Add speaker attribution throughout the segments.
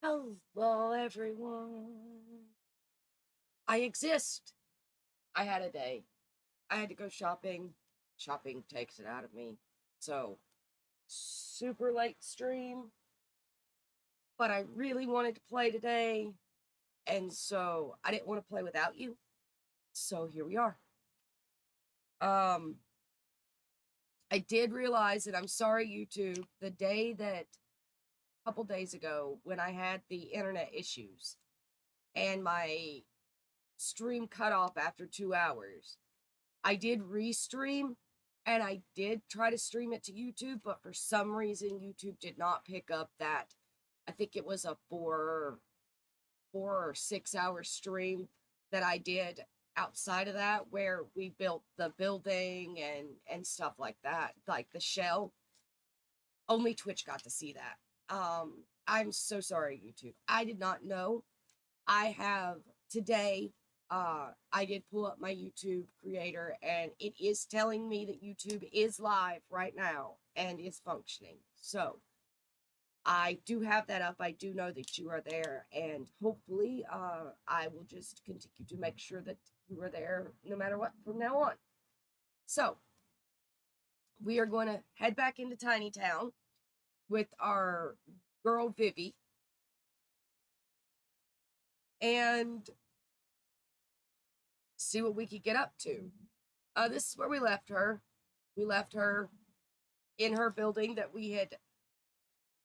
Speaker 1: Hello, everyone. I exist. I had a day. I had to go shopping. Shopping takes it out of me. So, super late stream, but I really wanted to play today. And so, I didn't want to play without you. So, here we are. Um, I did realize, and I'm sorry, YouTube, the day that a couple days ago when I had the internet issues and my stream cut off after 2 hours. I did restream and I did try to stream it to YouTube, but for some reason YouTube did not pick up that. I think it was a 4 or 6 hour stream that I did outside of that where we built the building and stuff like that, like the shell. Only Twitch got to see that. I'm so sorry, YouTube. I did not know. I have today I did pull up my YouTube creator and it is telling me that YouTube is live right now and is functioning. So I do have that up. I do know that you are there, and hopefully I will just continue to make sure that you are there no matter what from now on. So we are going to head back into Tiny Town with our girl Vivi, and see what we could get up to. This is where we left her. We left her in her building that we had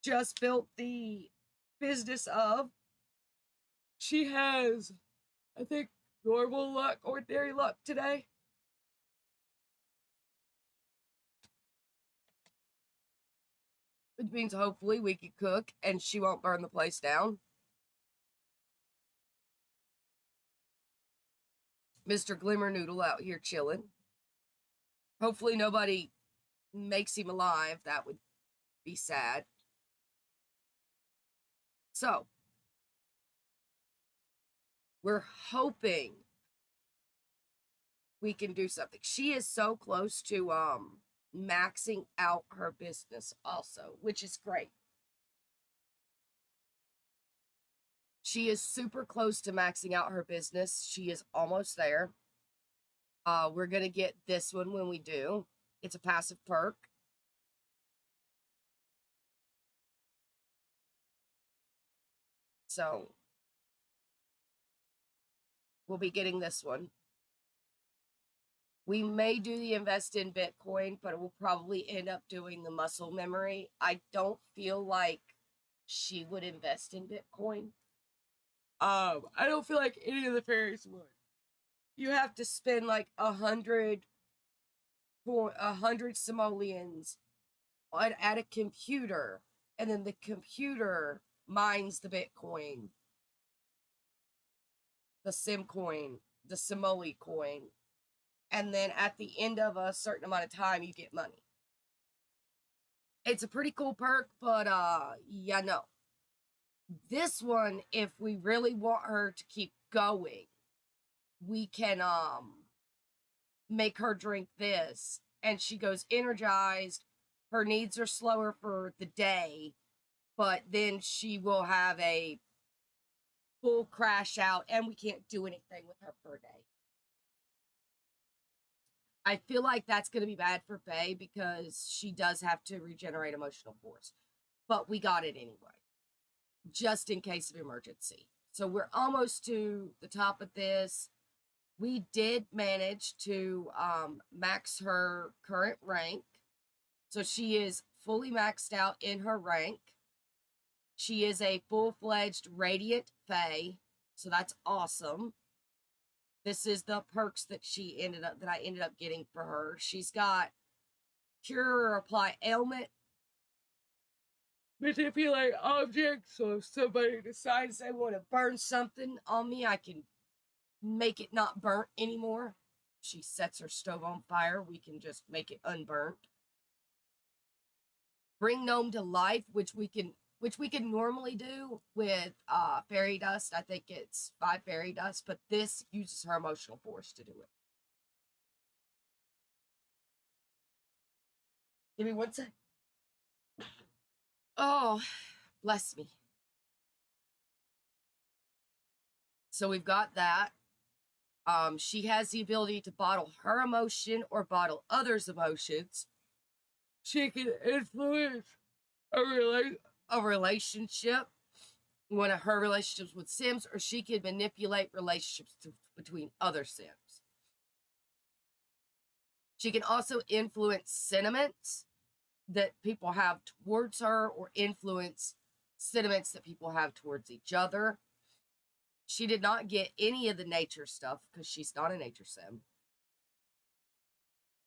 Speaker 1: just built the business of. She has, I think, normal luck, ordinary luck today. Which means hopefully we can cook and she won't burn the place down. Mr. Glimmer Noodle out here chilling. Hopefully nobody makes him alive. That would be sad. So, we're hoping we can do something. She is so close to maxing out her business also, which is great. She is super close to maxing out her business. She is almost there. We're gonna get this one when we do. It's a passive perk. So we'll be getting this one. We may do the invest in Bitcoin, but we'll probably end up doing the muscle memory. I don't feel like she would invest in Bitcoin. I don't feel like any of the fairies would. You have to spend like 100 simoleons at a computer, and then the computer mines the Bitcoin, the sim coin, the simole coin, and then at the end of a certain amount of time you get money. It's a pretty cool perk, but yeah, no. This one, if we really want her to keep going, we can make her drink this and she goes energized. Her needs are slower for the day, but then she will have a full crash out and we can't do anything with her for a day. I feel like that's going to be bad for Faye because she does have to regenerate emotional force. But we got it anyway, just in case of emergency. So we're almost to the top of this. We did manage to max her current rank. So she is fully maxed out in her rank. She is a full-fledged Radiant Fae. So that's awesome. This is the perks that I ended up getting for her. She's got cure or apply ailment, manipulate objects. So if somebody decides they want to burn something on me, I can make it not burnt anymore. She sets her stove on fire, we can just make it unburnt. Bring gnome to life, which we can normally do with fairy dust. I think it's 5 fairy dust, but this uses her emotional force to do it. Give me one sec. Oh, bless me. So we've got that. She has the ability to bottle her emotion or bottle others' emotions. She can influence a relationship, one of her relationships with Sims, or she can manipulate relationships between other Sims. She can also influence sentiments that people have towards her or influence sentiments that people have towards each other. She did not get any of the nature stuff because she's not a nature sim.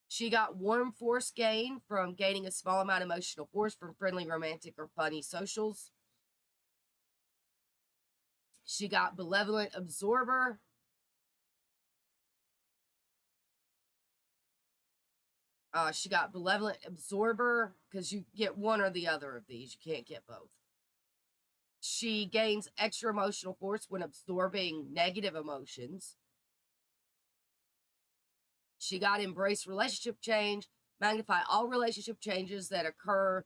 Speaker 1: She got warm force gain from gaining a small amount of emotional force from friendly, romantic, or funny socials. She got benevolent absorber. She got benevolent absorber because you get one or the other of these. You can't get both. She gains extra emotional force when absorbing negative emotions. She got embrace relationship change, magnify all relationship changes that occur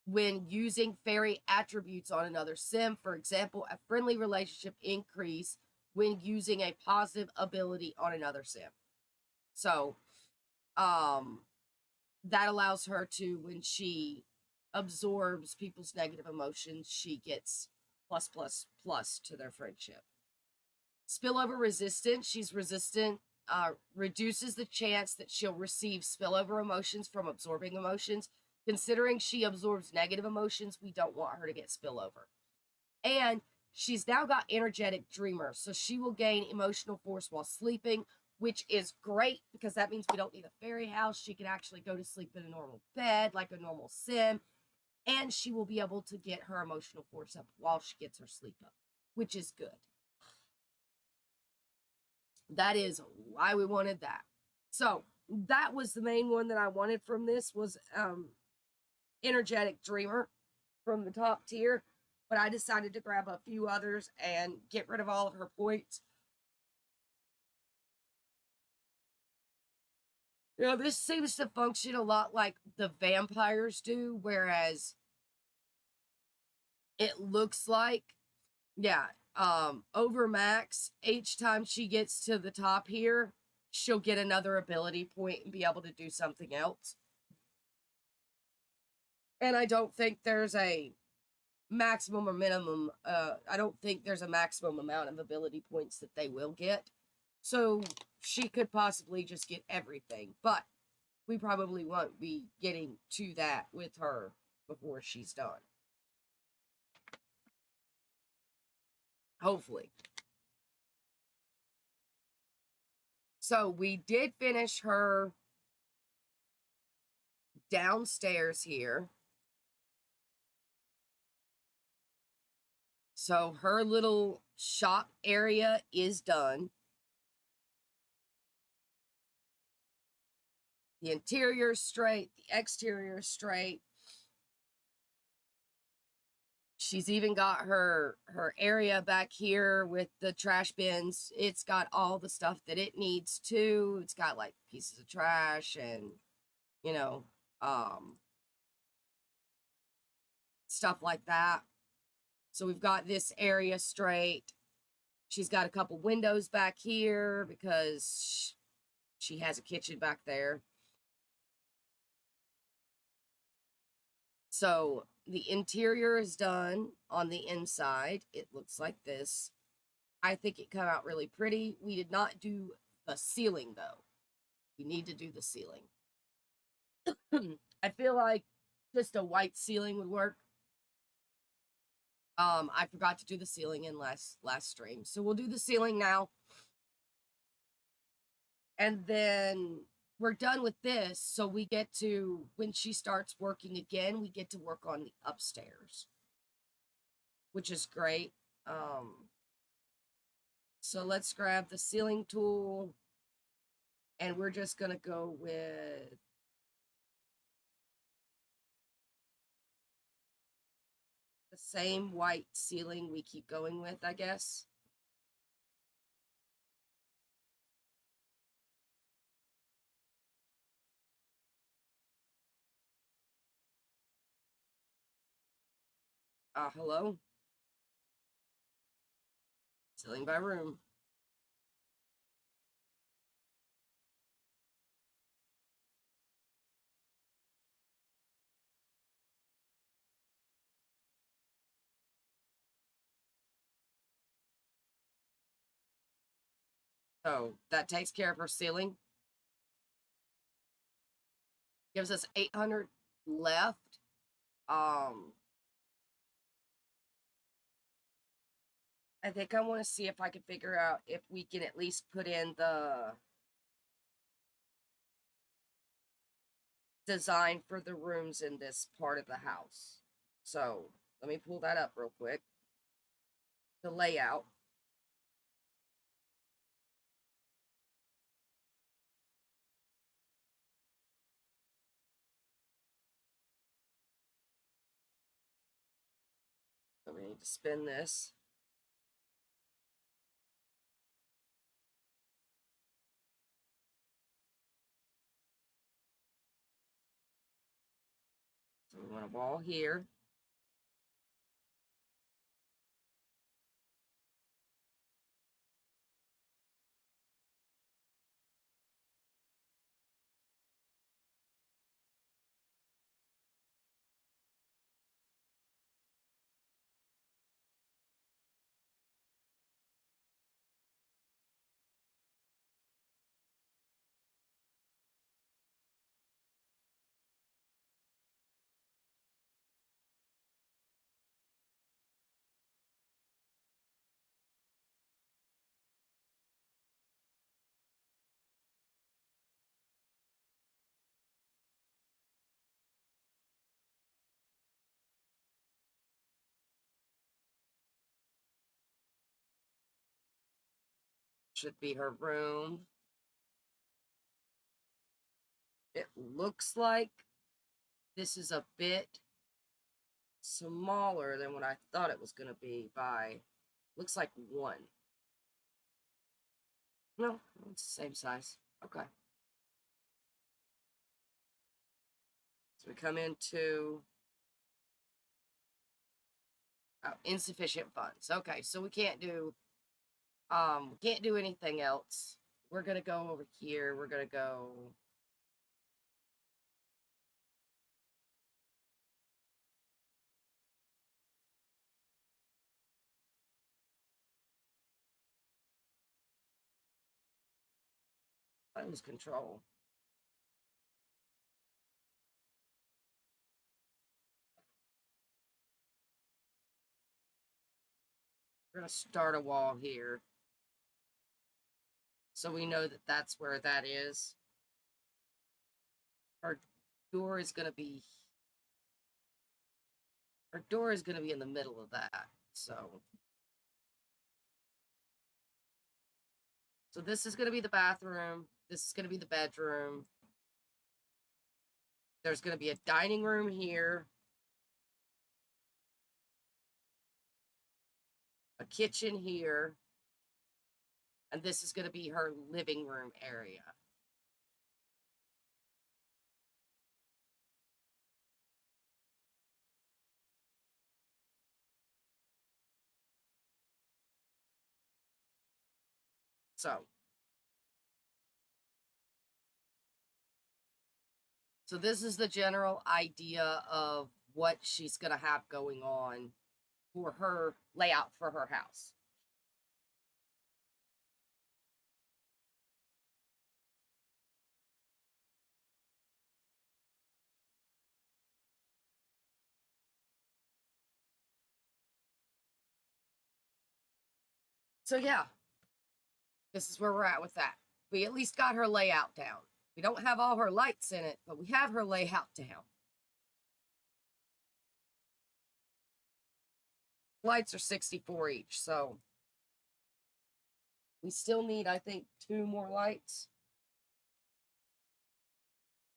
Speaker 1: when using fairy attributes on another sim. For example, a friendly relationship increase when using a positive ability on another sim. So, that allows her to, when she absorbs people's negative emotions, she gets plus, plus, plus to their friendship. Spillover resistance. She's resistant. Reduces the chance that she'll receive spillover emotions from absorbing emotions. Considering she absorbs negative emotions, we don't want her to get spillover. And she's now got energetic dreamer, so she will gain emotional force while sleeping, which is great because that means we don't need a fairy house. She can actually go to sleep in a normal bed like a normal sim, and she will be able to get her emotional force up while she gets her sleep up, which is good. That is why we wanted that. So that was the main one that I wanted from this was energetic dreamer from the top tier, but I decided to grab a few others and get rid of all of her points. You know, this seems to function a lot like the vampires do, whereas it looks like, yeah, over max, each time she gets to the top here, she'll get another ability point and be able to do something else. And I don't think there's a maximum or minimum. I don't think there's a maximum amount of ability points that they will get. So she could possibly just get everything. But we probably won't be getting to that with her before she's done. Hopefully. So we did finish her downstairs here. So her little shop area is done. The interior is straight, the exterior is straight. She's even got her area back here with the trash bins. It's got all the stuff that it needs to. It's got like pieces of trash and, you know, stuff like that. So we've got this area straight. She's got a couple windows back here because she has a kitchen back there. So the interior is done on the inside. It looks like this. I think it came out really pretty. We did not do the ceiling though. We need to do the ceiling. I feel like just a white ceiling would work. I forgot to do the ceiling in last stream. So we'll do the ceiling now. And then we're done with this. So we get to, when she starts working again, we get to work on the upstairs, which is great. So let's grab the ceiling tool and we're just going to go with the same white ceiling we keep going with, I guess. Hello? Ceiling by room. So that takes care of her ceiling. Gives us 800 left. I think I want to see if I can figure out if we can at least put in the design for the rooms in this part of the house. So let me pull that up real quick. The layout. So we need to spin this. So we want a wall here. Should be her room. It looks like this is a bit smaller than what I thought it was going to be by, looks like 1. No, it's the same size. Okay. So we come into insufficient funds. Okay, so we can't do anything else. We're gonna go over here. We're gonna go. I lose control. We're gonna start a wall here, so we know that that's where that is. Our door is gonna be. Our door is gonna be in the middle of that. So this is gonna be the bathroom. This is gonna be the bedroom. There's gonna be a dining room here. A kitchen here. And this is going to be her living room area. So this is the general idea of what she's going to have going on for her layout for her house. So yeah, this is where we're at with that. We at least got her layout down. We don't have all her lights in it, but we have her layout down. Lights are 64 each, so we still need, I think, 2 more lights.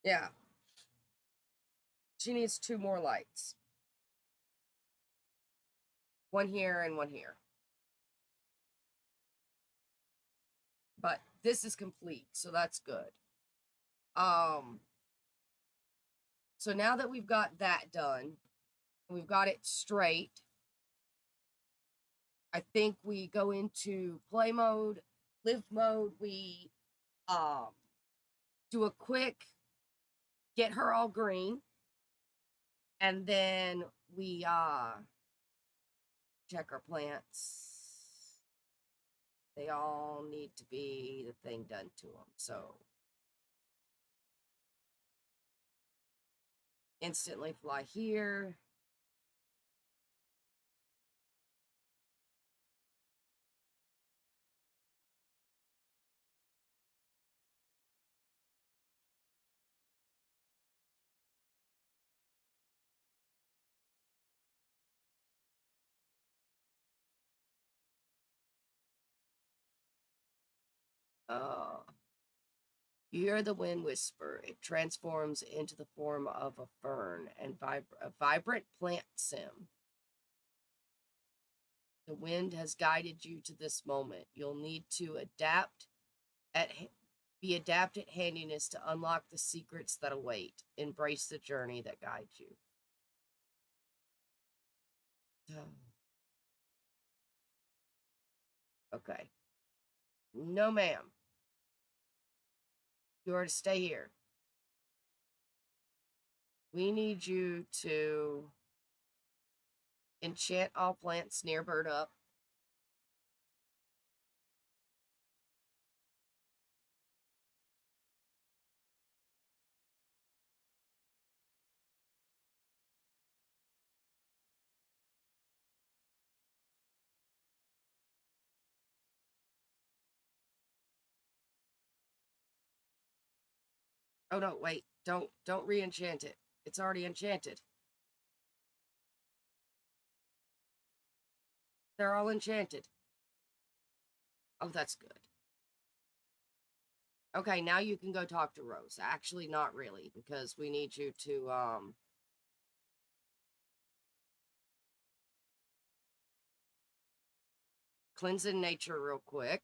Speaker 1: Yeah. She needs 2 more lights. 1 here and 1 here. But this is complete, so that's good. So now that we've got that done, we've got it straight, I think we go into play mode, live mode. We do a quick get her all green, and then we check our plants. They all need to be the thing done to them. So instantly fly here. You hear the wind whisper. It transforms into the form of a fern and a vibrant plant sim. The wind has guided you to this moment. You'll need to be adept at handiness to unlock the secrets that await. Embrace the journey that guides you. Okay. No, ma'am. You are to stay here. We need you to enchant all plants near Bird Up. Oh no, wait. Don't re-enchant it. It's already enchanted. They're all enchanted. Oh, that's good. Okay, now you can go talk to Rose. Actually, not really, because we need you to, cleanse in nature real quick.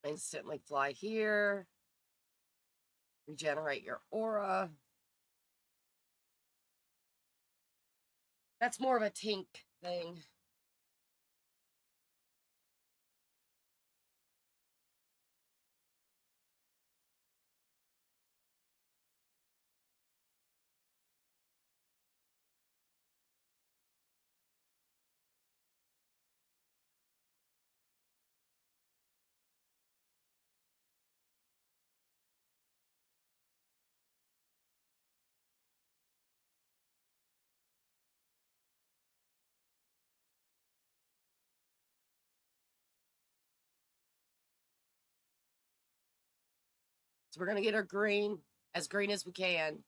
Speaker 1: Instantly fly here. Regenerate your aura. That's more of a Tink thing. So we're gonna get her green, as green as we can.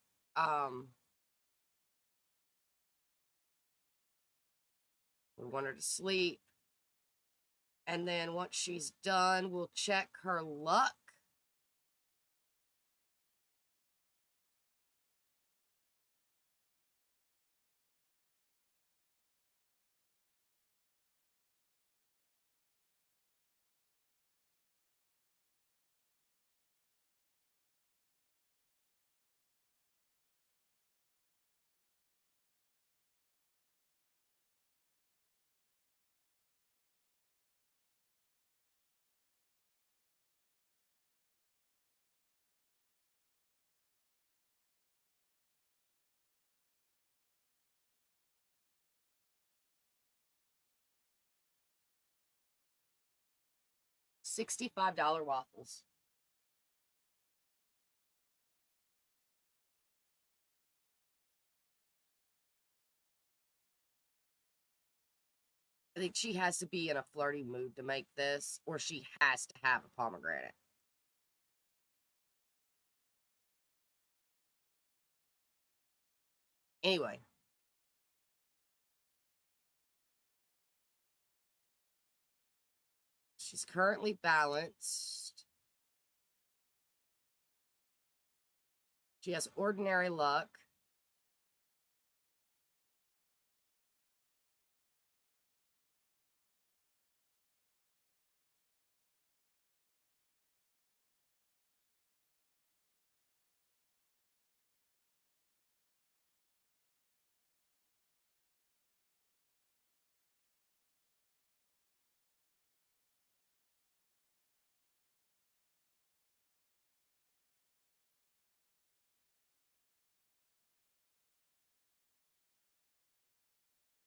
Speaker 1: We want her to sleep. And then once she's done, we'll check her luck. $65 waffles. I think she has to be in a flirty mood to make this, or she has to have a pomegranate. Anyway. She's currently balanced. She has ordinary luck.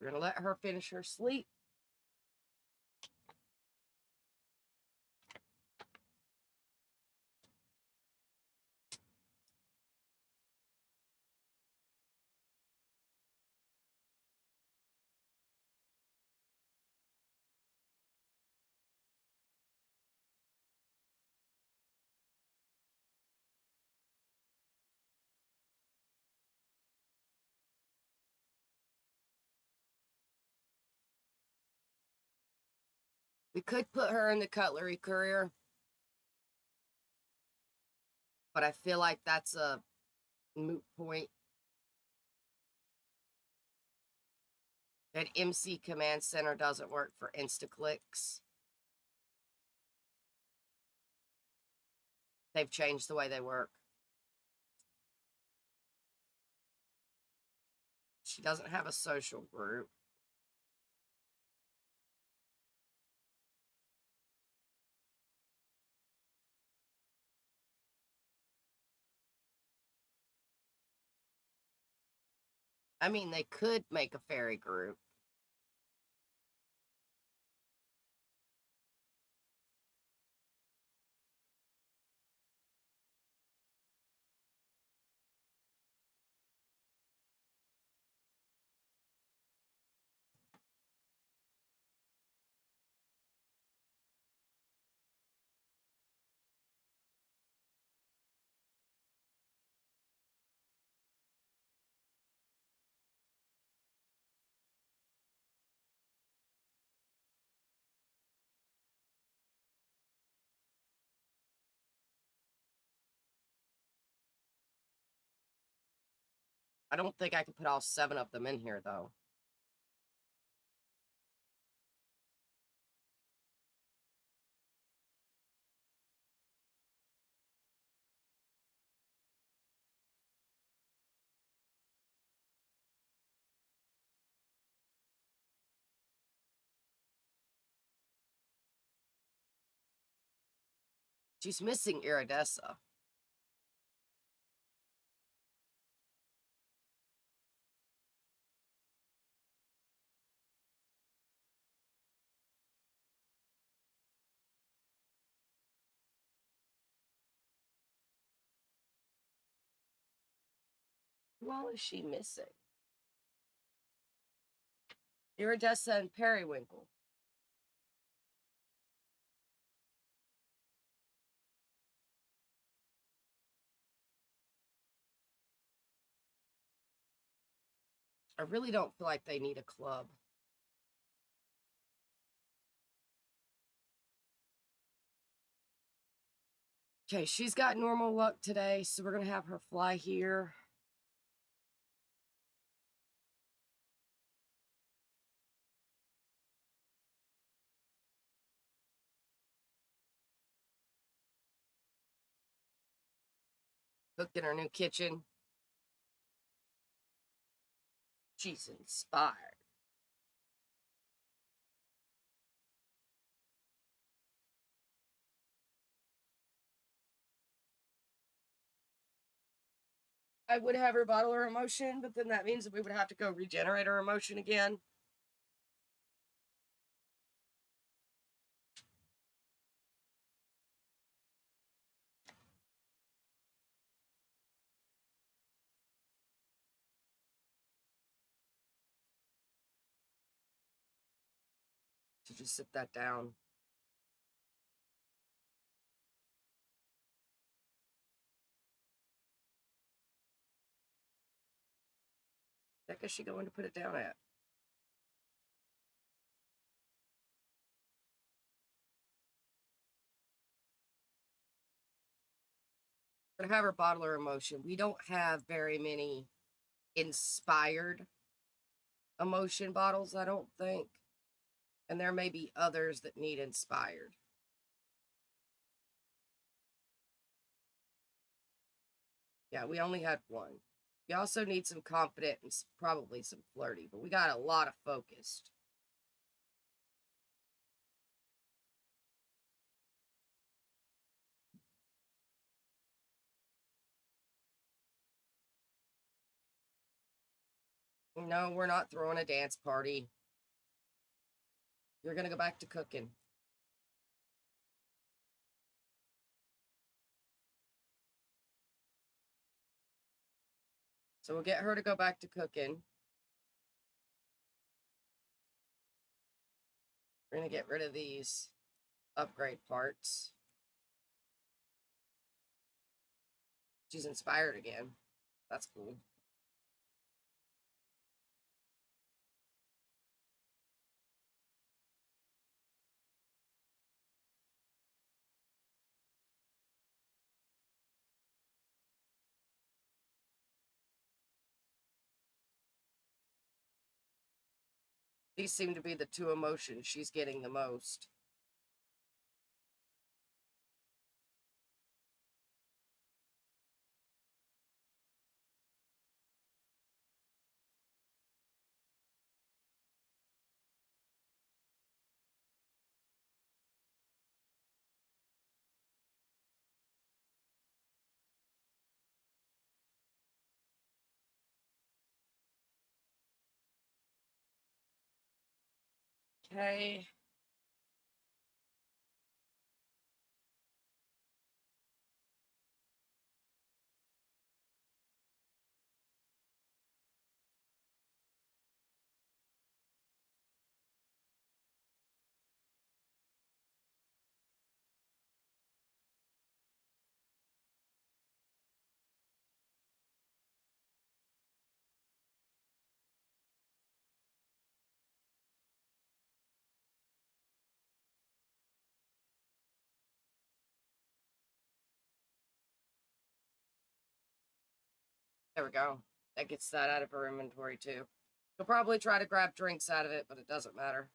Speaker 1: We're going to let her finish her sleep. We could put her in the cutlery career, but I feel like that's a moot point. That MC Command Center doesn't work for Instaclicks. They've changed the way they work. She doesn't have a social group. I mean, they could make a fairy group. I don't think I could put all 7 of them in here, though. She's missing Iridessa. Who all is she missing? Iridessa and Periwinkle. I really don't feel like they need a club. Okay, she's got normal luck today, so we're going to have her fly here. Cooked in her new kitchen. She's inspired. I would have her bottle her emotion, but then that means that we would have to go regenerate her emotion again. So just sit that down. Heck is she going to put it down at? We're gonna have her bottle her emotion. We don't have very many inspired emotion bottles, I don't think. And there may be others that need inspired. Yeah, we only had one. We also need some confident and probably some flirty, but we got a lot of focused. No, we're not throwing a dance party. You're gonna go back to cooking. So we'll get her to go back to cooking. We're gonna get rid of these upgrade parts. She's inspired again. That's cool. These seem to be the two emotions she's getting the most. Okay. There we go. That gets that out of her inventory too. She'll probably try to grab drinks out of it, but it doesn't matter.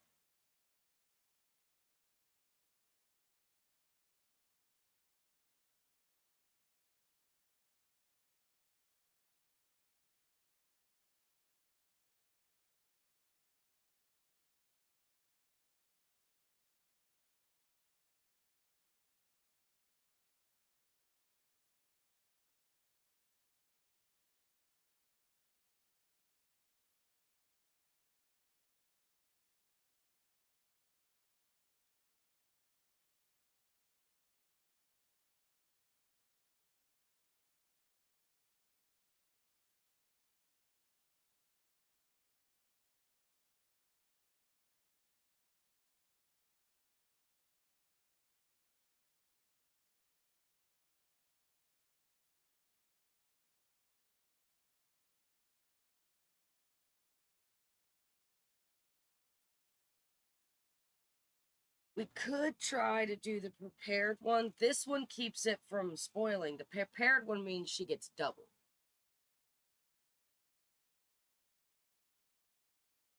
Speaker 1: We could try to do the prepared one. This one keeps it from spoiling. The prepared one means she gets double.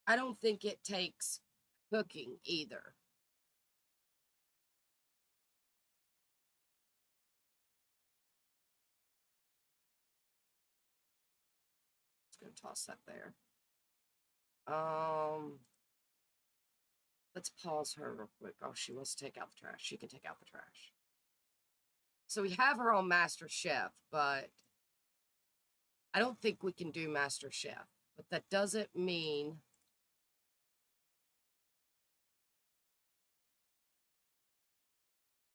Speaker 1: I don't think it takes cooking either. Just gonna toss that there. Let's pause her real quick. Oh, she wants to take out the trash. She can take out the trash. So we have her on Master Chef, but I don't think we can do Master Chef. But that doesn't mean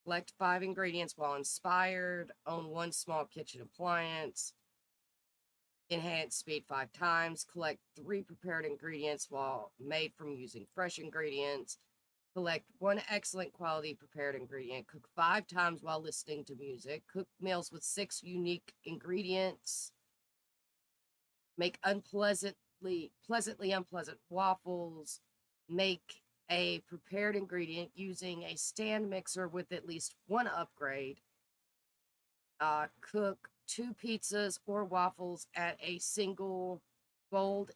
Speaker 1: collect 5 ingredients while inspired, own 1 small kitchen appliance, enhance speed 5 times, collect 3 prepared ingredients while made from using fresh ingredients, Collect one excellent quality prepared ingredient. Cook 5 times while listening to music. Cook meals with 6 unique ingredients. Make pleasantly unpleasant waffles. Make a prepared ingredient using a stand mixer with at least one upgrade. Cook 2 pizzas or waffles at a single gold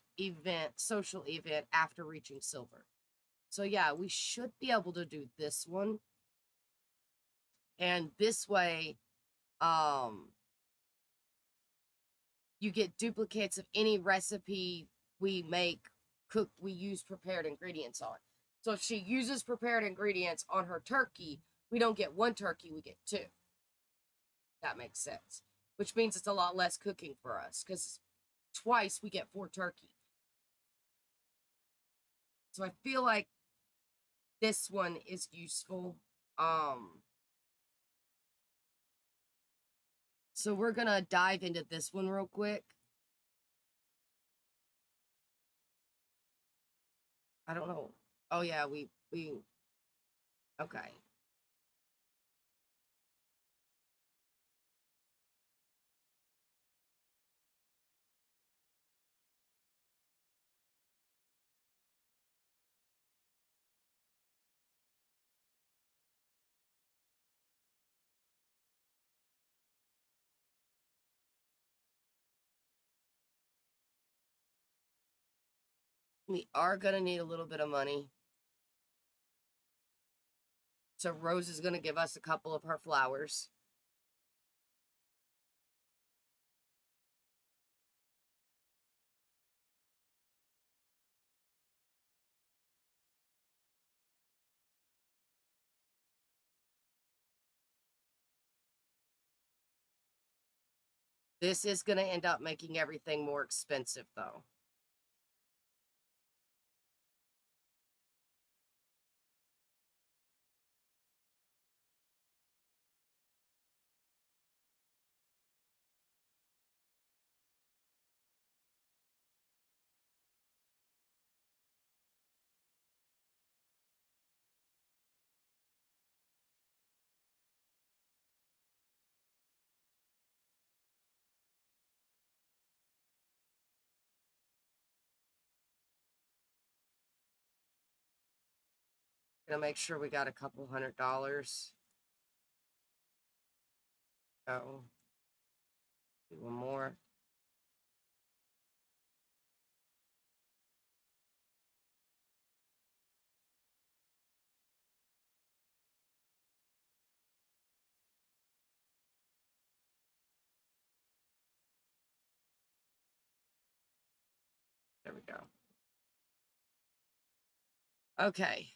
Speaker 1: social event after reaching silver. So yeah, we should be able to do this one. And this way, you get duplicates of any recipe we use prepared ingredients on. So if she uses prepared ingredients on her turkey, we don't get 1 turkey, we get 2. That makes sense. Which means it's a lot less cooking for us, because twice we get 4 turkey. So I feel like this one is useful. So we're gonna dive into this one real quick. I don't know. Oh yeah, we okay. We are gonna need a little bit of money. So Rose is gonna give us a couple of her flowers. This is gonna end up making everything more expensive though. Gonna make sure we got a couple $100. Oh, do one more. There we go. Okay.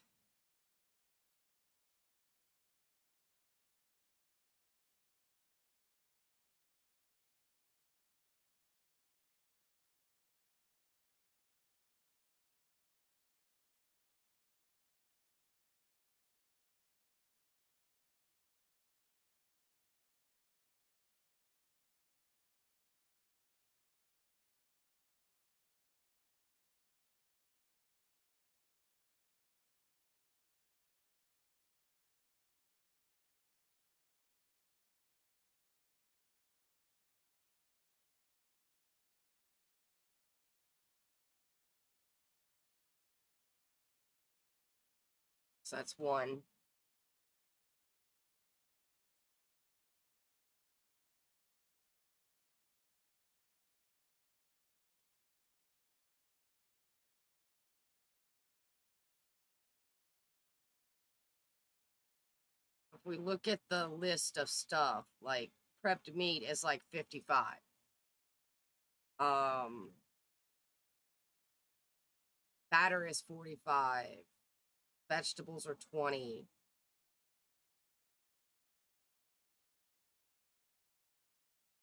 Speaker 1: So that's one. If we look at the list of stuff, like prepped meat is like 55. Batter is 45. Vegetables are 20.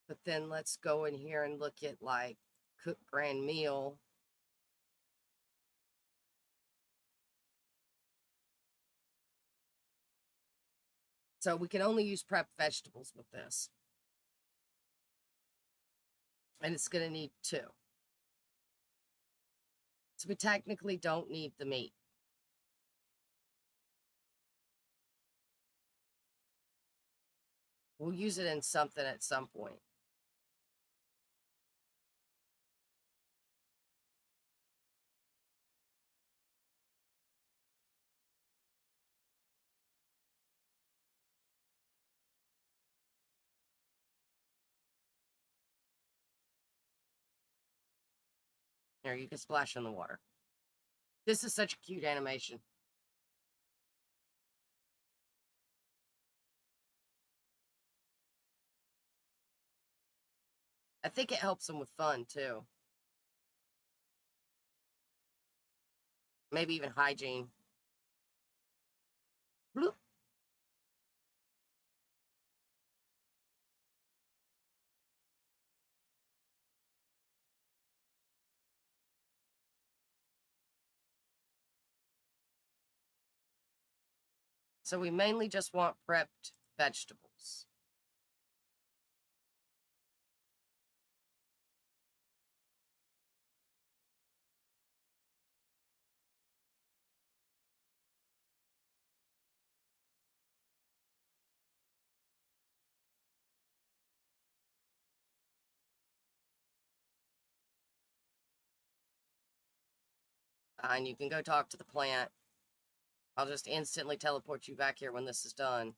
Speaker 1: But then let's go in here and look at like cooked grand meal. So we can only use prepped vegetables with this. And it's going to need 2. So we technically don't need the meat. We'll use it in something at some point. Here, you can splash in the water. This is such a cute animation. I think it helps them with fun, too. Maybe even hygiene. Bloop. So we mainly just want prepped vegetables. And you can go talk to the plant. I'll just instantly teleport you back here when this is done.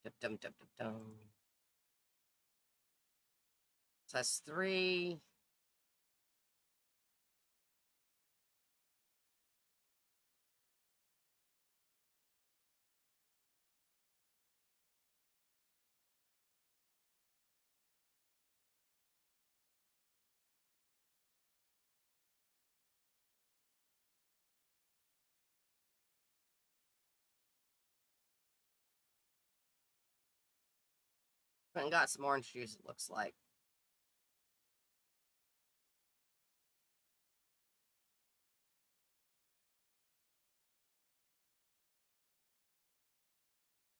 Speaker 1: Dum, dum, dum, dum. So that's 3. And got some orange juice, it looks like.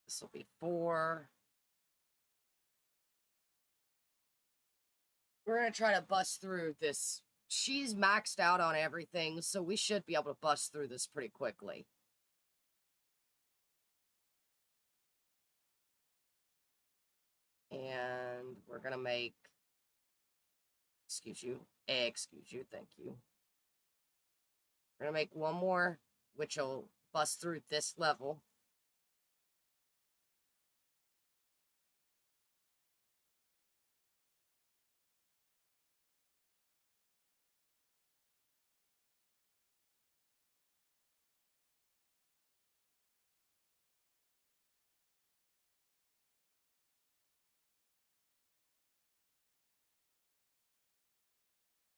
Speaker 1: This will be 4. We're going to try to bust through this. She's maxed out on everything, so we should be able to bust through this pretty quickly. And we're going to make... Excuse you, thank you. We're going to make one more, which will bust through this level.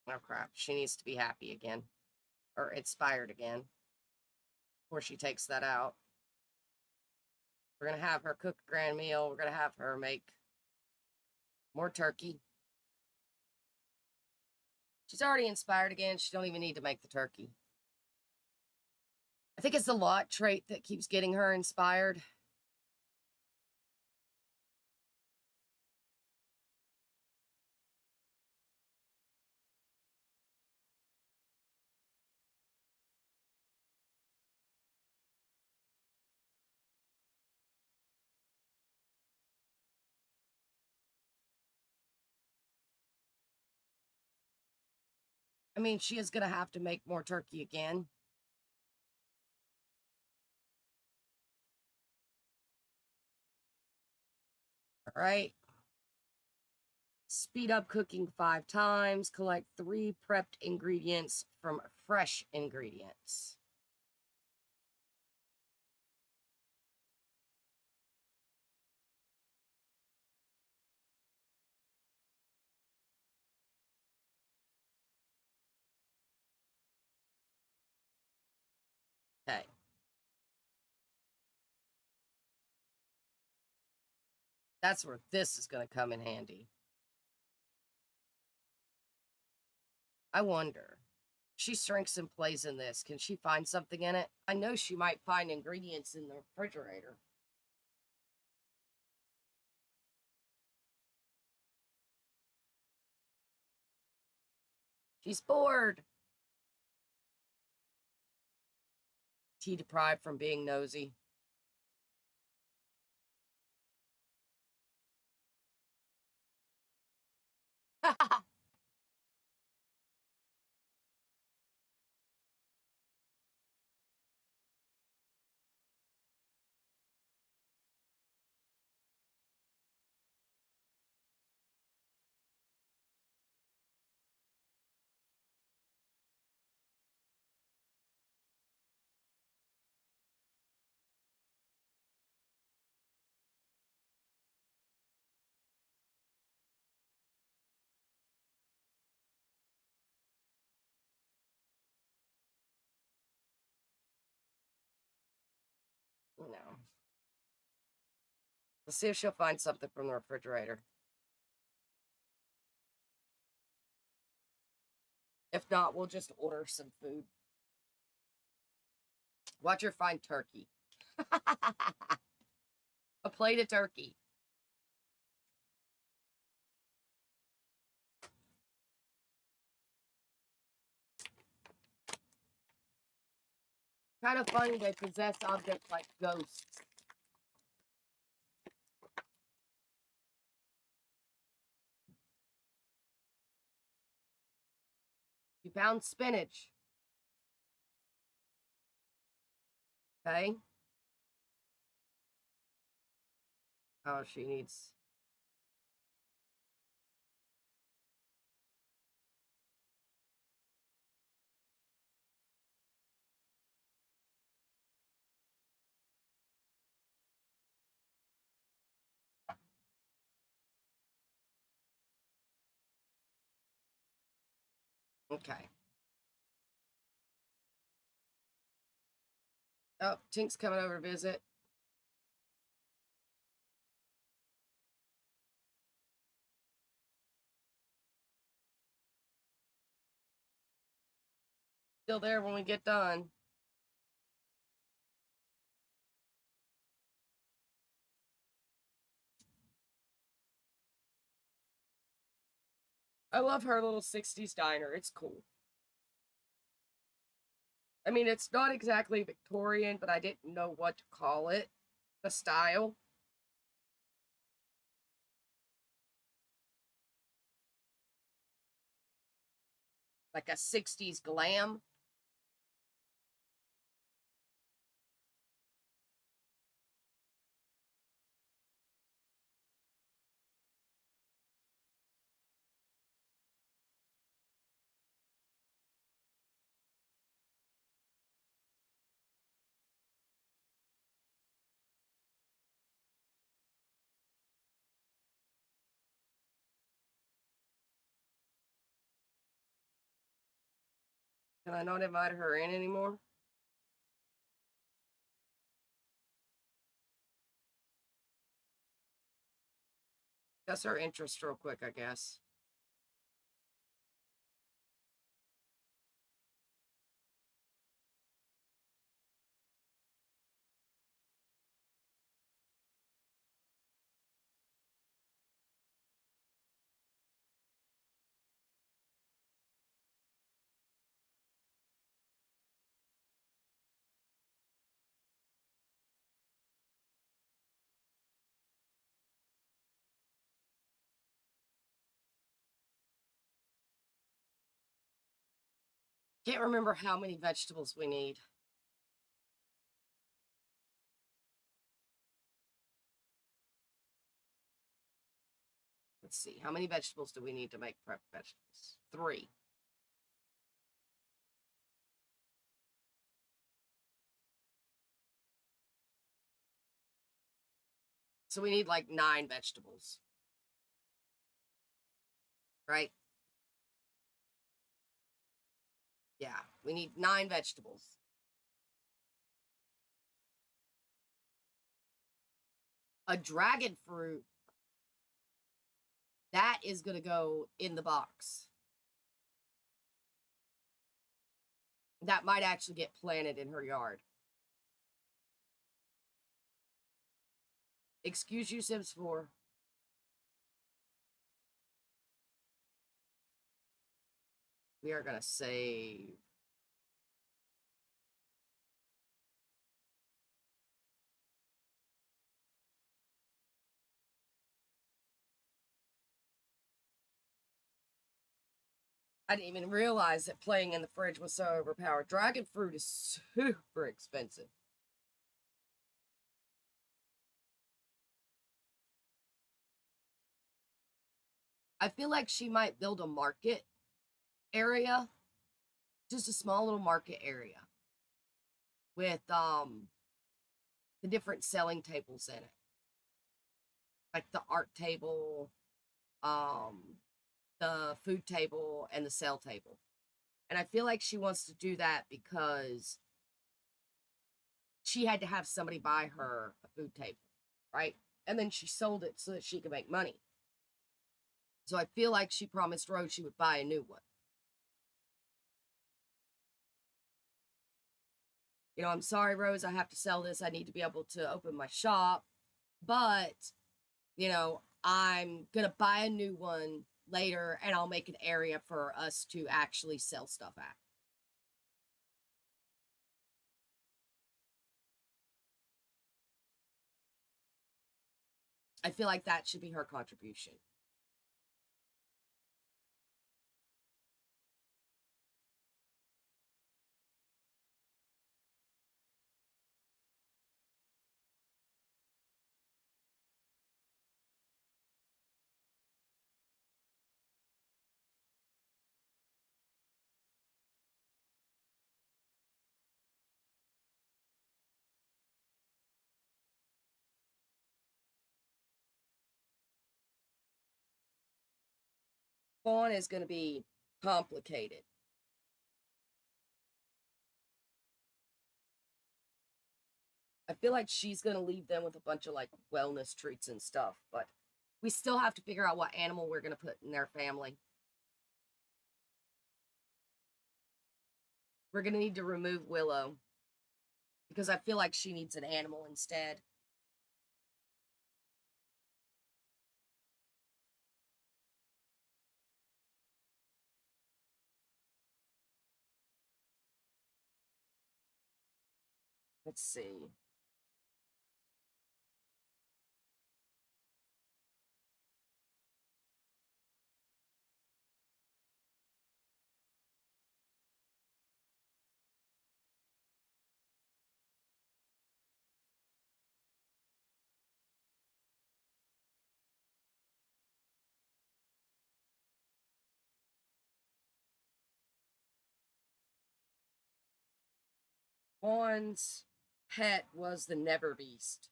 Speaker 1: Oh crap, she needs to be happy again. Or inspired again. Before she takes that out. We're going to have her cook a grand meal. We're going to have her make more turkey. She's already inspired again. She don't even need to make the turkey. I think it's the lot trait that keeps getting her inspired. I mean, she is going to have to make more turkey again. All right. Speed up cooking 5 times. Collect 3 prepped ingredients from fresh ingredients. Okay. That's where this is going to come in handy. I wonder. She shrinks and plays in this. Can she find something in it? I know she might find ingredients in the refrigerator. She's bored. Tea deprived from being nosy. No. Let's see if she'll find something from the refrigerator. If not, we'll just order some food. Watch her find turkey. A plate of turkey. Kind of funny they possess objects like ghosts. You found spinach. Okay. Oh, she needs... Okay. Oh, Tink's coming over to visit. Still there when we get done. I love her little 60s diner. It's cool. I mean, it's not exactly Victorian, but I didn't know what to call it. The style. Like a 60s glam. Can I not invite her in anymore? That's her interest real quick, I guess. Can't remember how many vegetables we need. Let's see. How many vegetables do we need to make prep vegetables? 3. So we need like 9 vegetables. Right? Yeah, we need 9 vegetables. A dragon fruit. That is going to go in the box. That might actually get planted in her yard. Excuse you, Sims 4. We are going to save. I didn't even realize that playing in the fridge was so overpowered. Dragon fruit is super expensive. I feel like she might build a market area, just a small little market area with the different selling tables in it. Like the art table, the food table, and the sell table. And I feel like she wants to do that because she had to have somebody buy her a food table, right? And then she sold it so that she could make money. So I feel like she promised Rose she would buy a new one. You know, I'm sorry, Rose, I have to sell this. I need to be able to open my shop. But, you know, I'm going to buy a new one later and I'll make an area for us to actually sell stuff at. I feel like that should be her contribution. Fawn is going to be complicated. I feel like she's going to leave them with a bunch of like wellness treats and stuff, but we still have to figure out what animal we're going to put in their family. We're going to need to remove Willow because I feel like she needs an animal instead. Let's see. Fawn's pet was the Never Beast.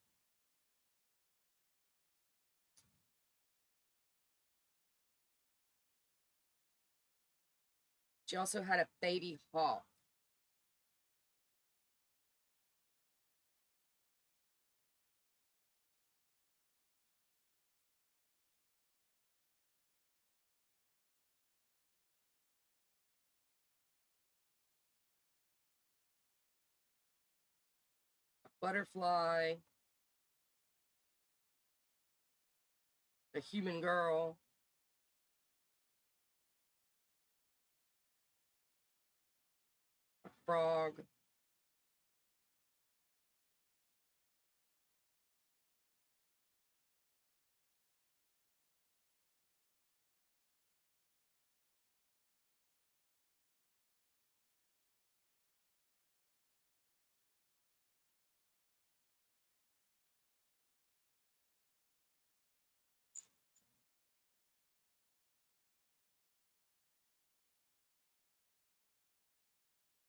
Speaker 1: She also had a baby hawk. Butterfly, a human girl, a frog.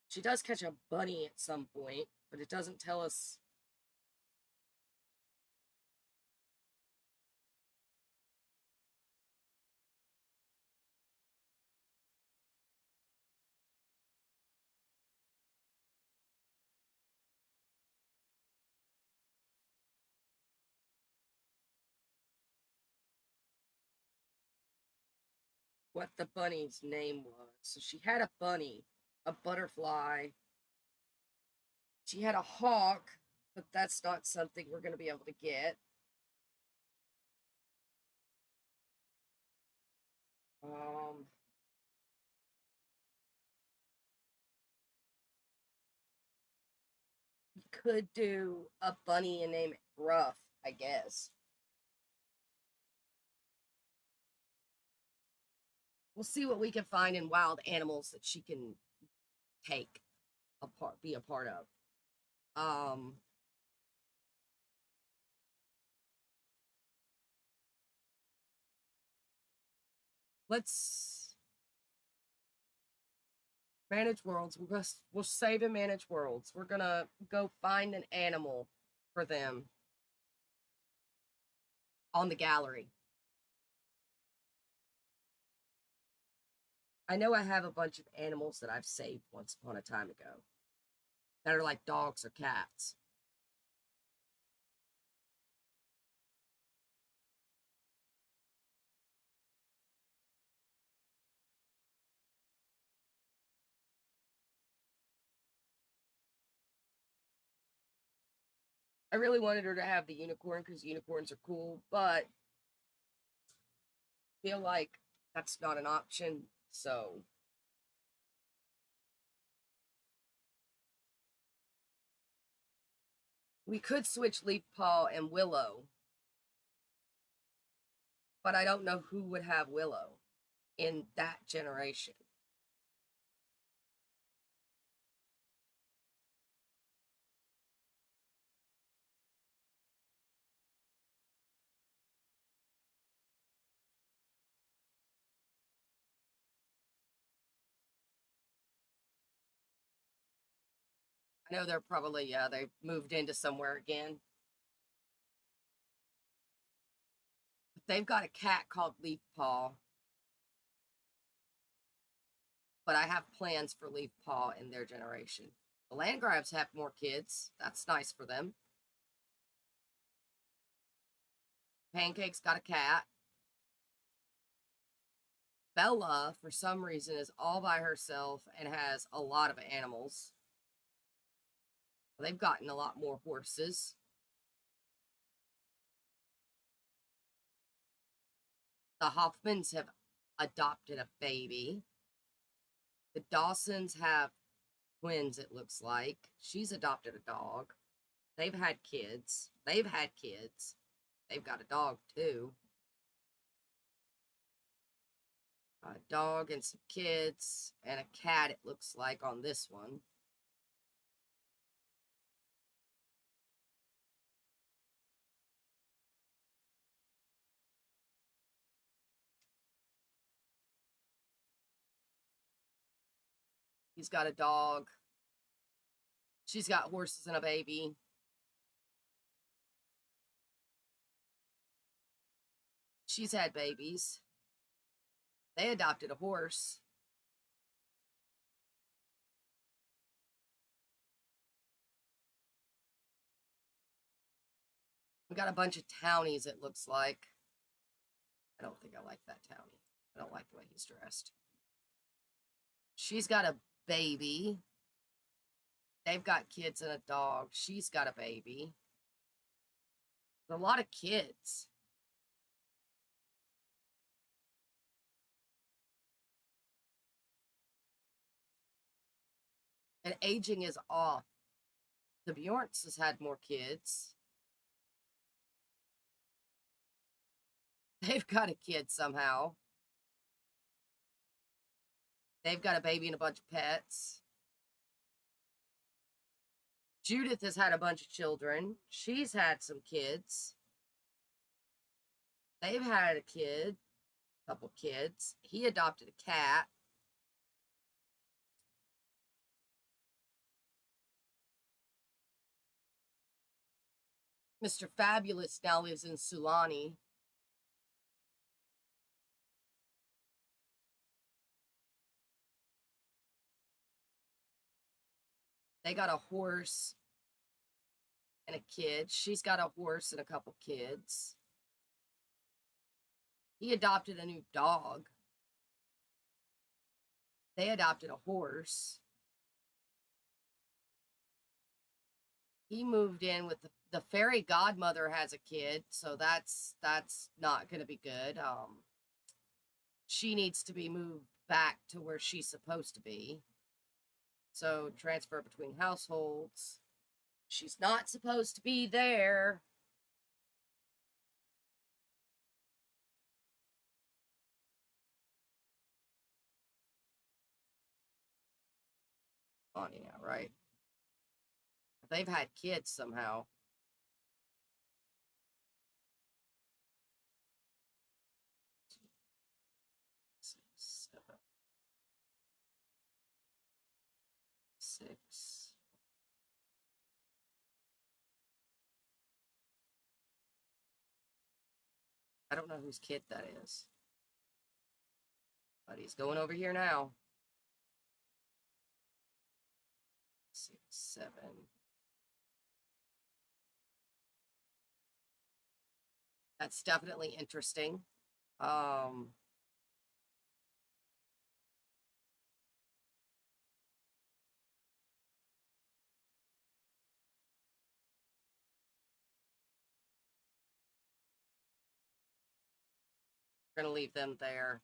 Speaker 1: She does catch a bunny at some point, but it doesn't tell us. What the bunny's name was. So she had a bunny, a butterfly. She had a hawk, but that's not something we're going to be able to get. Um, could do a bunny and name it Gruff, I guess. We'll see what we can find in wild animals that she can take be a part of. Let's manage worlds. We'll save and manage worlds. We're gonna go find an animal for them on the gallery. I know I have a bunch of animals that I've saved once upon a time ago that are like dogs or cats. I really wanted her to have the unicorn because unicorns are cool, but feel like that's not an option. So we could switch Leaf Paw and Willow, but I don't know who would have Willow in that generation. I know they're probably, yeah, they moved into somewhere again. But they've got a cat called Leaf Paw. But I have plans for Leaf Paw in their generation. The Landgrabs have more kids. That's nice for them. Pancake's got a cat. Bella, for some reason, is all by herself and has a lot of animals. They've gotten a lot more horses. The Hoffmans have adopted a baby. The Dawsons have twins, it looks like. She's adopted a dog. They've had kids. They've had kids. They've got a dog, too. A dog and some kids and a cat, it looks like, on this one. He's got a dog. She's got horses and a baby. She's had babies. They adopted a horse. We got a bunch of townies, it looks like. I don't think I like that townie. I don't like the way he's dressed. She's got a baby. They've got kids and a dog. She's got a baby. A lot of kids. And aging is off. The Bjorns has had more kids. They've got a kid somehow. They've got a baby and a bunch of pets. Judith has had a bunch of children. She's had some kids. They've had a kid, a couple kids. He adopted a cat. Mr. Fabulous now lives in Sulani. They got a horse and a kid. She's got a horse and a couple kids. He adopted a new dog. They adopted a horse. He moved in with the fairy godmother has a kid, so that's not going to be good. She needs to be moved back to where she's supposed to be. So transfer between households. She's not supposed to be there. Funny now, right? They've had kids somehow. Seven, six. I don't know whose kid that is. But he's going over here now. 6, 7. That's definitely interesting. We're going to leave them there.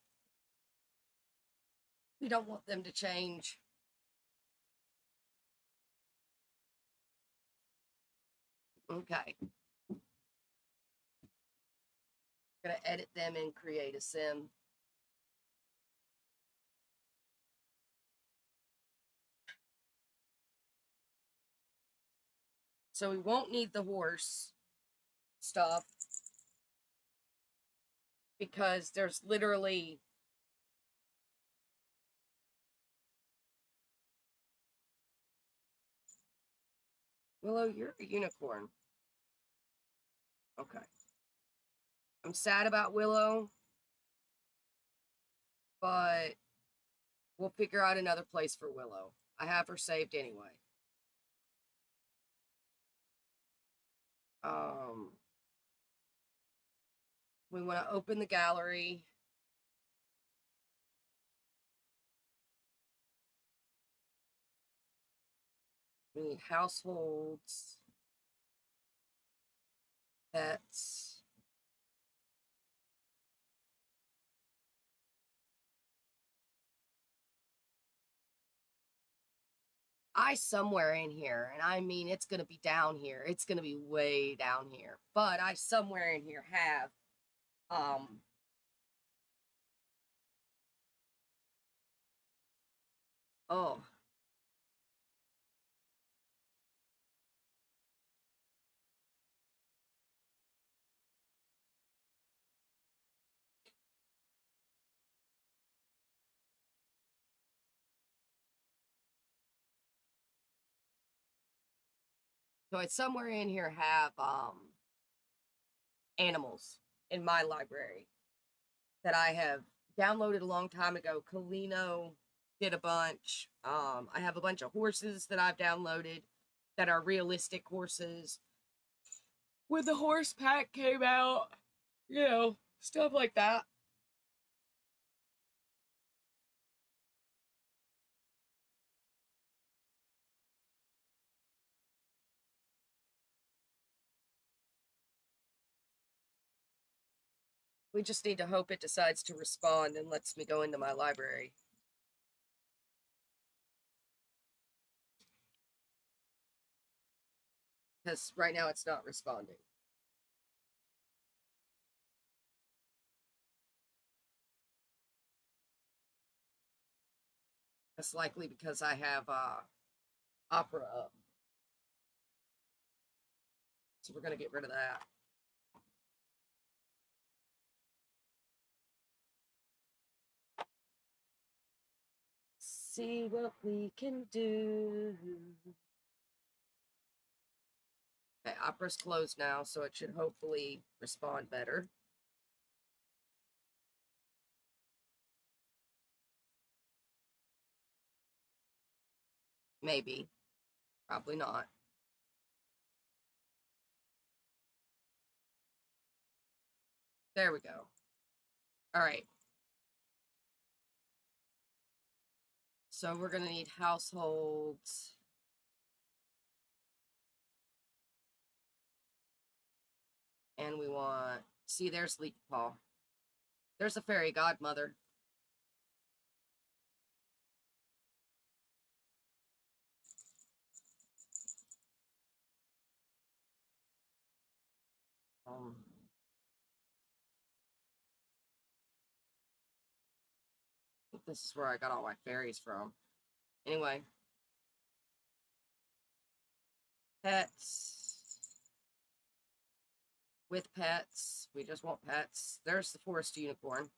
Speaker 1: We don't want them to change. Okay. Going to edit them and create a sim. So we won't need the horse stuff because there's literally Willow, you're a unicorn. Okay. I'm sad about Willow, but we'll figure out another place for Willow. I have her saved anyway. We want to open the gallery. We need households, pets. Somewhere in here, and I mean, it's going to be down here. It's going to be way down here. But I somewhere in here have, oh. So I somewhere in here have, animals in my library that I have downloaded a long time ago. Kalino did a bunch. I have a bunch of horses that I've downloaded that are realistic horses. When the horse pack came out, stuff like that. We just need to hope it decides to respond and lets me go into my library. Because right now it's not responding. That's likely because I have opera up. So we're going to get rid of that. See what we can do. Okay, opera's closed now, so it should hopefully respond better. Maybe. Probably not. There we go. All right. So we're going to need households. And we want... See, there's Leaf Paw. There's a fairy godmother. this is where I got all my fairies from. Anyway. Pets. With pets. We just want pets. There's the forest unicorn.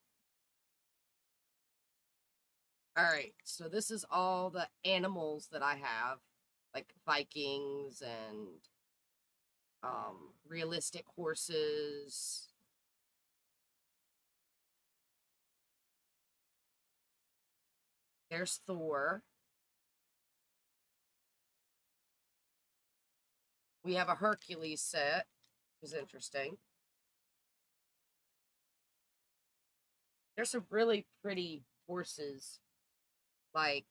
Speaker 1: Alright, so this is all the animals that I have. Like Vikings and realistic horses. There's Thor. We have a Hercules set, which is interesting. There's some really pretty horses. Like,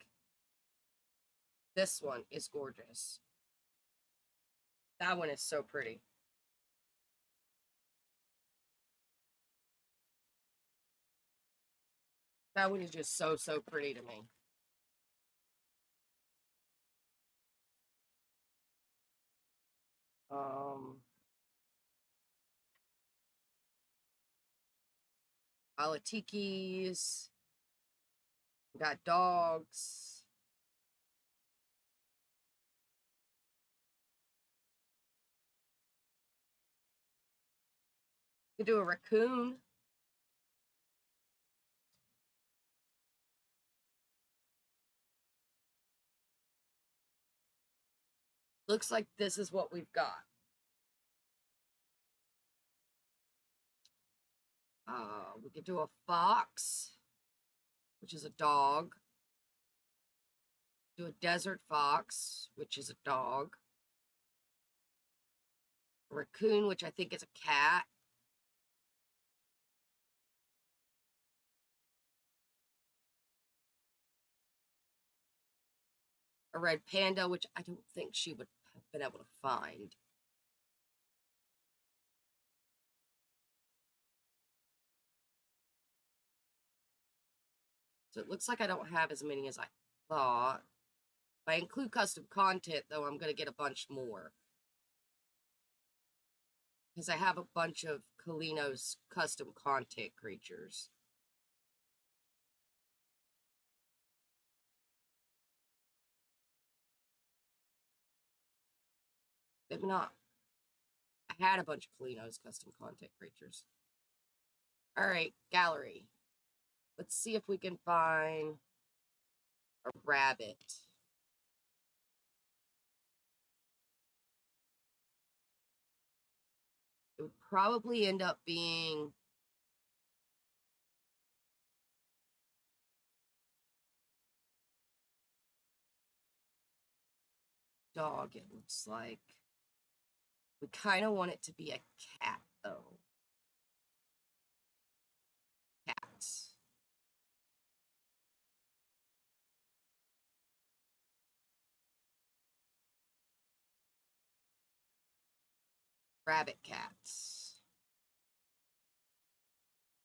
Speaker 1: this one is gorgeous. That one is so pretty. That one is just so, so pretty to me. Alatikis. We got dogs. We could do a raccoon. Looks like this is what we've got. We could do a fox, which is a dog. Do a desert fox, which is a dog. A raccoon, which I think is a cat. A red panda, which I don't think she would have been able to find. So it looks like I don't have as many as I thought. If I include custom content, though, I'm going to get a bunch more. Because I have a bunch of Kalino's custom content creatures. Maybe not. I had a bunch of Kalino's custom content creatures. Alright, gallery. Let's see if we can find a rabbit. It would probably end up being dog, it looks like. We kind of want it to be a cat, though. Cats. Rabbit cats.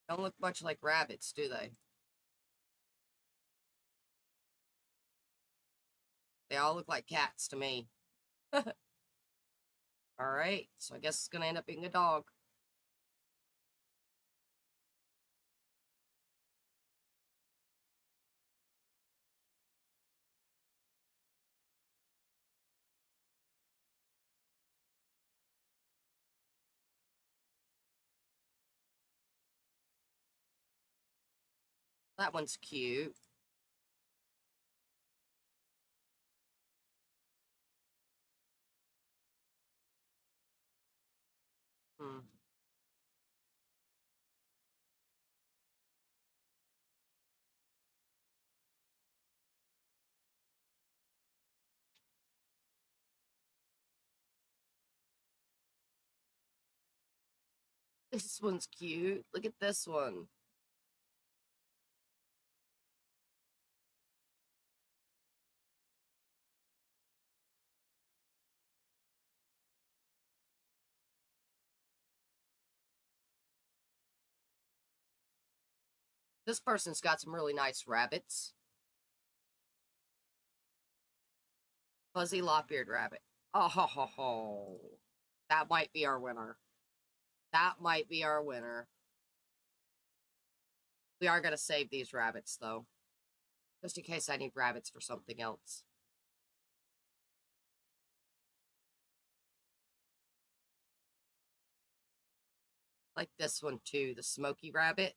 Speaker 1: Don't look much like rabbits, do they? They all look like cats to me. Alright, so I guess it's gonna end up being a dog. That one's cute. This one's cute. Look at this one. This person's got some really nice rabbits. Fuzzy lop-eared rabbit. Oh, ho, ho, ho. That might be our winner. That might be our winner. We are going to save these rabbits, though. just in case I need rabbits for something else. Like this one too, the smoky rabbit.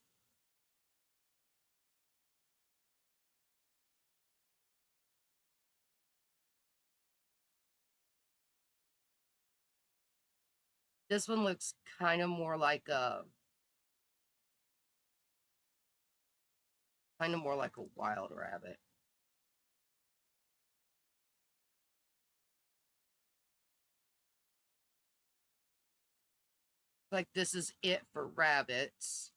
Speaker 1: This one looks kind of more like a wild rabbit. Like this is it for rabbits.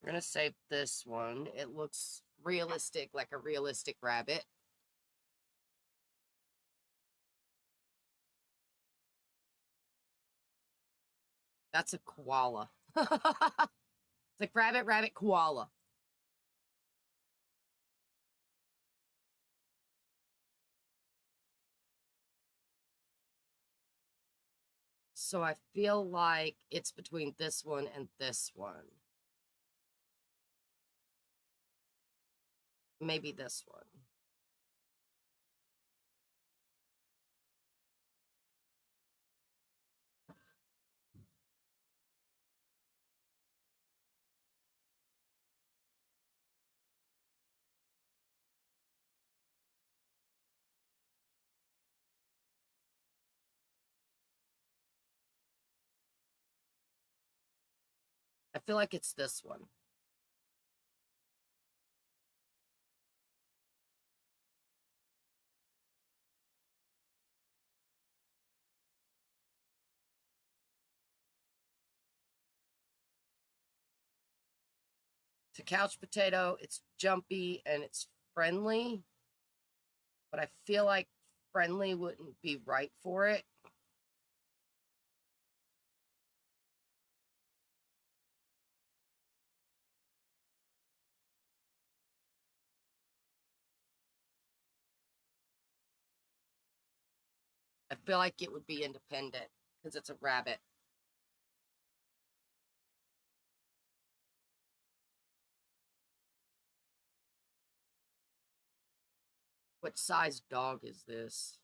Speaker 1: We're gonna save this one. It looks realistic, like a realistic rabbit. That's a koala. It's like rabbit, rabbit, koala. So I feel like it's between this one and this one. Maybe this one. I feel like it's this one. It's a couch potato. It's jumpy and it's friendly. But I feel like friendly wouldn't be right for it. I feel like it would be independent because it's a rabbit. What size dog is this?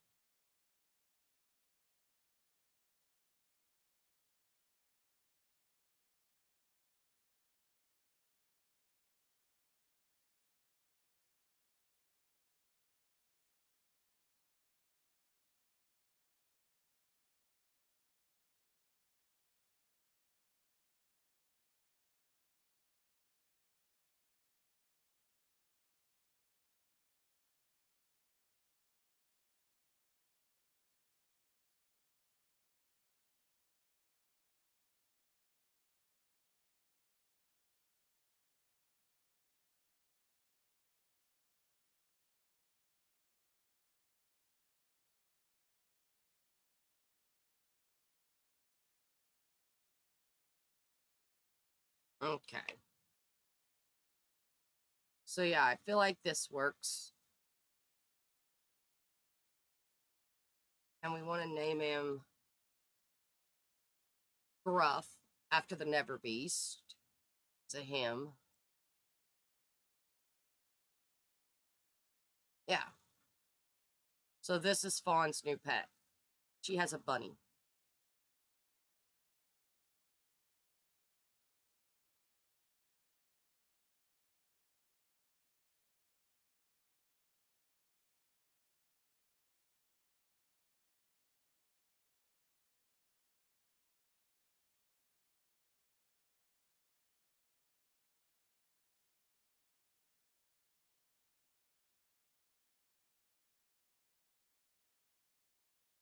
Speaker 1: Okay. So yeah, I feel like this works. And we want to name him Gruff after the Never Beast. It's a him. Yeah. So this is Fawn's new pet. She has a bunny.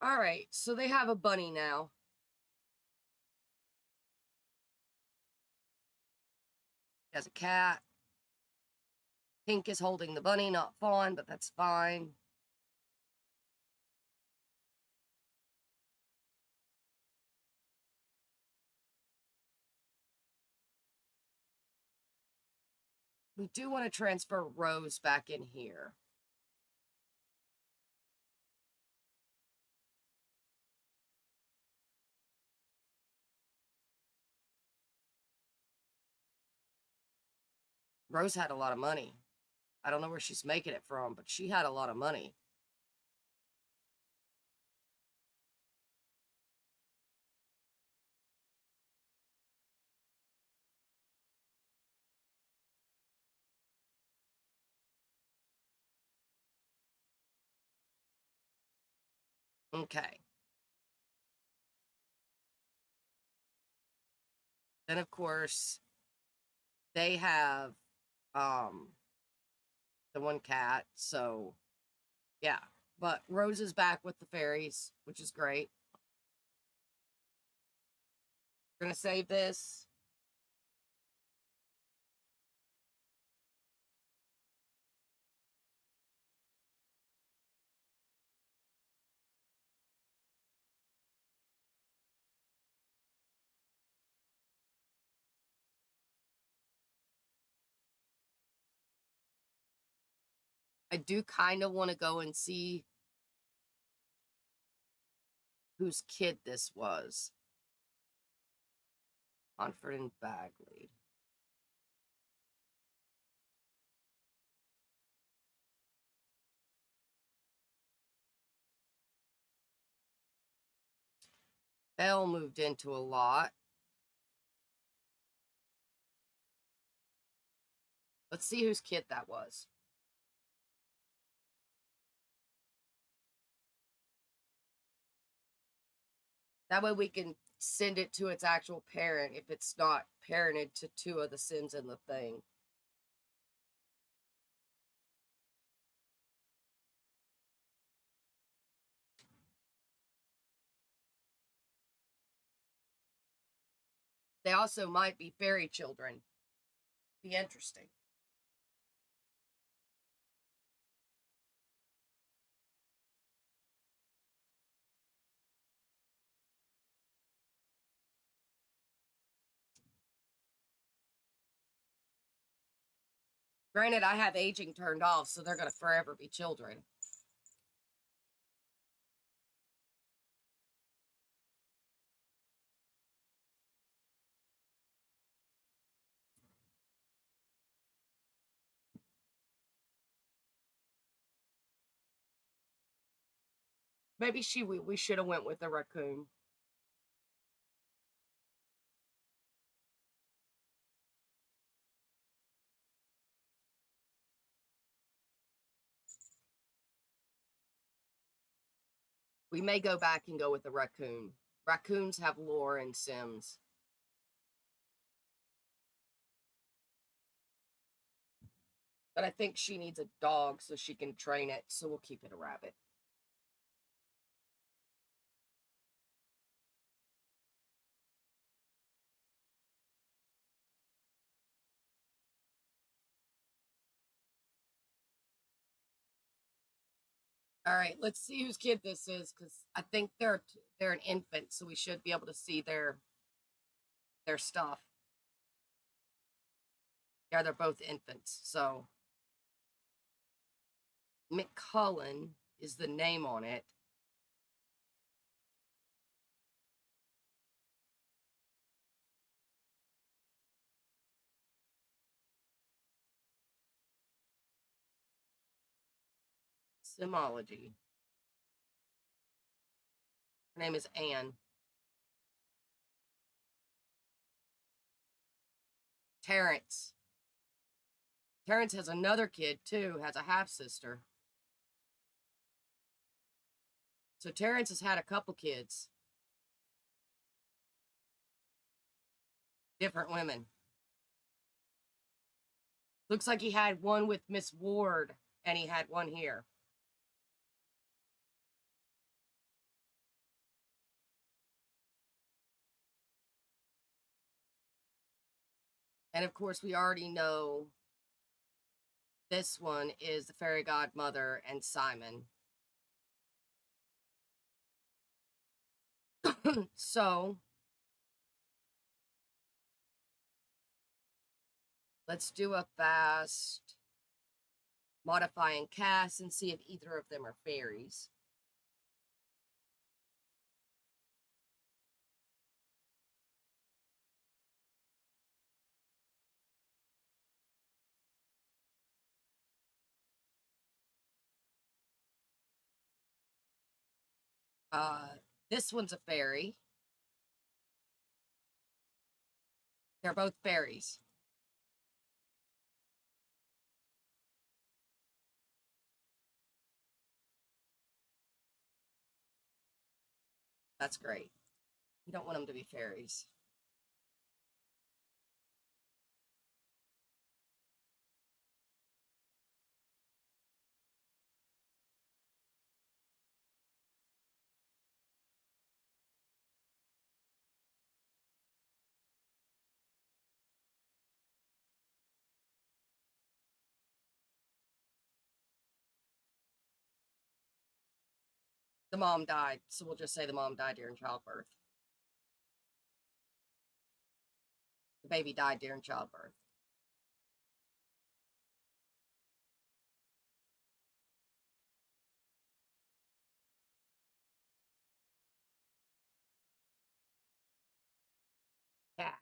Speaker 1: All right, so they have a bunny now. He has a cat. Pink is holding the bunny, not Fawn, but that's fine. We do want to transfer Rose back in here. Rose had a lot of money. I don't know where she's making it from, but she had a lot of money. Okay. Then, of course, they have the one cat, so yeah. But Rose is back with the fairies, which is great. We're gonna save this. I do kind of want to go and see whose kid this was. Monfort and Bagley. Belle moved into a lot. Let's see whose kid that was. That way we can send it to its actual parent if it's not parented to two of the Sims in the thing. They also might be fairy children. Be interesting. Granted, I have aging turned off, so they're going to forever be children. Maybe we should have went with the raccoon. We may go back and go with the raccoon. Raccoons have lore in Sims. But I think she needs a dog so she can train it, so we'll keep it a rabbit. All right, let's see whose kid this is, because I think they're an infant, so we should be able to see their stuff. Yeah, they're both infants. So McCullen is the name on it. Simology. Her name is Anne. Terrence. Terrence has another kid too, has a half sister. So Terrence has had a couple kids. Different women. Looks like he had one with Miss Ward, and he had one here. And of course, we already know this one is the fairy godmother and Simon. So Let's do a fast modify and cast and see if either of them are fairies. This one's a fairy. They're both fairies. That's great. You don't want them to be fairies. The mom died, so we'll just say the mom died during childbirth. The baby died during childbirth. Cat.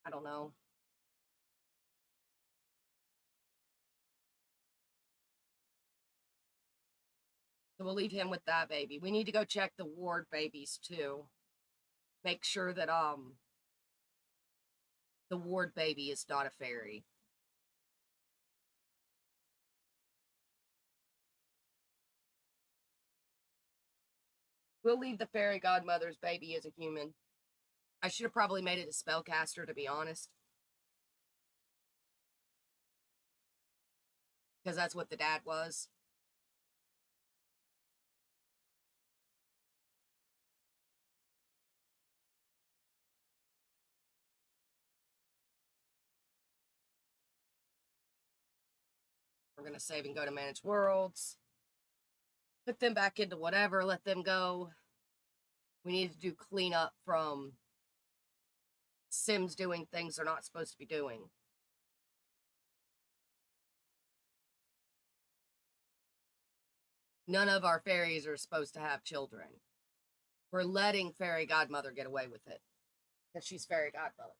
Speaker 1: I don't know. So we'll leave him with that baby. We need to go check the ward babies too. Make sure that the ward baby is not a fairy. We'll leave the fairy godmother's baby as a human. I should have probably made it a spellcaster, to be honest. Because that's what the dad was. We're going to save and go to Manage Worlds. Put them back into whatever, let them go. We need to do cleanup from Sims doing things they're not supposed to be doing. None of our fairies are supposed to have children. We're letting Fairy Godmother get away with it. Because she's Fairy Godmother.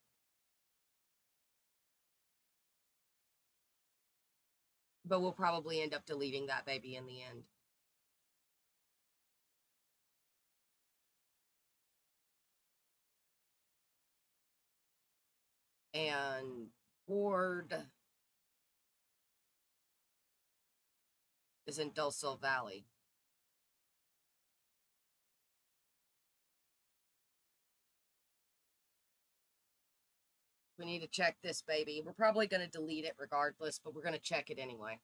Speaker 1: But we'll probably end up deleting that baby in the end. And Ward is in Dulcil Valley. We need to check this baby. We're probably going to delete it regardless, but we're going to check it anyway.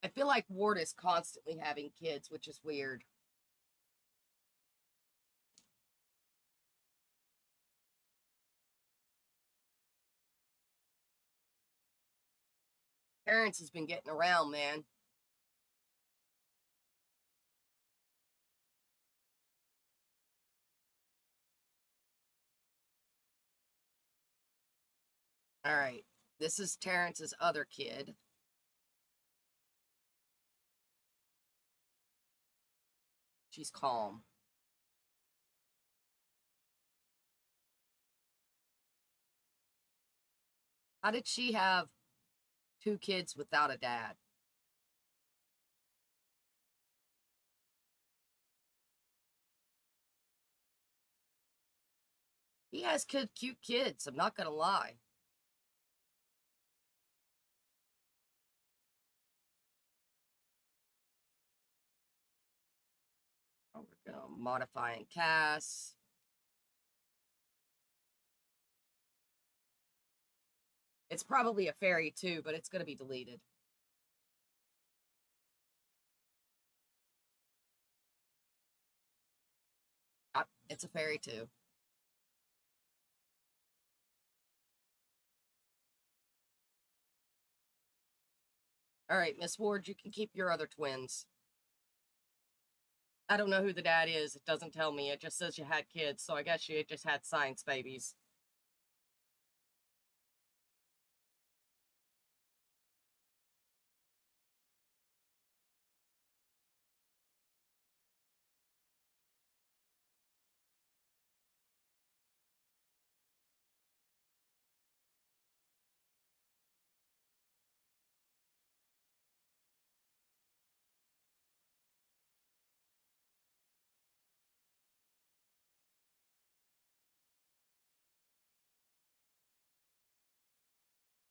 Speaker 1: I feel like Ward is constantly having kids, which is weird. Terrence has been getting around, man. All right. This is Terrence's other kid. She's calm. How did she have 2 kids without a dad? He has cute kids, I'm not going to lie. Oh, we're going to modify and cast. It's probably a fairy too, but it's going to be deleted. It's a fairy too. All right, Miss Ward, you can keep your other twins. I don't know who the dad is. It doesn't tell me. It just says you had kids, so I guess you just had science babies.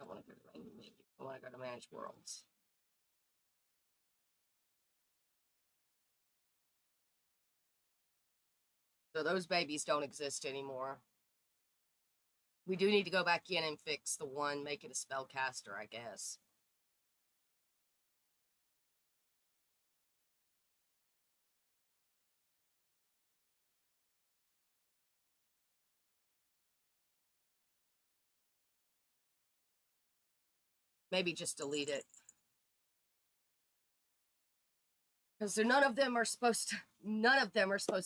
Speaker 1: I don't want to go to Manage. I want to go to Manage Worlds. So those babies don't exist anymore. We do need to go back in and fix the one, make it a spellcaster, I guess. Maybe just delete it. Because none of them are supposed to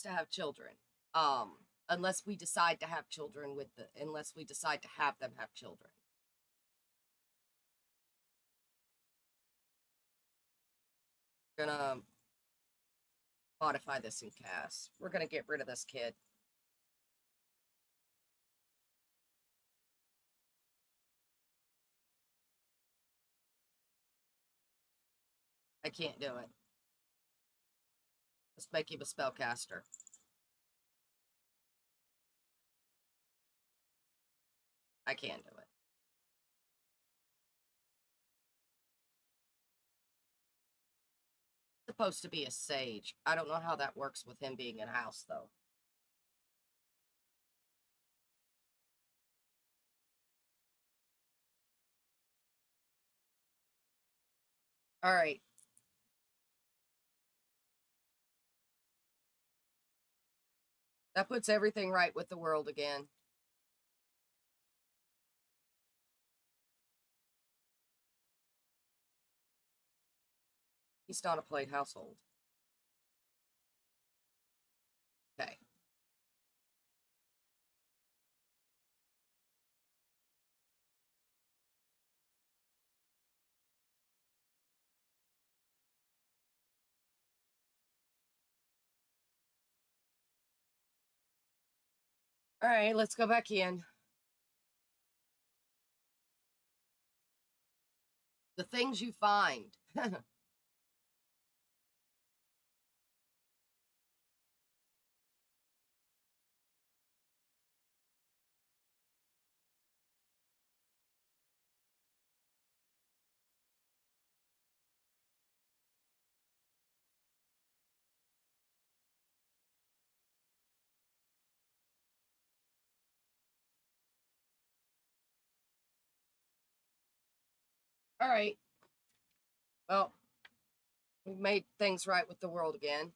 Speaker 1: have children. Unless we decide to have children unless we decide to have them have children. Gonna modify this in cast. We're gonna get rid of this kid. I can't do it. Let's make him a spellcaster. I can't do it. Supposed to be a sage. I don't know how that works with him being in house, though. All right. That puts everything right with the world again. He's not a plate household. Okay. All right, let's go back in. The things you find. All right. Well, we've made things right with the world again.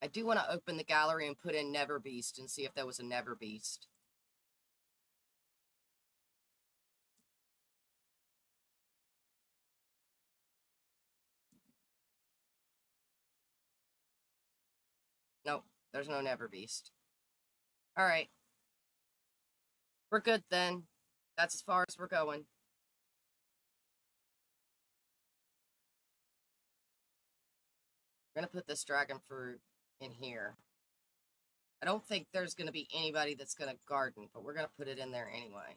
Speaker 1: I do want to open the gallery and put in Never Beast and see if there was a Never Beast. Nope, there's no Never Beast. All right. We're good then. That's as far as we're going. We're going to put this dragon fruit in here. I don't think there's going to be anybody that's going to garden, but we're going to put it in there anyway.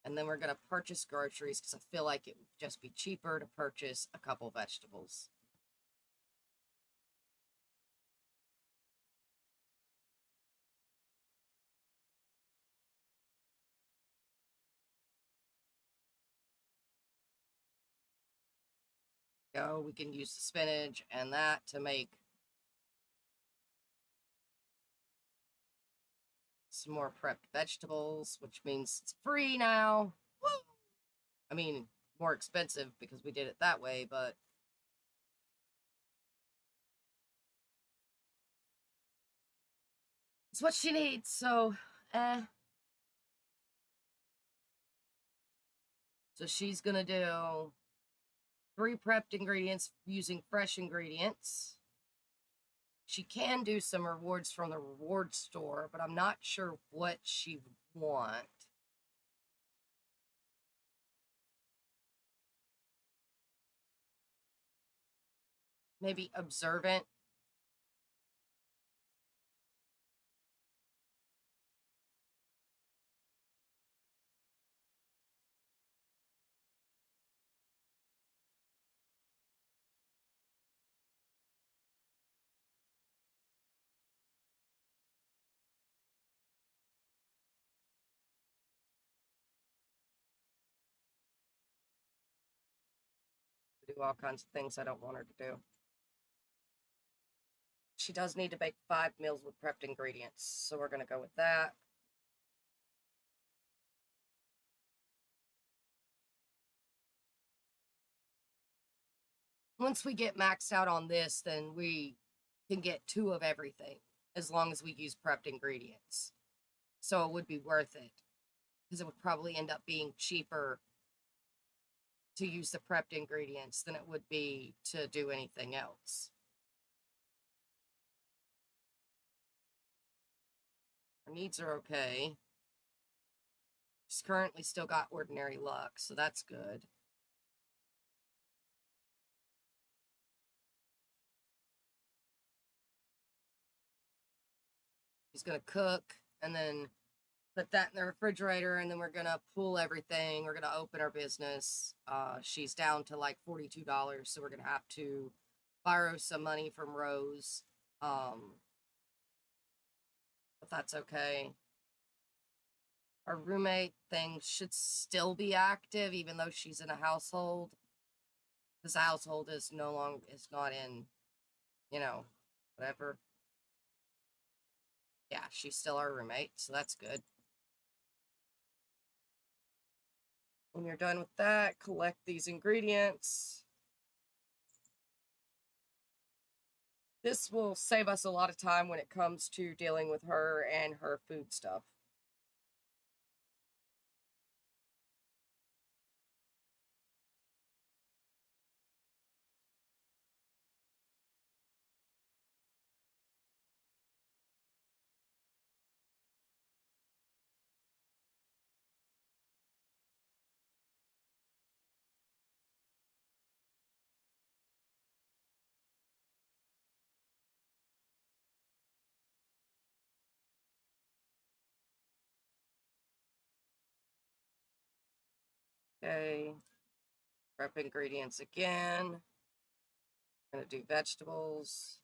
Speaker 1: And then we're going to purchase groceries because I feel like it would just be cheaper to purchase a couple vegetables. go. We can use the spinach and that to make some more prepped vegetables, which means it's free now. Woo! I mean, more expensive because we did it that way, but it's what she needs, so So she's gonna do 3 prepped ingredients using fresh ingredients. She can do some rewards from the reward store, but I'm not sure what she would want. Maybe observant. Do all kinds of things I don't want her to do. She does need to make 5 meals with prepped ingredients, so we're going to go with that. Once we get maxed out on this, then we can get 2 of everything, as long as we use prepped ingredients. So it would be worth it, because it would probably end up being cheaper to use the prepped ingredients than it would be to do anything else. Our needs are okay. She's currently still got ordinary luck, so that's good. She's gonna cook and then put that in the refrigerator, and then we're gonna pull everything. We're gonna open our business. She's down to like $42, so we're gonna have to borrow some money from Rose. But that's okay. Our roommate thing should still be active, even though she's in a household. This household is not in, you know, whatever. Yeah, she's still our roommate, so that's good. When you're done with that, collect these ingredients. This will save us a lot of time when it comes to dealing with her and her food stuff. Okay, prep ingredients again. We're gonna do vegetables.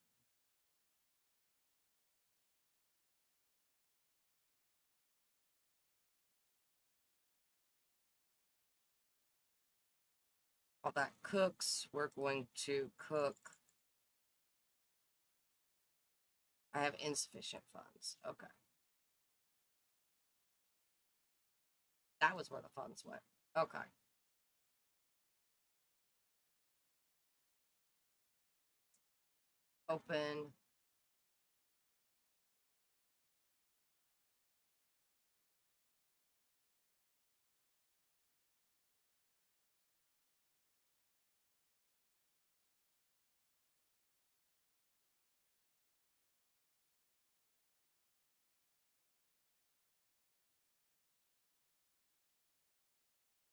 Speaker 1: While that cooks, we're going to cook. I have insufficient funds. Okay. That was where the funds went. Okay. Open.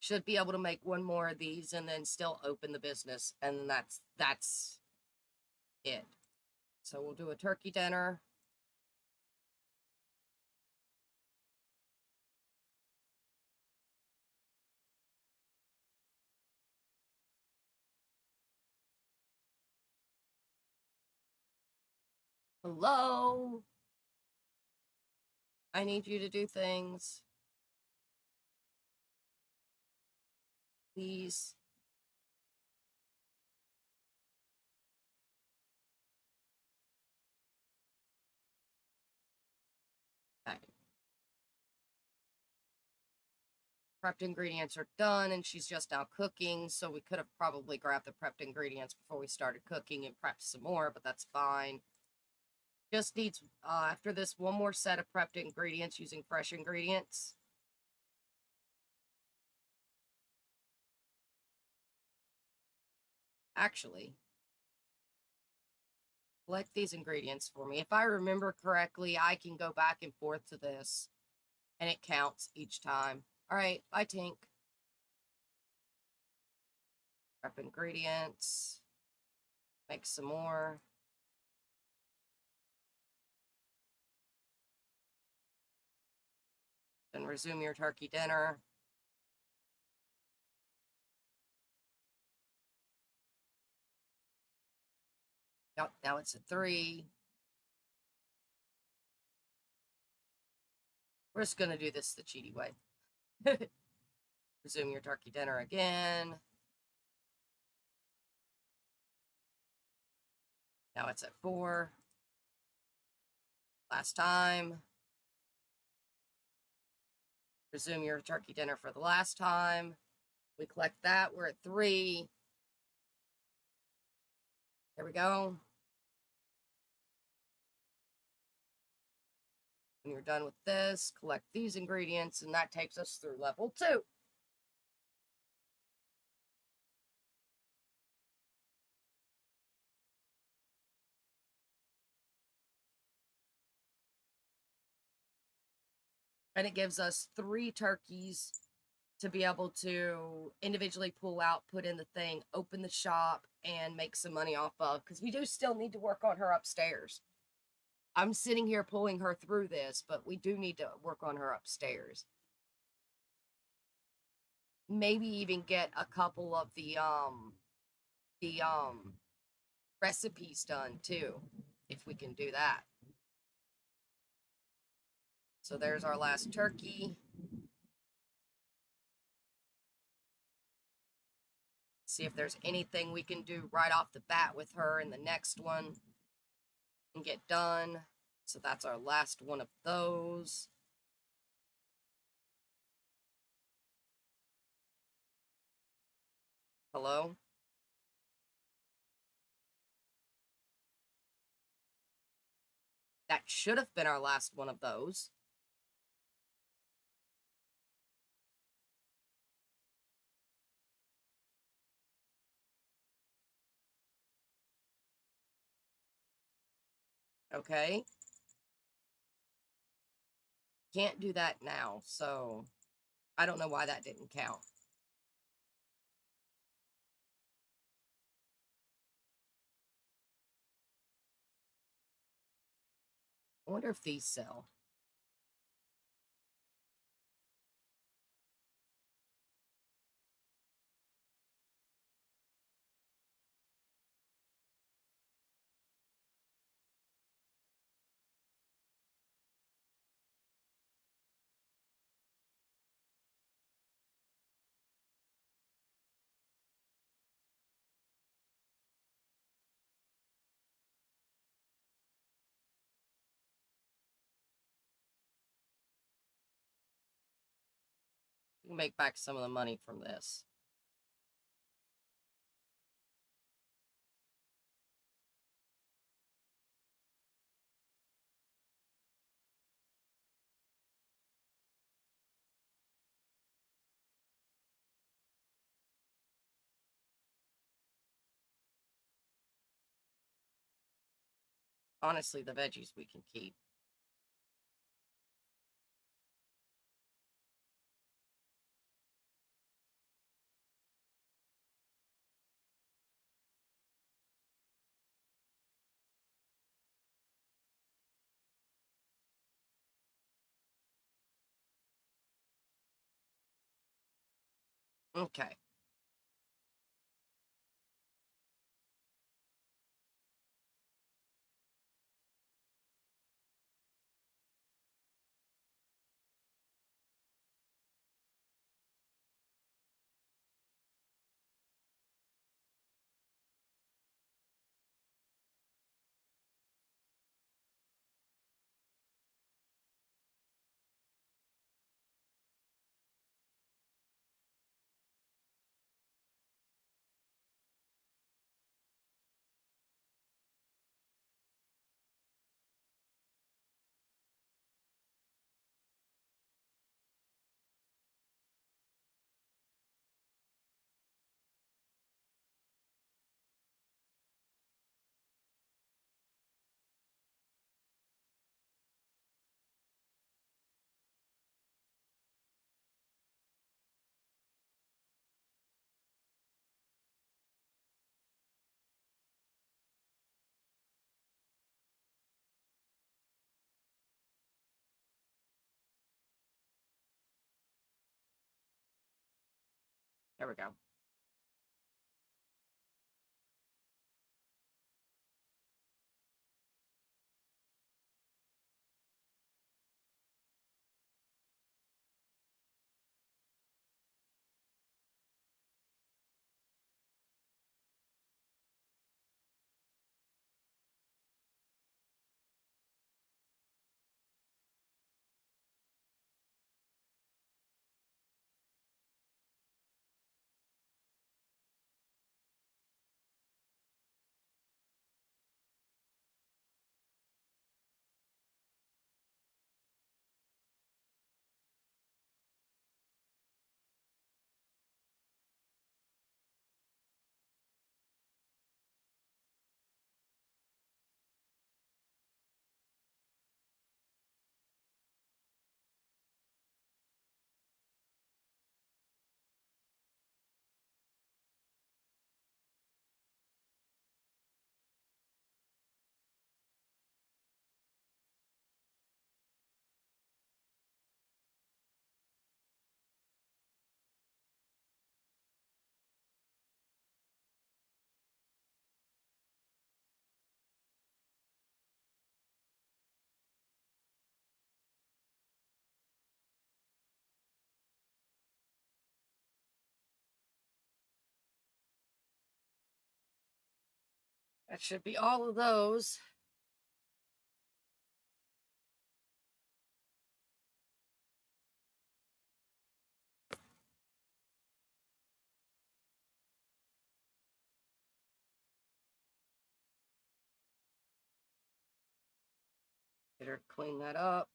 Speaker 1: Should be able to make one more of these and then still open the business, and that's it. So we'll do a turkey dinner. Hello? I need you to do things. Please. Prepped ingredients are done, and she's just now cooking, so we could have probably grabbed the prepped ingredients before we started cooking and prepped some more, but that's fine. Just needs, after this, one more set of prepped ingredients using fresh ingredients. Actually, collect these ingredients for me. If I remember correctly, I can go back and forth to this, and it counts each time. All right, bye, Tink. Prep ingredients. Make some more. Then resume your turkey dinner. Yep, now it's at 3. We're just going to do this the cheaty way. Resume your turkey dinner again. Now it's at 4. Last time. Resume your turkey dinner for the last time. We collect that. We're at 3. There we go. When you're done with this, collect these ingredients, and that takes us through level 2. And it gives us 3 turkeys to be able to individually pull out, put in the thing, open the shop, and make some money off of, because we do still need to work on her upstairs. I'm sitting here pulling her through this, but we do need to work on her upstairs. Maybe even get a couple of the recipes done too, if we can do that. So there's our last turkey. See if there's anything we can do right off the bat with her in the next one and get done. So that's our last one of those. Hello? That should have been our last one of those. Okay. Can't do that now, so I don't know why that didn't count. I wonder if these sell. We can make back some of the money from this. Honestly, the veggies we can keep. Okay. There we go. That should be all of those. Better clean that up.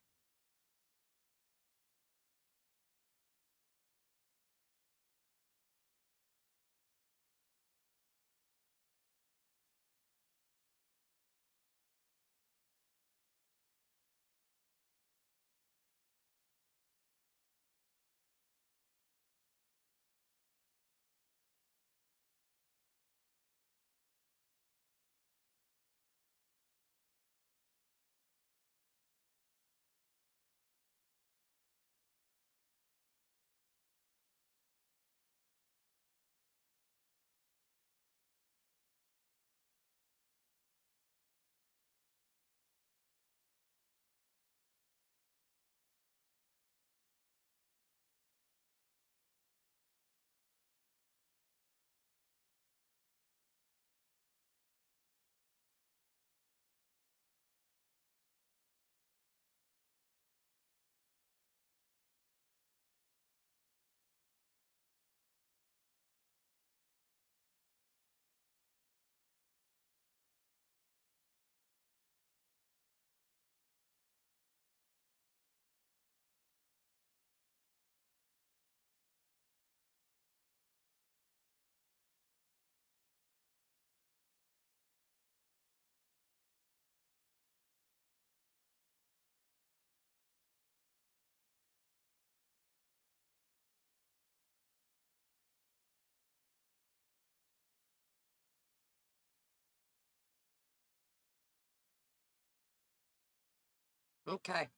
Speaker 1: Okay.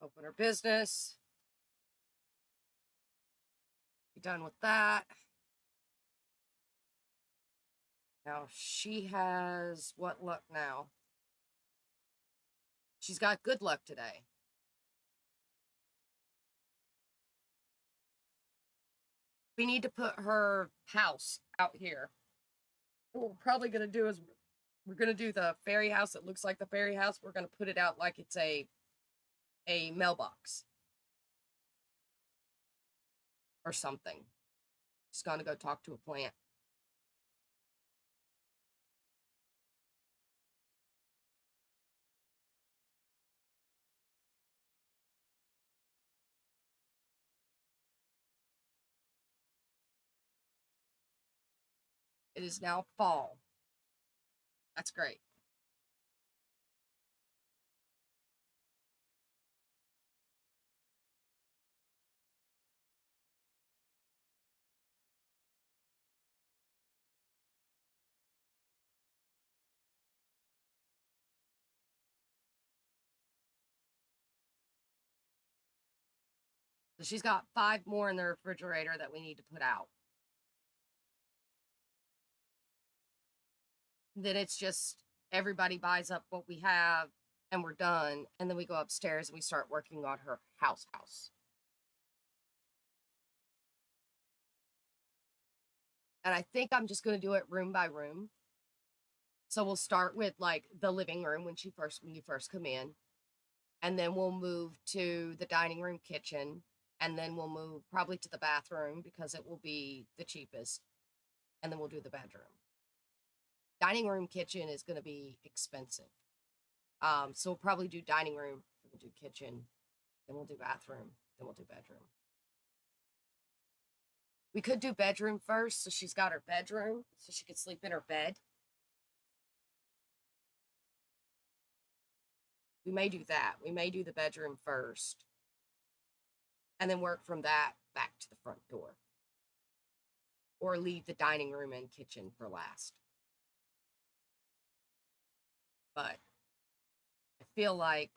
Speaker 1: Open her business. Be done with that. Now she has what luck now? She's got good luck today. We need to put her house out here. What we're probably going to do is we're going to do the fairy house that looks like the fairy house. We're going to put it out like it's a mailbox or something. Just going to go talk to a plant. It is now fall. That's great. So she's got 5 more in the refrigerator that we need to put out. Then it's just everybody buys up what we have and we're done. And then we go upstairs and we start working on her house. And I think I'm just going to do it room by room. So we'll start with like the living room when you first come in. And then we'll move to the dining room, kitchen. And then we'll move probably to the bathroom because it will be the cheapest. And then we'll do the bedroom. Dining room, kitchen is going to be expensive. So we'll probably do dining room, then we'll do kitchen, then we'll do bathroom, then we'll do bedroom. We could do bedroom first, so she's got her bedroom, so she could sleep in her bed. We may do that. We may do the bedroom first, and then work from that back to the front door. Or leave the dining room and kitchen for last. But I feel like,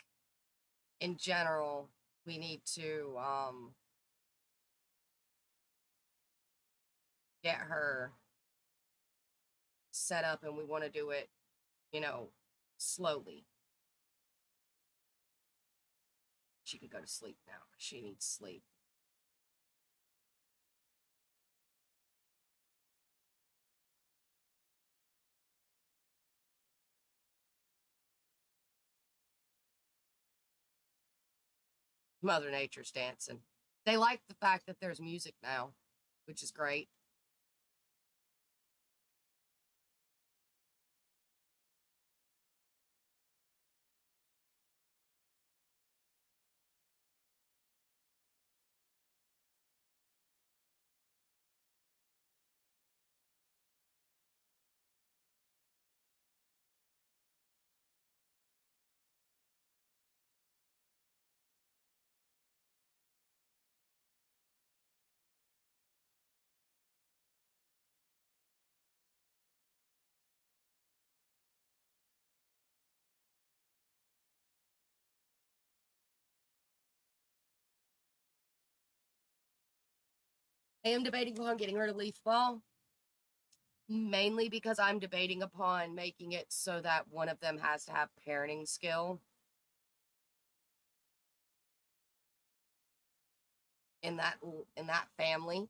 Speaker 1: in general, we need to get her set up, and we want to do it, slowly. She could go to sleep now. She needs sleep. Mother Nature's dancing. They like the fact that there's music now, which is great. I am debating upon getting rid of leaf ball, mainly because I'm debating upon making it so that one of them has to have parenting skill in that family.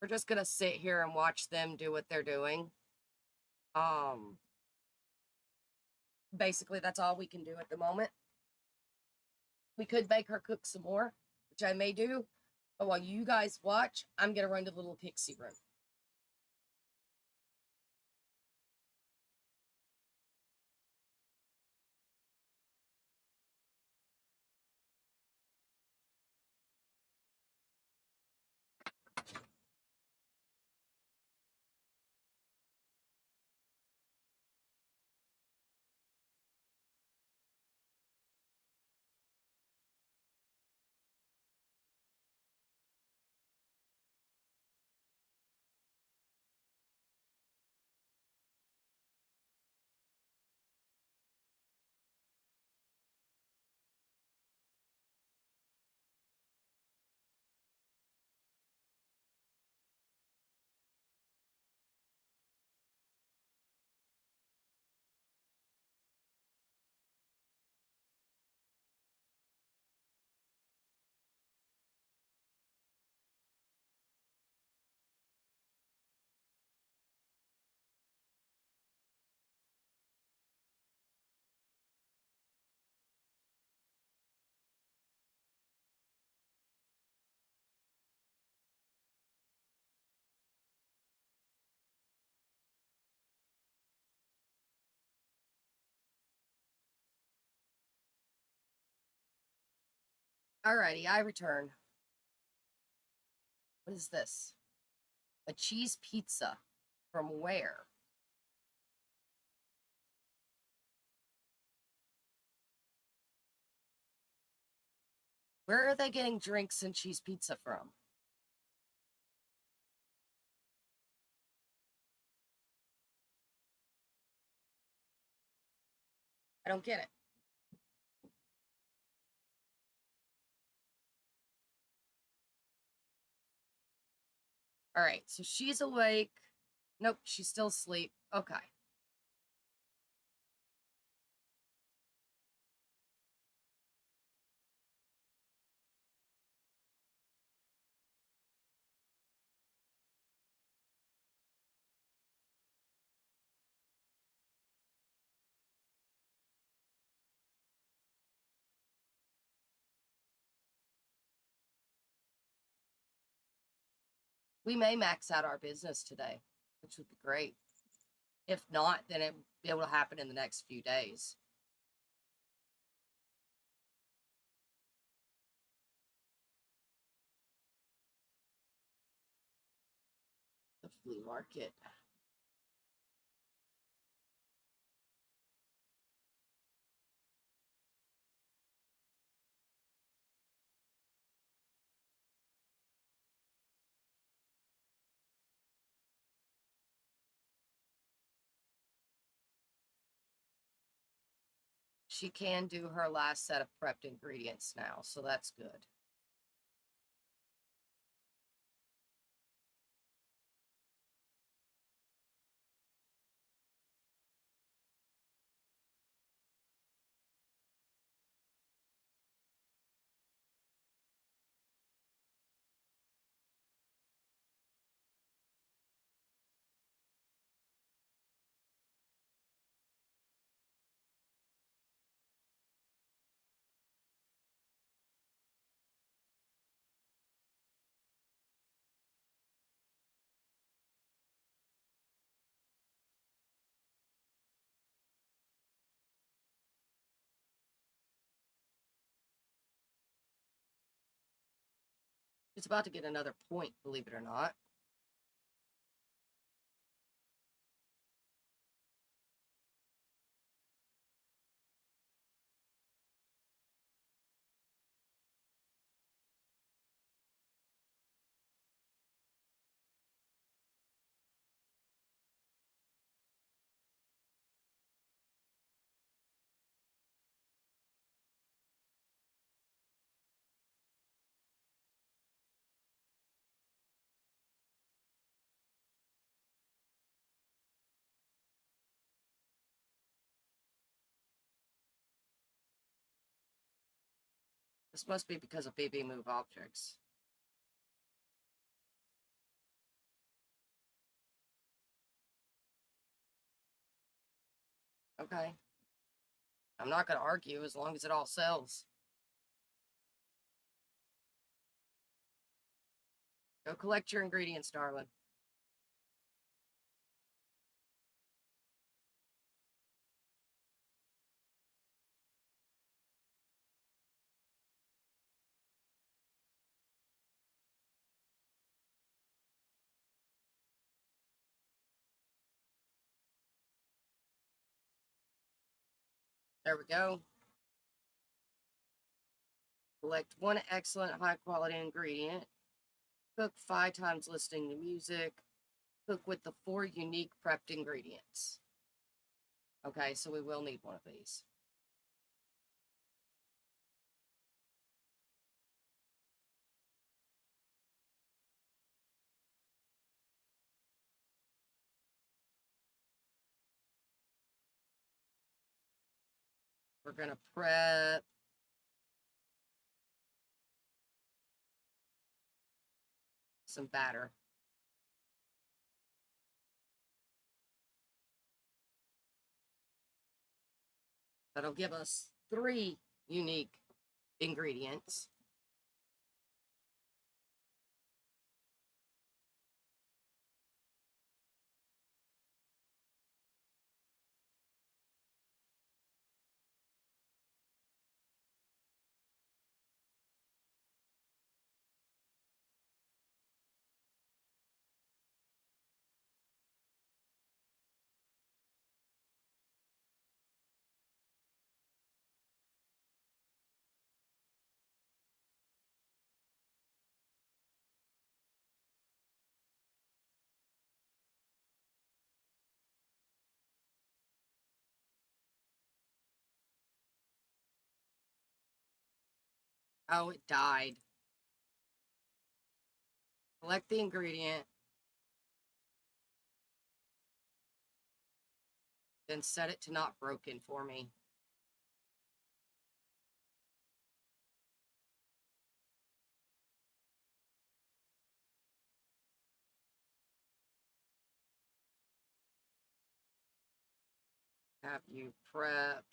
Speaker 1: We're just gonna sit here and watch them do what they're doing. Um, Basically, that's all we can do at the moment. We could make her cook some more, which I may do. But while you guys watch, I'm gonna run to the little pixie room. Alrighty, I return. What is this? A cheese pizza. From where? Where are they getting drinks and cheese pizza from? I don't get it. All right, so she's awake. Nope, she's still asleep. Okay. We may max out our business today, which would be great. If not, then it will happen in the next few days. The flea market. She can do her last set of prepped ingredients now, so that's good. It's about to get another point, believe it or not. This must be because of BB move objects. Okay. I'm not going to argue as long as it all sells. Go collect your ingredients, darling. There we go. Collect one excellent high quality ingredient. Cook 5 times listening to music. Cook with the 4 unique prepped ingredients. Okay, so we will need one of these. We're going to prep some batter. That'll give us 3 unique ingredients. Oh, it died. Collect the ingredient. Then set it to not broken for me. Have you prep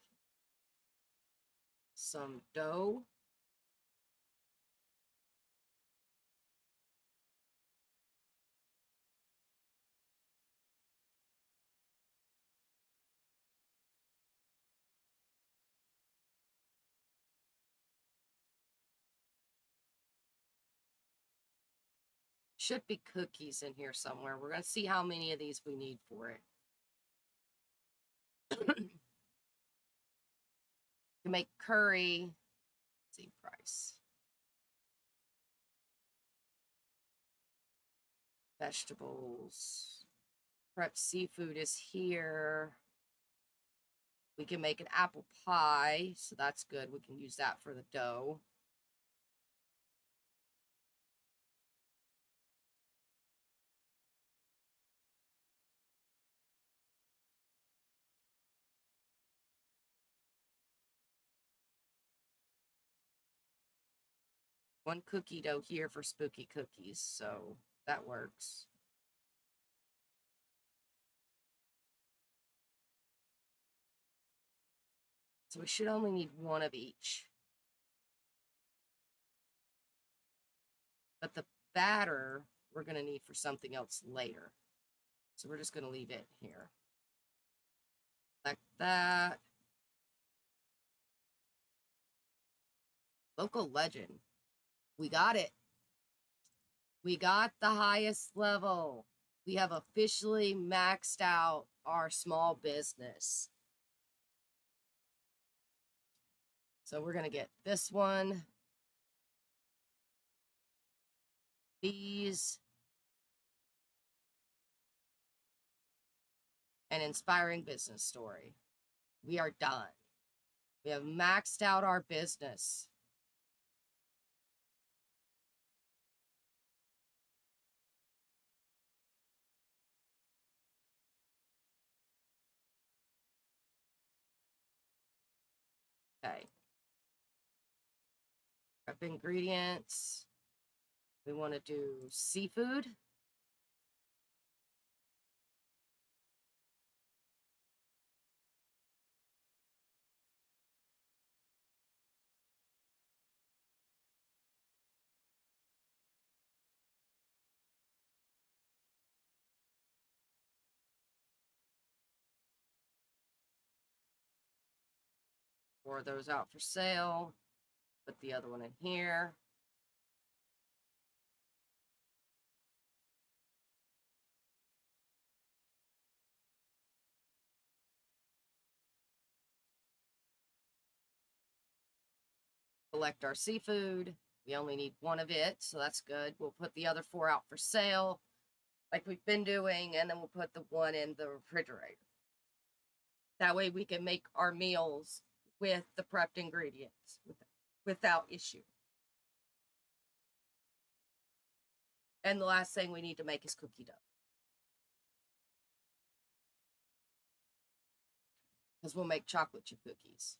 Speaker 1: some dough. Should be cookies in here somewhere. We're going to see how many of these we need for it. To make curry, let's see price. Vegetables. Prep seafood is here. We can make an apple pie, so that's good. We can use that for the dough. One cookie dough here for spooky cookies, so that works. So we should only need one of each. But the batter we're going to need for something else later. So we're just going to leave it here. Like that. Local legend. We got it. We got the highest level. We have officially maxed out our small business. So we're going to get this one. These. An inspiring business story. We are done. We have maxed out our business. Okay. Prep ingredients. We want to do seafood. Pour those out for sale. Put the other one in here. Collect our seafood. We only need one of it, so that's good. We'll put the other 4 out for sale, like we've been doing, and then we'll put the one in the refrigerator. That way we can make our meals with the prepped ingredients without issue. And the last thing we need to make is cookie dough. Because we'll make chocolate chip cookies.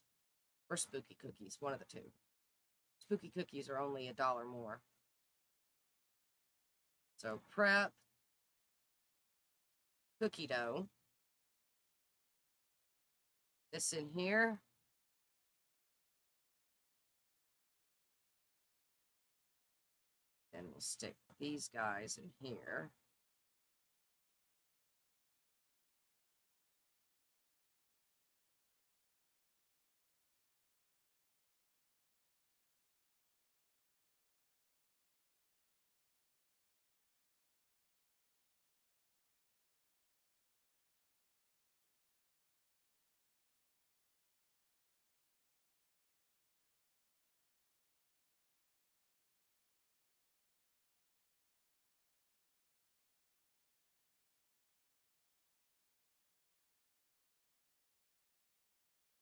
Speaker 1: Or spooky cookies, one of the two. Spooky cookies are only $1 more. So prep cookie dough. This in here. And we'll stick these guys in here.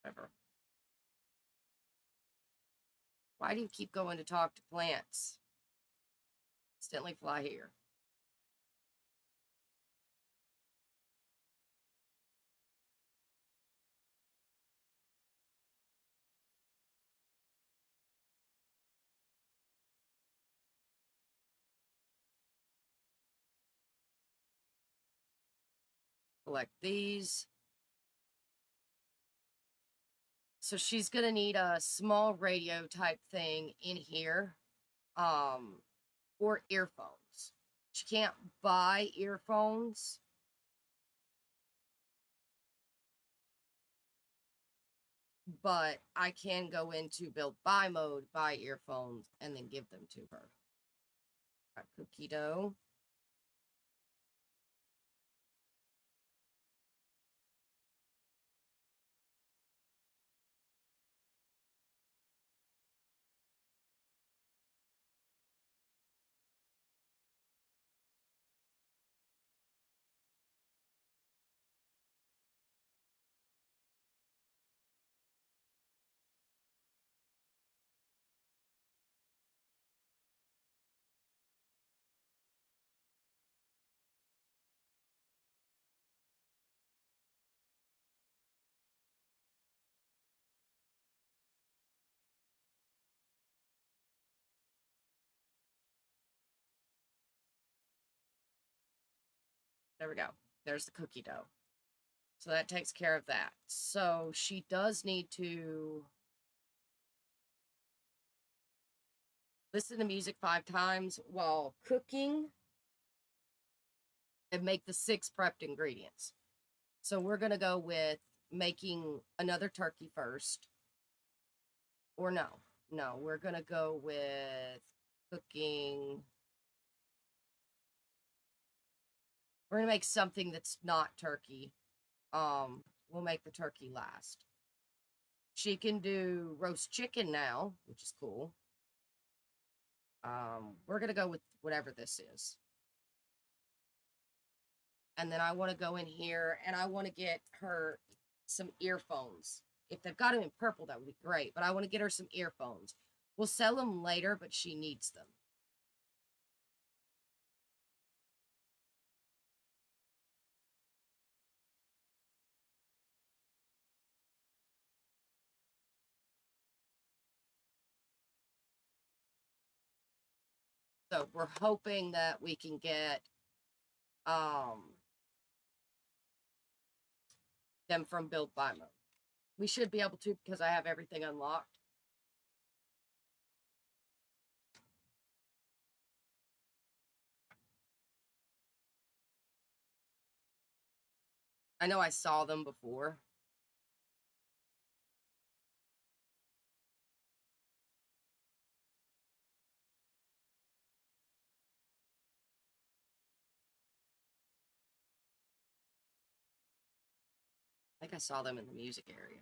Speaker 1: Whatever. Why do you keep going to talk to plants? Instantly fly here. Collect these. So she's gonna need a small radio type thing in here, or earphones. She can't buy earphones, but I can go into build buy mode, buy earphones, and then give them to her. Got cookie dough. There we go. There's the cookie dough. So that takes care of that. So she does need to listen to music 5 times while cooking and make the 6 prepped ingredients. So we're going to go with making another turkey first. Or no, we're going to go with cooking. We're going to make something that's not turkey. We'll make the turkey last. She can do roast chicken now, which is cool. We're going to go with whatever this is. And then I want to go in here and I want to get her some earphones. If they've got them in purple, that would be great. But I want to get her some earphones. We'll sell them later, but she needs them. So we're hoping that we can get them from build buy mode. We should be able to because I have everything unlocked. I know I saw them before. I think I saw them in the music area.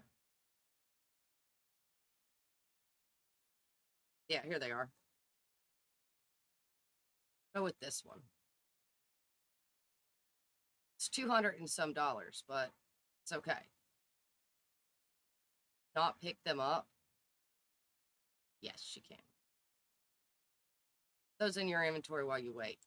Speaker 1: Yeah, here they are. Go with this one. It's $200 and some, but it's okay. Not pick them up? Yes, she can. Those in your inventory while you wait.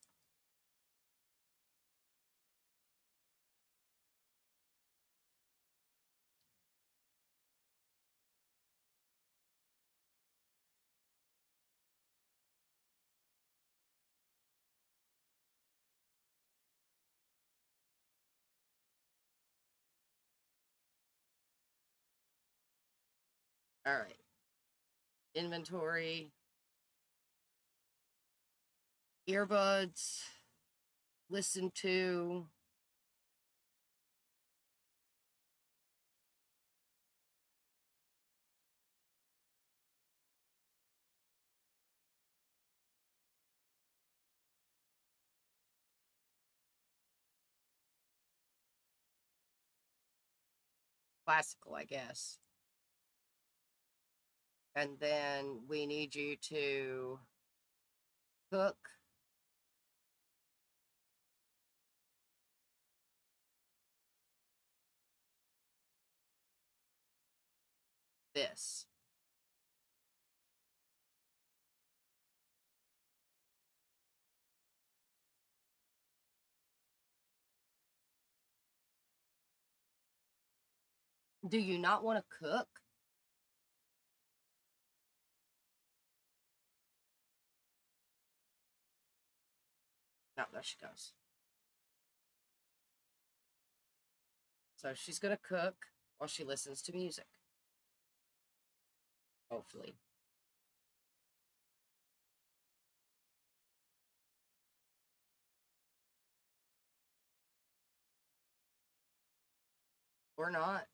Speaker 1: All right. Inventory. Earbuds. Listen to. Classical, I guess. And then we need you to cook. This. Do you not want to cook? No, there she goes. So she's going to cook while she listens to music. Hopefully. Or not.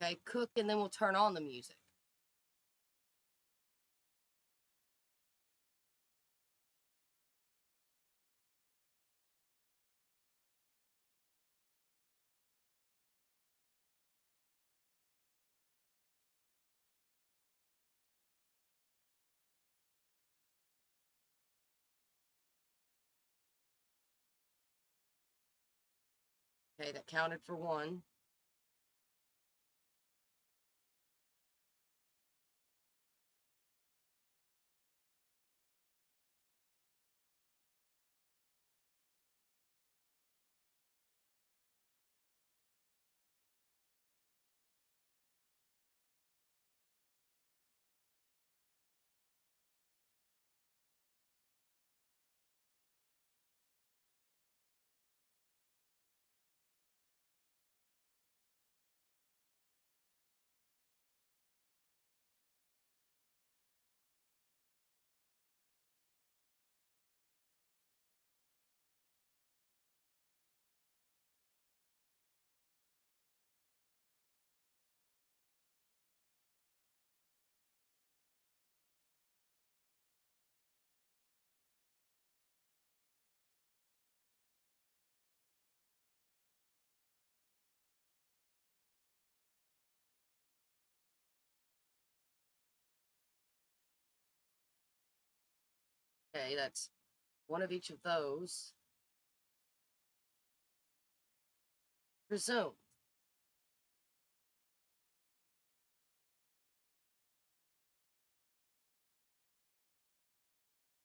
Speaker 1: Okay, cook and then we'll turn on the music. Okay, that counted for one. Okay, that's one of each of those. Resume.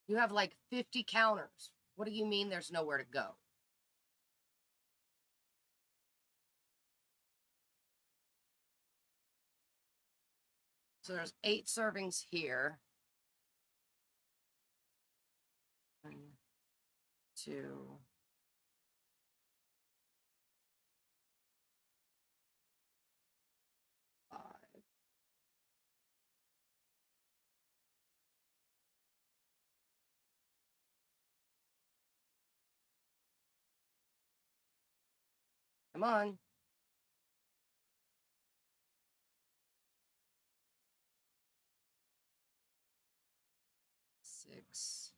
Speaker 1: You have like 50 counters. What do you mean there's nowhere to go? So there's 8 servings here. 1, 2, 5. Come on. 6,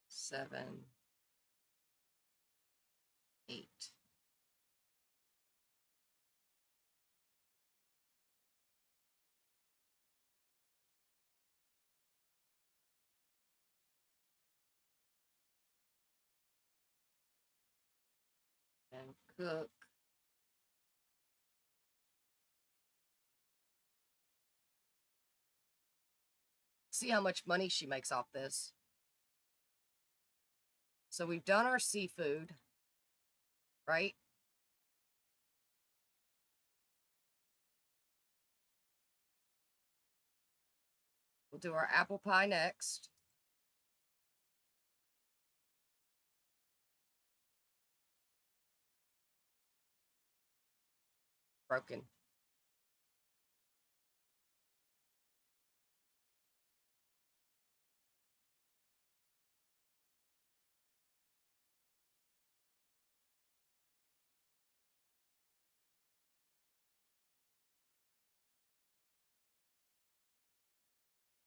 Speaker 1: 7, 8. And cook. See how much money she makes off this. So we've done our seafood, right? We'll do our apple pie next. Broken.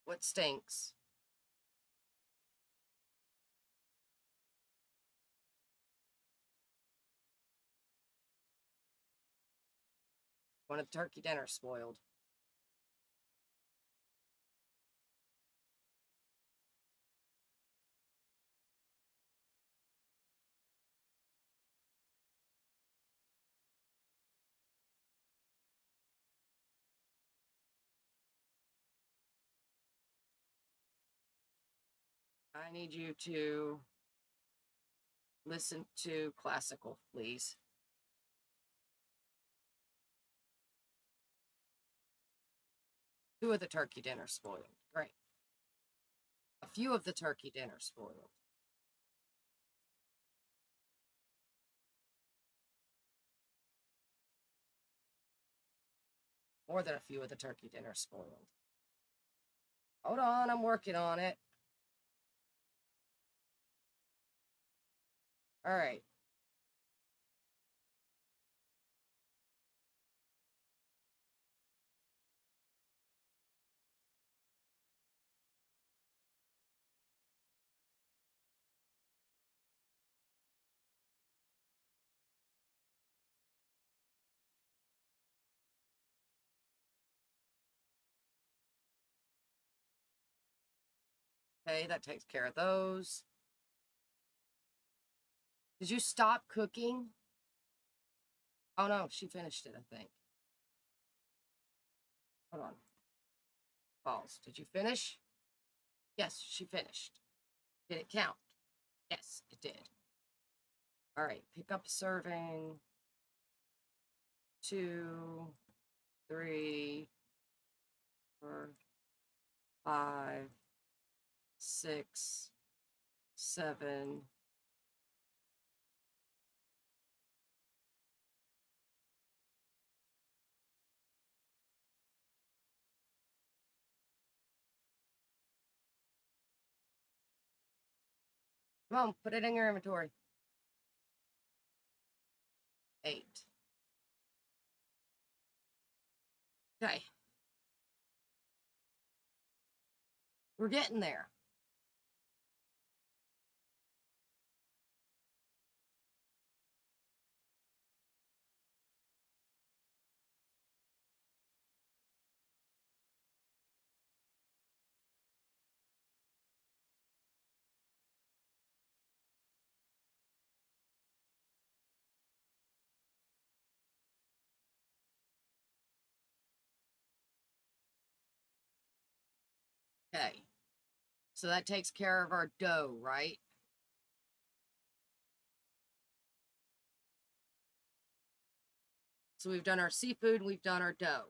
Speaker 1: What stinks? One of the turkey dinner spoiled. I need you to Listen to classical, please. Two of the turkey dinners spoiled. Great. A few of the turkey dinners spoiled. More than a few of the turkey dinners spoiled. Hold on, I'm working on it. All right. Okay, that takes care of those. Did you stop cooking? Oh no, she finished it, I think. Hold on. Pause. Did you finish? Yes, she finished. Did it count? Yes, it did. All right, pick up a serving. 2, 3, 4, 5, 6, 7. Come on, put it in your inventory. 8. Okay. We're getting there. Okay. So that takes care of our dough, right? So we've done our seafood, we've done our dough.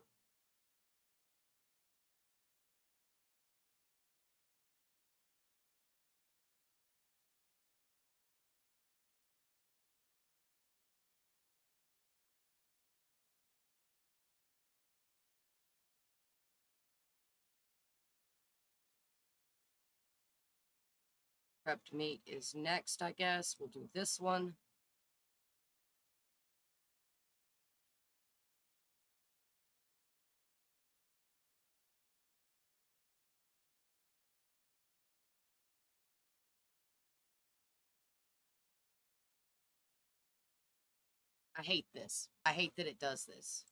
Speaker 1: Prepped meat is next, I guess. We'll do this one. I hate this. I hate that it does this.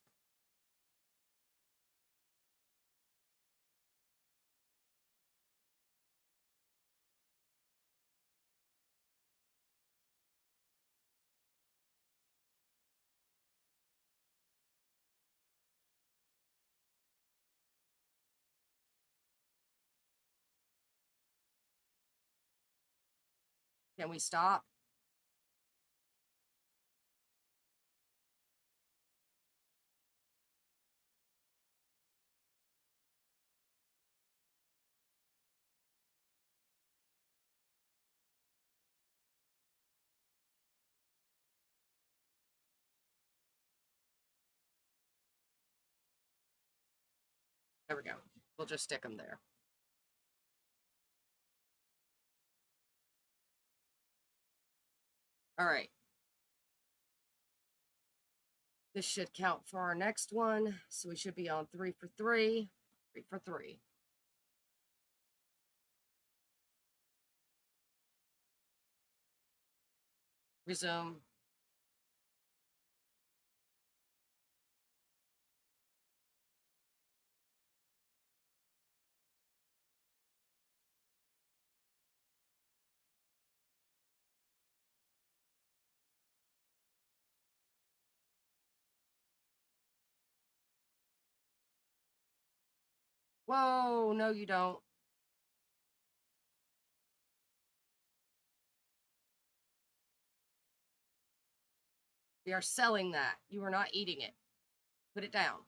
Speaker 1: Can we stop? There we go. We'll just stick them there. All right. This should count for our next one. So we should be on 3 for 3. 3 for 3. Resume. Whoa, no, you don't. We are selling that. You are not eating it. Put it down.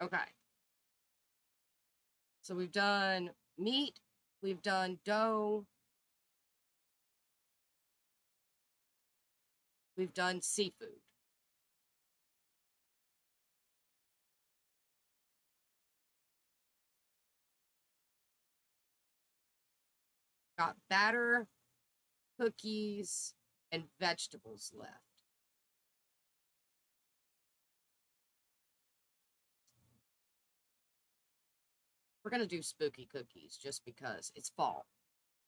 Speaker 1: Okay. So we've done meat. We've done dough. We've done seafood. Got batter, cookies, and vegetables left. We're going to do spooky cookies just because it's fall.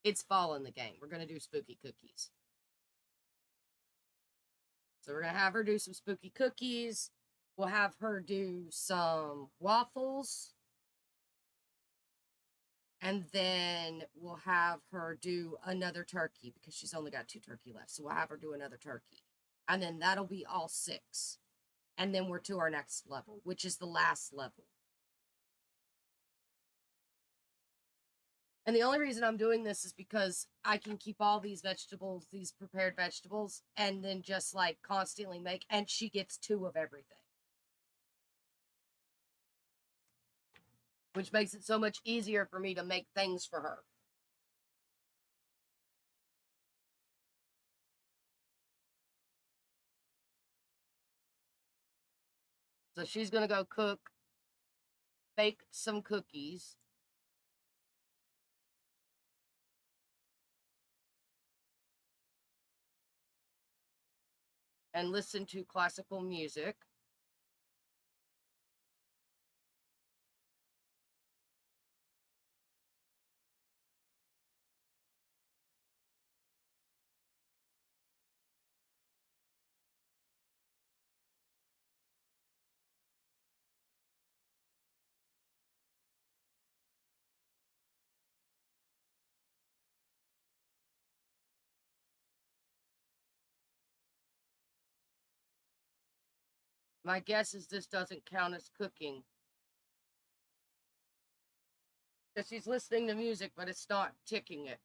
Speaker 1: It's fall in the game. We're going to do spooky cookies. So we're going to have her do some spooky cookies. We'll have her do some waffles. And then we'll have her do another turkey because she's only got 2 turkey left. So we'll have her do another turkey. And then that'll be all 6. And then we're to our next level, which is the last level. And the only reason I'm doing this is because I can keep all these vegetables, these prepared vegetables, and then just like constantly make, and she gets 2 of everything. Which makes it so much easier for me to make things for her. So she's going to go bake some cookies. And listen to classical music. My guess is this doesn't count as cooking. Because she's listening to music, but it's not ticking it.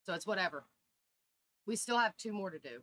Speaker 1: So it's whatever. We still have 2 more to do.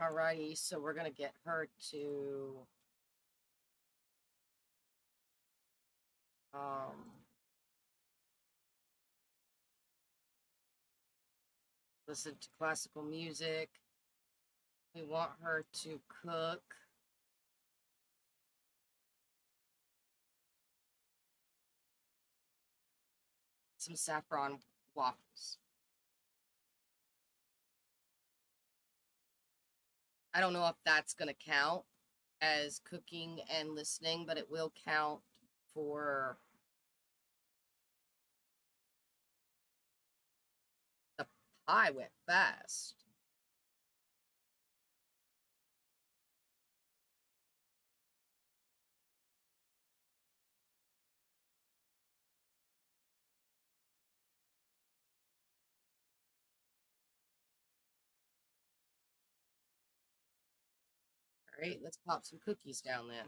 Speaker 1: Alrighty, so we're going to get her to listen to classical music. We want her to cook some saffron waffles. I don't know if that's going to count as cooking and listening, but it will count for the pie went fast. All right, let's pop some cookies down then.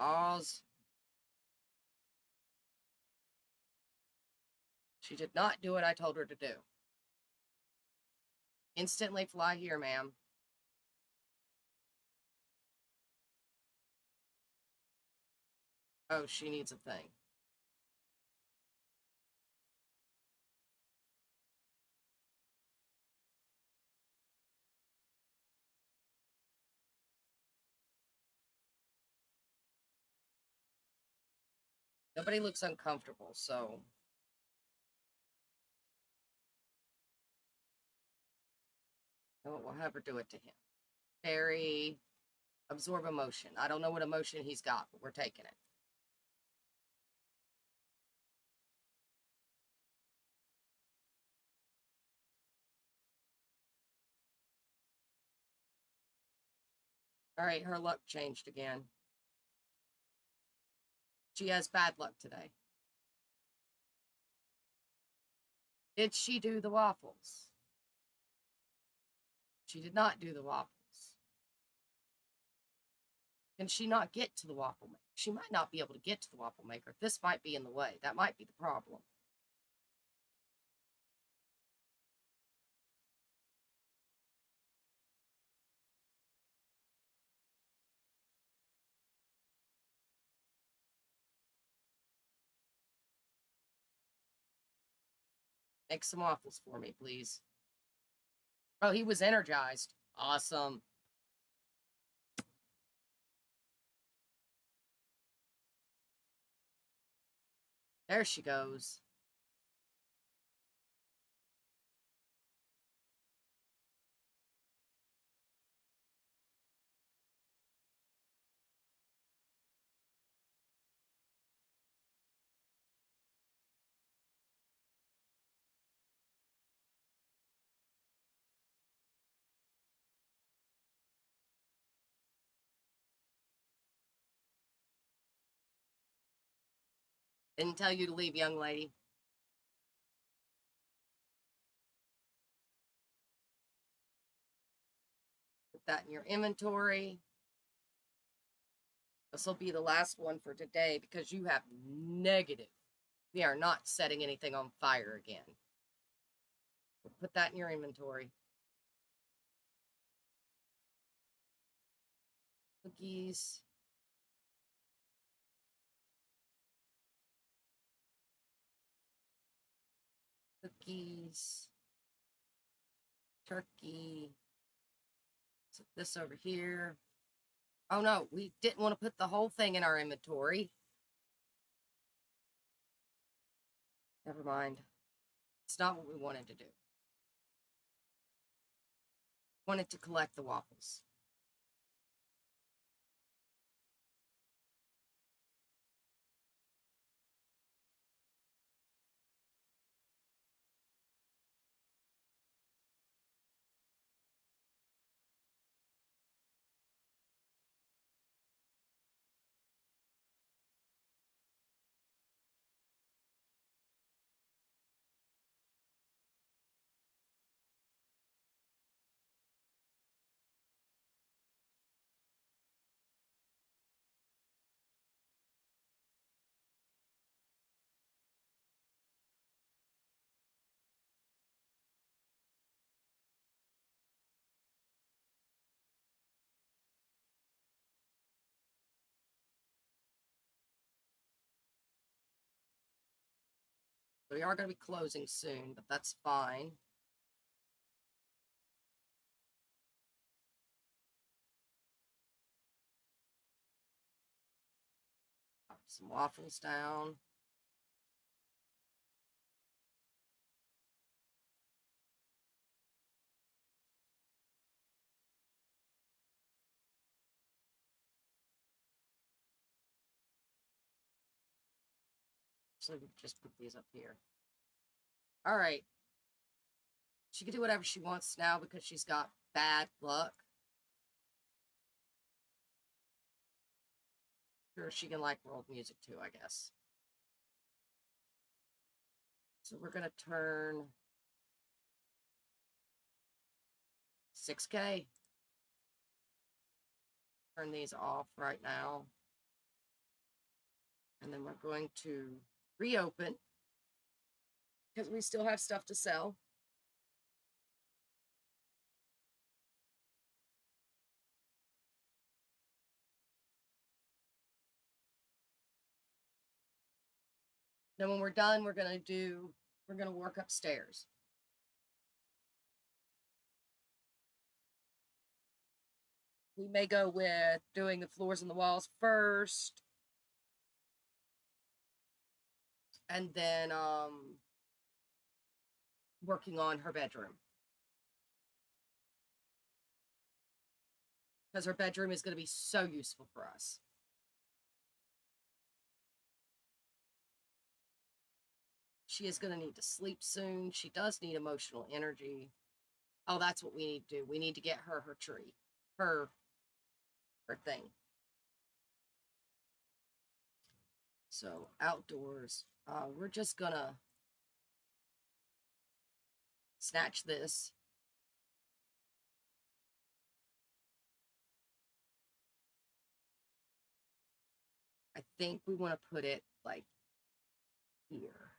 Speaker 1: Oz. She did not do what I told her to do. Instantly fly here, ma'am. Oh, she needs a thing. Nobody looks uncomfortable, so... we'll have her do it to him. Fairy, absorb emotion. I don't know what emotion he's got, but we're taking it. All right, her luck changed again. She has bad luck today. Did she do the waffles? She did not do the waffles. Can she not get to the waffle maker? She might not be able to get to the waffle maker. This might be in the way. That might be the problem. Make some waffles for me, please. Oh, he was energized. Awesome. There she goes. Didn't tell you to leave, young lady. Put that in your inventory. This will be the last one for today because you have negative. We are not setting anything on fire again. Put that in your inventory. Cookies. Cookies. Turkey. Set this over here. Oh no, we didn't want to put the whole thing in our inventory. Never mind. It's not what we wanted to do. We wanted to collect the waffles. So we are going to be closing soon, but that's fine. Pop some waffles down. So we just put these up here. All right. She can do whatever she wants now because she's got bad luck. Sure, she can like world music too, I guess. So we're going to turn 6K. Turn these off right now. And then we're going to reopen because we still have stuff to sell. Then when we're done, we're going to work upstairs. We may go with doing the floors and the walls first. And then working on her bedroom. Because her bedroom is going to be so useful for us. She is going to need to sleep soon. She does need emotional energy. Oh, that's what we need to do. We need to get her her tree. Her thing. So outdoors, we're just going to snatch this. I think we want to put it like here.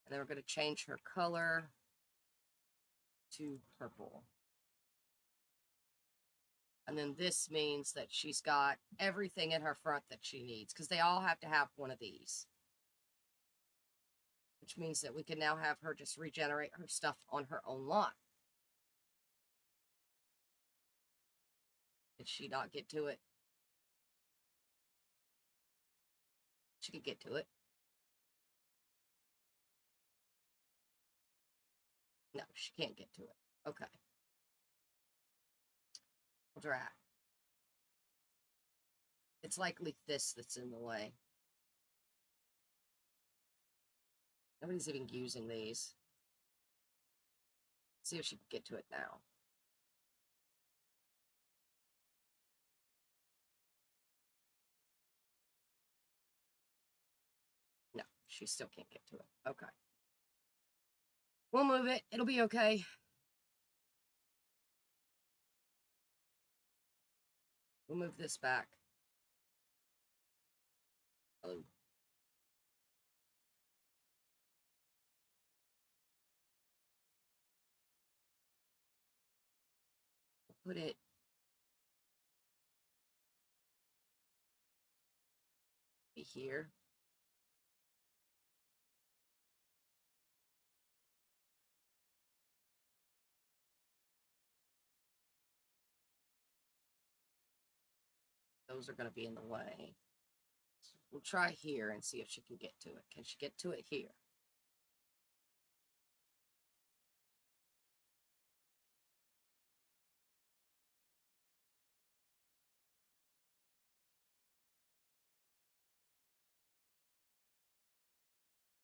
Speaker 1: And then we're going to change her color to purple. And then this means that she's got everything in her front that she needs, because they all have to have one of these. Which means that we can now have her just regenerate her stuff on her own lot. Did she not get to it? She could get to it. No, she can't get to it. Okay. Drat. It's likely this that's in the way. Nobody's even using these. See if she can get to it now. No, she still can't get to it. Okay. We'll move it. It'll be okay. We'll move this back. Oh. Put it here. Those are going to be in the way. So we'll try here and see if she can get to it. Can she get to it here?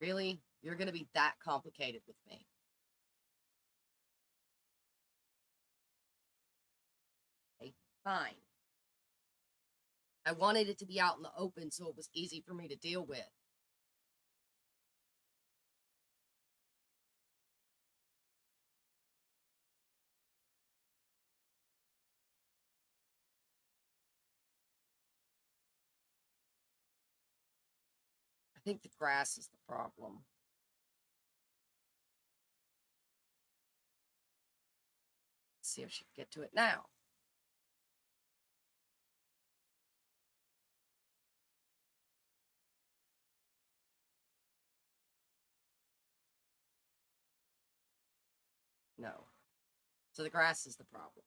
Speaker 1: Really? You're going to be that complicated with me? Okay, fine. I wanted it to be out in the open so it was easy for me to deal with. I think the grass is the problem. Let's see if she can get to it now. No. So the grass is the problem.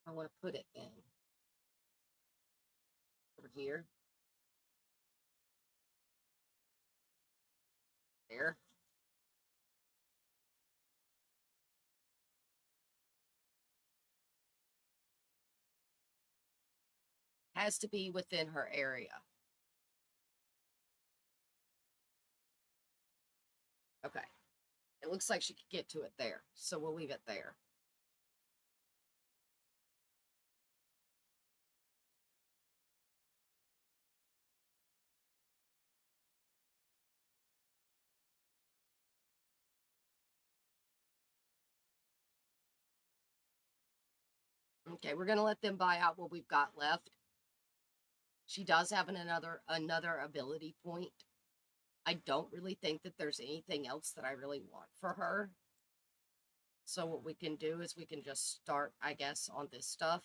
Speaker 1: I want to put it in. Over here. There. has to be within her area. Okay. It looks like she could get to it there, so we'll leave it there. Okay, we're gonna let them buy out what we've got left. She does have another ability point. I don't really think that there's anything else that I really want for her. So what we can do is we can just start, I guess, on this stuff.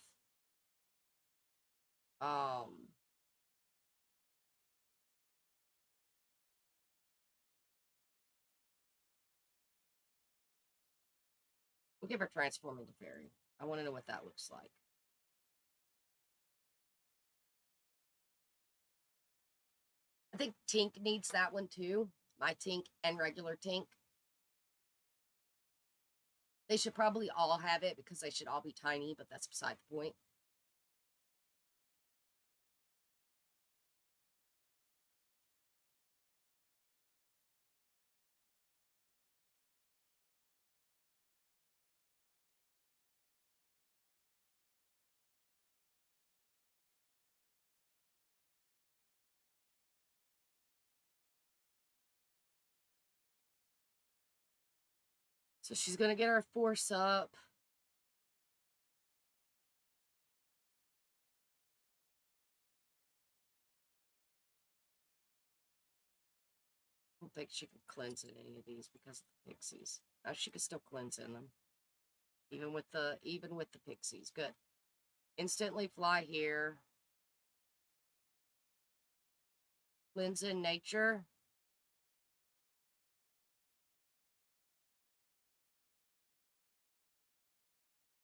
Speaker 1: We'll give her Transform into Fairy. I want to know what that looks like. I think Tink needs that one too. My Tink and regular Tink. They should probably all have it because they should all be tiny, but that's beside the point. So she's going to get her force up. I don't think she can cleanse in any of these because of the pixies. She can still cleanse in them. Even with the pixies. Good. Instantly fly here. Cleanse in nature.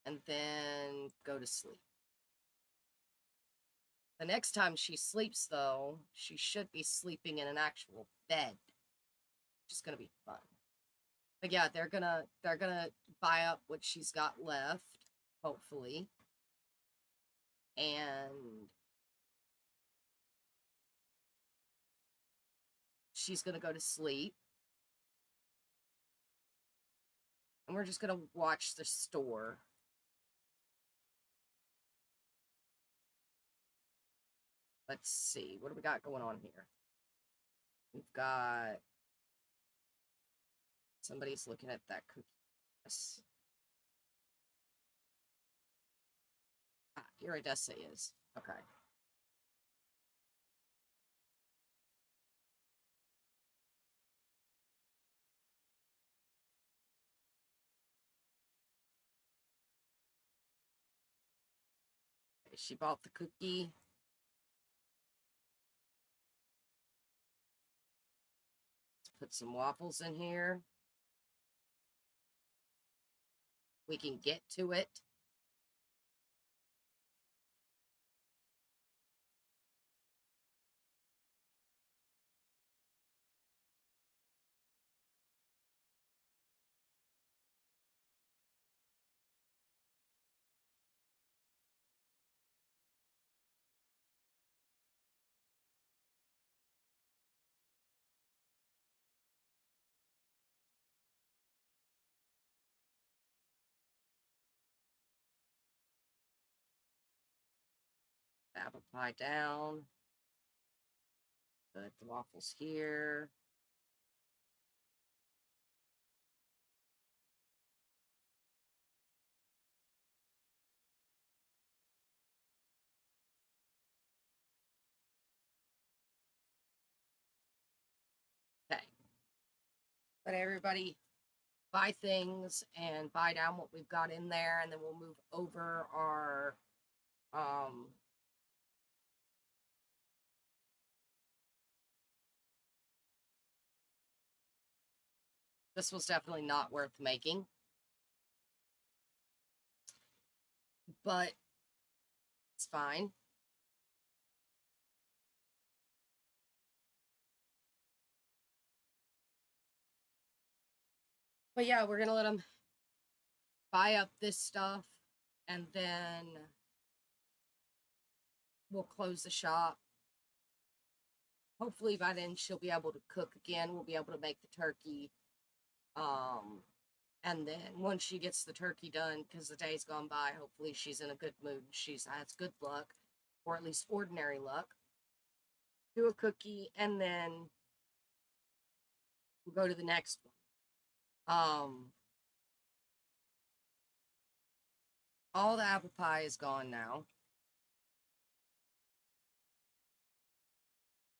Speaker 1: And then go to sleep. The next time she sleeps, though, she should be sleeping in an actual bed. Which is gonna be fun. But yeah, they're gonna buy up what she's got left, hopefully. And she's gonna go to sleep. And we're just gonna watch the store. Let's see. What do we got going on here? We've got somebody's looking at that cookie. Yes. Iridessa is. Okay. She bought the cookie. Let's put some waffles in here. We can get to it. Apple pie down. Put the waffles here. Okay. Let everybody buy things and buy down what we've got in there, and then we'll move over our this was definitely not worth making, but it's fine. But yeah, we're gonna let them buy up this stuff, and then we'll close the shop. Hopefully by then she'll be able to cook again. We'll be able to make the turkey. And then once she gets the turkey done, because the day's gone by, hopefully she's in a good mood. She's has good luck, or at least ordinary luck. Do a cookie, and then we'll go to the next one. All the apple pie is gone now.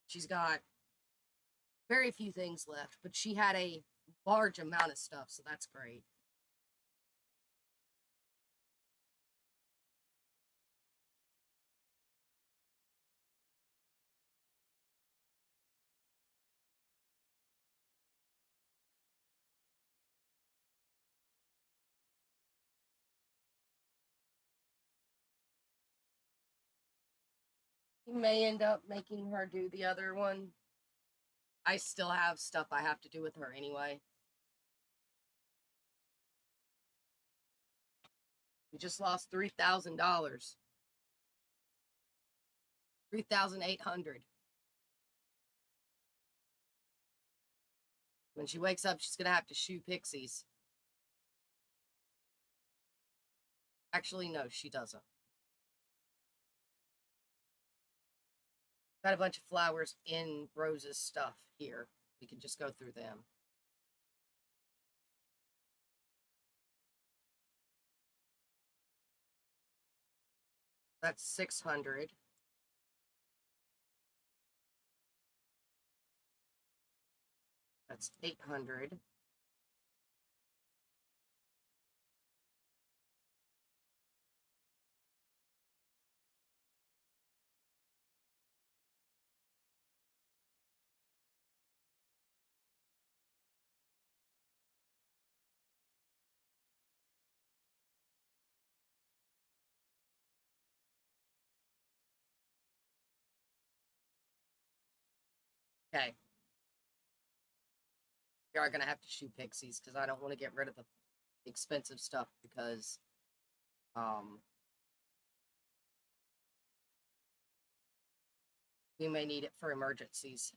Speaker 1: She's got very few things left, but she had a large amount of stuff, so that's great. You may end up making her do the other one. I still have stuff I have to do with her anyway. We just lost $3,000. 3,800. When she wakes up, she's gonna have to shoo pixies. Actually, no, she doesn't. Got a bunch of flowers in Rose's stuff here. We can just go through them. That's 600. That's 800. Okay. We are going to have to shoot pixies because I don't want to get rid of the expensive stuff because we may need it for emergencies.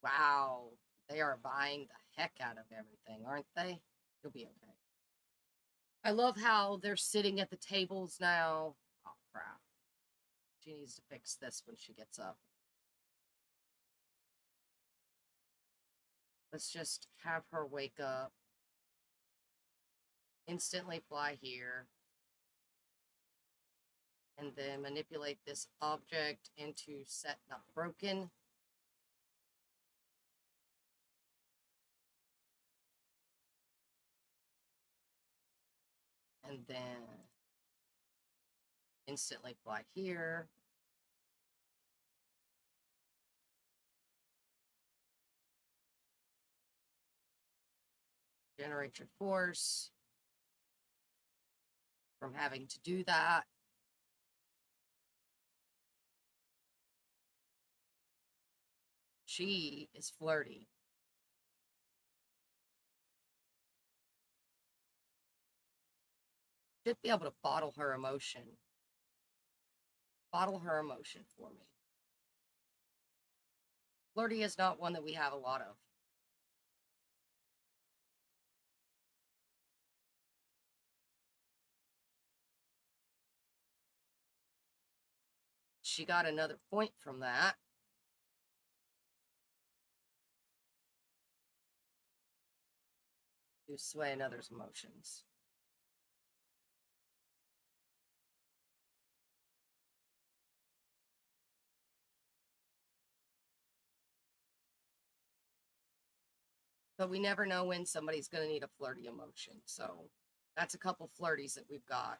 Speaker 1: Wow. They are buying the heck out of everything, aren't they? It'll be okay. I love how they're sitting at the tables now. Oh, crap. She needs to fix this when she gets up. Let's just have her wake up. Instantly fly here. And then manipulate this object into set not broken. And then instantly fly here. Generate your force from having to do that. She is flirty. Should be able to bottle her emotion. Bottle her emotion for me. Flirty is not one that we have a lot of. She got another point from that. To sway another's emotions. But we never know when somebody's going to need a flirty emotion. So that's a couple flirties that we've got.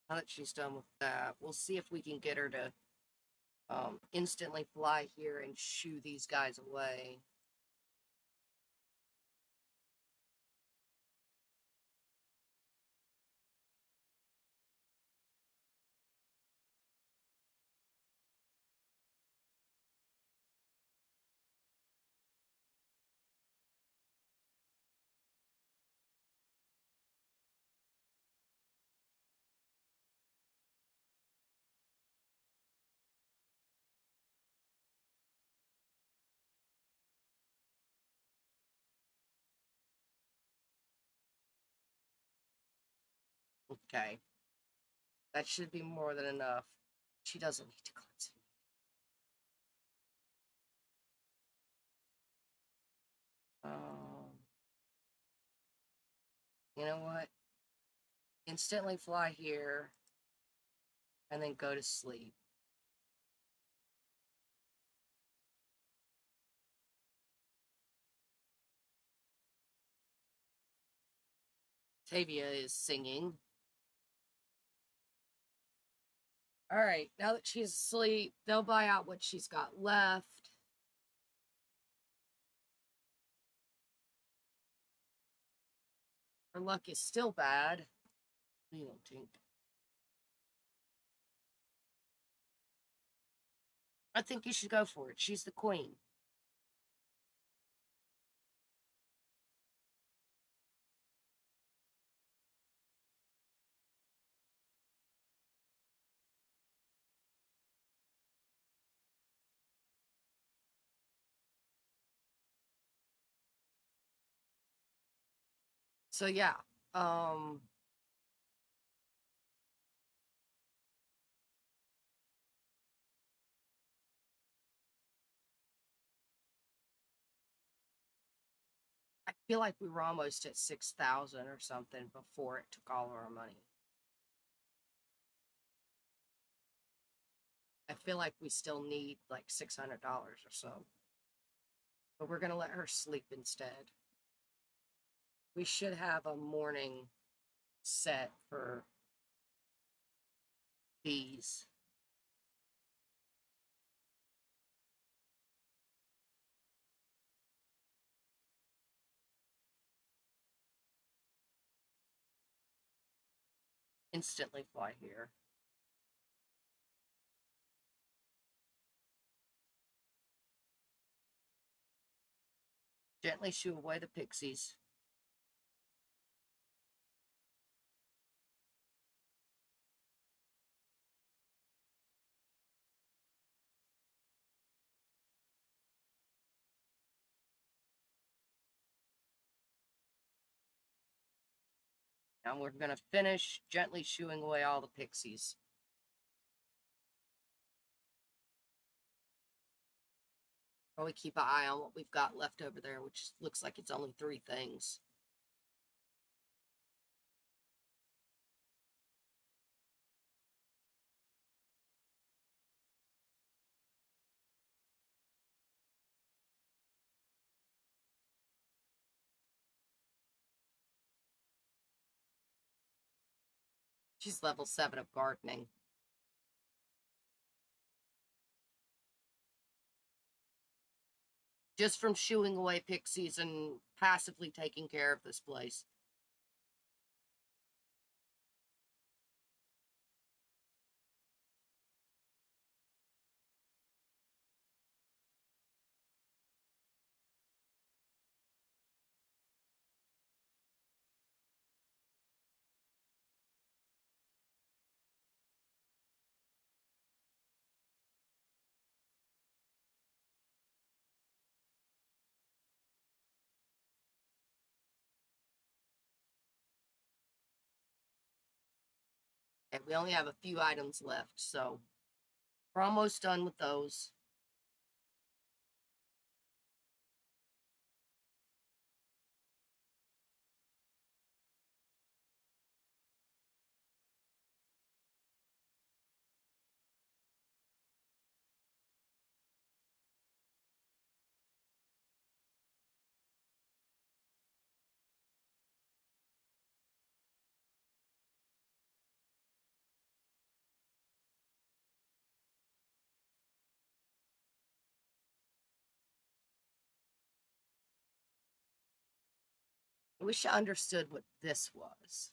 Speaker 1: Now that she's done with that, we'll see if we can get her to Instantly fly here and shoo these guys away. Okay. That should be more than enough. She doesn't need to cleanse it. You know what? Instantly fly here and then go to sleep. Tavia is singing. All right, now that she's asleep, they'll buy out what she's got left. Her luck is still bad. You don't think? I think you should go for it. She's the queen. So yeah, um, I feel like we were almost at 6,000 or something before it took all of our money. I feel like we still need like $600 or so. But we're gonna let her sleep instead. We should have a morning set for bees. Instantly fly here. Gently shoo away the pixies. Now we're gonna finish gently shooing away all the pixies. Probably keep an eye on what we've got left over there, which looks like it's only 3 things. She's level 7 of gardening. Just from shooing away pixies and passively taking care of this place. And we only have a few items left, so we're almost done with those. I wish I understood what this was.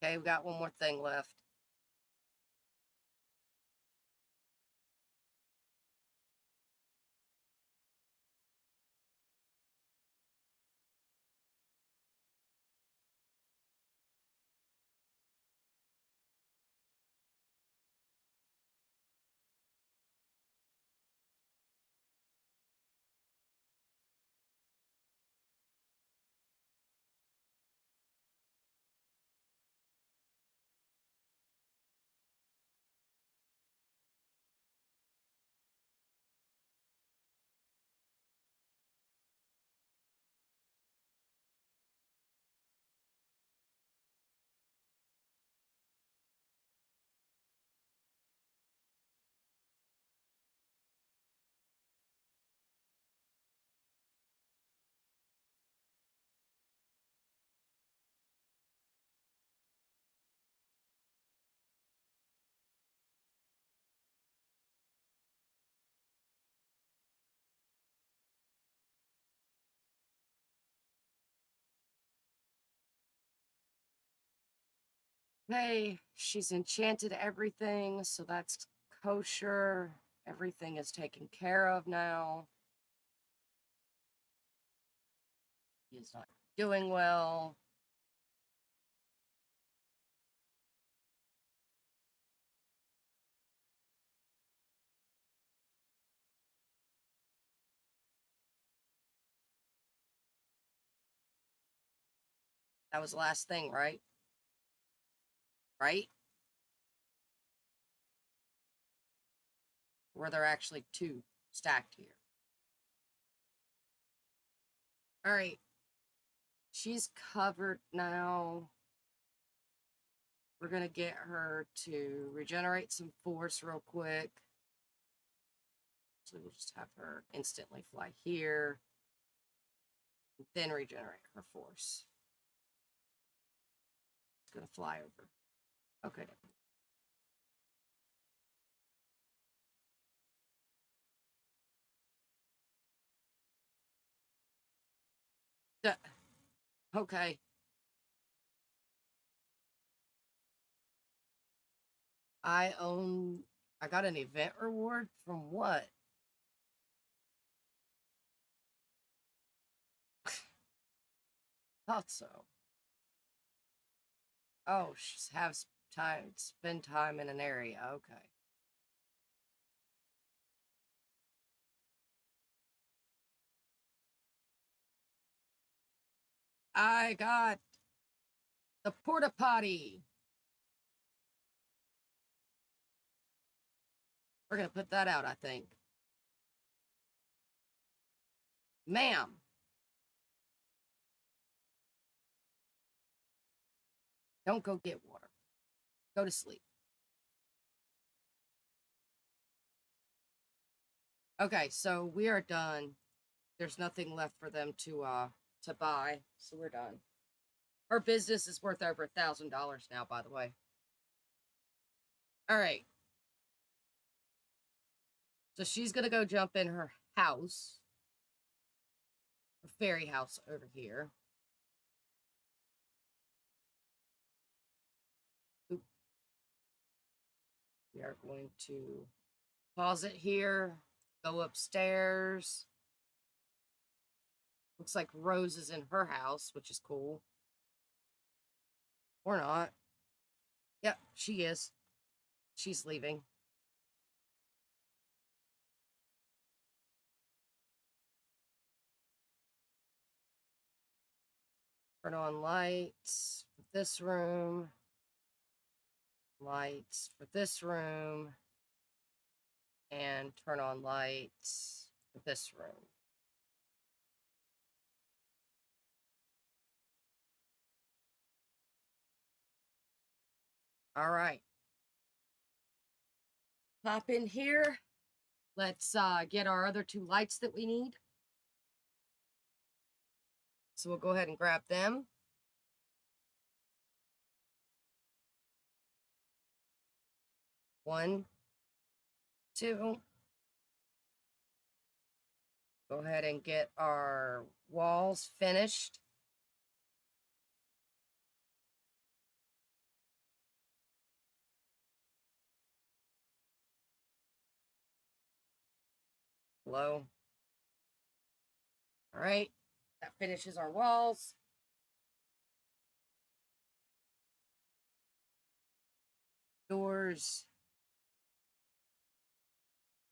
Speaker 1: Okay, we got one more thing left. Hey, she's enchanted everything, so that's kosher. Everything is taken care of now. He's not doing well. That was the last thing, right? Right? Were there actually two stacked here? All right. She's covered now. We're going to get her to regenerate some force real quick. So we'll just have her instantly fly here. Then regenerate her force. It's going to fly over. Okay. Okay. I got an event reward from what? Thought so. Oh, have time, spend time in an area. Okay. I got the porta potty. We're going to put that out, I think. Ma'am. Don't go get water. Go to sleep. Okay, so we are done. There's nothing left for them to buy, so we're done. Her business is worth over $1,000 now, by the way. All right. So she's gonna go jump in her house, her fairy house over here. Oop. We are going to pause it here, go upstairs. Looks like Rose is in her house, which is cool. Or not. Yep, she is. She's leaving. Turn on lights for this room. Lights for this room. And turn on lights for this room. All right. Pop in here. Let's get our other 2 lights that we need. So we'll go ahead and grab them. One, two. Go ahead and get our walls finished. Low. All right, that finishes our walls. Doors.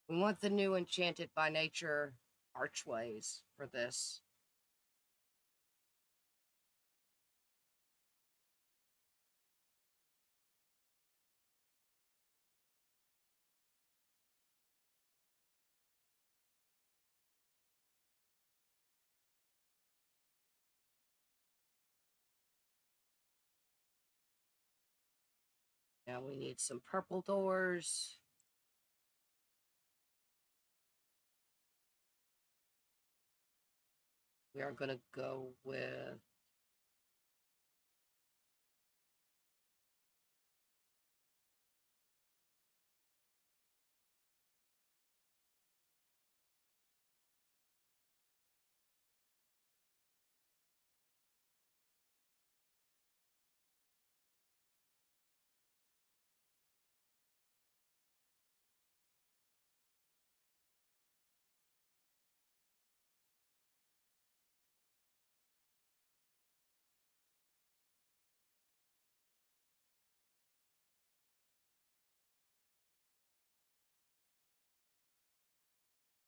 Speaker 1: We want the new Enchanted by Nature archways for this. Now we need some purple doors. We are going to go with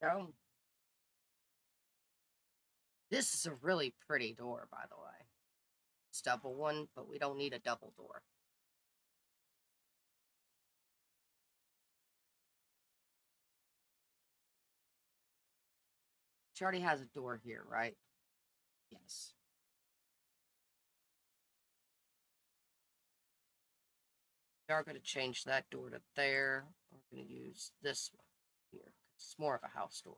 Speaker 1: go. This is a really pretty door, by the way. It's double one, but we don't need a double door. She already has a door here, right? Yes. We are going to change that door to there. We're going to use this one here. It's more of a house door.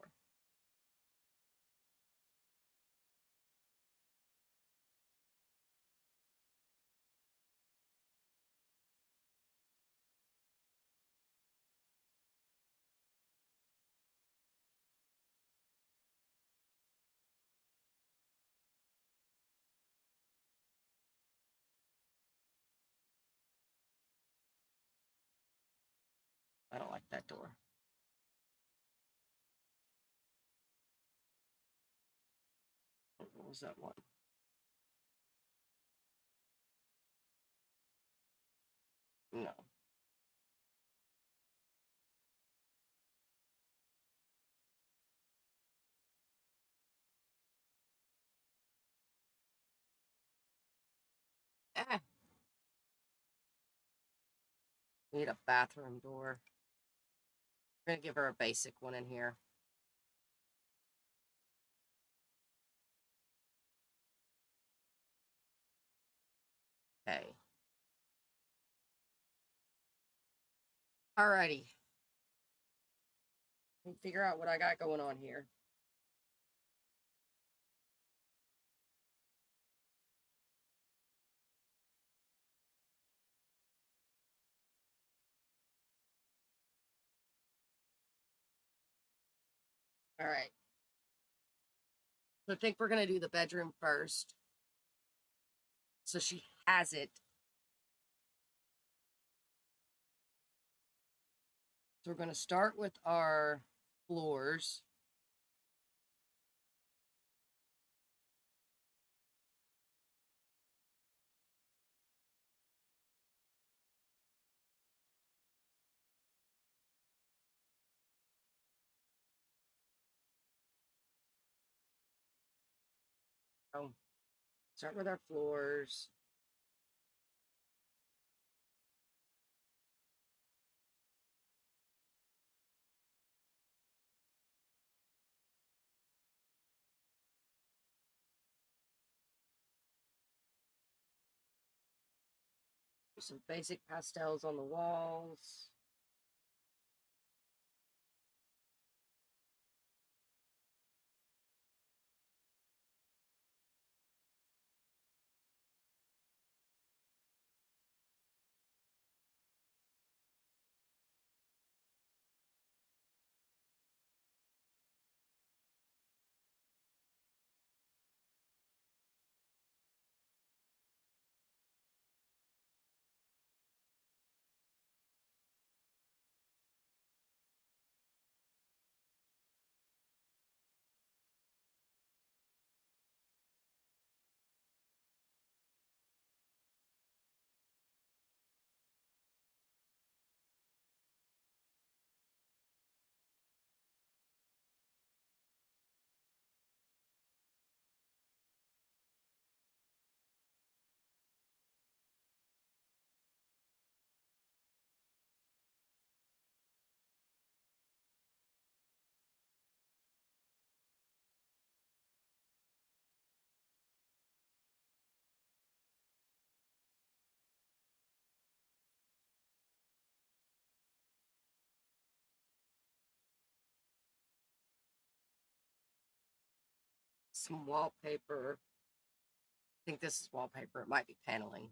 Speaker 1: I don't like that door. What was that one? No. Eh. We need a bathroom door. We're going to give her a basic one in here. Okay. Alrighty. Let me figure out what I got going on here. Alright. So I think we're going to do the bedroom first. So she has it. So we're going to start with our floors. So start with our floors. Some basic pastels on the walls. some wallpaper. I think this is wallpaper. It might be paneling.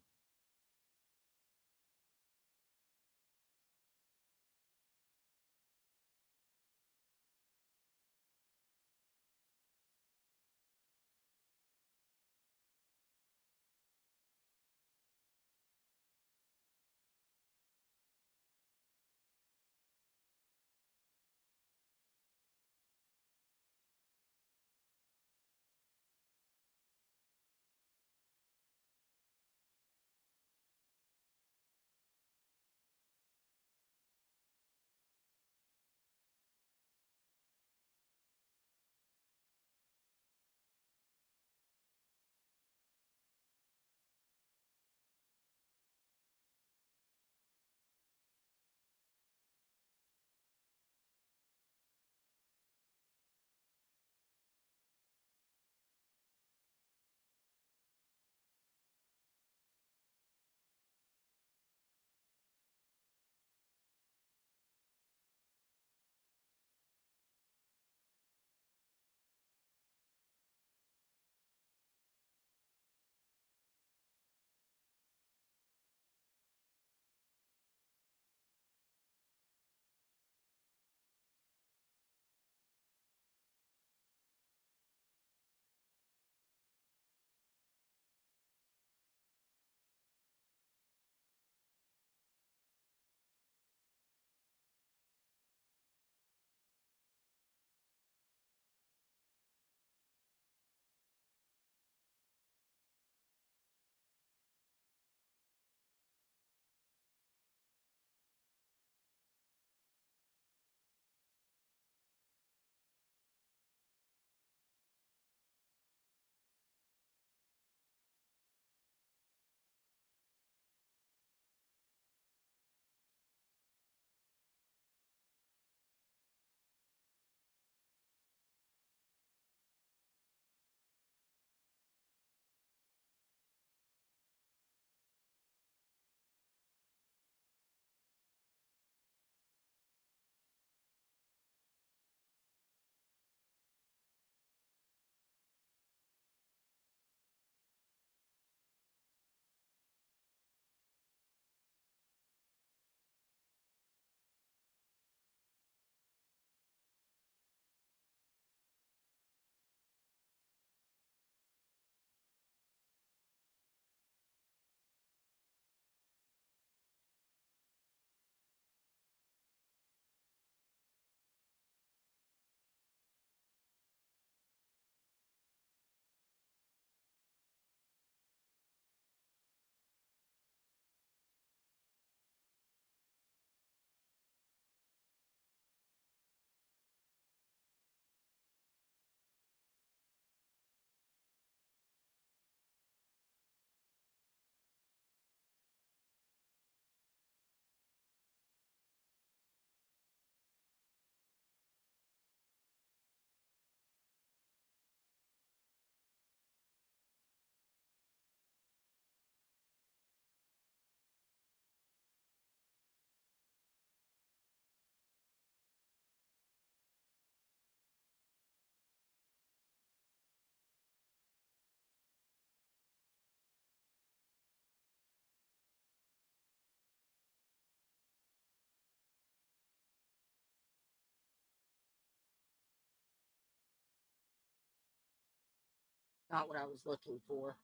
Speaker 1: Not what I was looking for.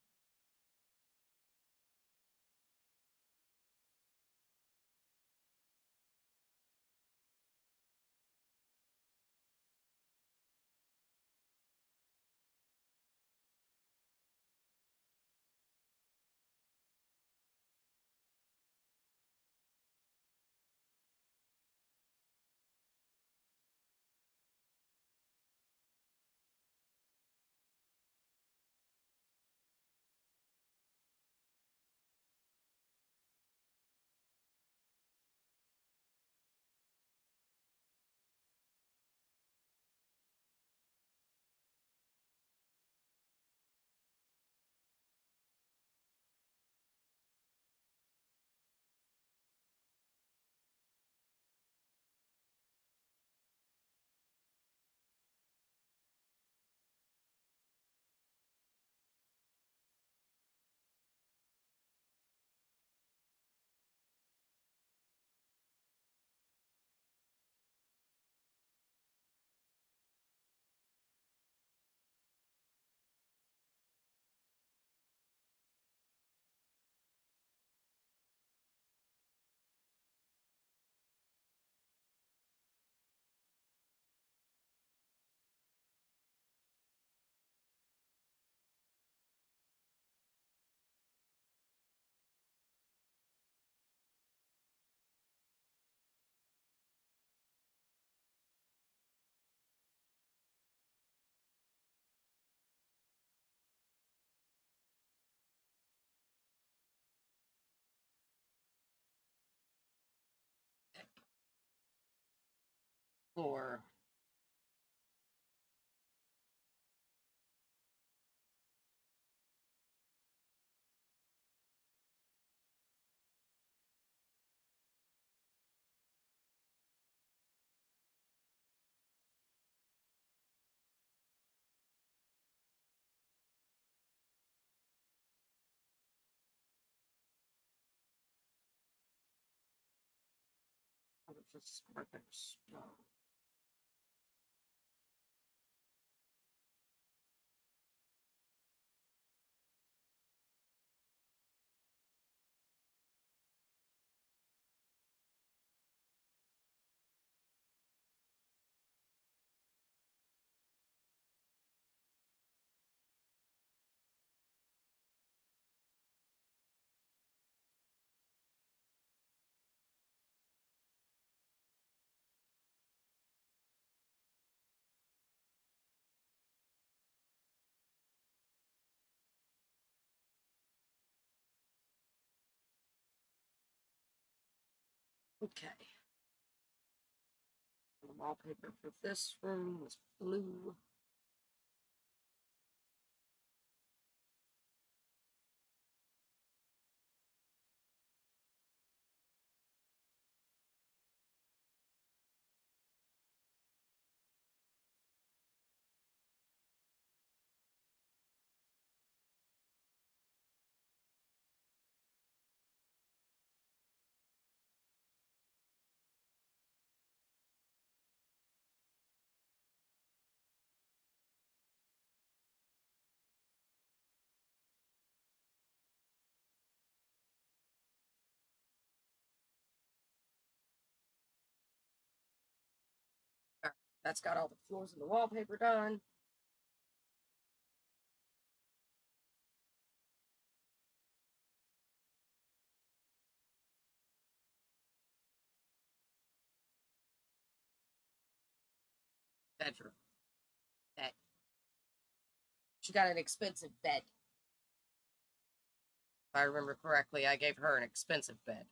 Speaker 1: floor. Just perfect stone. Okay. The wallpaper for this room was blue. Alright, that's got all the floors and the wallpaper done. Bedroom. Bed. She got an expensive bed. If I remember correctly, I gave her an expensive bed.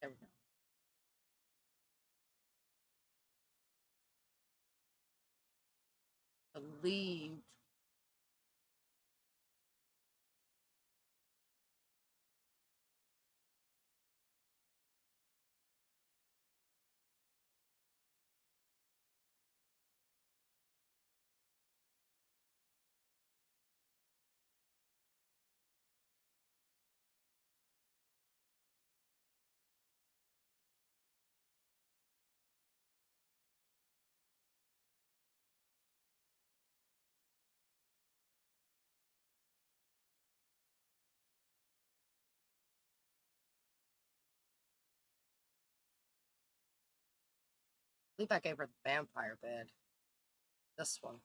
Speaker 1: There we go. Believed. I believe I gave her the vampire bed. This one.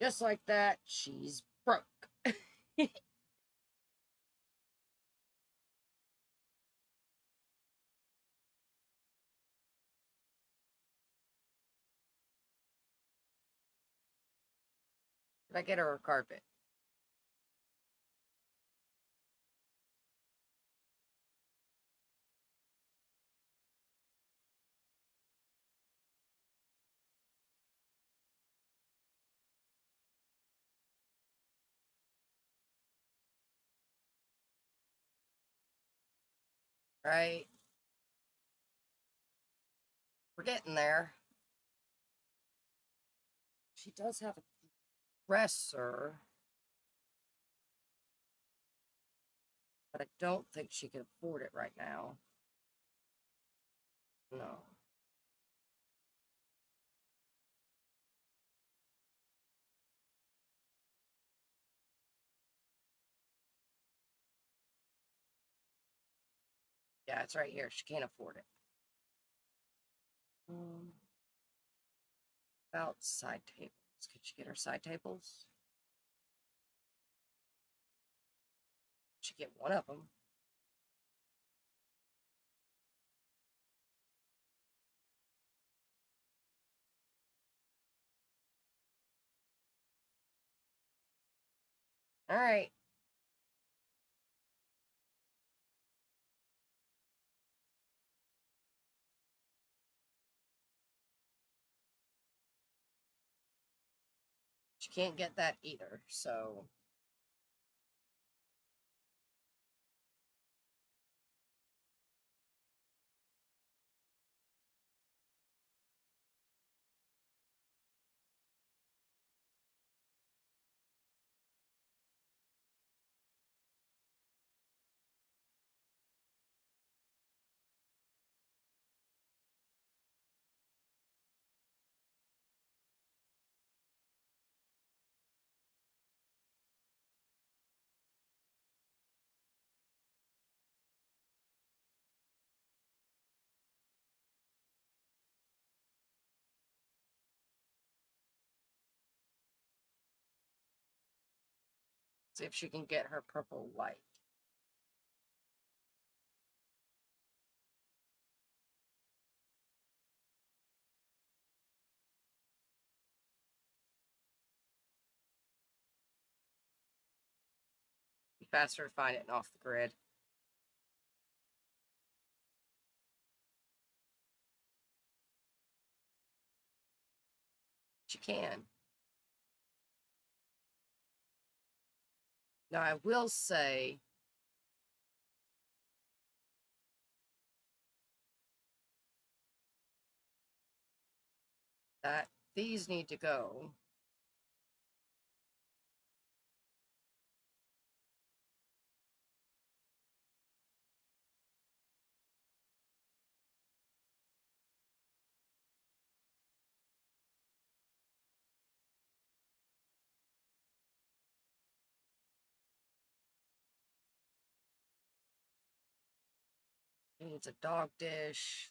Speaker 1: Just like that, she's broke. Did I get her a carpet? Right? We're getting there. She does have a dresser. But I don't think she can afford it right now. No. Yeah, it's right here. She can't afford it. About side tables. Could she get her side tables? She get one of them. All right. She can't get that either, so. See if she can get her purple light. Be faster to find it and off the grid. She can. Now, I will say that these need to go. Needs a dog dish.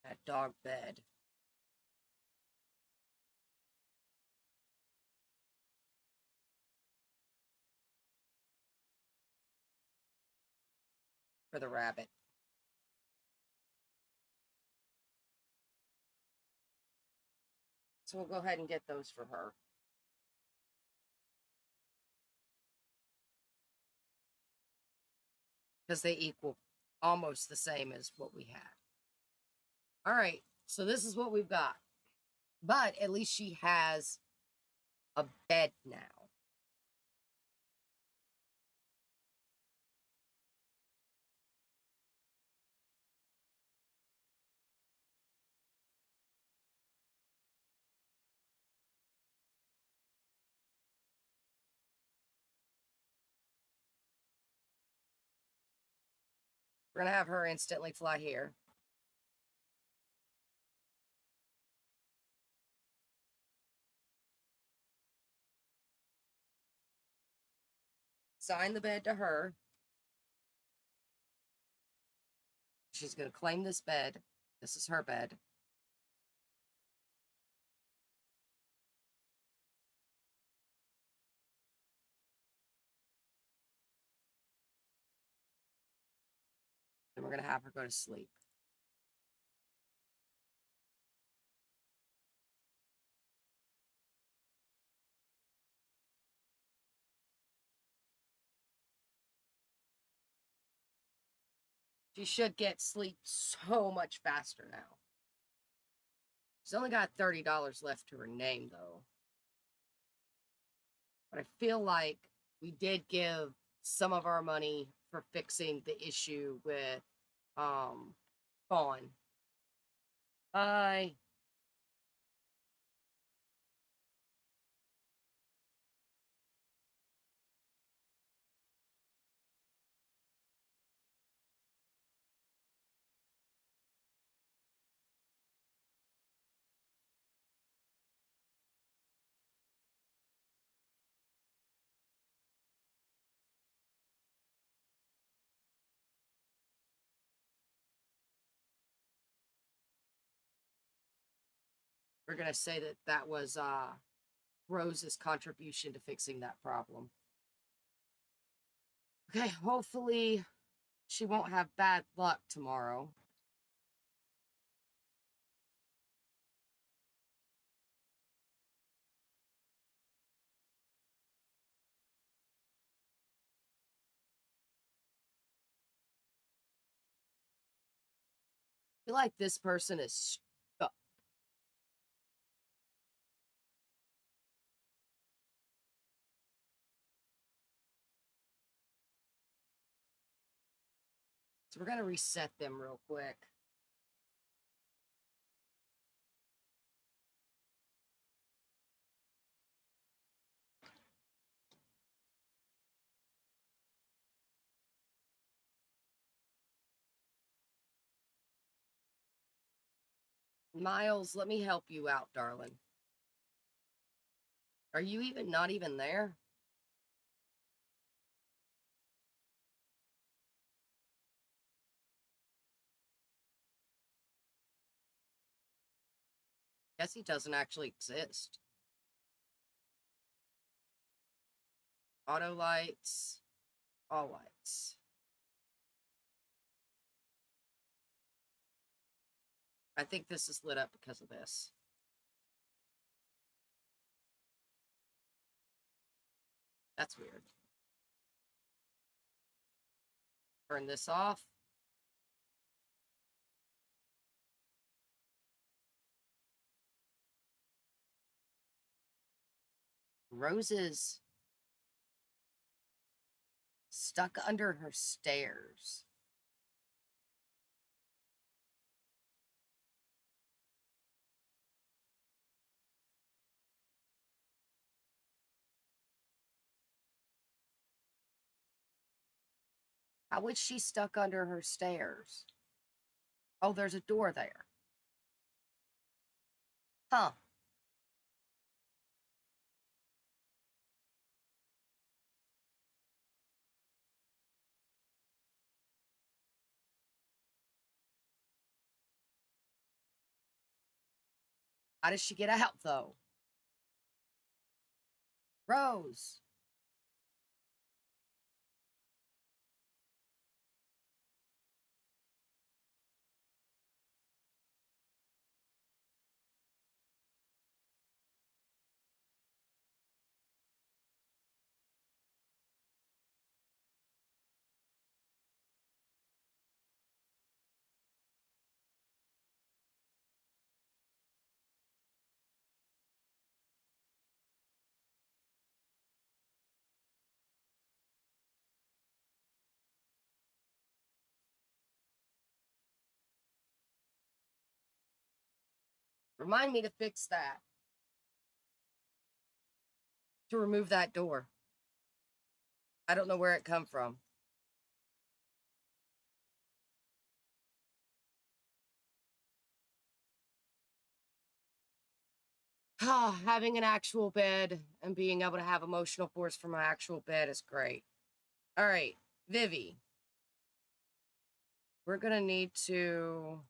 Speaker 1: That dog bed. For the rabbit. So we'll go ahead and get those for her. Because they equal almost the same as what we had. All right, so this is what we've got. But at least she has a bed now. We're going to have her instantly fly here. Assign the bed to her. She's going to claim this bed. This is her bed. And we're going to have her go to sleep. She should get sleep so much faster now. She's only got $30 left to her name, though. But I feel like we did give some of our money for fixing the issue with Fawn. Bye. We're gonna say that that was Rose's contribution to fixing that problem. Okay, hopefully she won't have bad luck tomorrow. I feel like this person is stuck. So we're gonna reset them real quick. Miles, let me help you out, darling. Are you even not even there? Guess he doesn't actually exist. Auto lights, all lights. I think this is lit up because of this. That's weird. Turn this off. Roses stuck under her stairs. How was she stuck under her stairs? Oh, there's a door there. Huh. How does she get out, though? Rose. Remind me to fix that. To remove that door. I don't know where it come from. Having an actual bed and being able to have emotional force from my actual bed is great. All right, Vivi. We're gonna need to.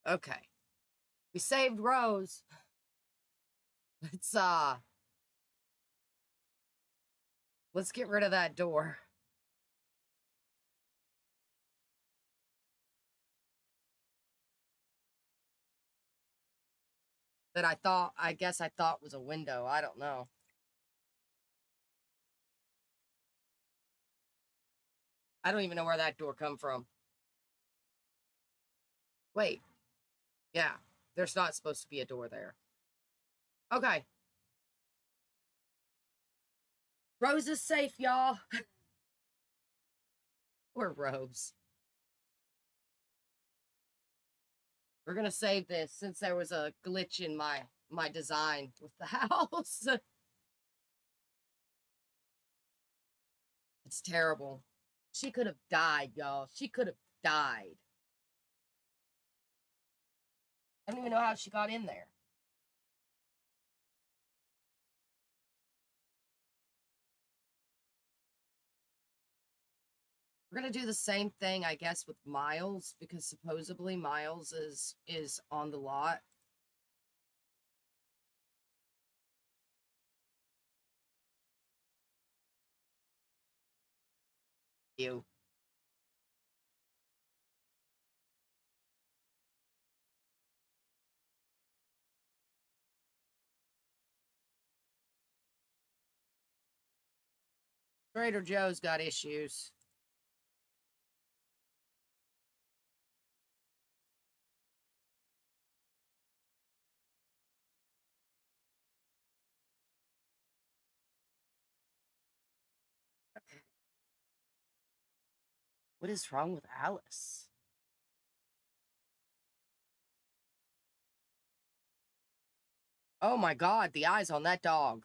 Speaker 1: Okay. We saved Rose. Let's let's get rid of that door. that I guess I thought was a window. I don't know. I don't even know where that door come from. Wait, yeah, there's not supposed to be a door there. Okay. Rose is safe, y'all. Poor Rose. We're gonna save this since there was a glitch in my design with the house. It's terrible. She could have died, y'all. She could have died. I don't even know how she got in there. We're gonna do the same thing, I guess, with Miles, because supposedly Miles is on the lot. You. Trader Joe's got issues. What is wrong with Alice? Oh my god, the eyes on that dog.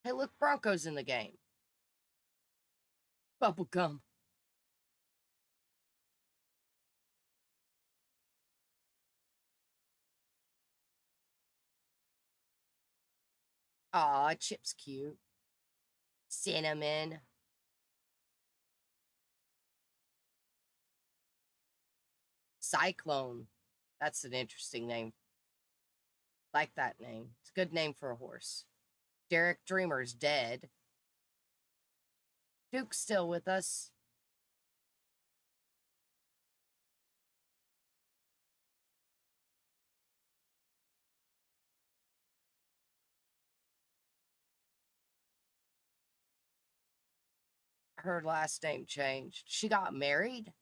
Speaker 1: Hey, look, Bronco's in the game. Bubblegum. Aw, Chip's cute. Cinnamon. Cyclone. That's an interesting name. Like that name. It's a good name for a horse. Derek Dreamer's dead. Duke's still with us. Her last name changed. She got married?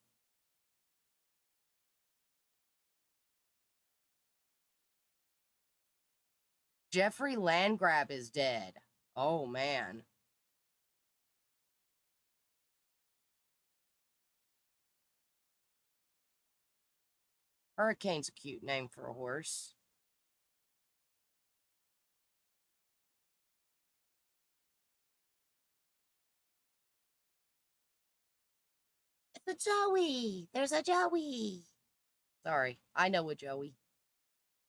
Speaker 1: Jeffrey Landgrab is dead. Oh, man. Hurricane's a cute name for a horse. It's a Joey. There's a Joey. Sorry, I know a Joey.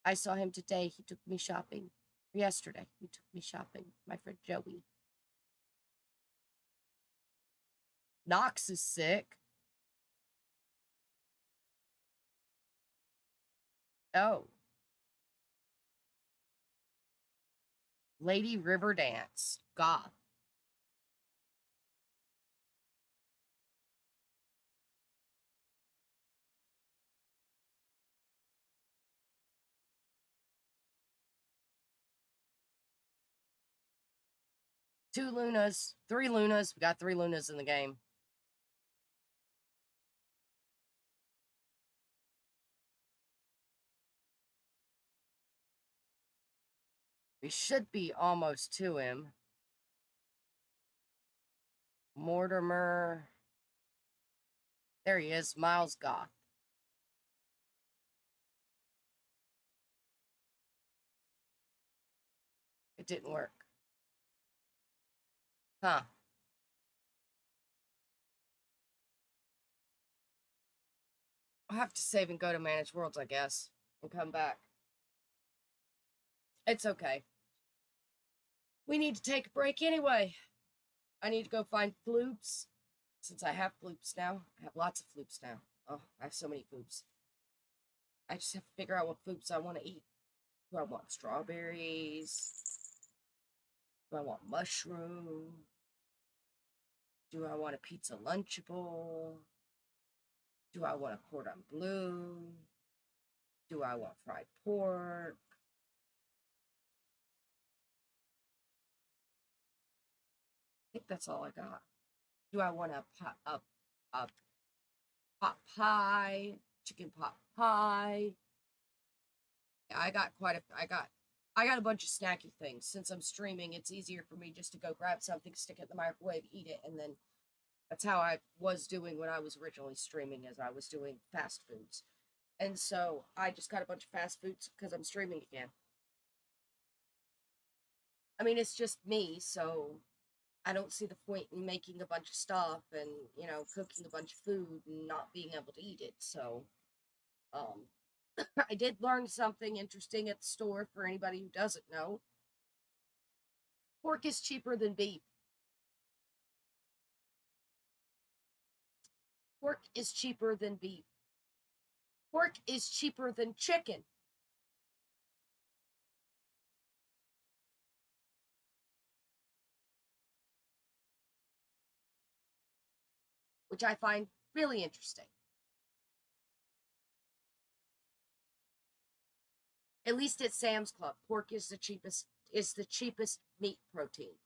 Speaker 1: I saw him today. He took me shopping. Yesterday, he took me shopping. My friend Joey. Knox is sick. Oh. Lady Riverdance. Goth. Two Lunas. Three Lunas. We got three Lunas in the game. We should be almost to him. Mortimer. There he is. Miles Goth. It didn't work. Huh. I'll have to save and go to Managed Worlds, I guess, and come back. It's okay. We need to take a break anyway. I need to go find floops. Since I have floops now. I have lots of floops now. Oh, I have so many floops. I just have to figure out what foods I want to eat. Do I want strawberries? Do I want mushroom? Do I want a pizza Lunchable? Do I want a cordon bleu? Do I want fried pork? I think that's all I got. Do I want a pot pie? Chicken pot pie? Yeah, I got a bunch of snacky things. Since I'm streaming, it's easier for me just to go grab something, stick it in the microwave, eat it, and then that's how I was doing when I was originally streaming, as I was doing fast foods. And so I just got a bunch of fast foods because I'm streaming again. I mean, it's just me, so I don't see the point in making a bunch of stuff and, cooking a bunch of food and not being able to eat it. So, um, I did learn something interesting at the store for anybody who doesn't know. Pork is cheaper than beef. Pork is cheaper than beef. Pork is cheaper than chicken. Which I find really interesting. At least at Sam's Club, pork is the cheapest meat protein.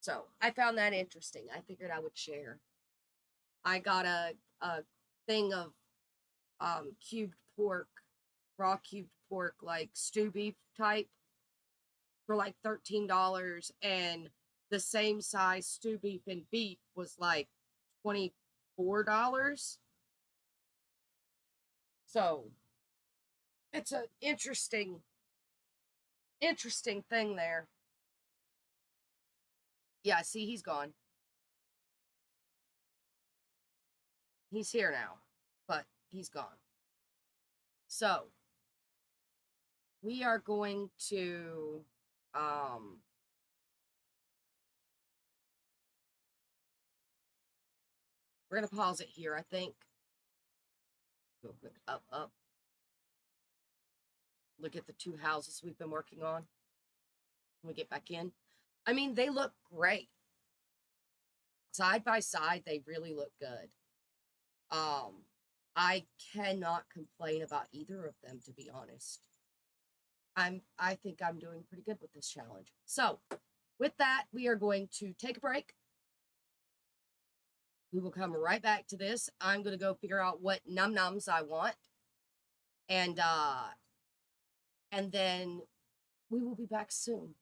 Speaker 1: So I found that interesting. I figured I would share. I got a thing of cubed pork, raw cubed pork, like stew beef type, for like $13, and the same size stew beef and beef was like $24. So it's an interesting thing there. Yeah, see, he's gone. He's here now, but he's gone. So we are going to we're gonna pause it here, I think. Real quick, up. Look at the two houses we've been working on. When we get back in. I mean, they look great. Side by side, they really look good. I cannot complain about either of them, to be honest. I think I'm doing pretty good with this challenge. So, with that, we are going to take a break. We will come right back to this. I'm going to go figure out what num-nums I want. And then we will be back soon.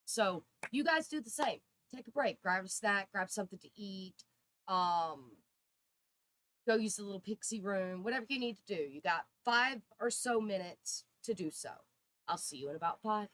Speaker 1: So, you guys do the same. Take a break, grab a snack, grab something to eat. Go use the little pixie room, whatever you need to do. You got 5 or so minutes to do so. I'll see you in about 5.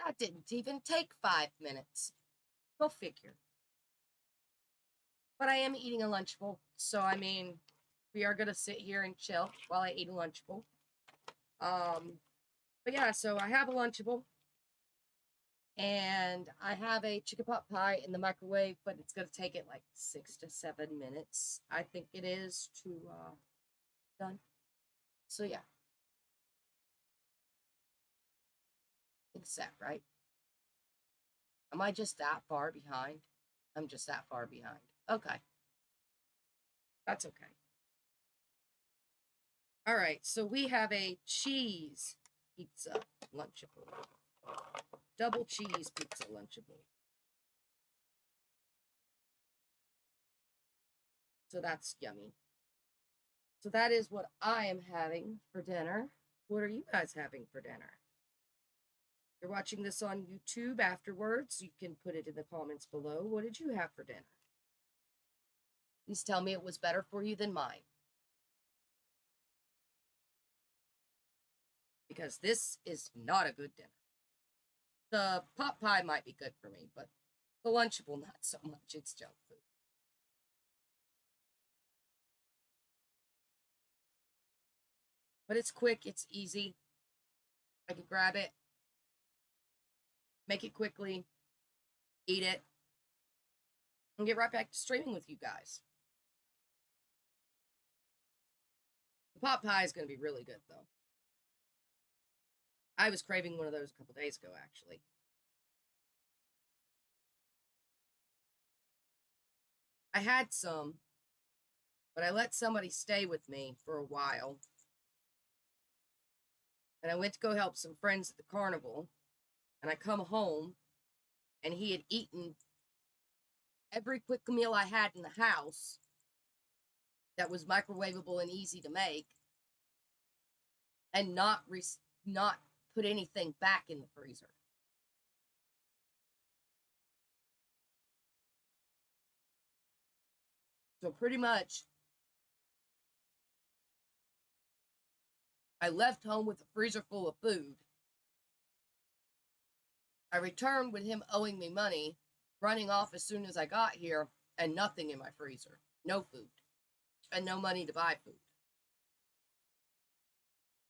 Speaker 1: That didn't even take 5 minutes. Go figure. But I am eating a Lunchable, so I mean, we are gonna sit here and chill while I eat a Lunchable. But yeah, so I have a Lunchable, and I have a chicken pot pie in the microwave, but it's gonna take it like 6 to 7 minutes, I think it is, to done. So yeah, it's that, right? Am I just that far behind? I'm just that far behind. Okay, that's okay. All right, so we have a cheese pizza Lunchable. Double cheese pizza Lunchable. So that's yummy. So that is what I am having for dinner. What are you guys having for dinner? If you're watching this on YouTube afterwards, you can put it in the comments below. What did you have for dinner? Please tell me it was better for you than mine. Because this is not a good dinner. The pot pie might be good for me, but the Lunchable not so much. It's junk food. But it's quick, it's easy. I can grab it, make it quickly, eat it, and get right back to streaming with you guys. The pot pie is going to be really good, though. I was craving one of those a couple days ago, actually. I had some, but I let somebody stay with me for a while. And I went to go help some friends at the carnival. And I come home, and he had eaten every quick meal I had in the house that was microwavable and easy to make, and not put anything back in the freezer. So pretty much, I left home with a freezer full of food. I returned with him owing me money, running off as soon as I got here, and nothing in my freezer. No food. And no money to buy food.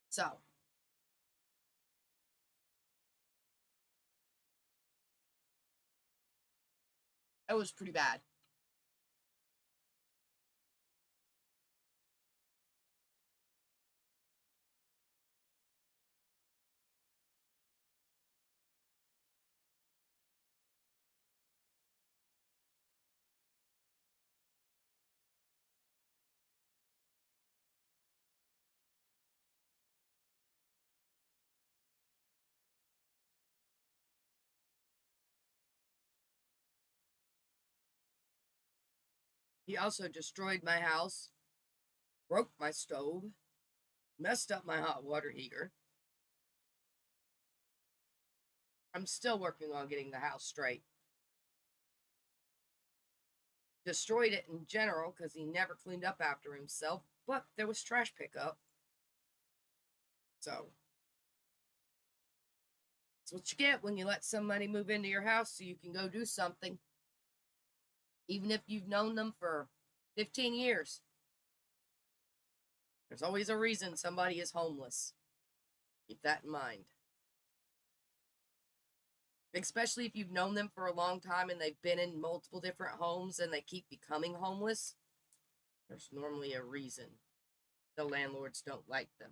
Speaker 1: So, it was pretty bad. He also destroyed my house, broke my stove, messed up my hot water heater. I'm still working on getting the house straight. Destroyed it in general because he never cleaned up after himself, but there was trash pickup. So, that's what you get when you let somebody move into your house so you can go do something. Even if you've known them for 15 years. There's always a reason somebody is homeless. Keep that in mind. Especially if you've known them for a long time and they've been in multiple different homes and they keep becoming homeless. There's normally a reason the landlords don't like them.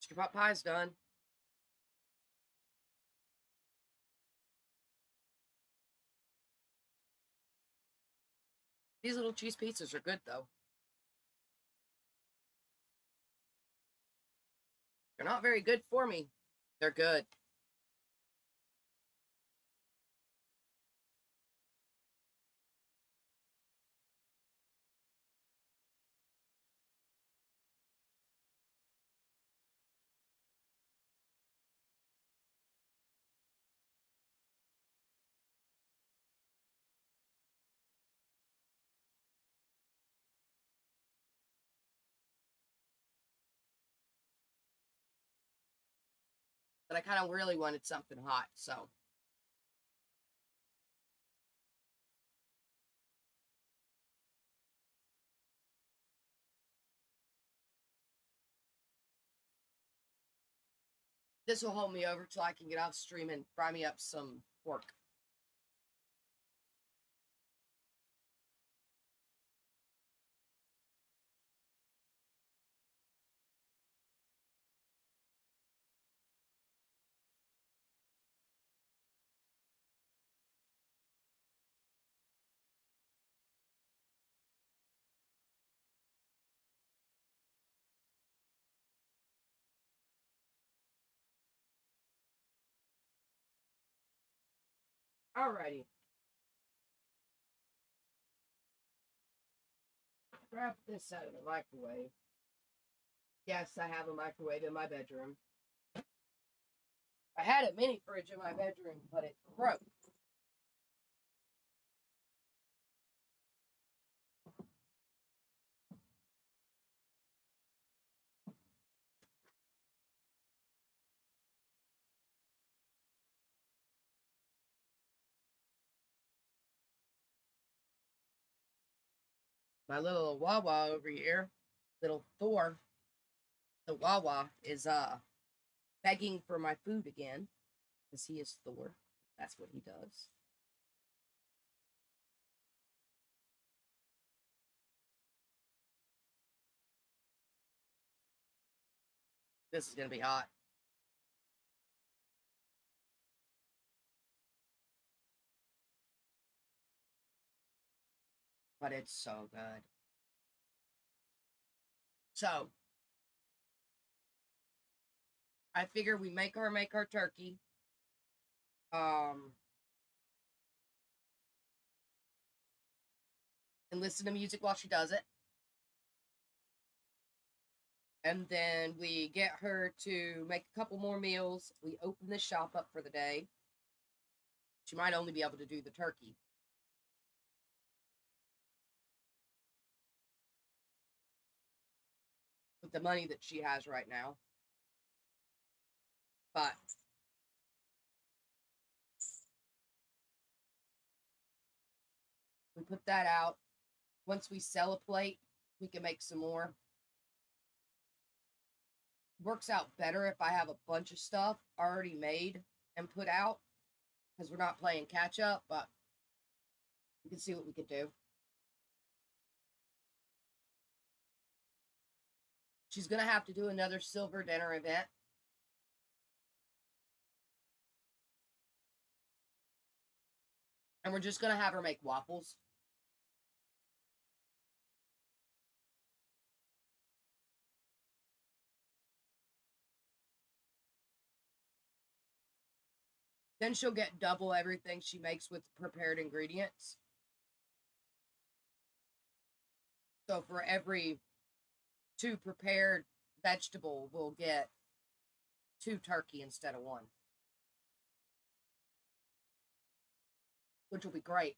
Speaker 1: Chicken pot pie's done. These little cheese pizzas are good, though. They're not very good for me. They're good. But I kind of really wanted something hot, so. This will hold me over till I can get off stream and fry me up some pork. Alrighty. Grab this out of the microwave. Yes, I have a microwave in my bedroom. I had a mini fridge in my bedroom, but it broke. My little Wawa over here, little Thor, the Wawa, is begging for my food again, because he is Thor. That's what he does. This is gonna be hot. But it's so good. So I figure we make our turkey. And listen to music while she does it. And then we get her to make a couple more meals. We open the shop up for the day. She might only be able to do the turkey. With the money that she has right now. But we put that out. Once we sell a plate, we can make some more. Works out better if I have a bunch of stuff already made and put out, because we're not playing catch up, but we can see what we could do. She's going to have to do another silver dinner event. And we're just going to have her make waffles. Then she'll get double everything she makes with prepared ingredients. So for every 2 prepared vegetable, we'll get 2 turkey instead of 1. Which will be great.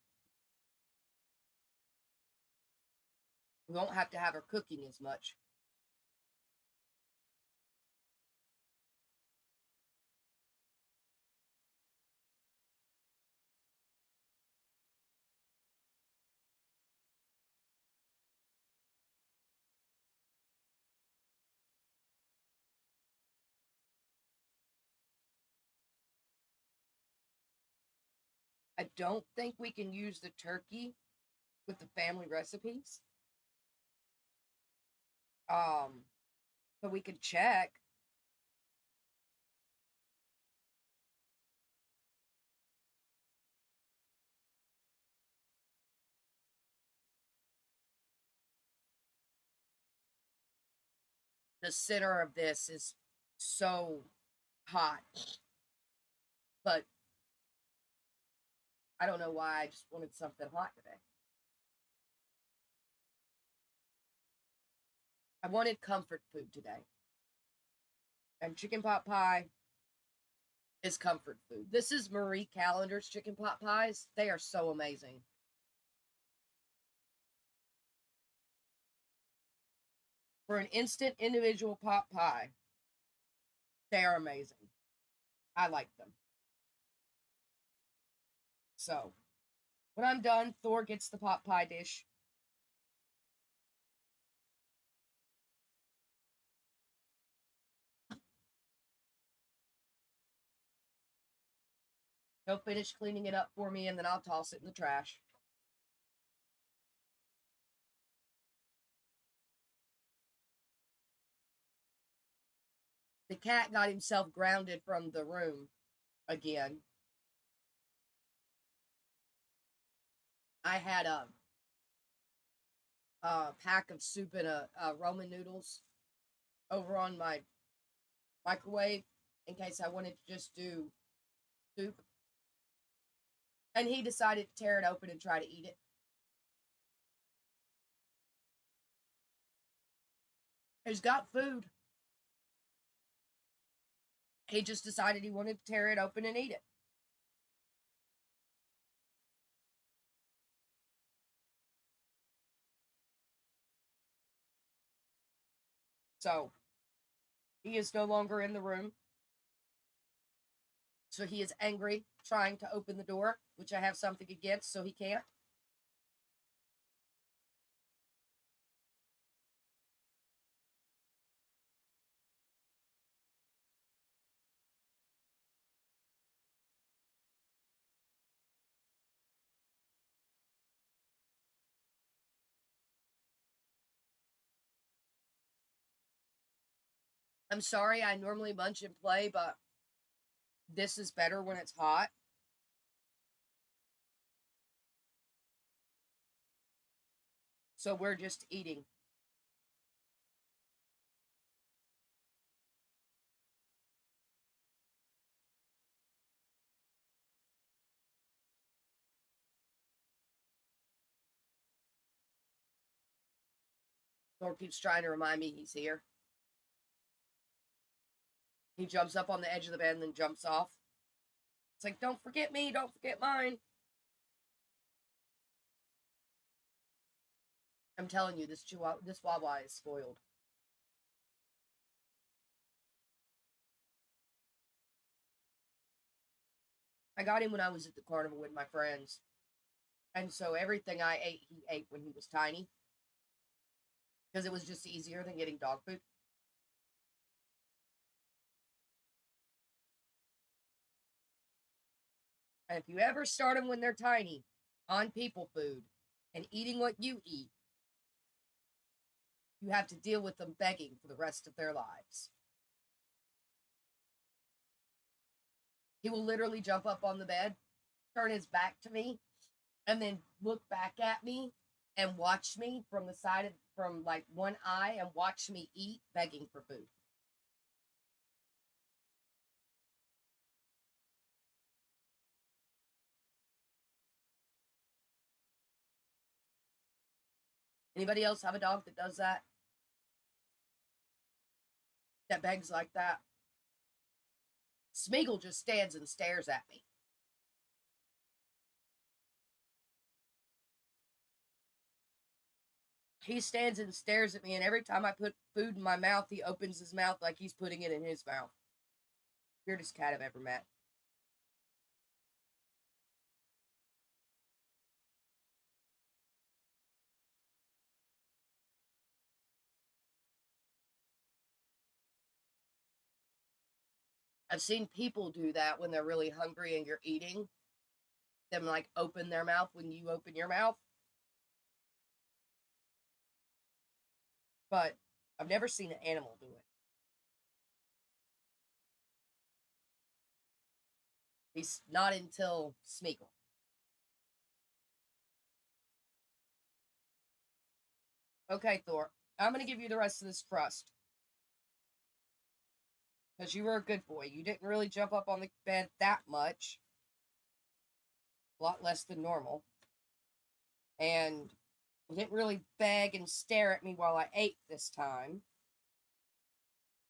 Speaker 1: We won't have to have her cooking as much. I don't think we can use the turkey with the family recipes. But we could check. the center of this is so hot. But I don't know why. I just wanted something hot today. I wanted comfort food today. And chicken pot pie is comfort food. This is Marie Callender's chicken pot pies. They are so amazing. For an instant individual pot pie, they are amazing. I like them. So, when I'm done, Thor gets the pot pie dish. He'll finish cleaning it up for me, and then I'll toss it in the trash. The cat got himself grounded from the room again. I had a pack of soup and a Roman noodles over on my microwave in case I wanted to just do soup. And he decided to tear it open and try to eat it. He's got food. He just decided he wanted to tear it open and eat it. So, he is no longer in the room. So he is angry, trying to open the door, which I have something against, so he can't. I'm sorry, I normally munch and play, but this is better when it's hot. So we're just eating. Thor keeps trying to remind me he's here. He jumps up on the edge of the bed and then jumps off. It's like, don't forget me, don't forget mine. I'm telling you, this Wawa is spoiled. I got him when I was at the carnival with my friends. And so everything I ate, he ate when he was tiny. Because it was just easier than getting dog food. And if you ever start them when they're tiny on people food and eating what you eat, you have to deal with them begging for the rest of their lives. He will literally jump up on the bed, turn his back to me, and then look back at me and watch me from the side of, from like one eye and watch me eat, begging for food. Anybody else have a dog that does that? That begs like that? Smeagol just stands and stares at me. He stands and stares at me, and every time I put food in my mouth, he opens his mouth like he's putting it in his mouth. Weirdest cat I've ever met. I've seen people do that when they're really hungry and you're eating. Them like open their mouth when you open your mouth. But I've never seen an animal do it. He's not until Smeagol. Okay, Thor. I'm going to give you the rest of this crust. Because you were a good boy. You didn't really jump up on the bed that much. A lot less than normal. And you didn't really beg and stare at me while I ate this time.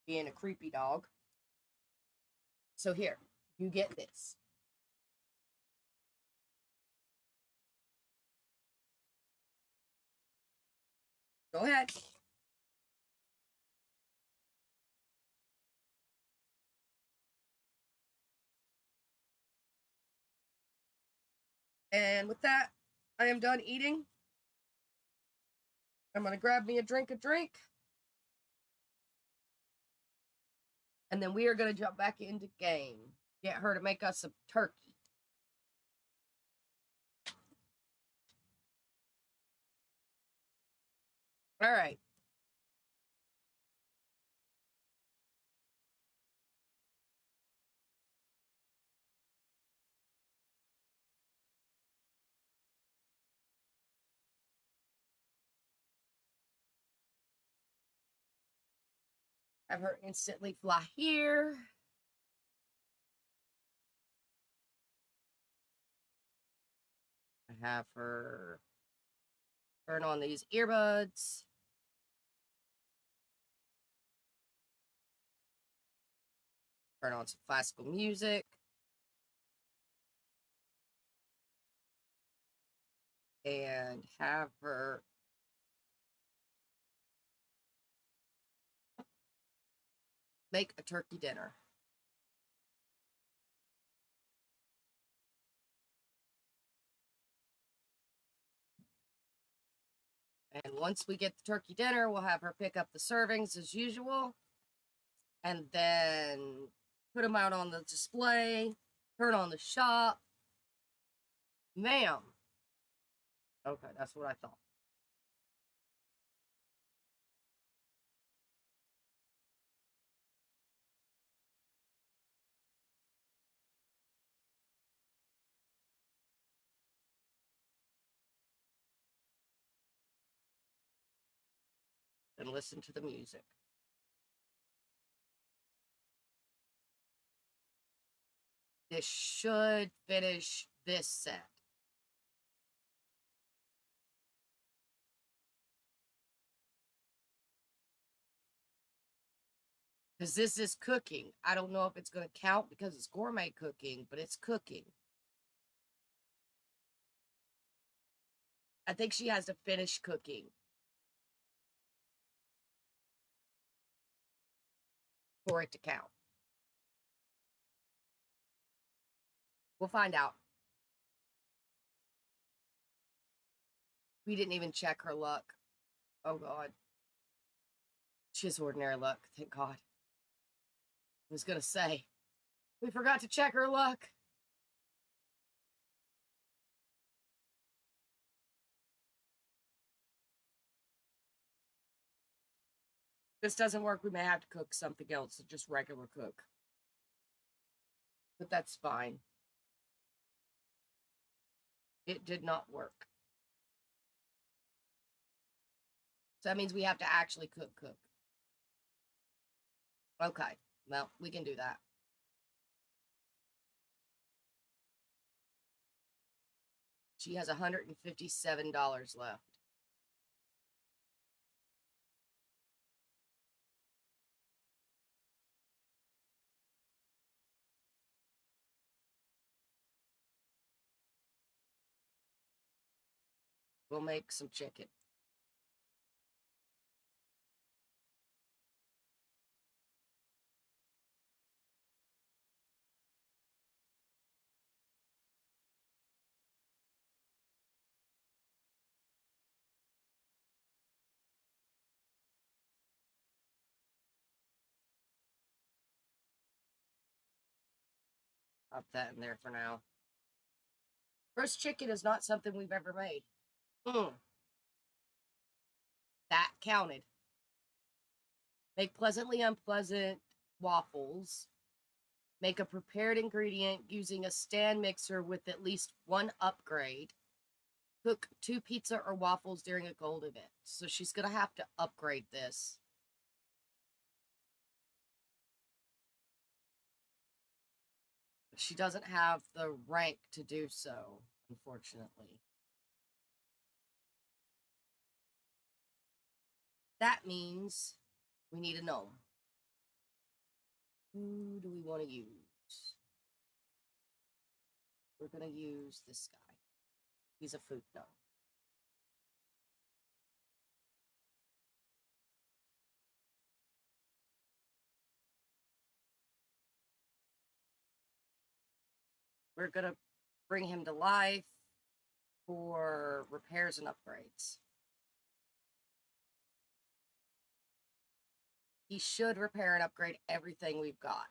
Speaker 1: Being a creepy dog. So here, you get this. Go ahead. And with that, I am done eating. I'm going to grab me a drink. And then we are going to jump back into game. Get her to make us some turkey. All right. Have her instantly fly here. I have her turn on these earbuds. Turn on some classical music. And have her make a turkey dinner. And once we get the turkey dinner, we'll have her pick up the servings as usual. And then put them out on the display. Turn on the shop. Ma'am. Okay, that's what I thought. And listen to the music. This should finish this set. Because this is cooking. I don't know if it's going to count because it's gourmet cooking, but it's cooking. I think she has to finish cooking for it to count. We'll find out. We didn't even check her luck. Oh, God. She has ordinary luck, thank God. I was going to say, we forgot to check her luck. This doesn't work. We may have to cook something else, just regular cook. But that's fine. It did not work. So that means we have to actually cook. Okay, well, we can do that. She has $157 left. We'll make some chicken. Pop that in there for now. Roast chicken is not something we've ever made. That counted. Make pleasantly unpleasant waffles. Make a prepared ingredient using a stand mixer with at least one upgrade. Cook 2 pizza or waffles during a gold event. So she's going to have to upgrade this. She doesn't have the rank to do so, unfortunately. That means we need a gnome. Who do we want to use? We're going to use this guy. He's a food gnome. We're going to bring him to life for repairs and upgrades. He should repair and upgrade everything we've got.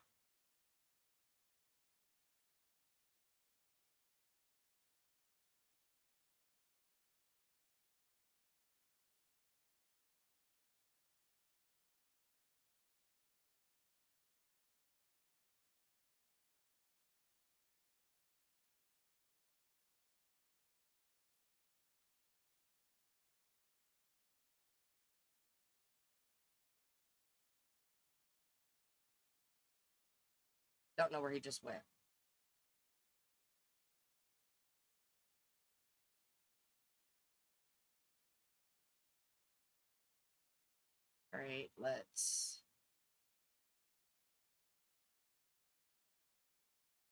Speaker 1: Don't know where he just went. All right, let's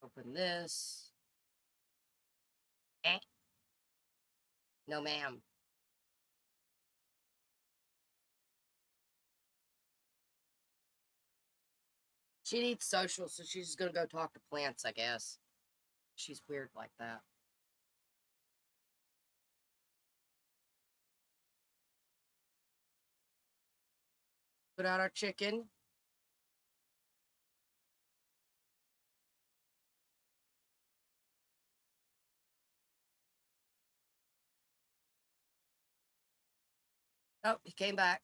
Speaker 1: open this. Eh. No, ma'am. She needs social, so she's just gonna go talk to plants, I guess. She's weird like that. Put out our chicken. Oh, he came back.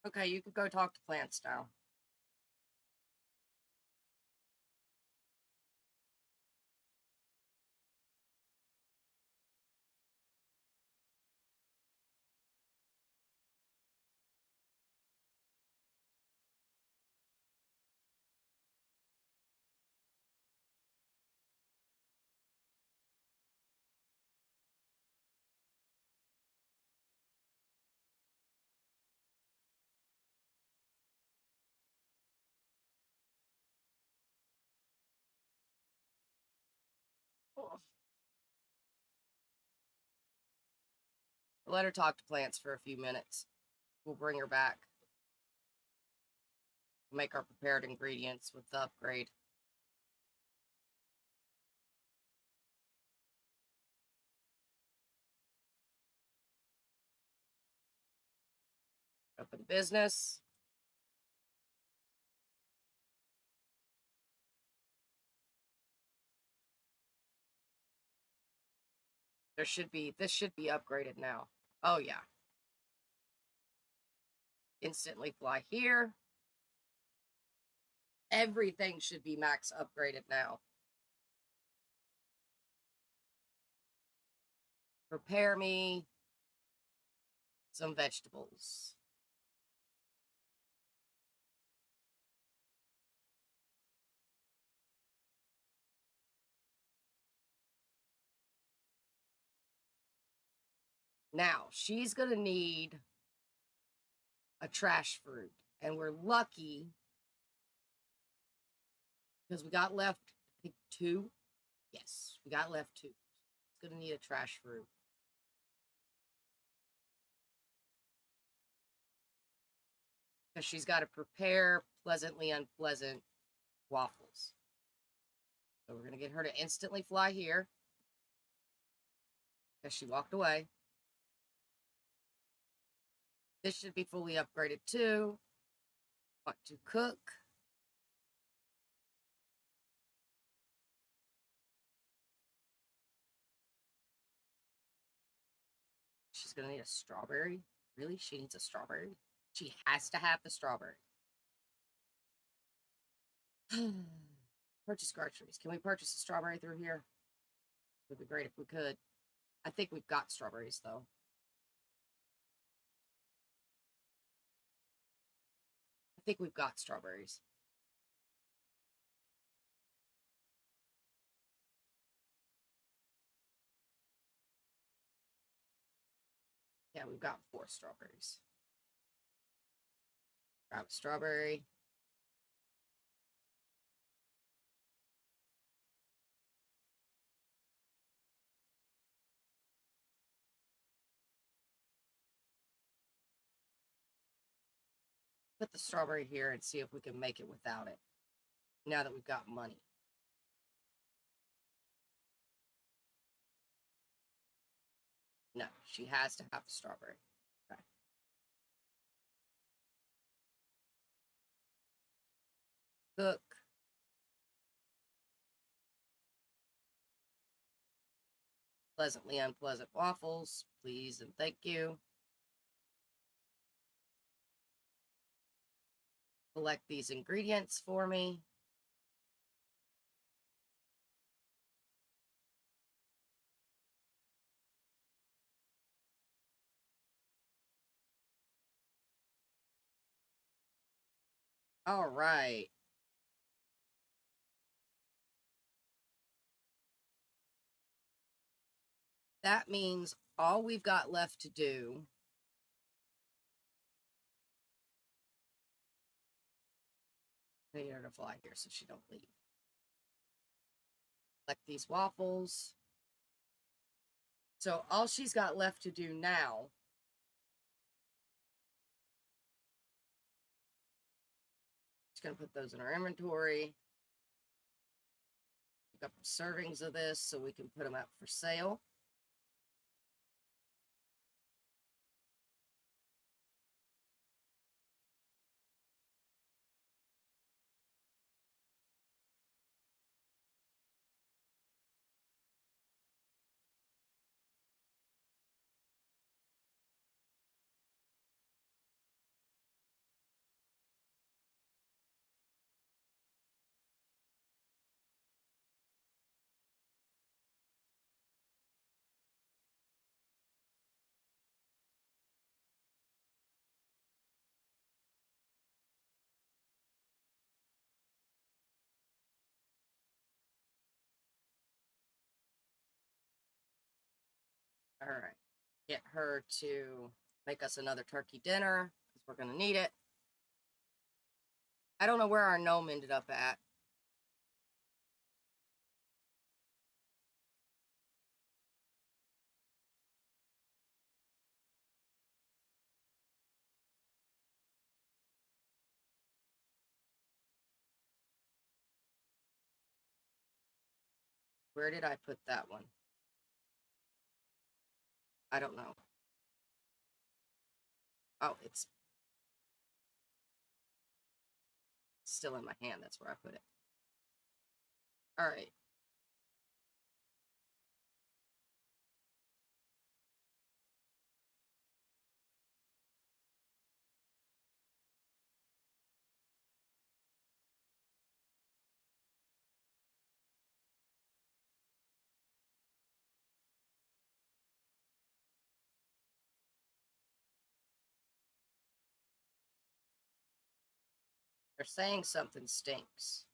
Speaker 1: Okay, you could go talk to plants now. Let her talk to plants for a few minutes. We'll bring her back. Make our prepared ingredients with the upgrade. Open business. This should be upgraded now. Oh yeah. Instantly fly here. Everything should be max upgraded now. Prepare me some vegetables. Now, she's going to need a trash fruit. And we're lucky because we got left, I think, 2. Yes, we got left 2. It's going to need a trash fruit. Because she's got to prepare pleasantly unpleasant waffles. So we're going to get her to instantly fly here. Because she walked away. This should be fully upgraded too. Want to cook. She's going to need a strawberry. Really? She needs a strawberry? She has to have the strawberry. Purchase groceries. Can we purchase a strawberry through here? It would be great if we could. I think we've got strawberries, though. I think we've got strawberries. Yeah, we've got 4 strawberries. Grab a strawberry. Put the strawberry here and see if we can make it without it. Now that we've got money. No, she has to have the strawberry. Okay. Cook. Pleasantly unpleasant waffles, please and thank you. Collect these ingredients for me. All right. That means all we've got left to do I need her to fly here so she don't leave. Collect these waffles. So all she's got left to do now she's gonna put those in our inventory. Pick up servings of this so we can put them up for sale. All right. Get her to make us another turkey dinner because we're going to need it. I don't know where our gnome ended up at. Where did I put that one? I don't know. Oh, it's still in my hand. That's where I put it. All right. They're saying something stinks.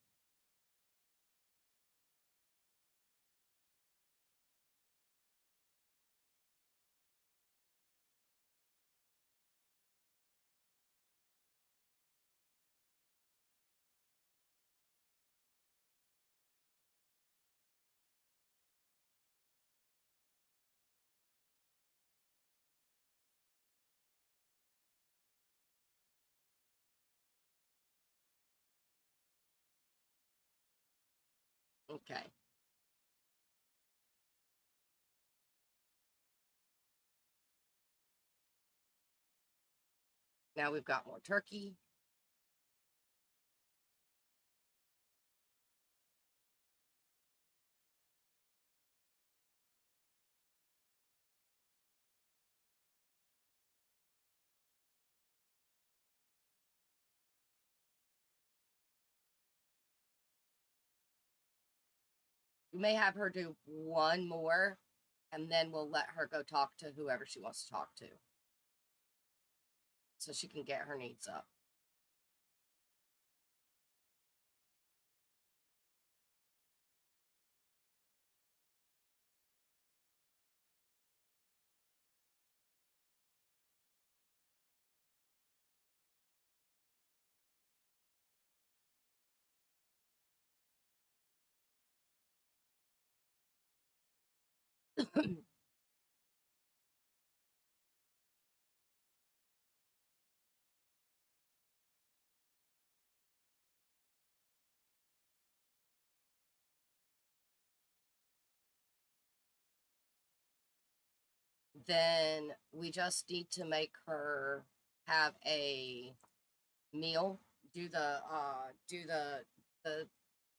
Speaker 1: Okay. Now we've got more turkey. We may have her do one more, and then we'll let her go talk to whoever she wants to talk to, so she can get her needs up. Then we just need to make her have a meal. Do the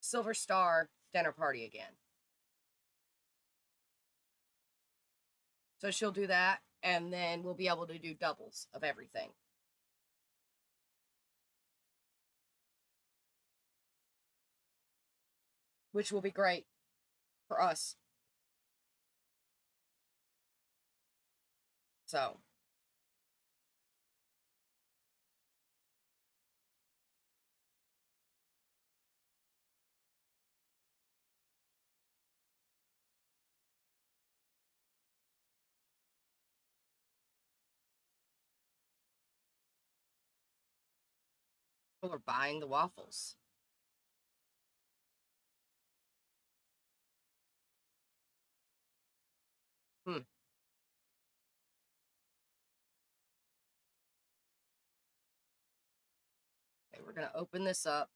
Speaker 1: Silver Star dinner party again. So she'll do that, and then we'll be able to do doubles of everything, which will be great for us. So we're buying the waffles. Hmm. Okay, we're gonna open this up.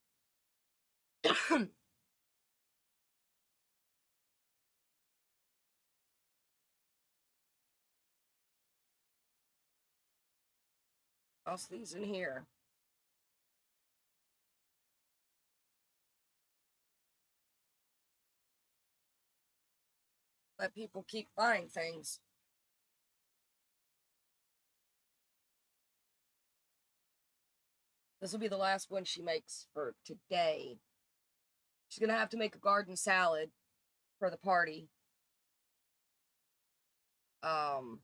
Speaker 1: Toss these in here. Let people keep buying things. This will be the last one she makes for today. She's gonna have to make a garden salad for the party. Um,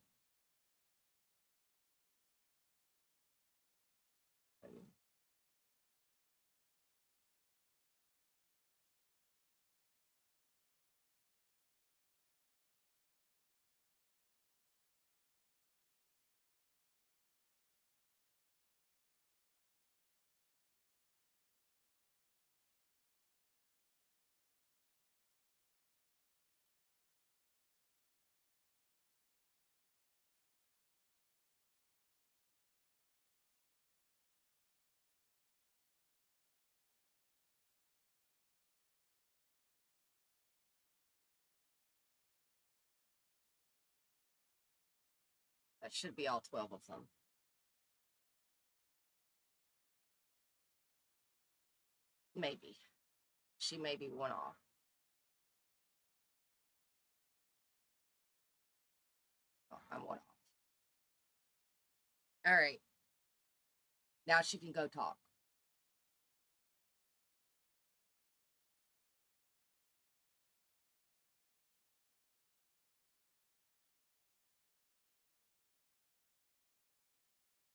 Speaker 1: that should be all 12 of them. Maybe. She may be one off. Oh, I'm one off. All right. Now she can go talk.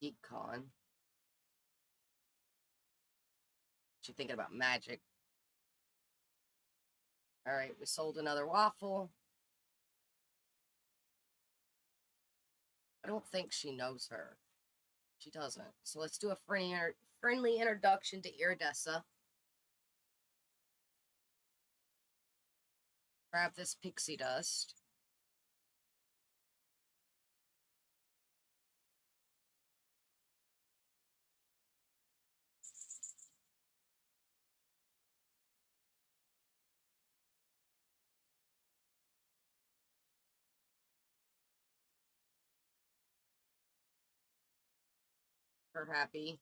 Speaker 1: GeekCon. She's thinking about magic. All right, we sold another waffle. I don't think she knows her. She doesn't. So let's do a friendly introduction to Iridessa. Grab this pixie dust. her happy.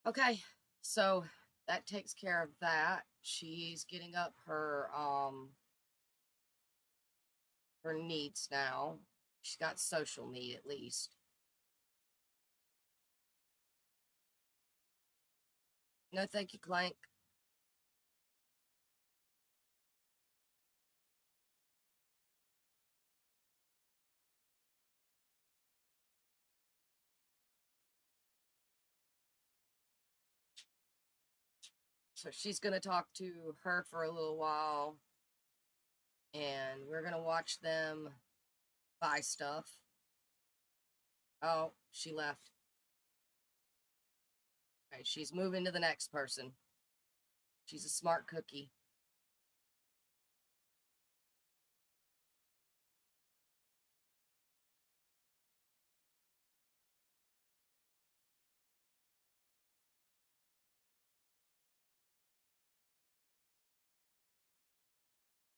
Speaker 1: Okay, so that takes care of that. She's getting up her needs now. She's got social need at least. No, thank you, Clank. So she's gonna talk to her for a little while, and we're gonna watch them buy stuff. Oh, she left. Okay, she's moving to the next person. She's a smart cookie.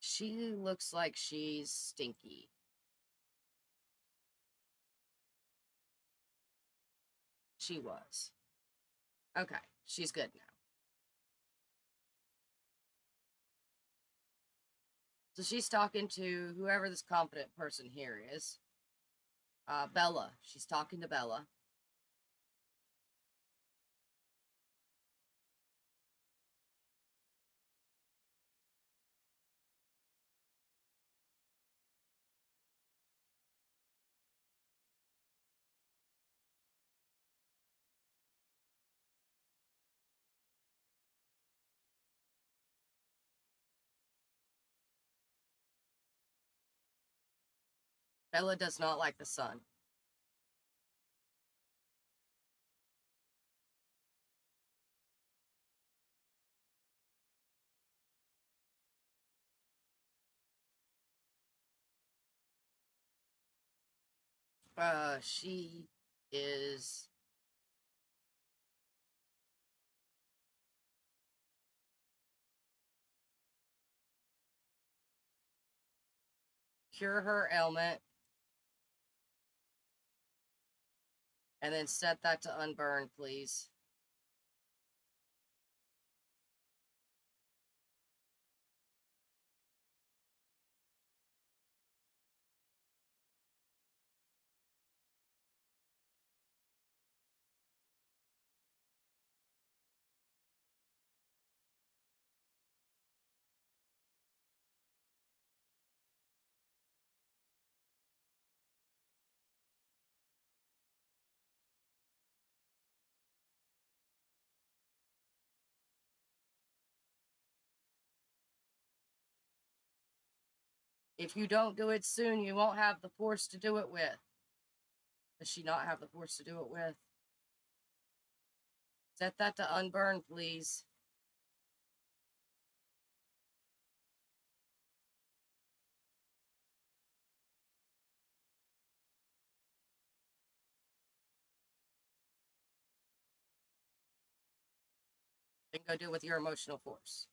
Speaker 1: She looks like she's stinky. She was. Okay, she's good now. So she's talking to whoever this competent person here is. Bella. She's talking to Bella. Bella does not like the sun. She is cure her ailment and then set that to unburn, please. If you don't do it soon, you won't have the force to do it with. Does she not have the force to do it with? Set that to unburn, please. Then go do it with your emotional force.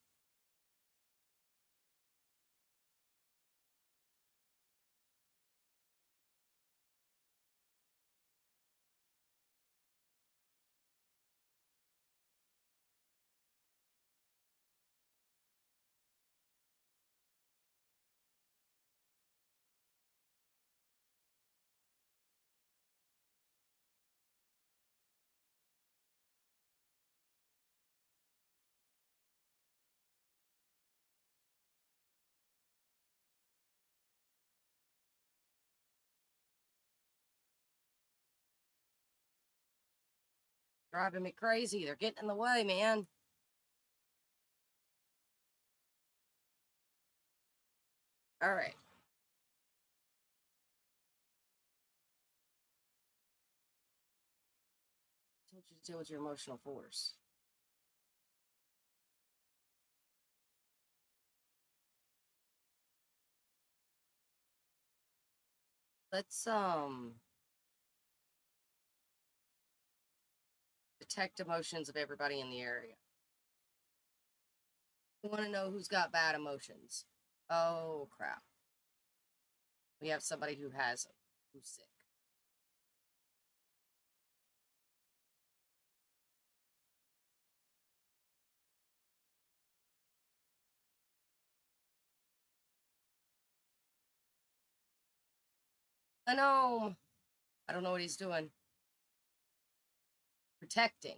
Speaker 1: Driving me crazy. They're getting in the way, man. All right. I told you to deal with your emotional force. Let's detect emotions of everybody in the area. We want to know who's got bad emotions. Oh crap. We have somebody who has them, who's sick. A gnome. I don't know what he's doing. Protecting.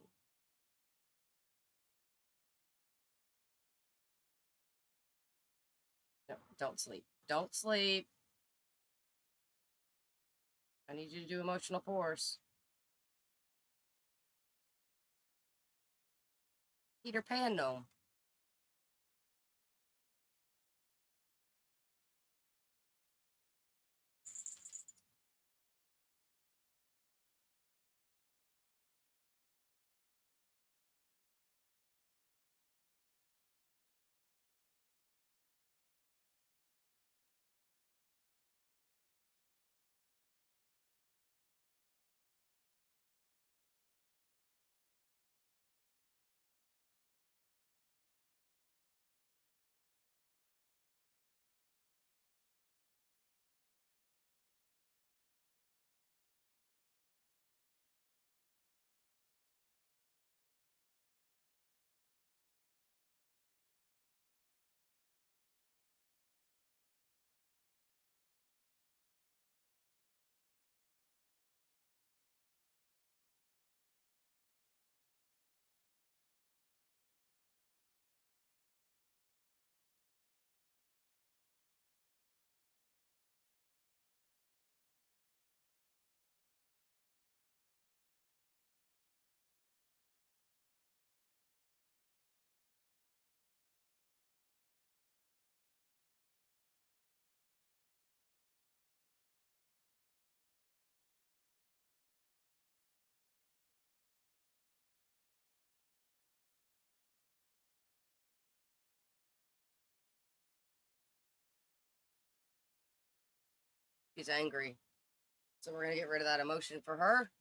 Speaker 1: No, don't sleep. Don't sleep. I need you to do emotional force. Peter Pan gnome. She's angry. So we're going to get rid of that emotion for her.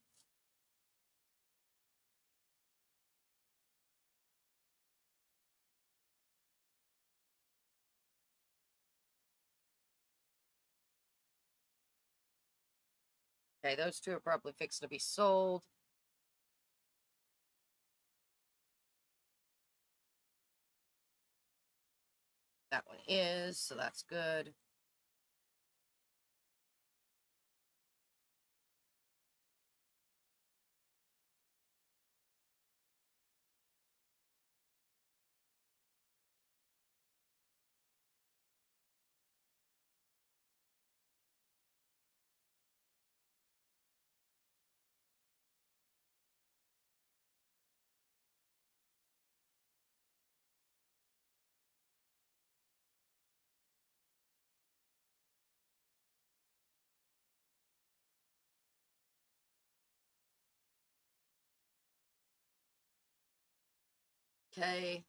Speaker 1: Okay, those two are probably fixing to be sold. That one is, so that's good. Okay.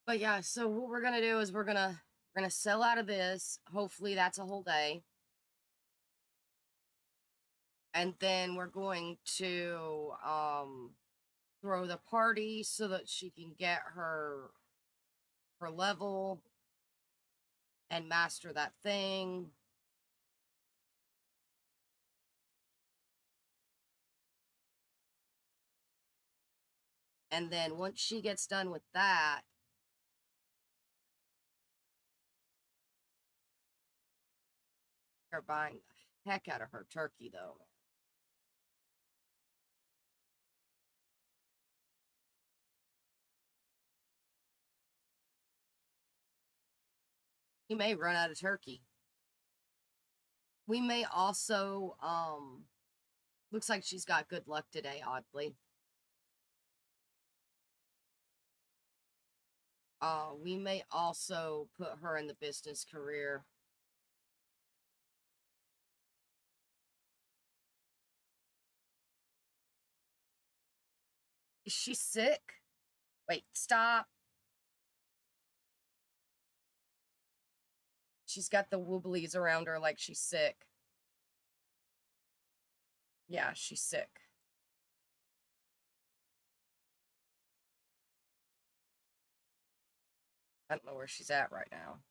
Speaker 1: But yeah, so what we're gonna do is we're gonna sell out of this. Hopefully that's a whole day. And then we're going to throw the party so that she can get her level and master that thing. And then once she gets done with that, they're buying the heck out of her turkey though. He may run out of turkey. We may also, looks like she's got good luck today, oddly. We may also put her in the business career. Is she sick? Wait, stop. She's got the wobblies around her like she's sick. Yeah, she's sick. I don't know where she's at right now.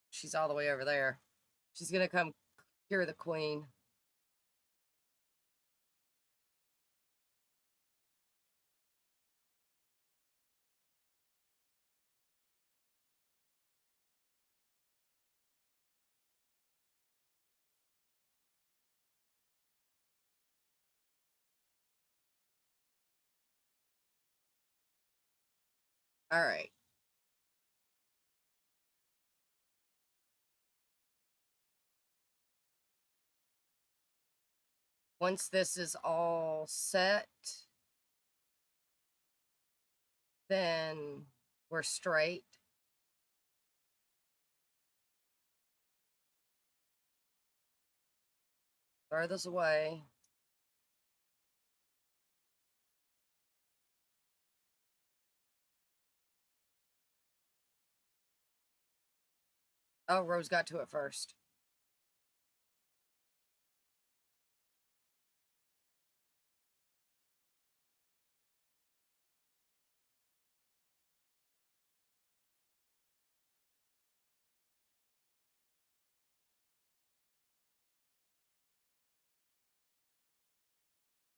Speaker 1: She's all the way over there. She's gonna come cure the queen. All right. Once this is all set, then we're straight. Throw this away. Oh, Rose got to it first.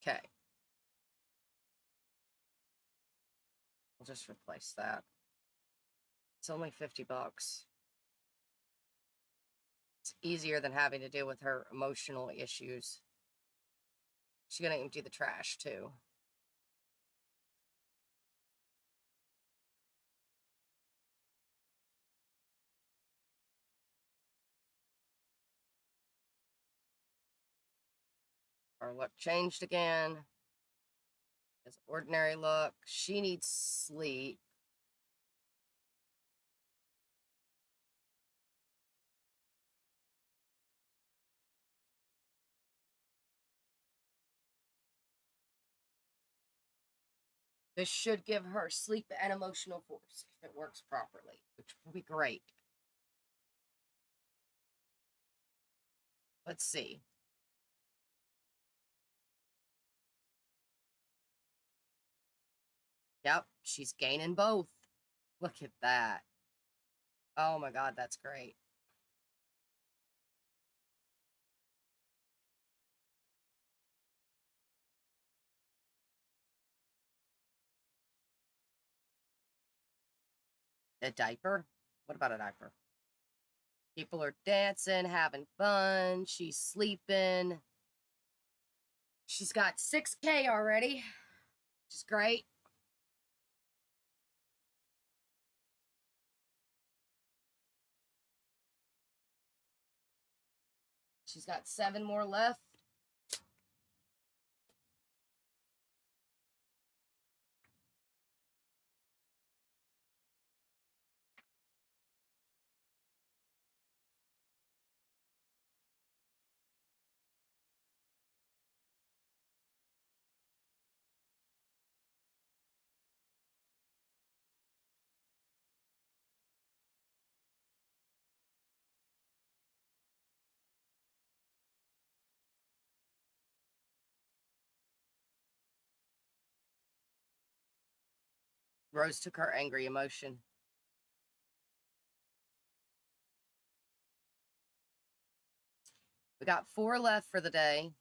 Speaker 1: Okay. We'll just replace that. It's only 50 bucks. It's easier than having to deal with her emotional issues. She's gonna empty the trash too. Our luck changed again. It's ordinary luck. She needs sleep. This should give her sleep and emotional force if it works properly, which will be great. Let's see. Yep, she's gaining both. Look at that. Oh my god, that's great. A diaper? What about a diaper? People are dancing, having fun. She's sleeping. She's got 6K already, which is great. She's got 7 more left. Rose took her angry emotion. We got 4 left for the day.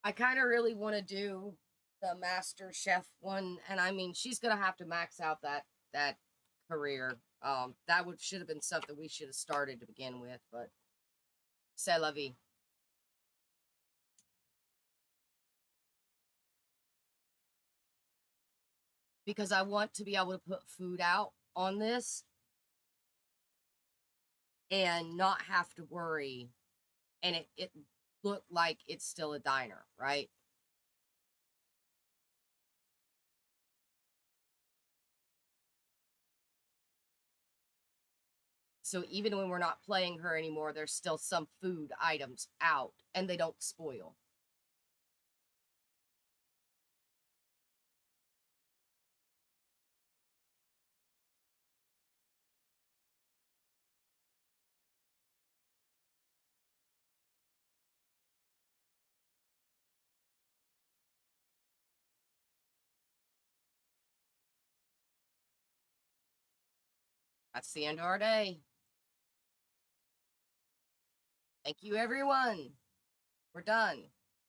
Speaker 1: I kind of really want to do the Master Chef one, and I mean, she's gonna have to max out that career. That should have been something we should have started to begin with, but c'est la vie. because I want to be able to put food out on this and not have to worry, and it look like it's still a diner, right? So even when we're not playing her anymore, there's still some food items out and they don't spoil. That's the end of our day. Thank you, everyone. We're done.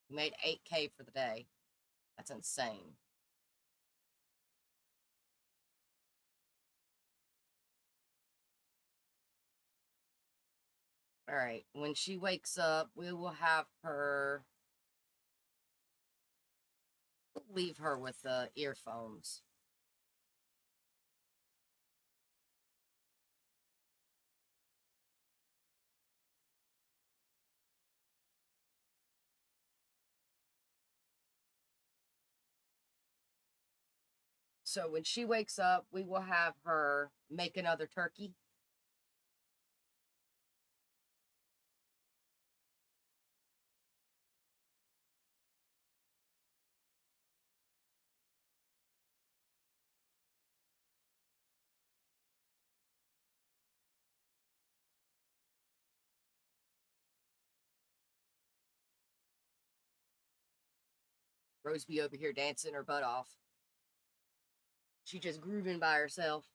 Speaker 1: We made 8K for the day. That's insane. All right. When she wakes up, we will have her leave her with the earphones. So when she wakes up, we will have her make another turkey. Roseby over here dancing her butt off. She just grooving by herself.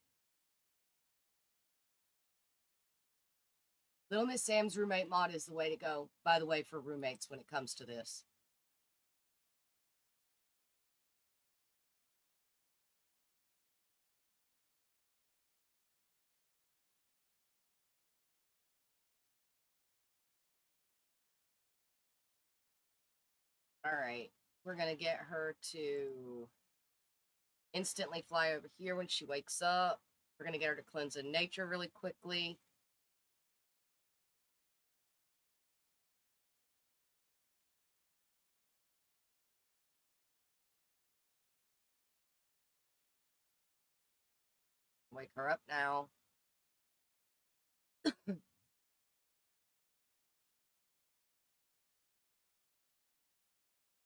Speaker 1: Little Miss Sam's roommate mod is the way to go, by the way, for roommates when it comes to this. All right. We're going to get her to instantly fly over here when she wakes up. We're going to get her to cleanse in nature really quickly. Wake her up now.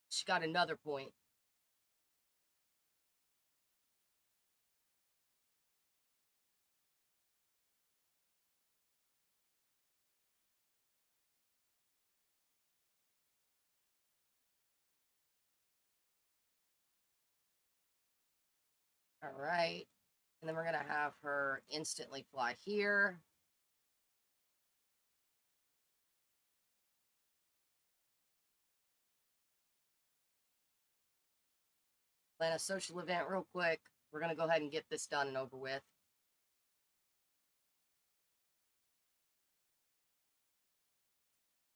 Speaker 1: She got another point. All right. And then we're going to have her instantly fly here. Plan a social event real quick. We're going to go ahead and get this done and over with.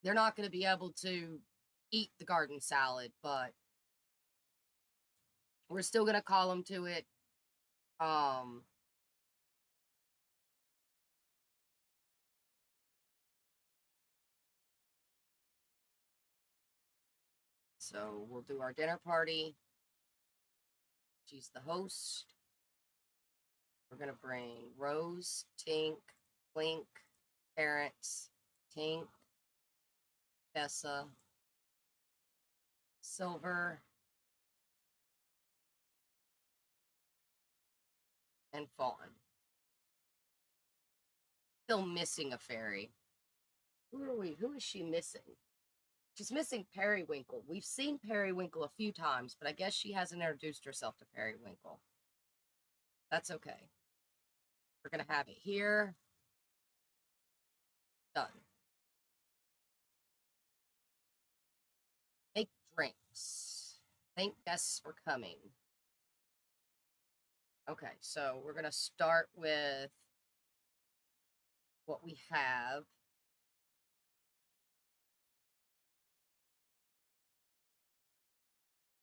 Speaker 1: They're not going to be able to eat the garden salad, but we're still going to call them to it. So we'll do our dinner party. She's the host. We're going to bring Rose, Tink, Blink, Parents, Tink, Tessa, Silver, and Fawn. Still missing a fairy. Who are we? Who is she missing? She's missing Periwinkle. We've seen Periwinkle a few times, but I guess she hasn't introduced herself to Periwinkle. That's okay. We're going to have it here. Done. Make drinks. Thank guests for coming. Okay, so we're going to start with what we have.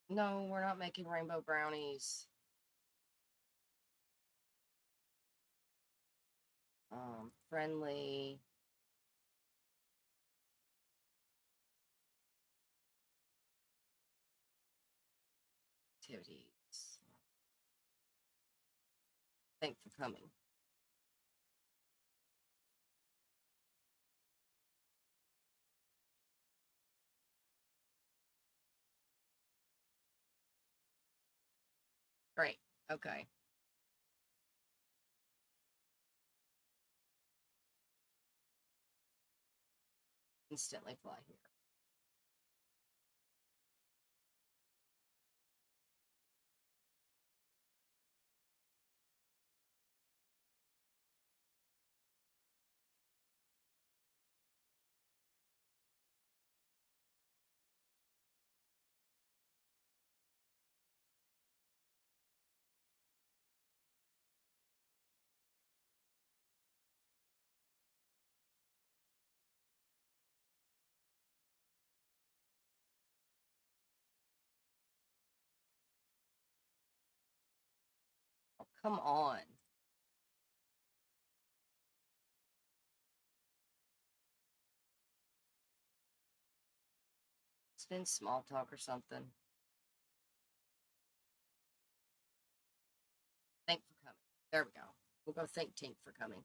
Speaker 1: No, we're not making rainbow brownies. Friendly. Activities. Thanks for coming. Great. Okay. Instantly fly here. Oh, come on. It's been small talk or something. Thank for coming. There we go. We'll go thank Tink for coming.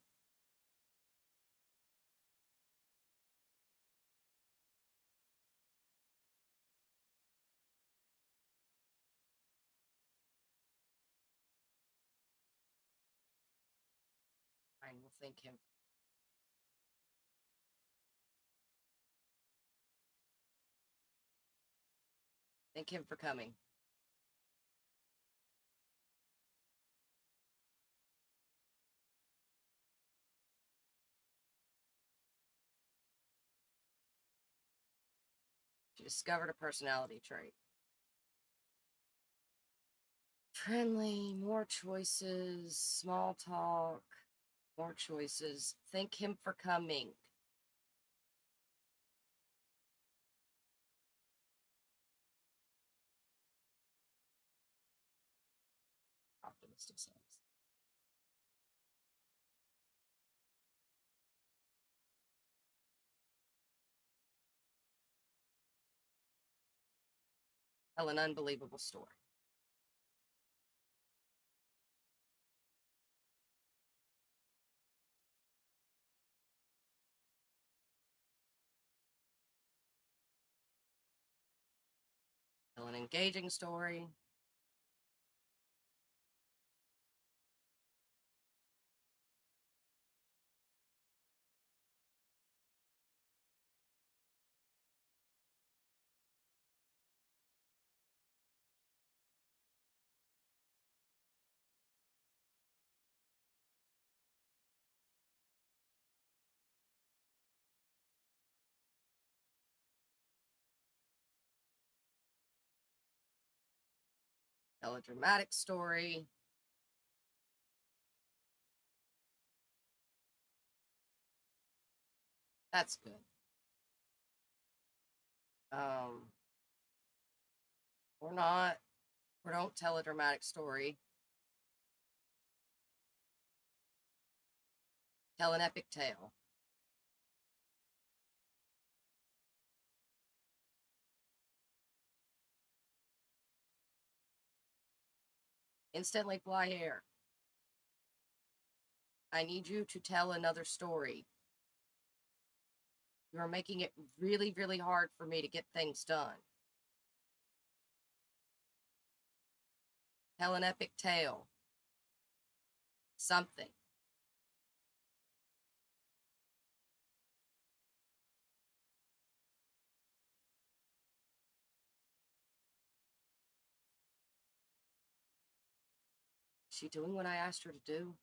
Speaker 1: Fine, we'll thank him. Thank him for coming. She discovered a personality trait. Friendly, more choices, small talk, more choices. Thank him for coming. Optimistic sense. Tell an unbelievable story. Tell an engaging story. Tell a dramatic story. That's good. Um, or not. Or don't tell a dramatic story. Tell an epic tale. Instantly fly here. I need you to tell another story. You are making it really, really hard for me to get things done. Tell an epic tale. Something. Is she doing what I asked her to do?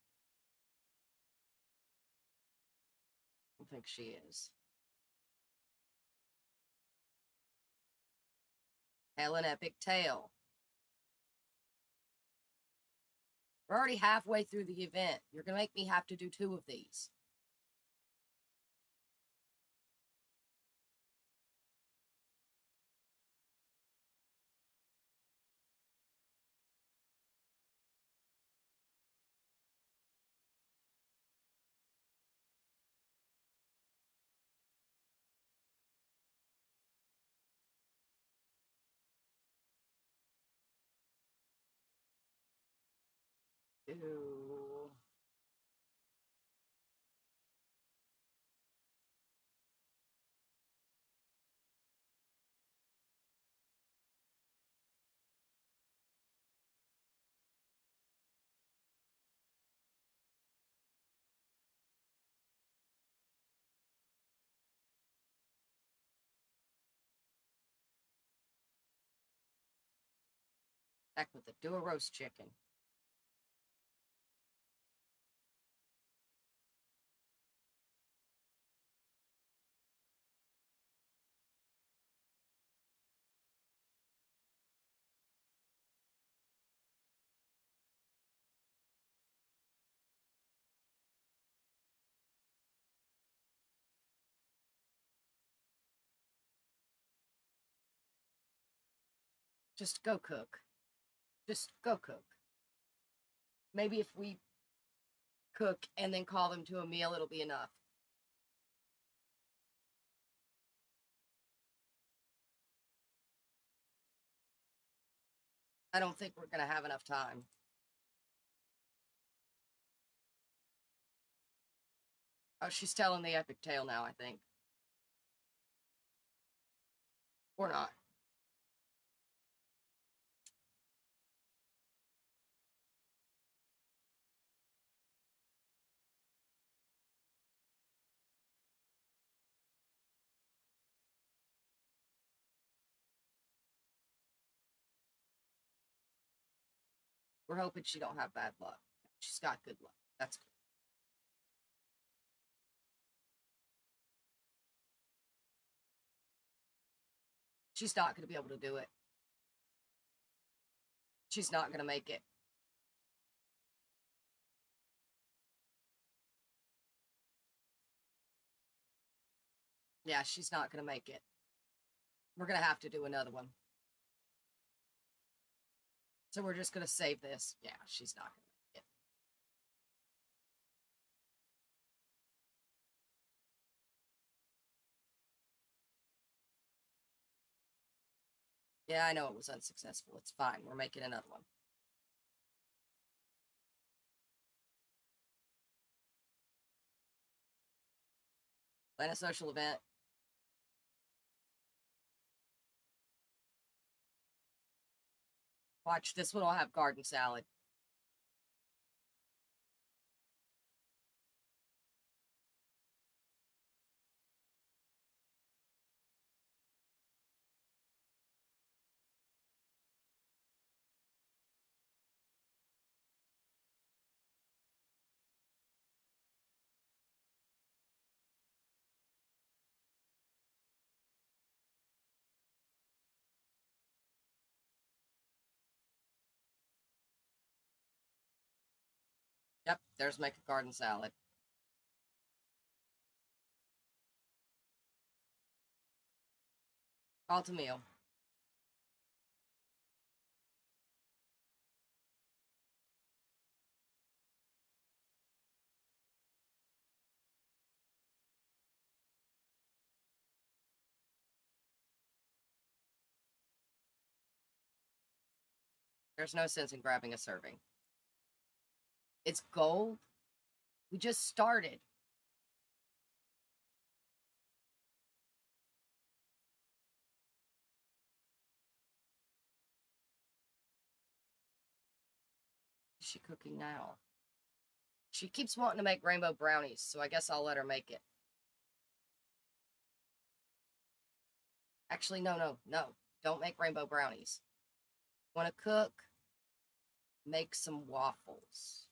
Speaker 1: I don't think she is. Tell an epic tale. We're already halfway through the event. You're going to make me have to do 2 of these. Ew. Heck with it. Do a roast chicken. Just go cook. Just go cook. Maybe if we cook and then call them to a meal, it'll be enough. I don't think we're going to have enough time. Oh, she's telling the epic tale now, I think. Or not. We're hoping she don't have bad luck. She's got good luck. That's good. She's not going to be able to do it. She's not going to make it. Yeah, she's not going to make it. We're going to have to do another one. So we're just going to save this. Yeah, she's not going to make it. Yeah, I know it was unsuccessful. It's fine. We're making another one. Plan a social event. Watch, this one will have garden salad. Yep, there's make a garden salad. Call to meal. There's no sense in grabbing a serving. It's gold. We just started. What's she cooking now? She keeps wanting to make rainbow brownies, so I guess I'll let her make it. Actually, no. Don't make rainbow brownies. Want to cook? Make some waffles.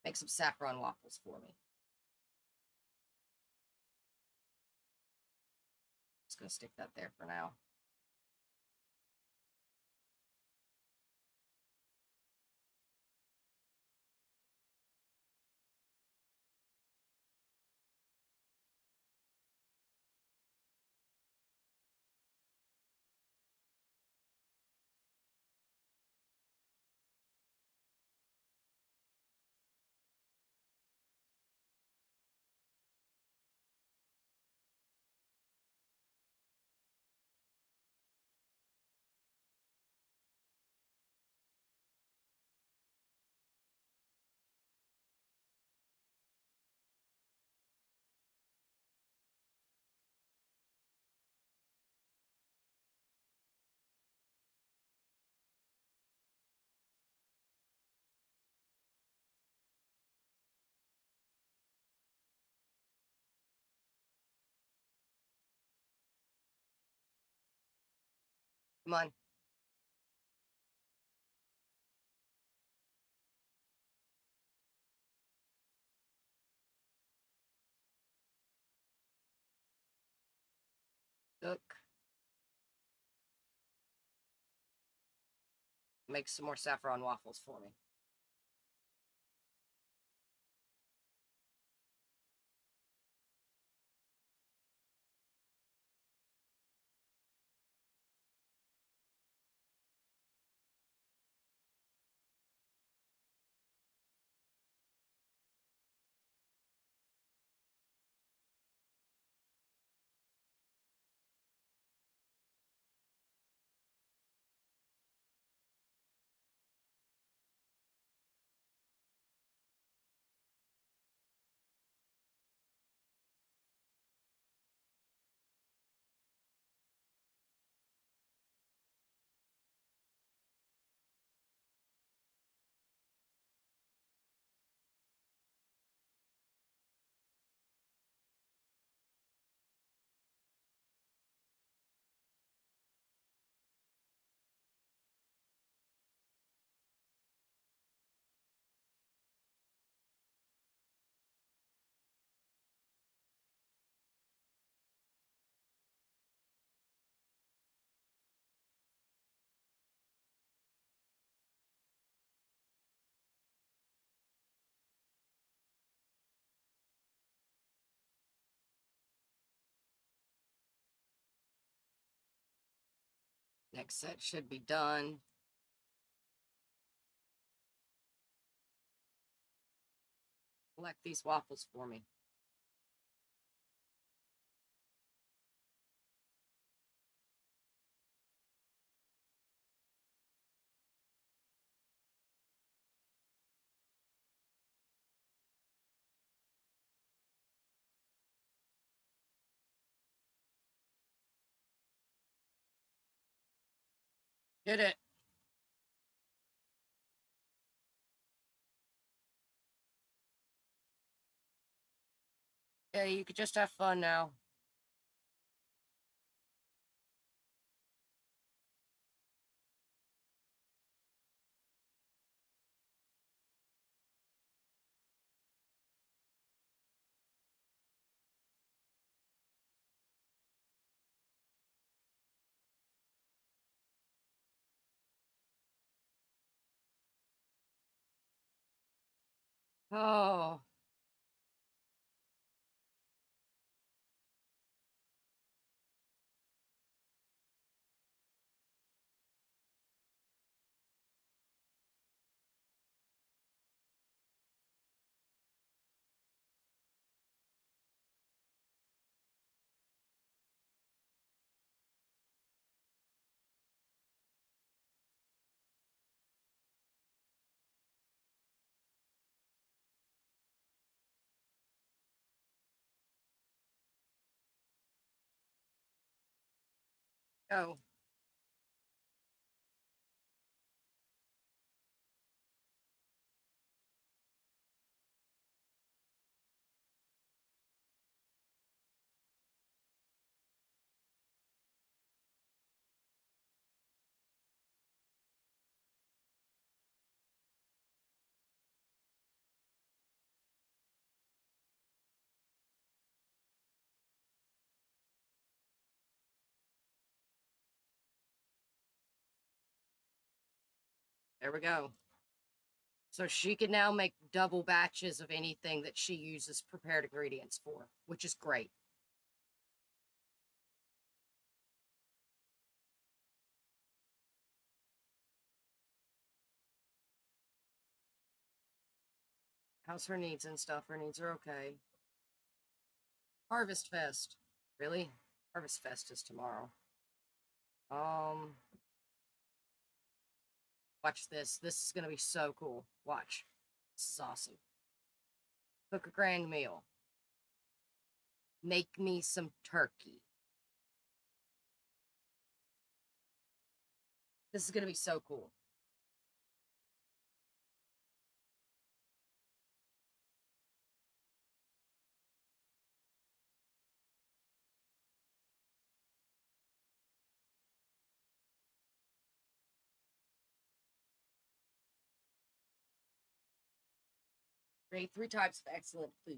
Speaker 1: Make some saffron waffles for me. Just gonna stick that there for now. Come on. Look. Make some more saffron waffles for me. Next set should be done. Collect these waffles for me. Did it. Yeah, you could just have fun now. Oh, go. There we go. So she can now make double batches of anything that she uses prepared ingredients for, which is great. How's her needs and stuff? Her needs are okay. Harvest Fest. Really? Harvest Fest is tomorrow. Um, watch this. This is gonna be so cool. Watch. This is awesome. Cook a grand meal. Make me some turkey. This is gonna be so cool. Create 3 types of excellent food.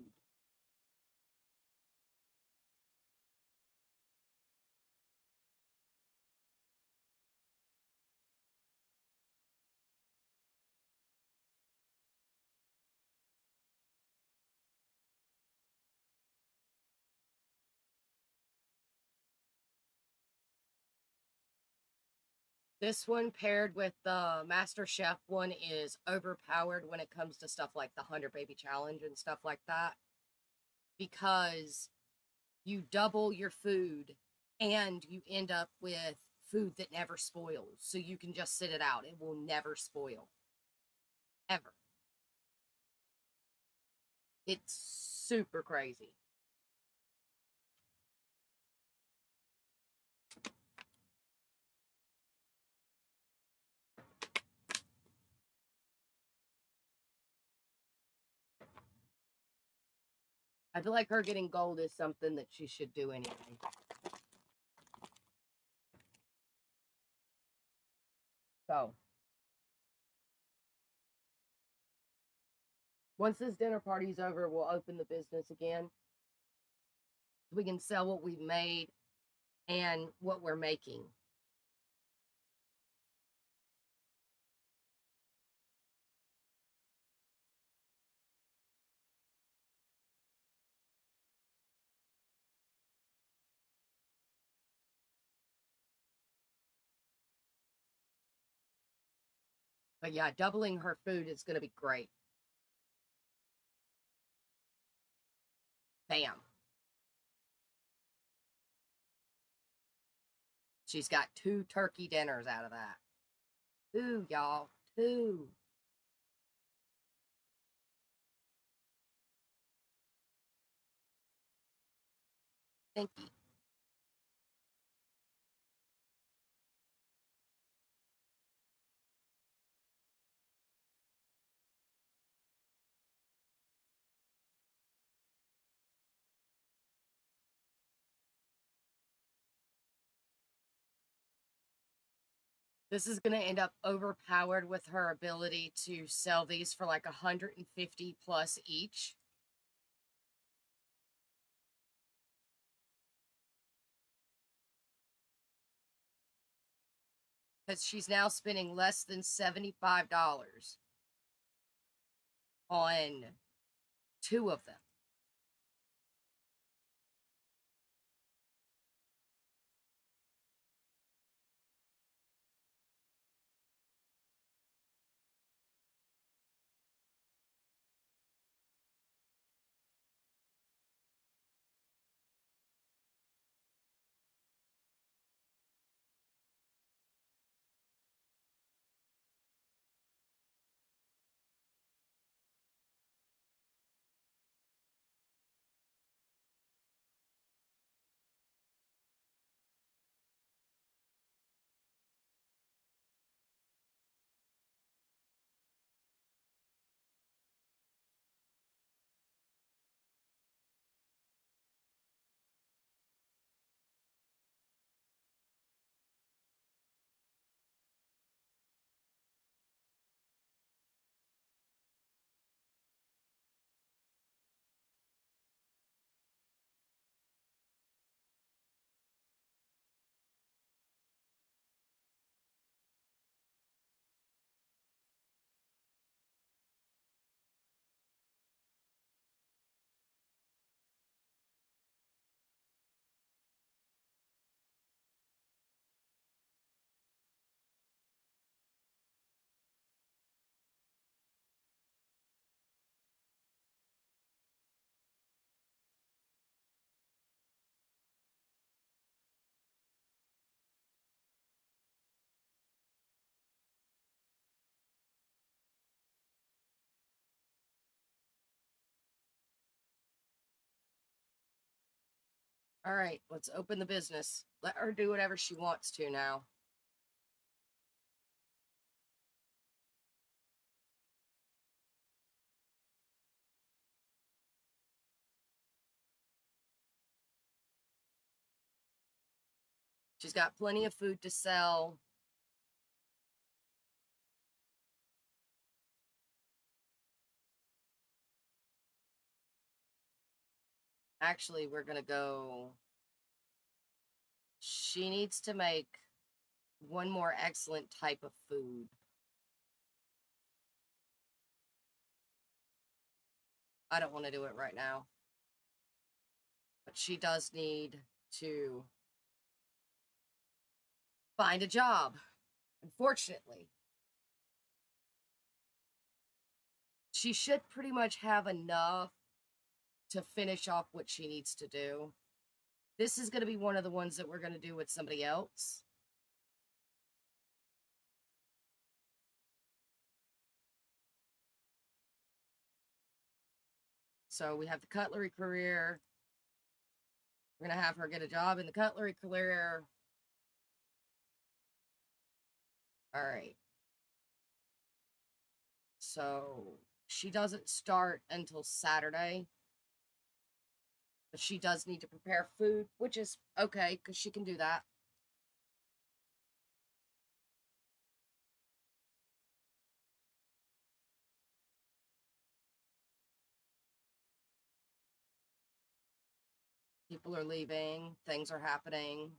Speaker 1: This one paired with the Master Chef one is overpowered when it comes to stuff like the 100 Baby Challenge and stuff like that. Because you double your food and you end up with food that never spoils. So you can just sit it out. It will never spoil. Ever. It's super crazy. I feel like her getting gold is something that she should do anyway. So, once this dinner party's over, we'll open the business again. We can sell what we've made and what we're making. But yeah, doubling her food is going to be great. Bam. She's got 2 turkey dinners out of that. 2, y'all. 2. Thank you. This is going to end up overpowered with her ability to sell these for like 150 plus each. Because she's now spending less than $75 on 2 of them. All right, let's open the business. Let her do whatever she wants to now. She's got plenty of food to sell. Actually, we're going to go... She needs to make one more excellent type of food. I don't want to do it right now. But she does need to find a job, unfortunately. She should pretty much have enough to finish off what she needs to do. This is going to be one of the ones that we're going to do with somebody else. So we have the cutlery career. We're going to have her get a job in the cutlery career. All right. So she doesn't start until Saturday. But she does need to prepare food, which is okay, because she can do that. People are leaving. Things are happening.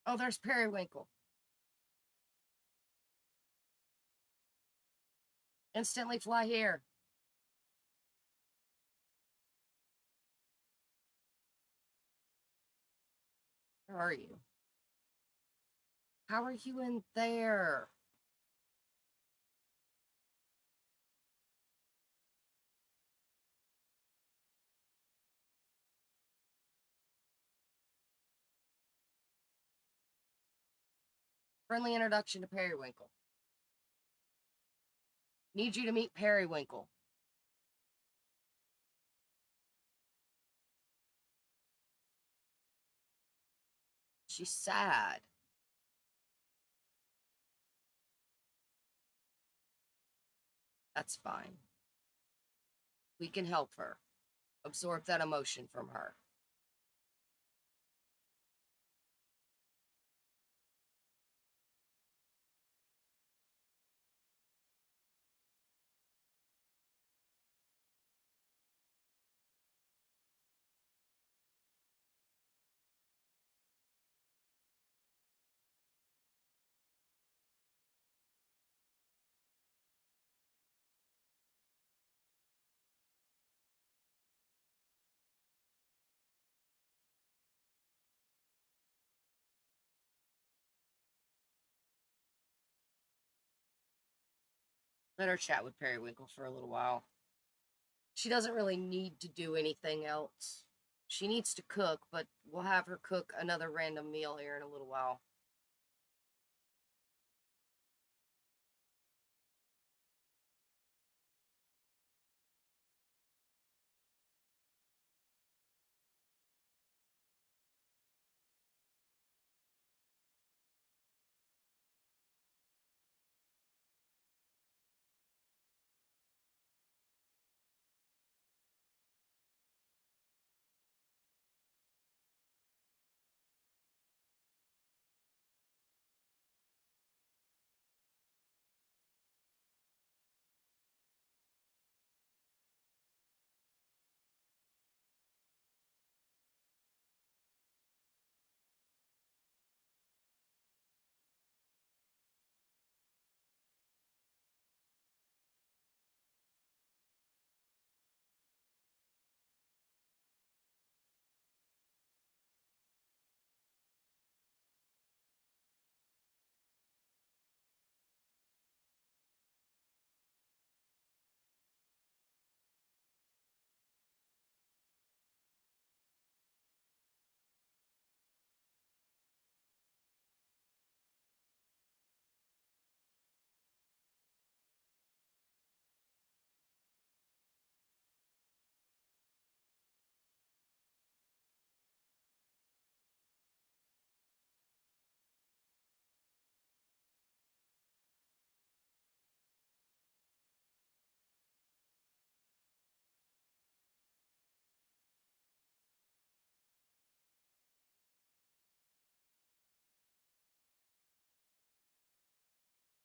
Speaker 1: Oh, there's Periwinkle. Instantly fly here. Where are you? How are you in there? Friendly introduction to Periwinkle. Need you to meet Periwinkle. She's sad. That's fine. We can help her. Absorb that emotion from her. Let her chat with Periwinkle for a little while. She doesn't really need to do anything else. She needs to cook, but we'll have her cook another random meal here in a little while.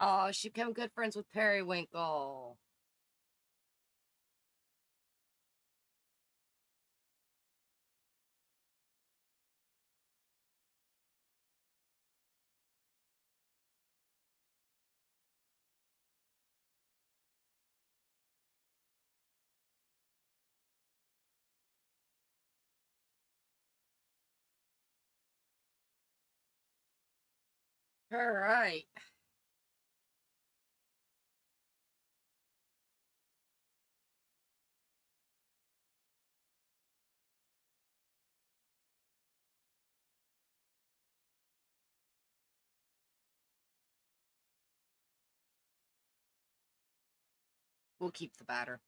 Speaker 1: Oh, she became good friends with Periwinkle. All right. We'll keep the batter.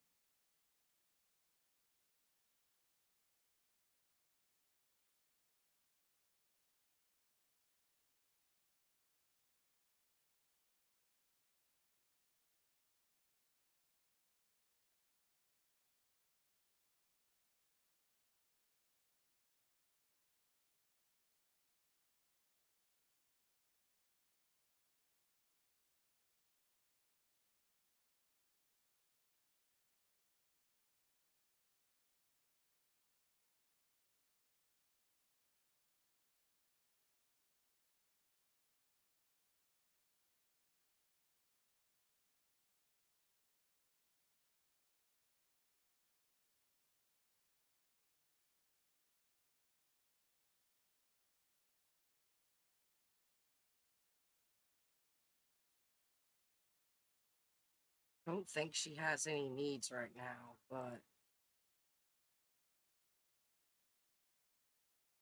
Speaker 1: I don't think she has any needs right now, but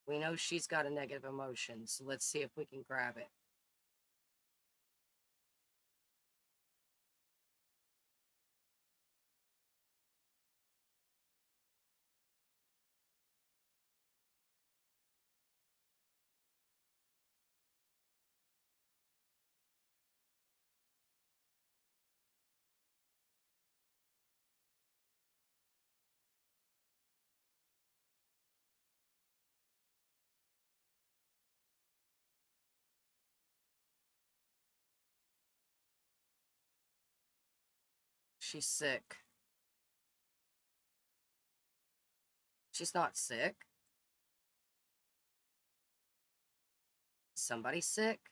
Speaker 1: we know she's got a negative emotion, so let's see if we can grab it. She's sick. She's not sick. Somebody sick?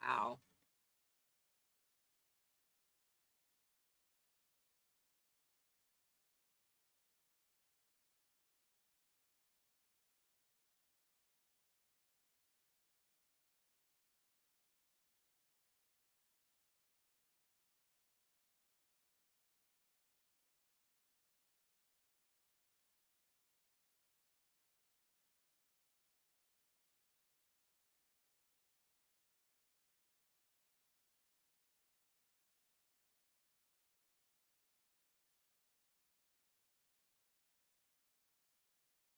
Speaker 1: Wow.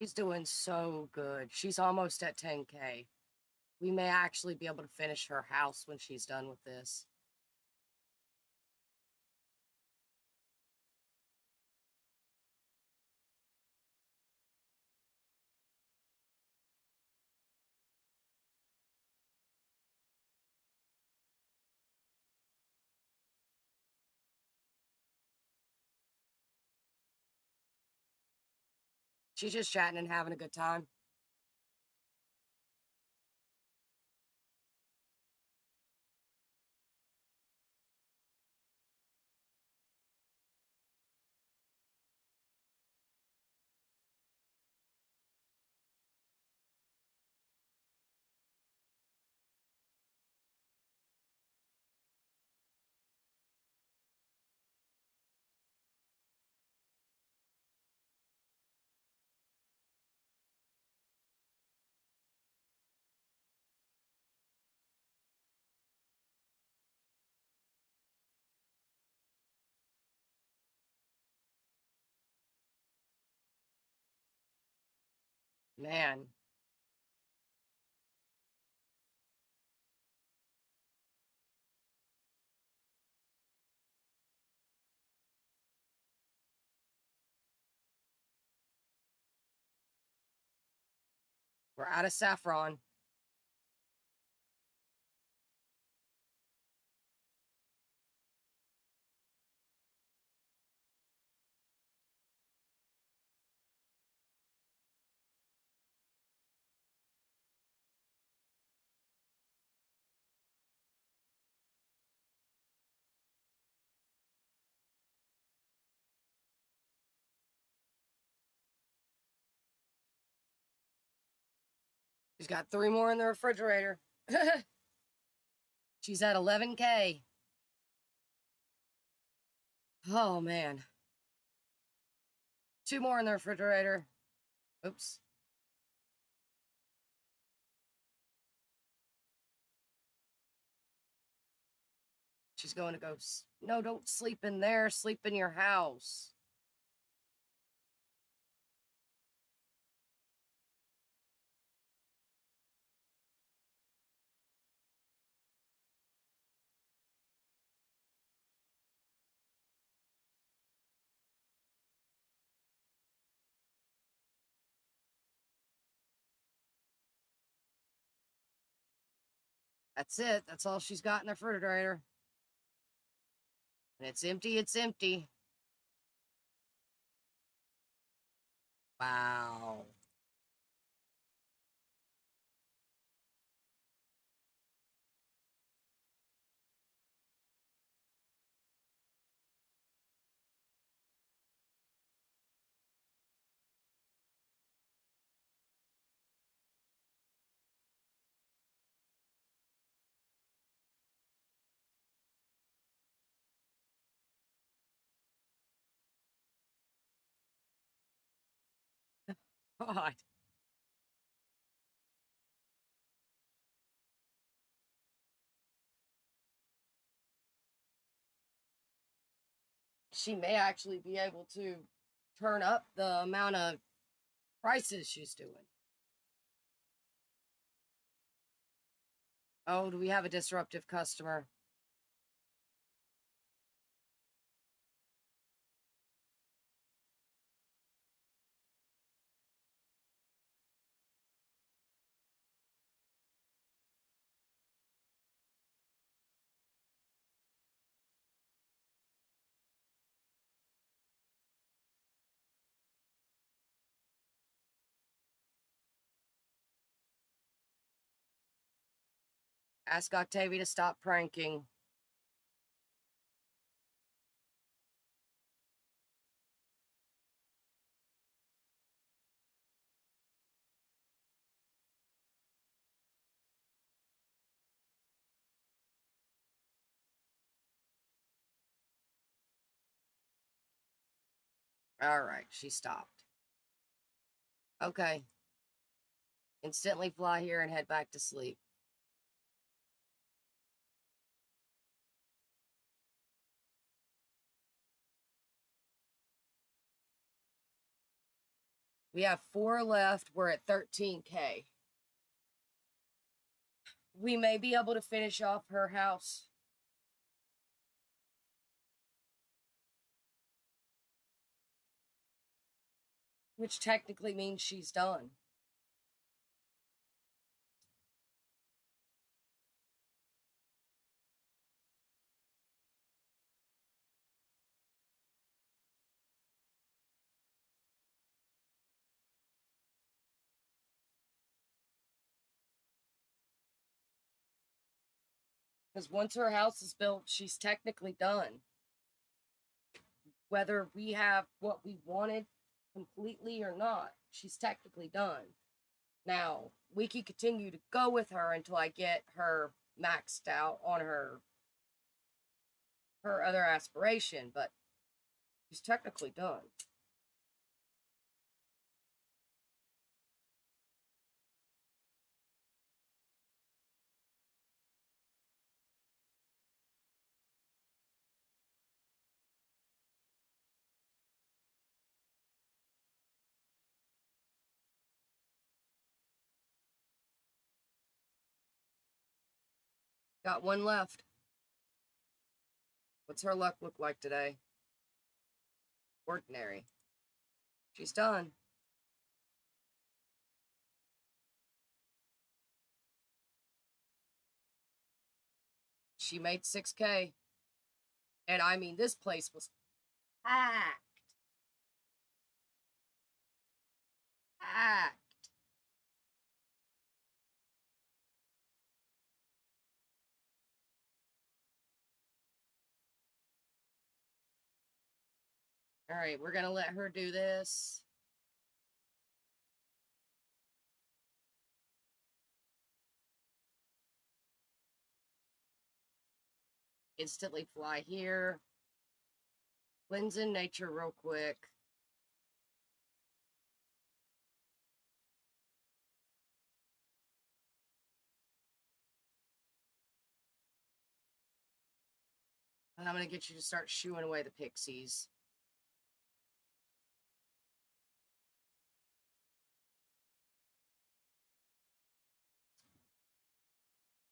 Speaker 1: She's doing so good. She's almost at 10K. We may actually be able to finish her house when she's done with this. She's just chatting and having a good time. Man. We're out of saffron. She's got 3 more in the refrigerator. She's at 11K. Oh, man. 2 more in the refrigerator. Oops. She's going to go. No, don't sleep in there. Sleep in your house. That's it. That's all she's got in the refrigerator. And it's empty. It's empty. Wow. God. She may actually be able to turn up the amount of prices she's doing. Oh, do we have a disruptive customer? Ask Octavia to stop pranking. All right, she stopped. Okay. Instantly fly here and head back to sleep. We have 4 left. We're at 13K. We may be able to finish off her house. Which technically means she's done. Because once her house is built, she's technically done. Whether we have what we wanted completely or not, she's technically done. Now, we can continue to go with her until I get her maxed out on her other aspiration, but she's technically done. Got one left. What's her luck look like today? Ordinary. She's done. She made 6K. And I mean, this place was packed. Packed. All right, we're going to let her do this. Instantly fly here. Cleanse in nature real quick. And I'm going to get you to start shooing away the pixies.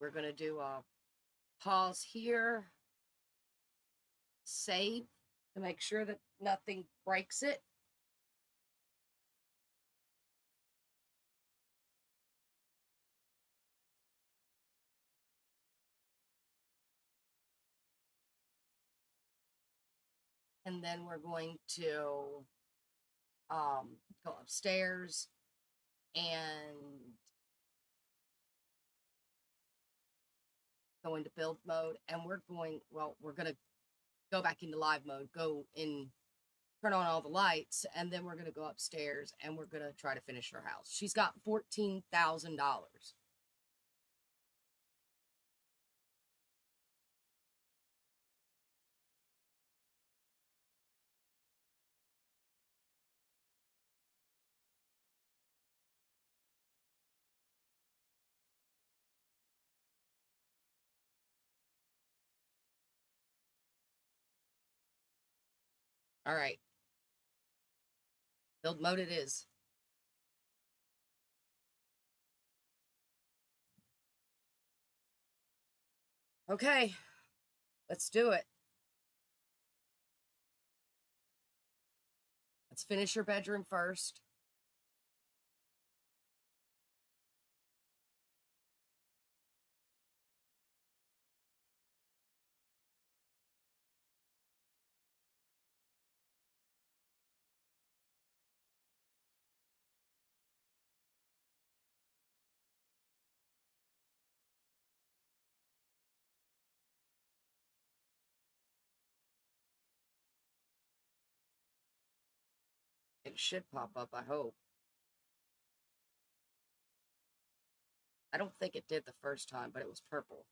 Speaker 1: We're going to do a pause here. Save to make sure that nothing breaks it. And then we're going to go upstairs and go into build mode. And we're going to go back into live mode, go in, turn on all the lights, and then we're going to go upstairs and we're going to try to finish her house. She's got $14,000. All right. Build mode it is. Okay. Let's do it. Let's finish your bedroom first. It should pop up, I hope. I don't think it did the first time, but it was purple.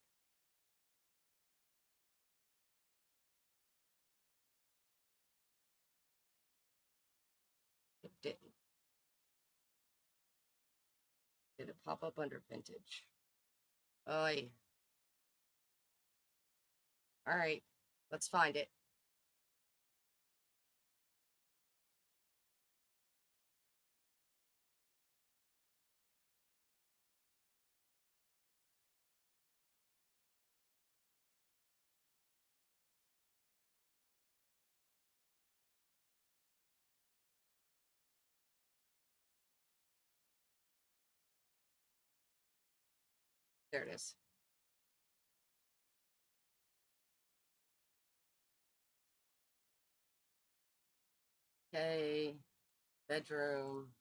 Speaker 1: It didn't. Did it pop up under vintage? Oh, all right. Let's find it. There it is. Okay. Bedroom.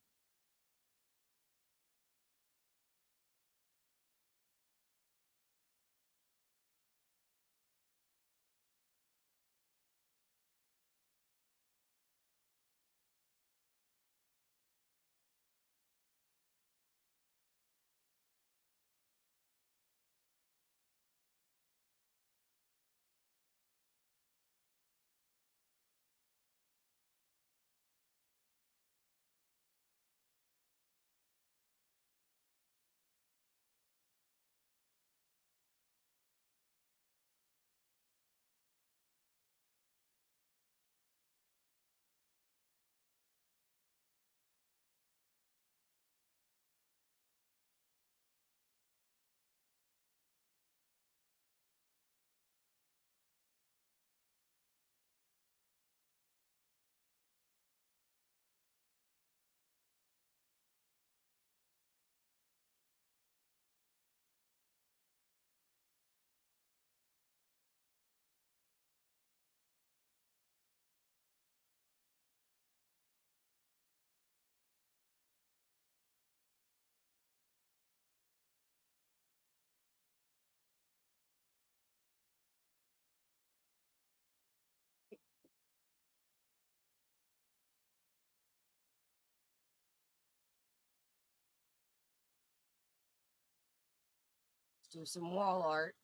Speaker 1: do some wall art.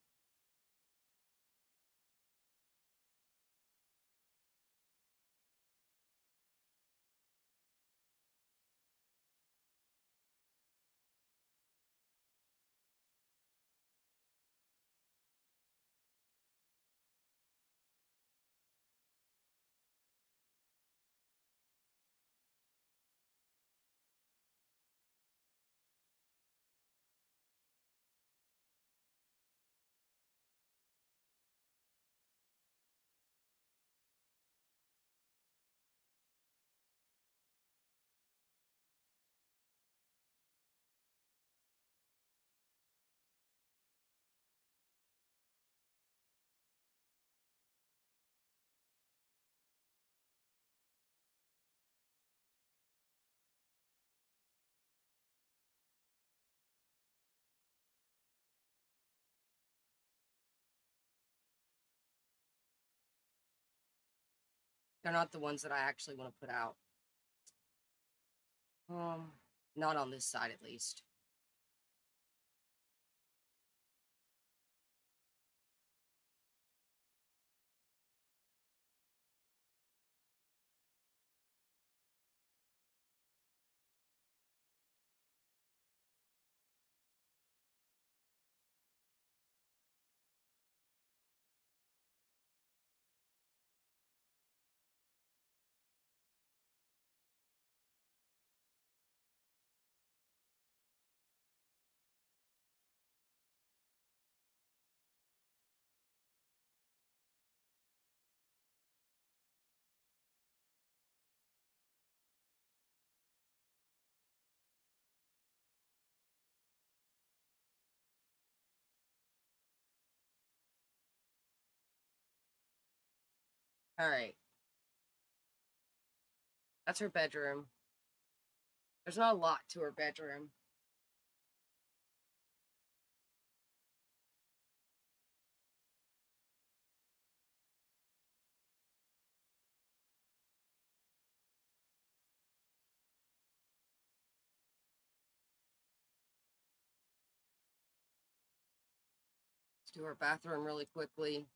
Speaker 1: They're not the ones that I actually want to put out. Um, Not on this side at least. All right. That's her bedroom. There's not a lot to her bedroom. Let's do her bathroom really quickly.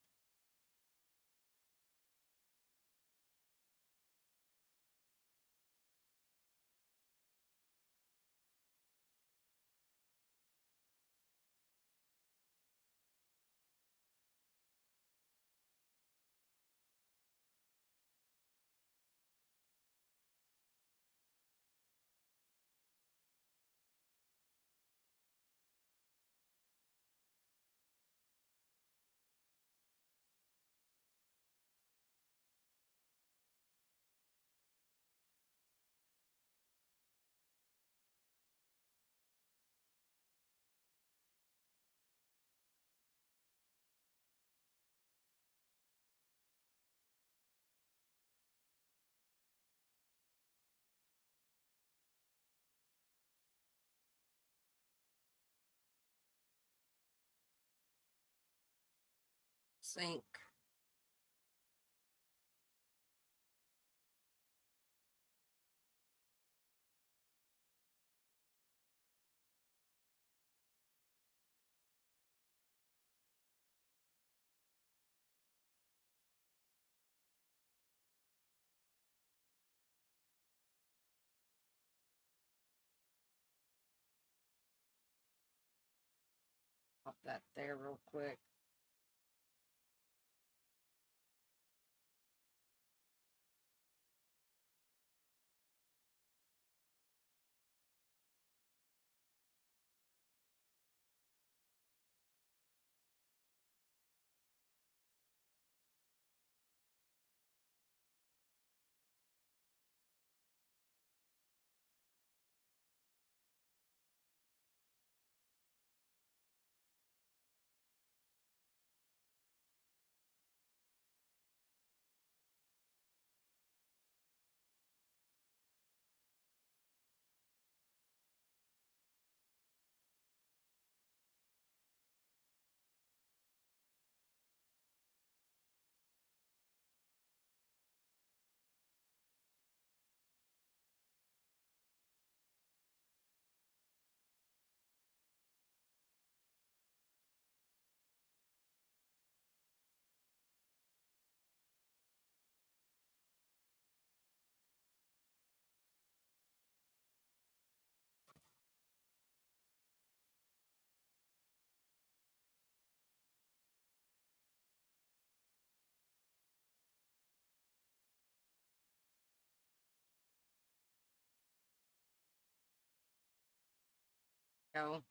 Speaker 1: Sink. Pop that there real quick. Go.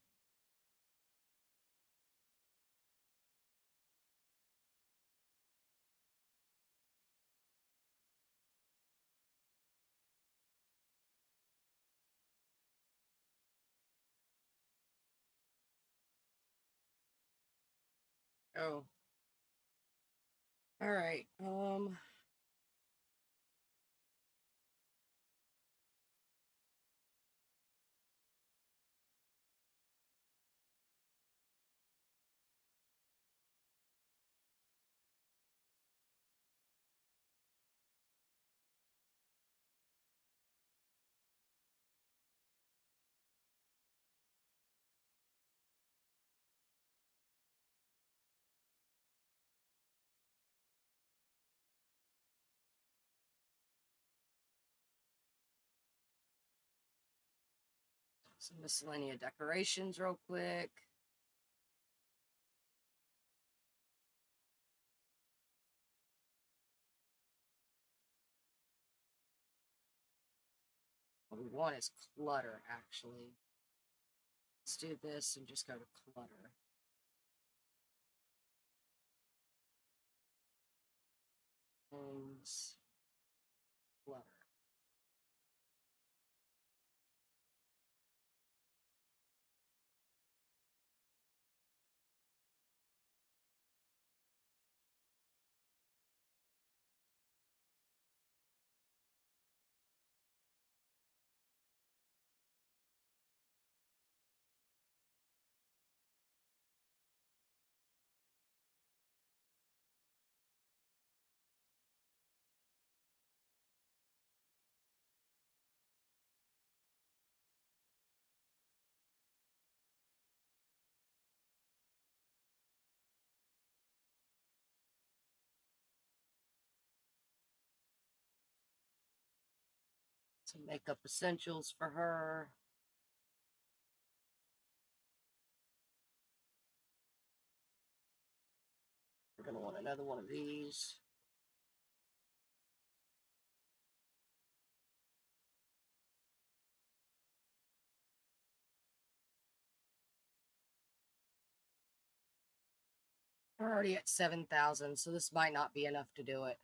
Speaker 1: Go. All right. Some miscellaneous decorations, real quick. What we want is clutter, actually. Let's do this and just go to clutter. Homes, clutter. Some makeup essentials for her. We're going to want another one of these. We're already at 7,000, so this might not be enough to do it.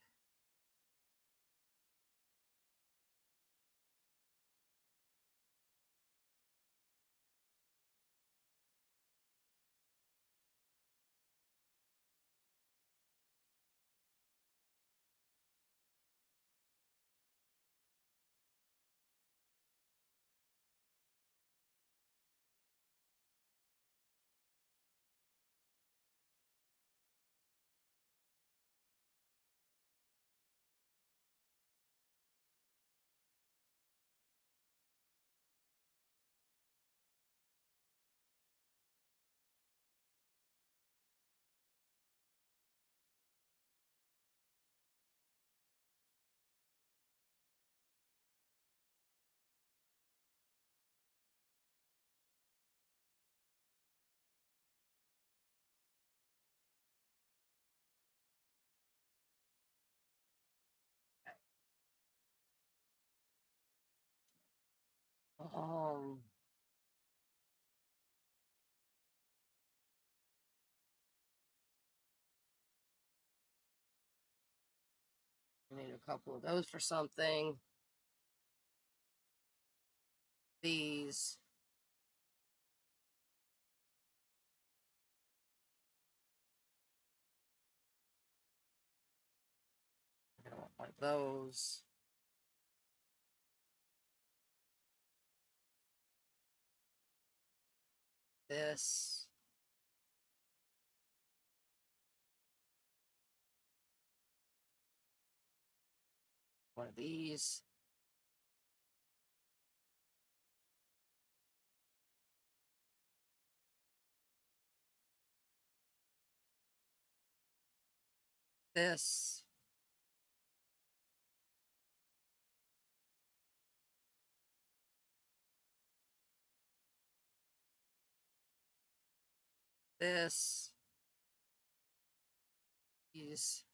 Speaker 1: Um, I need a couple of those for something. These. I don't want one of those. This. One of these. This. This. These.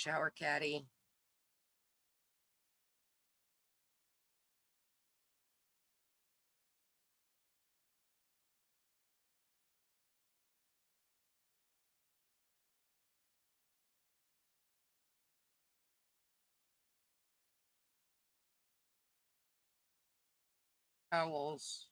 Speaker 1: Shower caddy. Towels.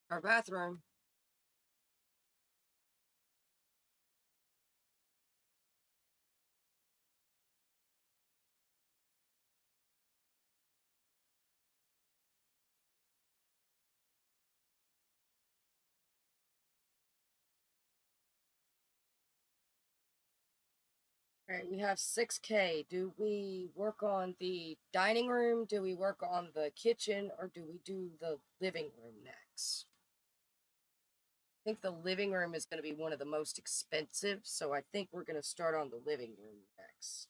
Speaker 1: Our bathroom. All right, we have 6K. Do we work on the dining room? Do we work on the kitchen? Or do we do the living room next? I think the living room is going to be one of the most expensive, so I think we're going to start on the living room next.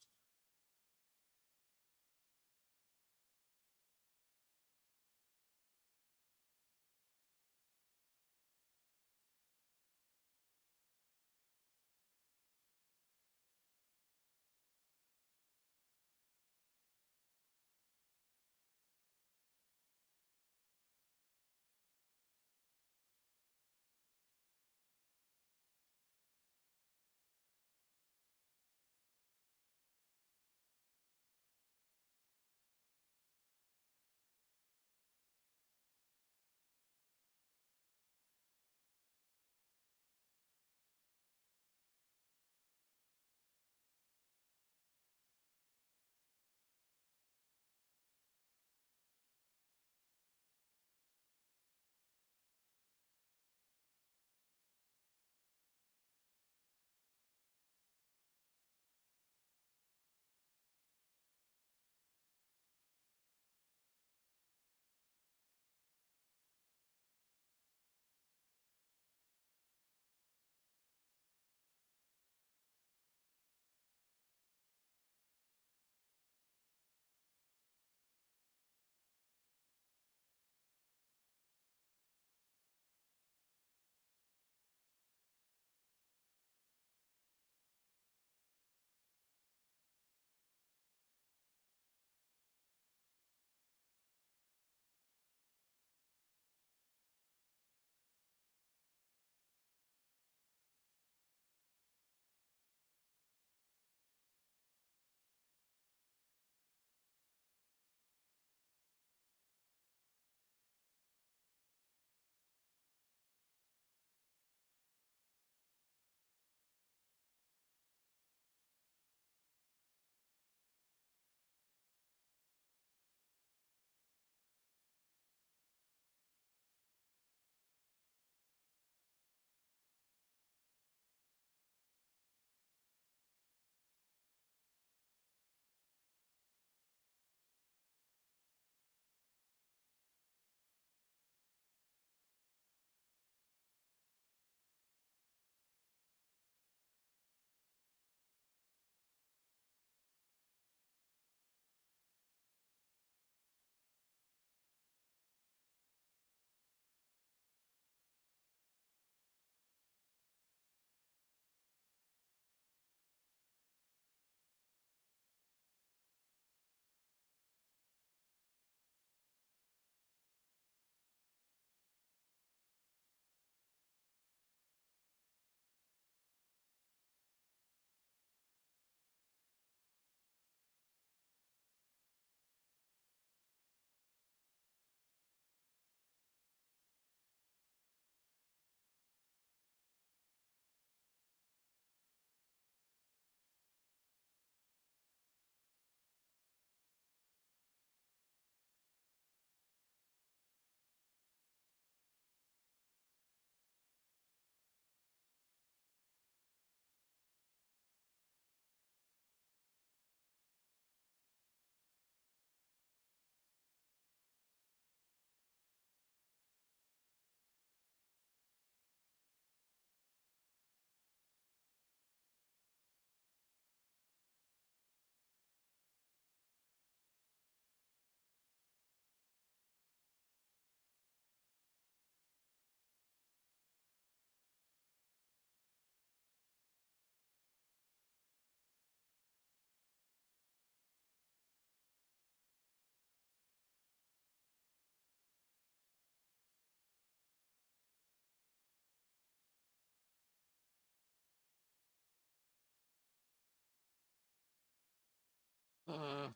Speaker 1: Mm.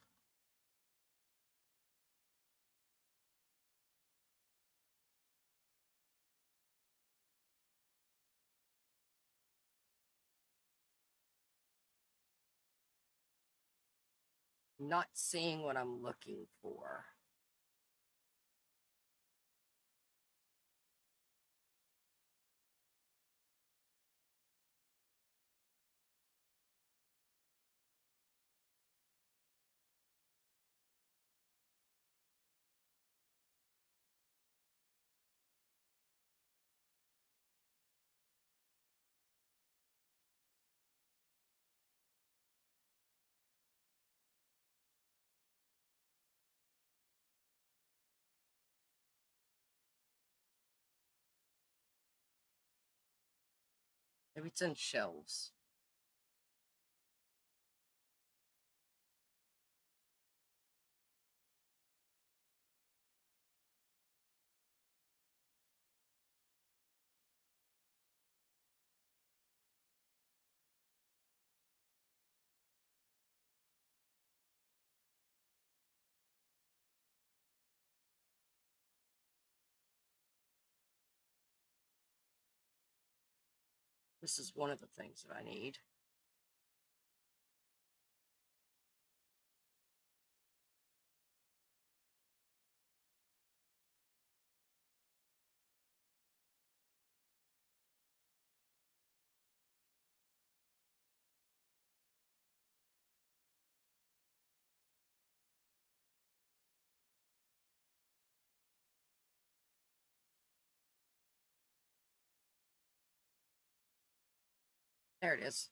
Speaker 1: Not seeing what I'm looking for. Maybe it's in shelves. This is one of the things that I need. There it is.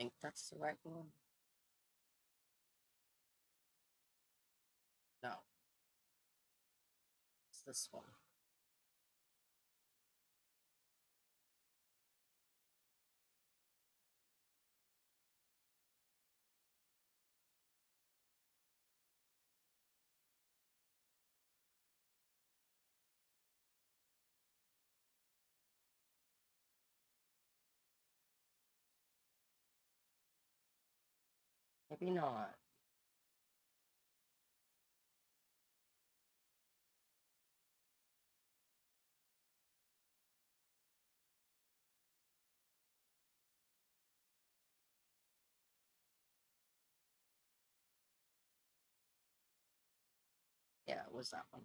Speaker 1: think that's the right one. No. It's this one. Maybe not. Yeah, it was that one.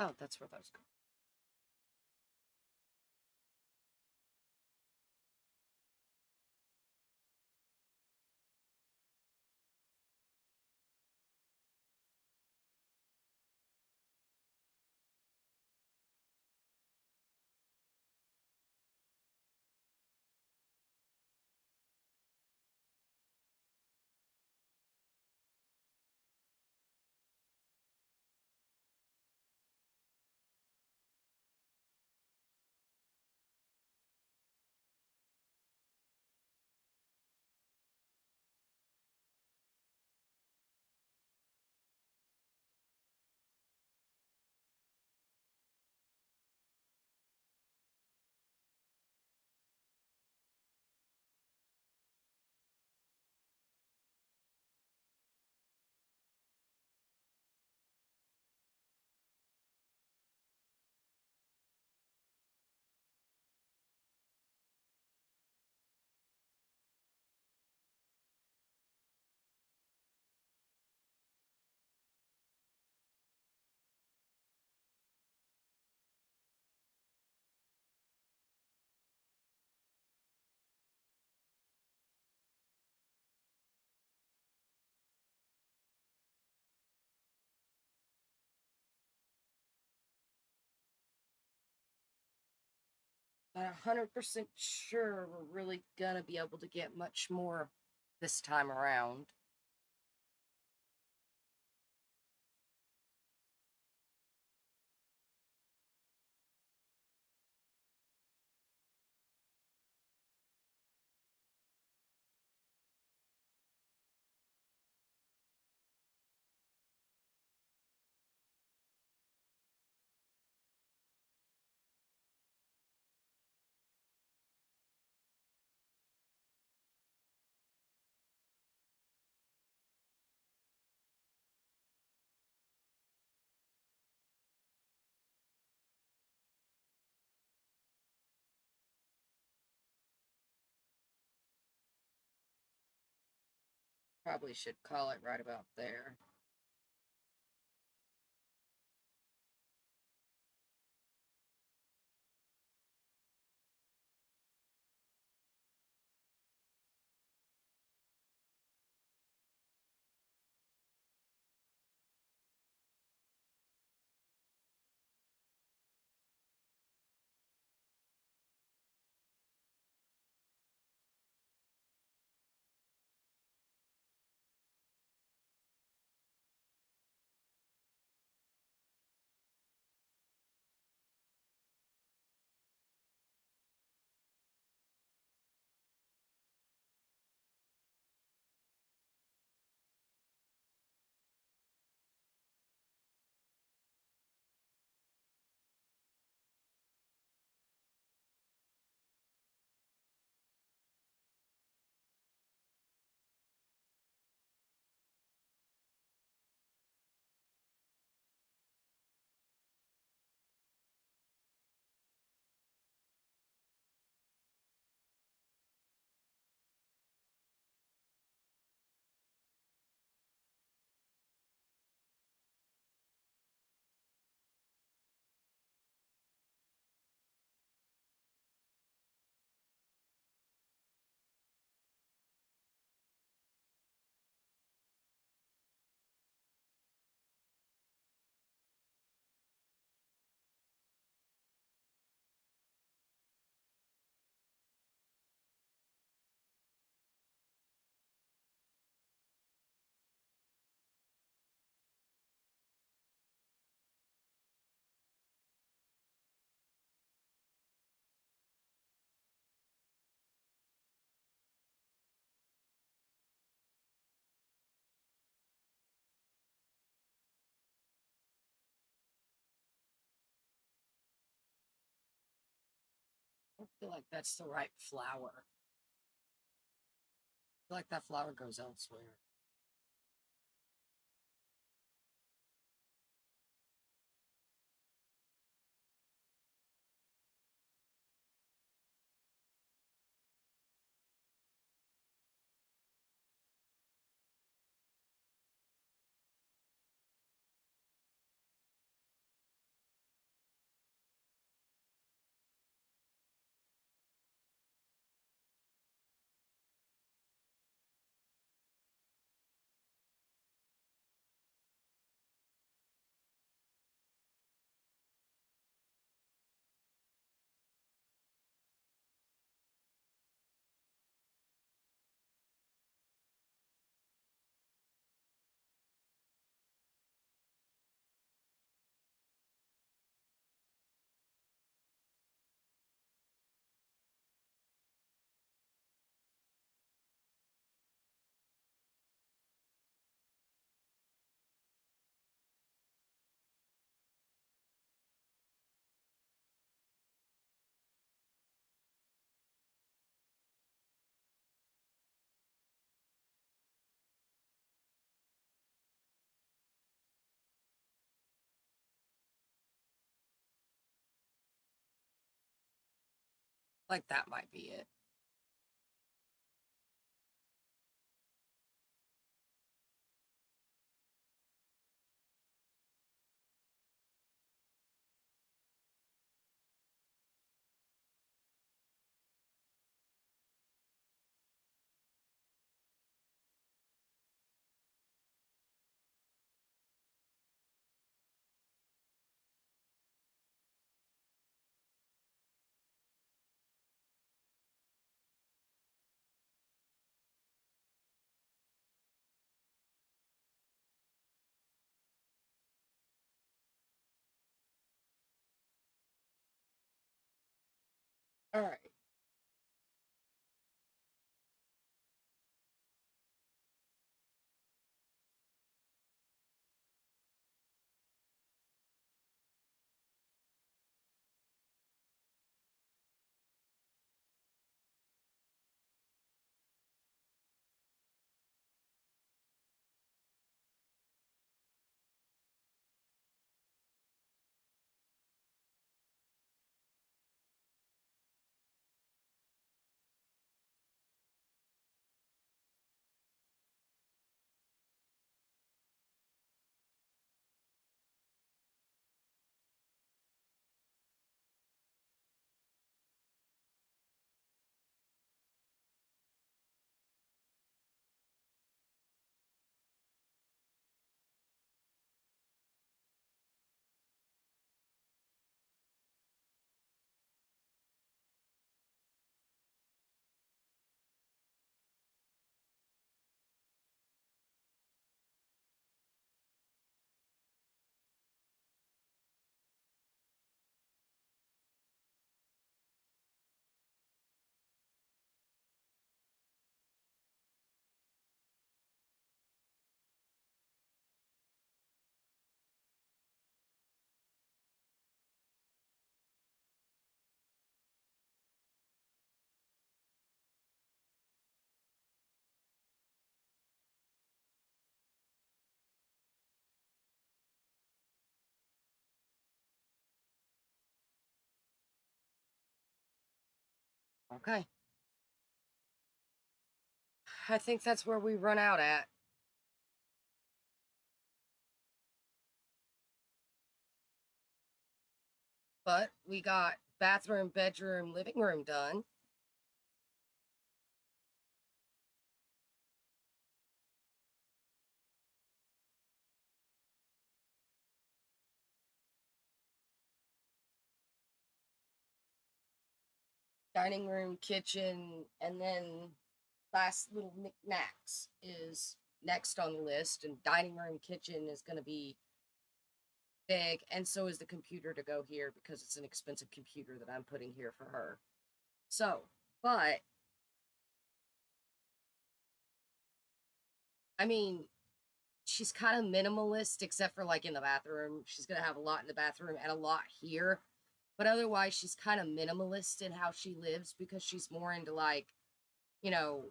Speaker 1: Oh, that's where those go. Not 100% sure we're really gonna be able to get much more this time around. Probably should call it right about there. feel like that's the right flower. I feel like that flower goes elsewhere. Like that might be it. All right. Okay. I think that's where we run out at. But we got bathroom, bedroom, living room done. Dining room, kitchen, and then last little knickknacks is next on the list. And dining room, kitchen is going to be big, and so is the computer to go here because it's an expensive computer that I'm putting here for her. So, but I mean, she's kind of minimalist except for like in the bathroom. She's going to have a lot in the bathroom and a lot here. But otherwise, she's kind of minimalist in how she lives because she's more into like, you know,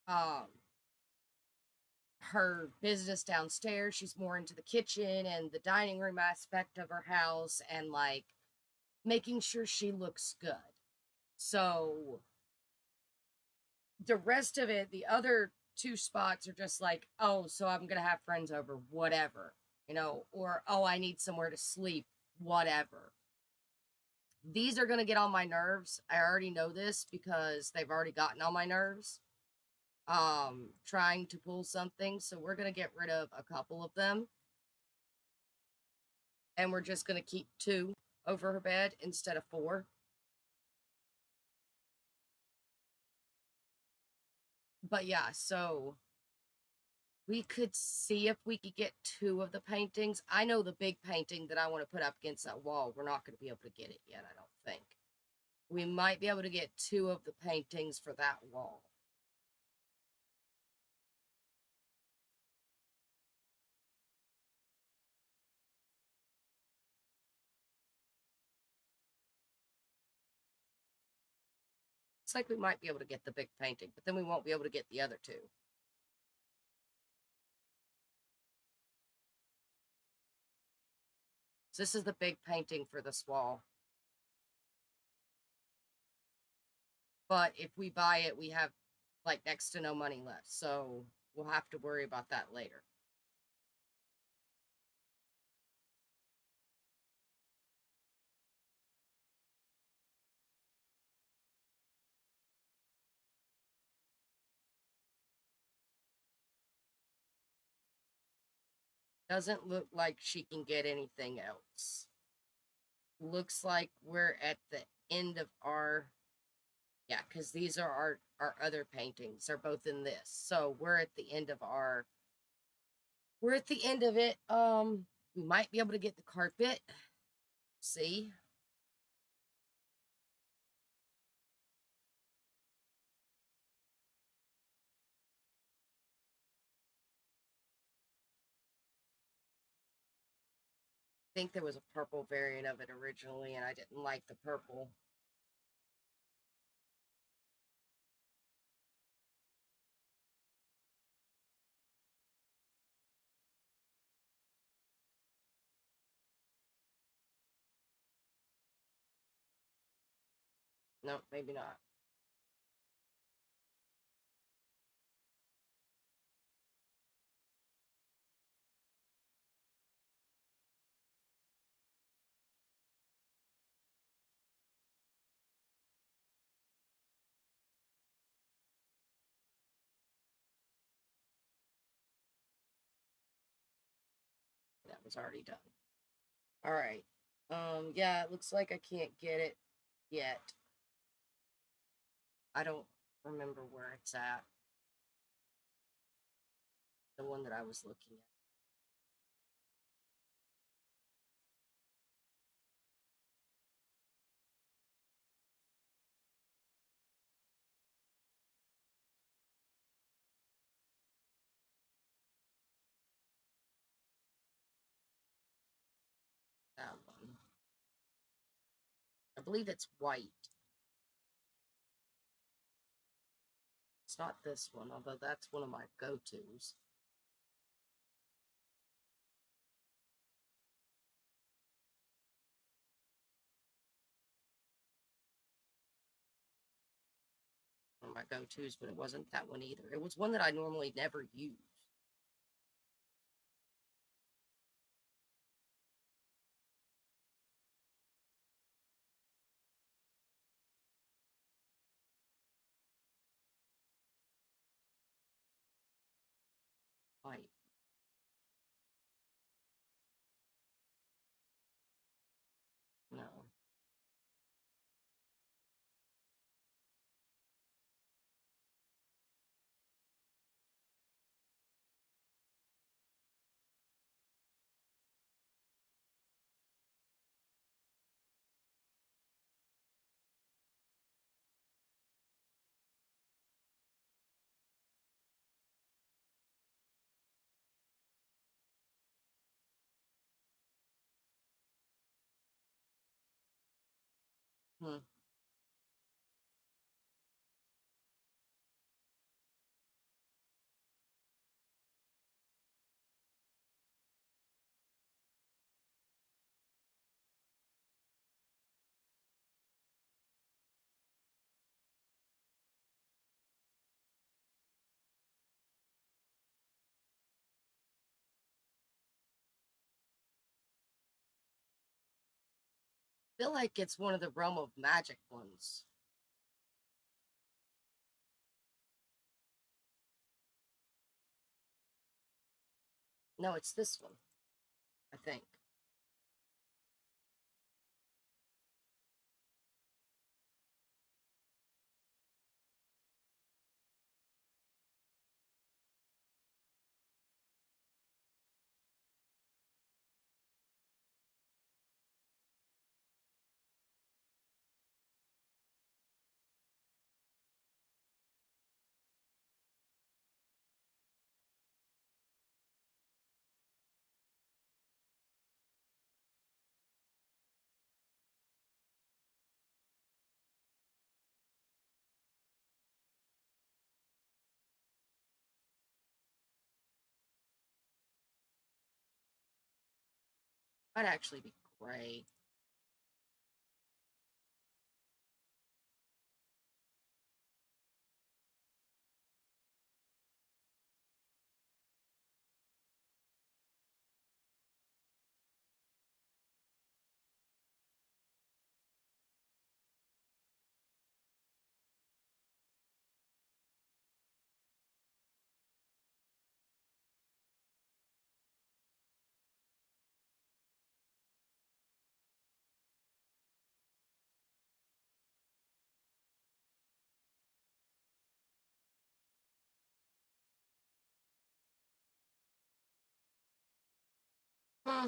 Speaker 1: um, her business downstairs. She's more into the kitchen and the dining room aspect of her house and like making sure she looks good. So the rest of it, the other two spots are just like, oh, so I'm going to have friends over, whatever, or oh, I need somewhere to sleep, whatever. These are going to get on my nerves. I already know this because they've already gotten on my nerves trying to pull something. So we're going to get rid of a couple of them. And we're just going to keep 2 over her bed instead of 4. But yeah, so we could see if we could get 2 of the paintings. I know the big painting that I want to put up against that wall, we're not going to be able to get it yet, I don't think. We might be able to get 2 of the paintings for that wall. It's like we might be able to get the big painting, but then we won't be able to get the other 2. So this is the big painting for this wall. But if we buy it, we have like next to no money left. So we'll have to worry about that later. Doesn't look like she can get anything else. Looks like we're at the end of our, yeah, because these are our other paintings. They're both in this. So we're at the end of we're at the end of it. We might be able to get the carpet. See? I think there was a purple variant of it originally, and I didn't like the purple. No, maybe not. That was already done. All right. Yeah, it looks like I can't get it yet. I don't remember where it's at. The one that I was looking at. That one. I believe it's white. It's not this one, although that's one of my go-tos. One of my go-tos, but it wasn't that one either. It was one that I normally never use. White. No. Hmm. I feel like it's one of the realm of magic ones. No, it's this one, I think. Might actually be gray. Hmm.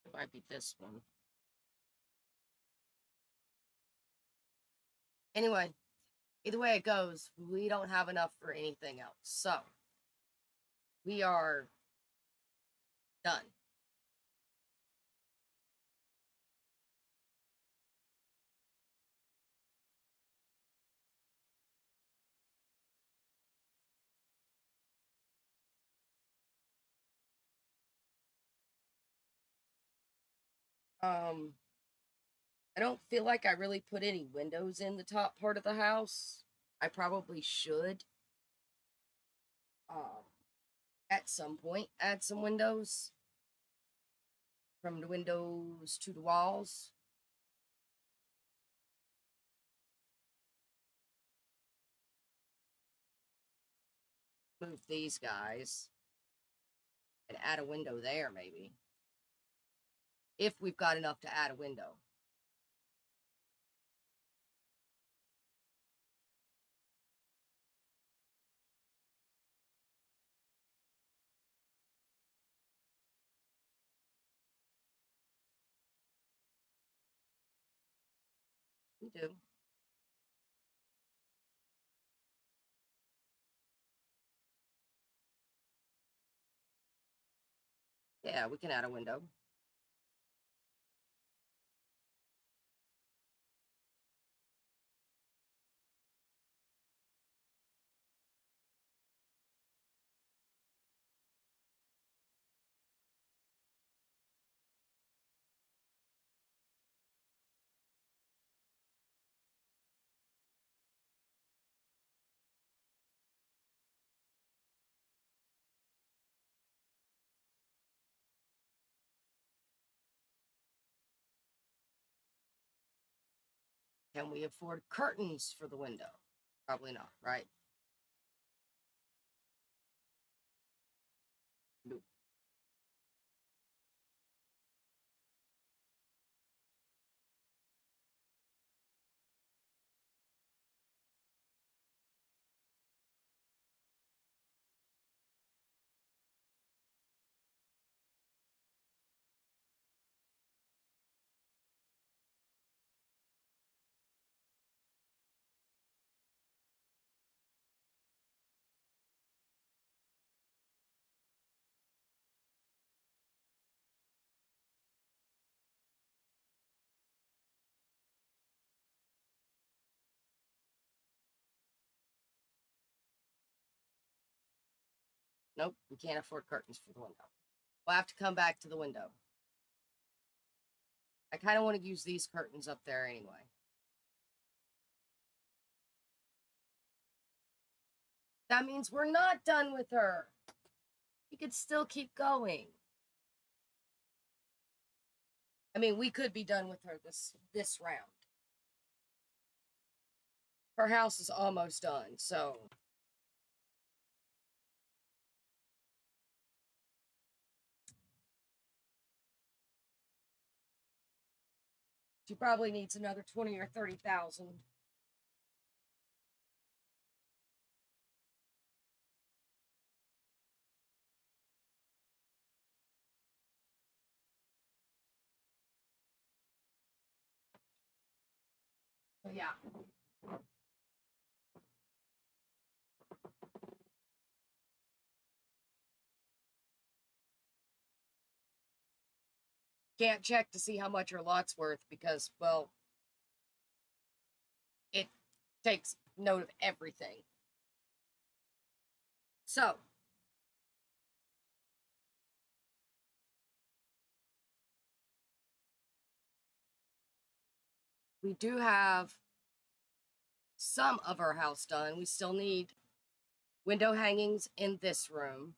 Speaker 1: It might be this one. Anyway, either way it goes, we don't have enough for anything else. So, we are done. Um, I don't feel like I really put any windows in the top part of the house. I probably should. Um, at some point, add some windows from the windows to the walls. Move these guys and add a window there, maybe. If we've got enough to add a window. We do. Yeah, we can add a window. Can we afford curtains for the window? Probably not, right? Nope. Nope, we can't afford curtains for the window. We'll have to come back to the window. I kind of want to use these curtains up there anyway. That means we're not done with her. We could still keep going. I mean, we could be done with her this round. Her house is almost done, so. She probably needs another 20 or 30,000. So yeah. Can't check to see how much her lot's worth because, well, it takes note of everything. So, we do have some of our house done. We still need window hangings in this room.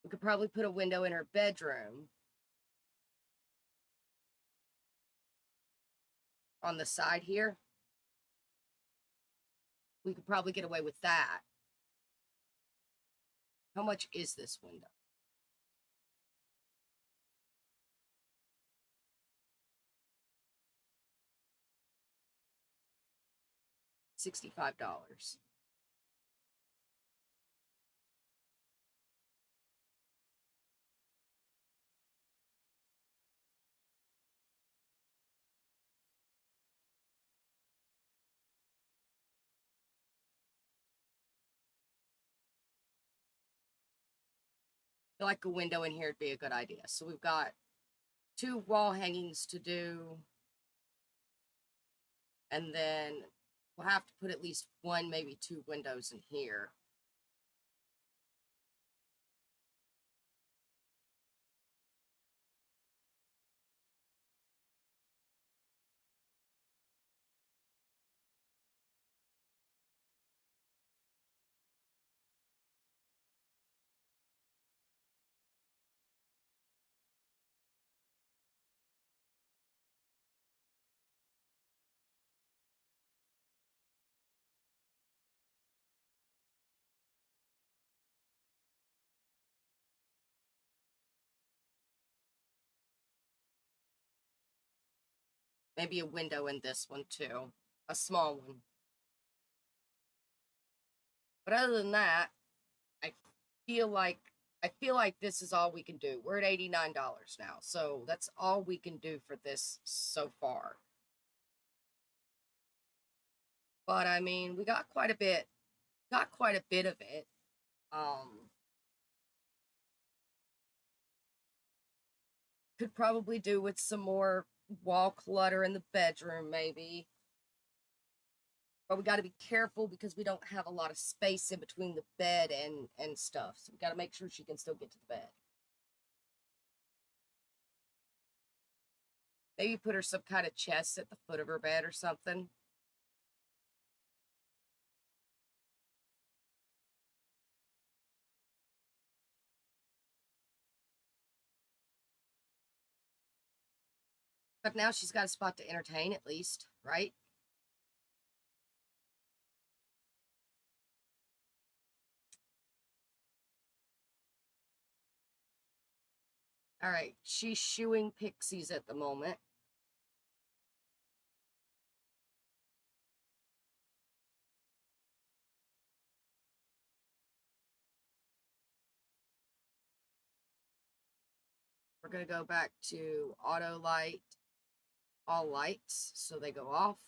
Speaker 1: We could probably put a window in her bedroom. On the side here. We could probably get away with that. How much is this window? $65. I feel like a window in here would be a good idea. So we've got 2 wall hangings to do. And then we'll have to put at least 1, maybe 2 windows in here. Maybe a window in this one too. A small one. But other than that, I feel like this is all we can do. We're at $89 now. So that's all we can do for this so far. But I mean, we got quite a bit of it. Could probably do with some more wall clutter in the bedroom, maybe. But we got to be careful because we don't have a lot of space in between the bed and stuff. So we got to make sure she can still get to the bed. Maybe put her some kind of chest at the foot of her bed or something. But now she's got a spot to entertain at least, right? All right, she's shooing pixies at the moment. We're going to go back to auto light, all lights, so they go off.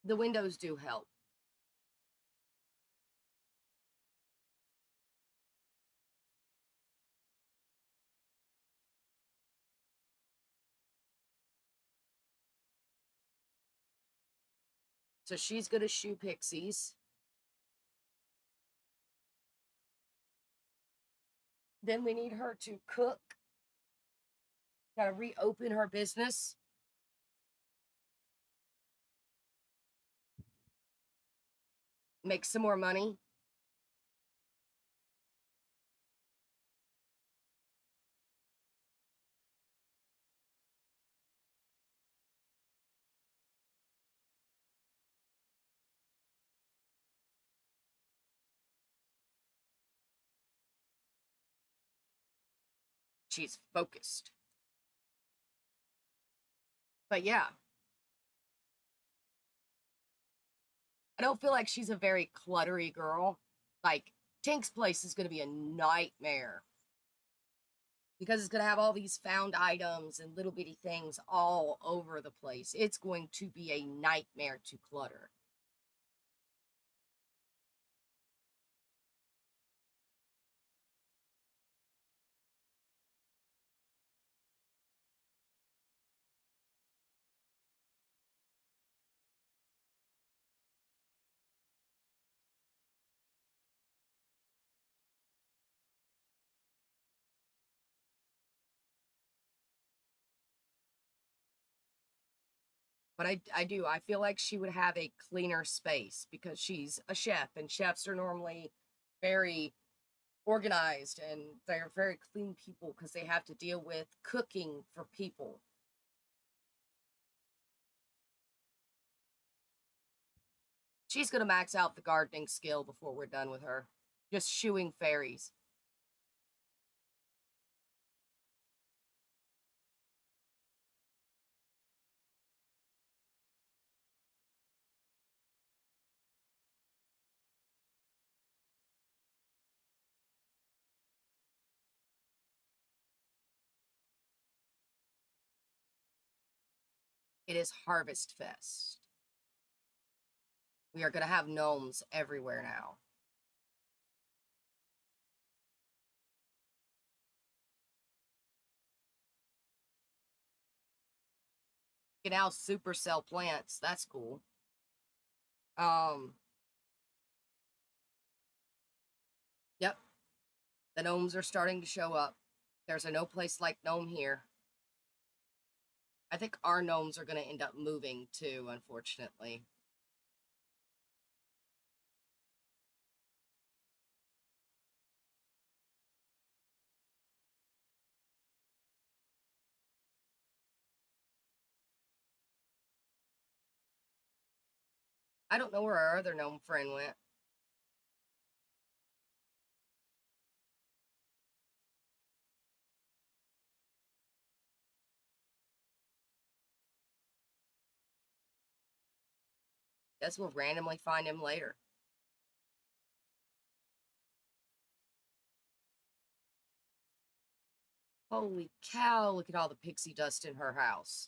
Speaker 1: The windows do help. So she's going to shoo pixies. Then we need her to cook. Got to reopen her business. Make some more money. She's focused. But yeah, I don't feel like she's a very cluttery girl. Like, Tink's place is going to be a nightmare. Because it's going to have all these found items and little bitty things all over the place. It's going to be a nightmare to clutter. But I feel like she would have a cleaner space because she's a chef, and chefs are normally very organized and they're very clean people because they have to deal with cooking for people. She's going to max out the gardening skill before we're done with her. Just shooing fairies. It is Harvest Fest. We are going to have gnomes everywhere now. You can now supercell plants. That's cool. Yep. The gnomes are starting to show up. There's a no place like gnome here. I think our gnomes are going to end up moving too, unfortunately. I don't know where our other gnome friend went. Guess we'll randomly find him later. Holy cow, look at all the pixie dust in her house.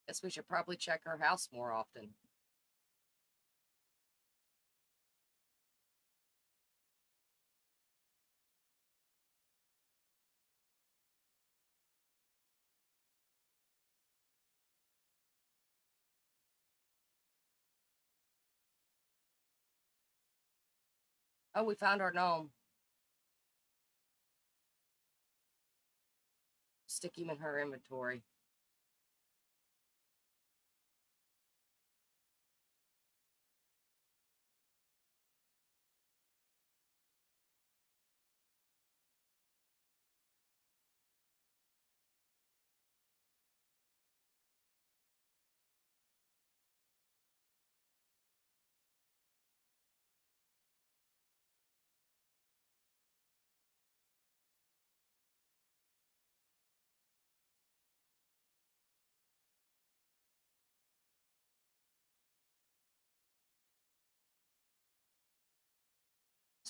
Speaker 1: Guess we should probably check her house more often. Oh, we found our gnome. Stick him in her inventory.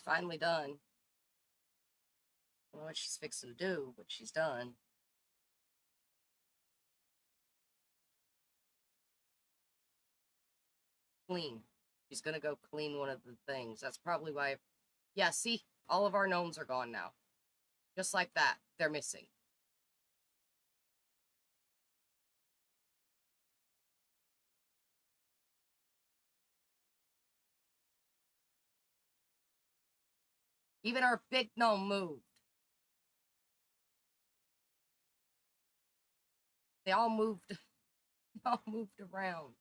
Speaker 1: finally done. I don't know what she's fixing to do, but she's done. Clean. She's gonna go clean one of the things. That's probably why. Yeah, see? All of our gnomes are gone now. Just like that. They're missing. Even our big gnome moved. They all moved. They all moved around.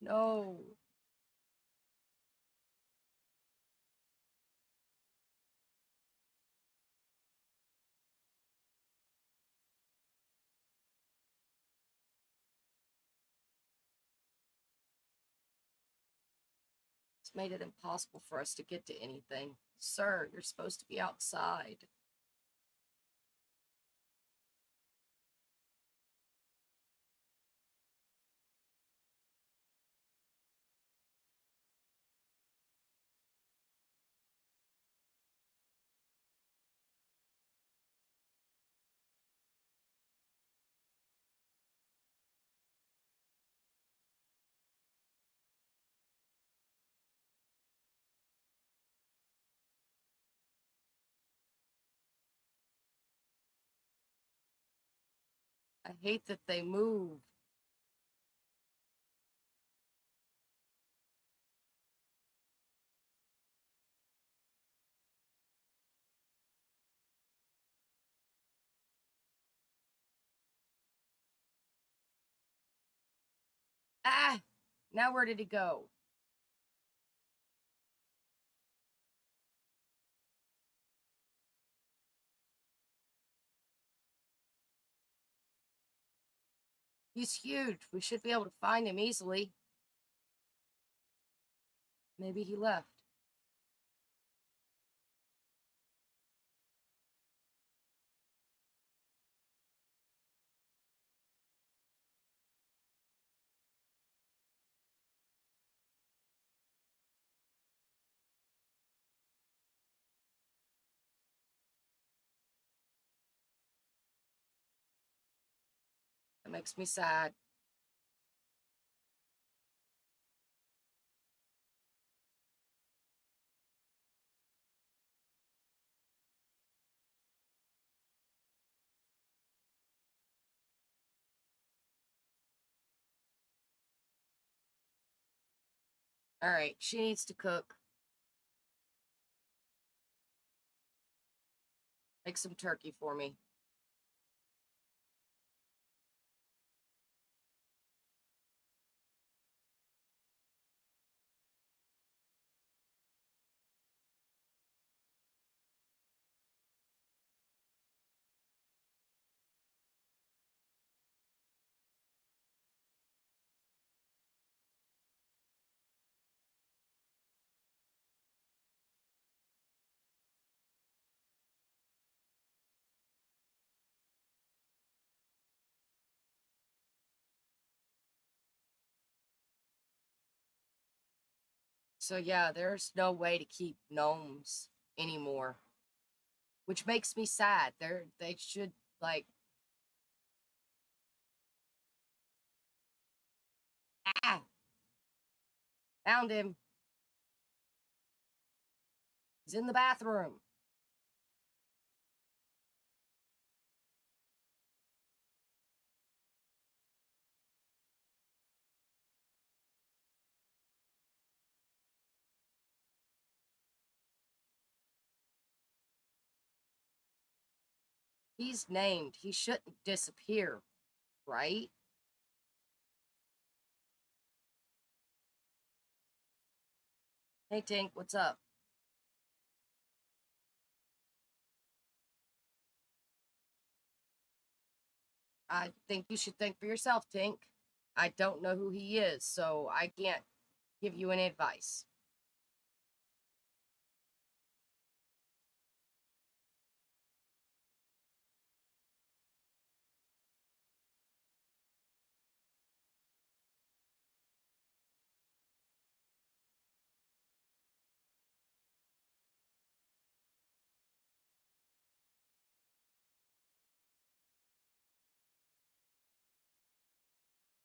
Speaker 1: No. It's made it impossible for us to get to anything. Sir, you're supposed to be outside. I hate that they move. Ah! Now where did he go? He's huge. We should be able to find him easily. Maybe he left. That makes me sad. Alright, she needs to cook. Make some turkey for me. So yeah, there's no way to keep gnomes anymore. Which makes me sad. They should, like... Ah! Found him. He's in the bathroom. He's named. He shouldn't disappear, right? Hey, Tink, what's up? I think you should think for yourself, Tink. I don't know who he is, so I can't give you any advice.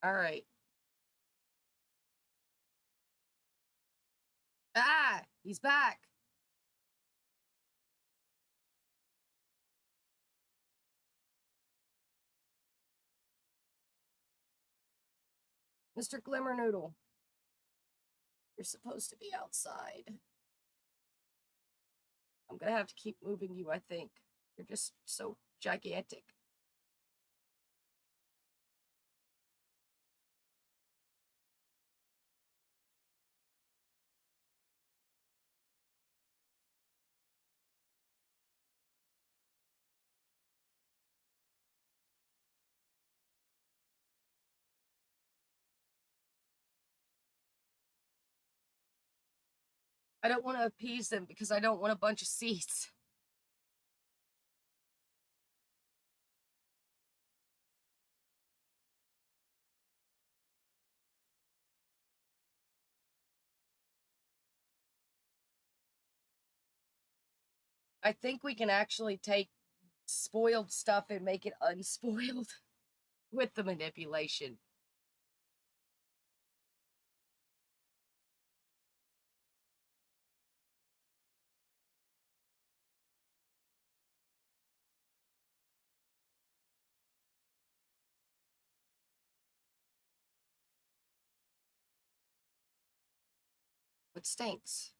Speaker 1: All right. Ah, he's back. Mr. Glimmernoodle, you're supposed to be outside. I'm gonna have to keep moving you, I think. You're just so gigantic. I don't want to appease them because I don't want a bunch of seats. I think we can actually take spoiled stuff and make it unspoiled with the manipulation. What stinks?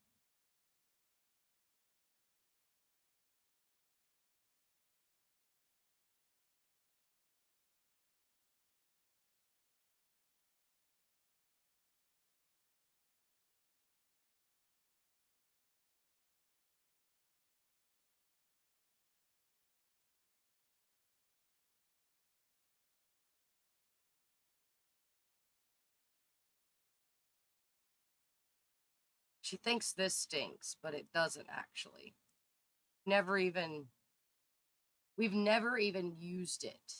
Speaker 1: She thinks this stinks, but it doesn't actually. We've never even used it.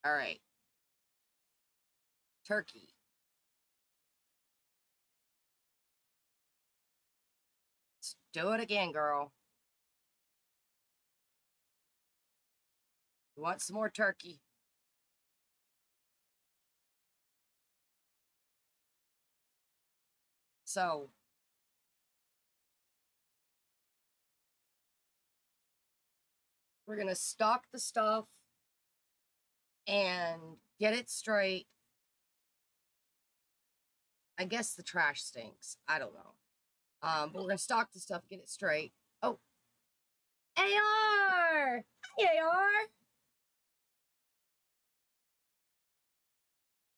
Speaker 1: All right. Turkey. Let's do it again, girl. You want some more turkey? So, we're going to stock the stuff and get it straight. I guess the trash stinks. I don't know. But we're going to stock the stuff, get it straight. Oh, AR! Hi, AR!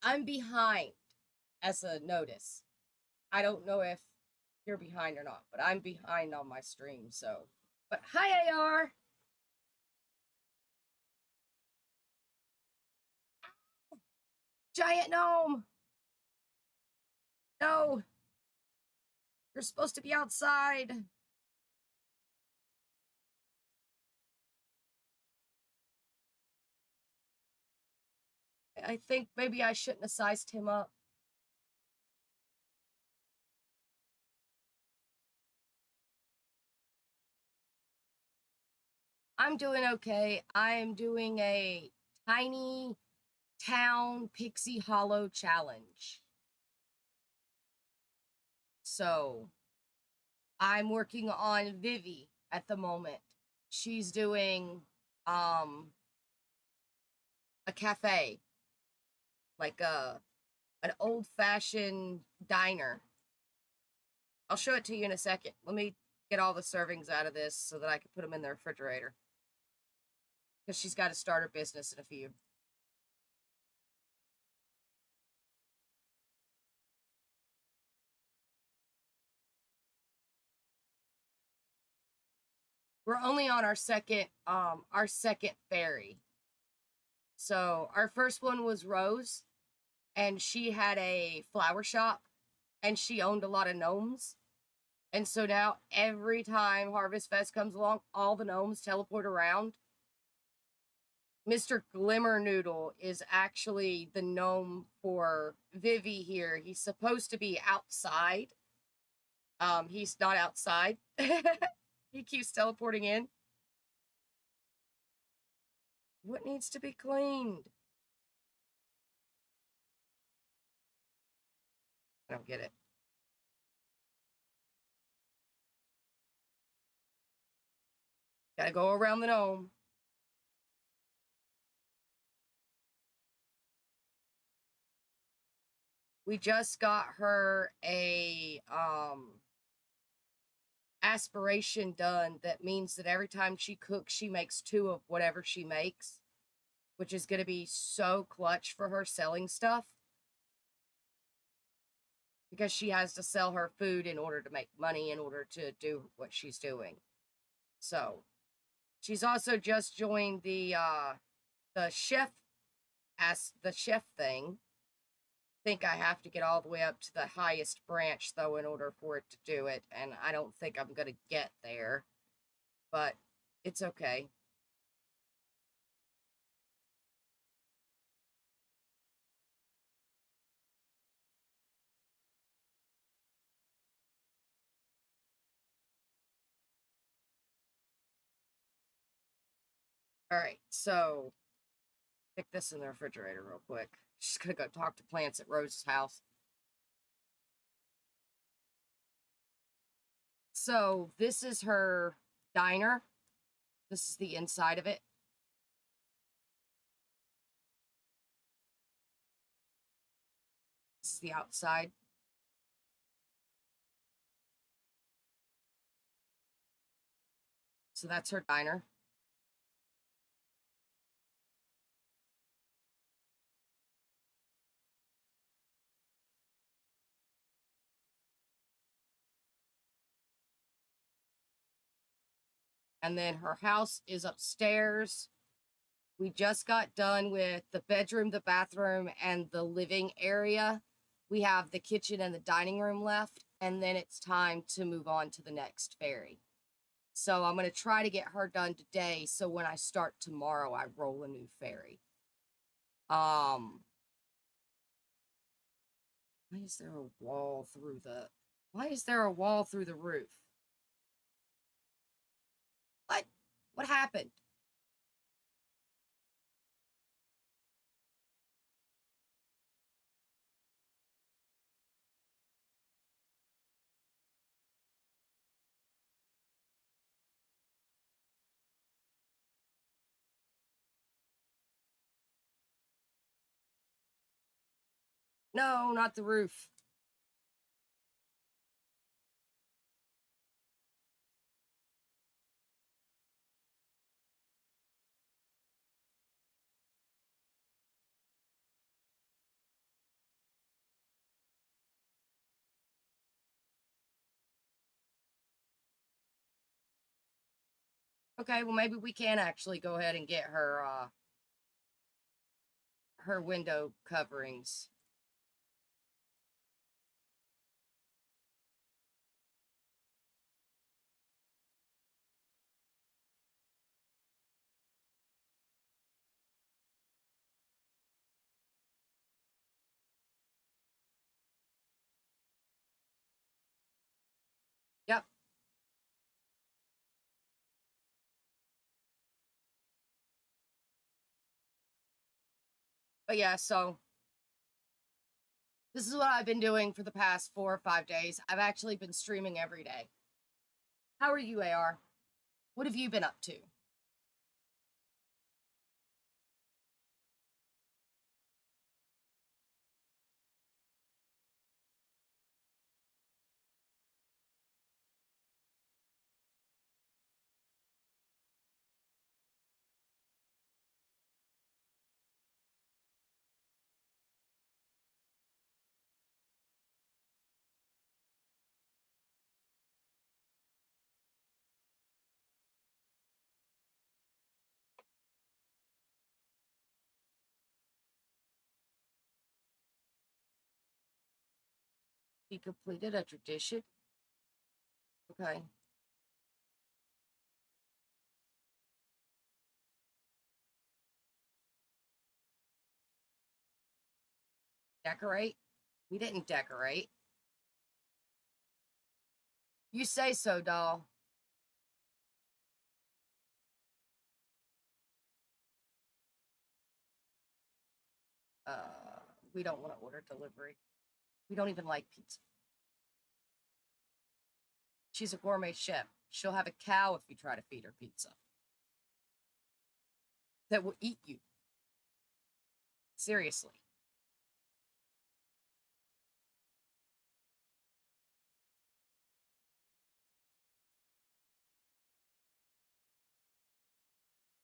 Speaker 1: I'm behind as a notice. I don't know if you're behind or not, but I'm behind on my stream, so. But hi, AR! Giant gnome! No! You're supposed to be outside. I think maybe I shouldn't have sized him up. I'm doing okay. I am doing a Tiny Pixie Hollow challenge. So, I'm working on Vivi at the moment. She's doing a cafe, like an old-fashioned diner. I'll show it to you in a second. Let me get all the servings out of this so that I can put them in the refrigerator. Because she's got to start her business in a few. We're only on our second fairy. So our first one was Rose, and she had a flower shop, and she owned a lot of gnomes. And so now every time Harvest Fest comes along, all the gnomes teleport around. Mr. Glimmer Noodle is actually the gnome for Vivi here. He's supposed to be outside. He's not outside. He keeps teleporting in. What needs to be cleaned? I don't get it. Gotta go around the gnome. We just got her a aspiration done that means that every time she cooks, she makes 2 of whatever she makes, which is going to be so clutch for her selling stuff because she has to sell her food in order to make money in order to do what she's doing. So she's also just joined the chef thing. Think I have to get all the way up to the highest branch though in order for it to do it, and I don't think I'm gonna get there, but it's okay. All right, so stick this in the refrigerator real quick. Just gonna go talk to plants at Rose's house. So this is her diner. This is the inside of it. This is the outside. So that's her diner. And then her house is upstairs. We just got done with the bedroom, the bathroom, and the living area. We have the kitchen and the dining room left, and then it's time to move on to the next fairy. So I'm going to try to get her done today, so when I start tomorrow, I roll a new fairy. Why is there a wall through the... Why is there a wall through the roof? What? What happened? No, not the roof. Okay, well maybe we can actually go ahead and get her window coverings. Yep. But yeah, so this is what I've been doing for the past 4 or 5 days. I've actually been streaming every day. How are you, AR? What have you been up to? You completed a tradition? Okay. Decorate? We didn't decorate. You say so, doll. We don't want to order delivery. We don't even like pizza. She's a gourmet chef. She'll have a cow if you try to feed her pizza. That will eat you. Seriously.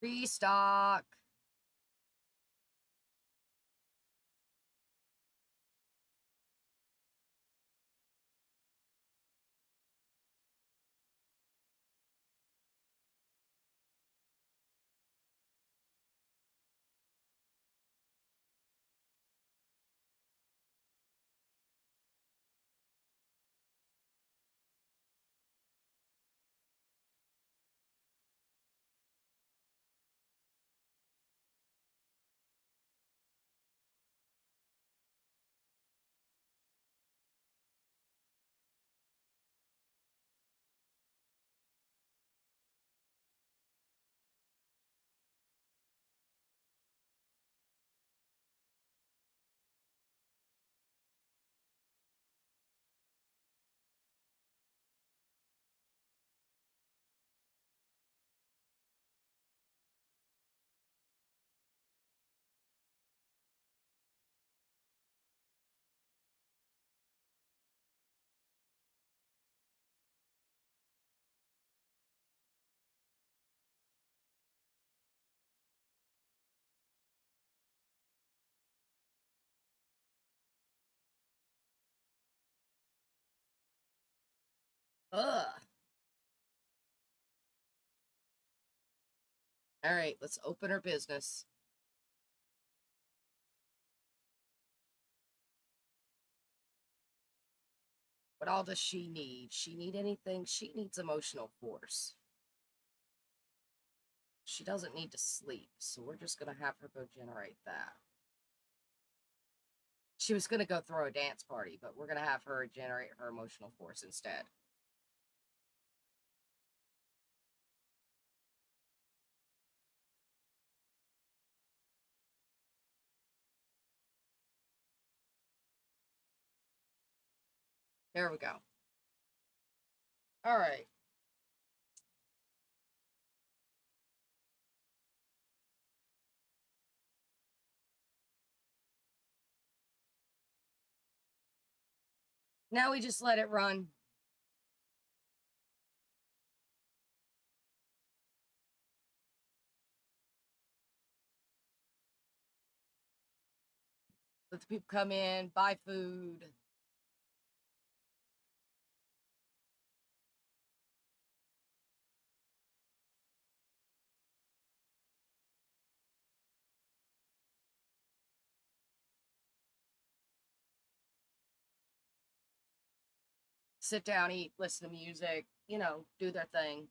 Speaker 1: Restock. Ugh. All right, let's open her business. What all does she need? She need anything? She needs emotional force. She doesn't need to sleep, so we're just going to have her go generate that. She was going to go throw a dance party, but we're going to have her generate her emotional force instead. There we go. All right. Now we just let it run. Let the people come in, buy food. Sit down, eat, listen to music, you know, do their thing.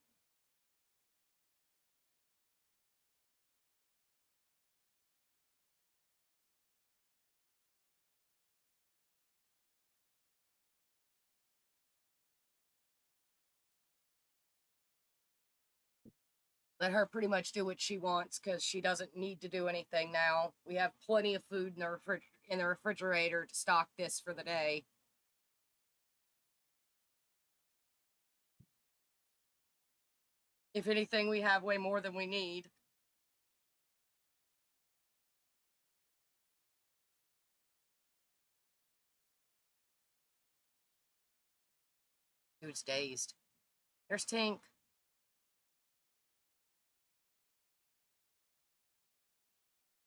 Speaker 1: Let her pretty much do what she wants because she doesn't need to do anything now. We have plenty of food in the refrigerator to stock this for the day. If anything, we have way more than we need. Dude's dazed. There's Tink.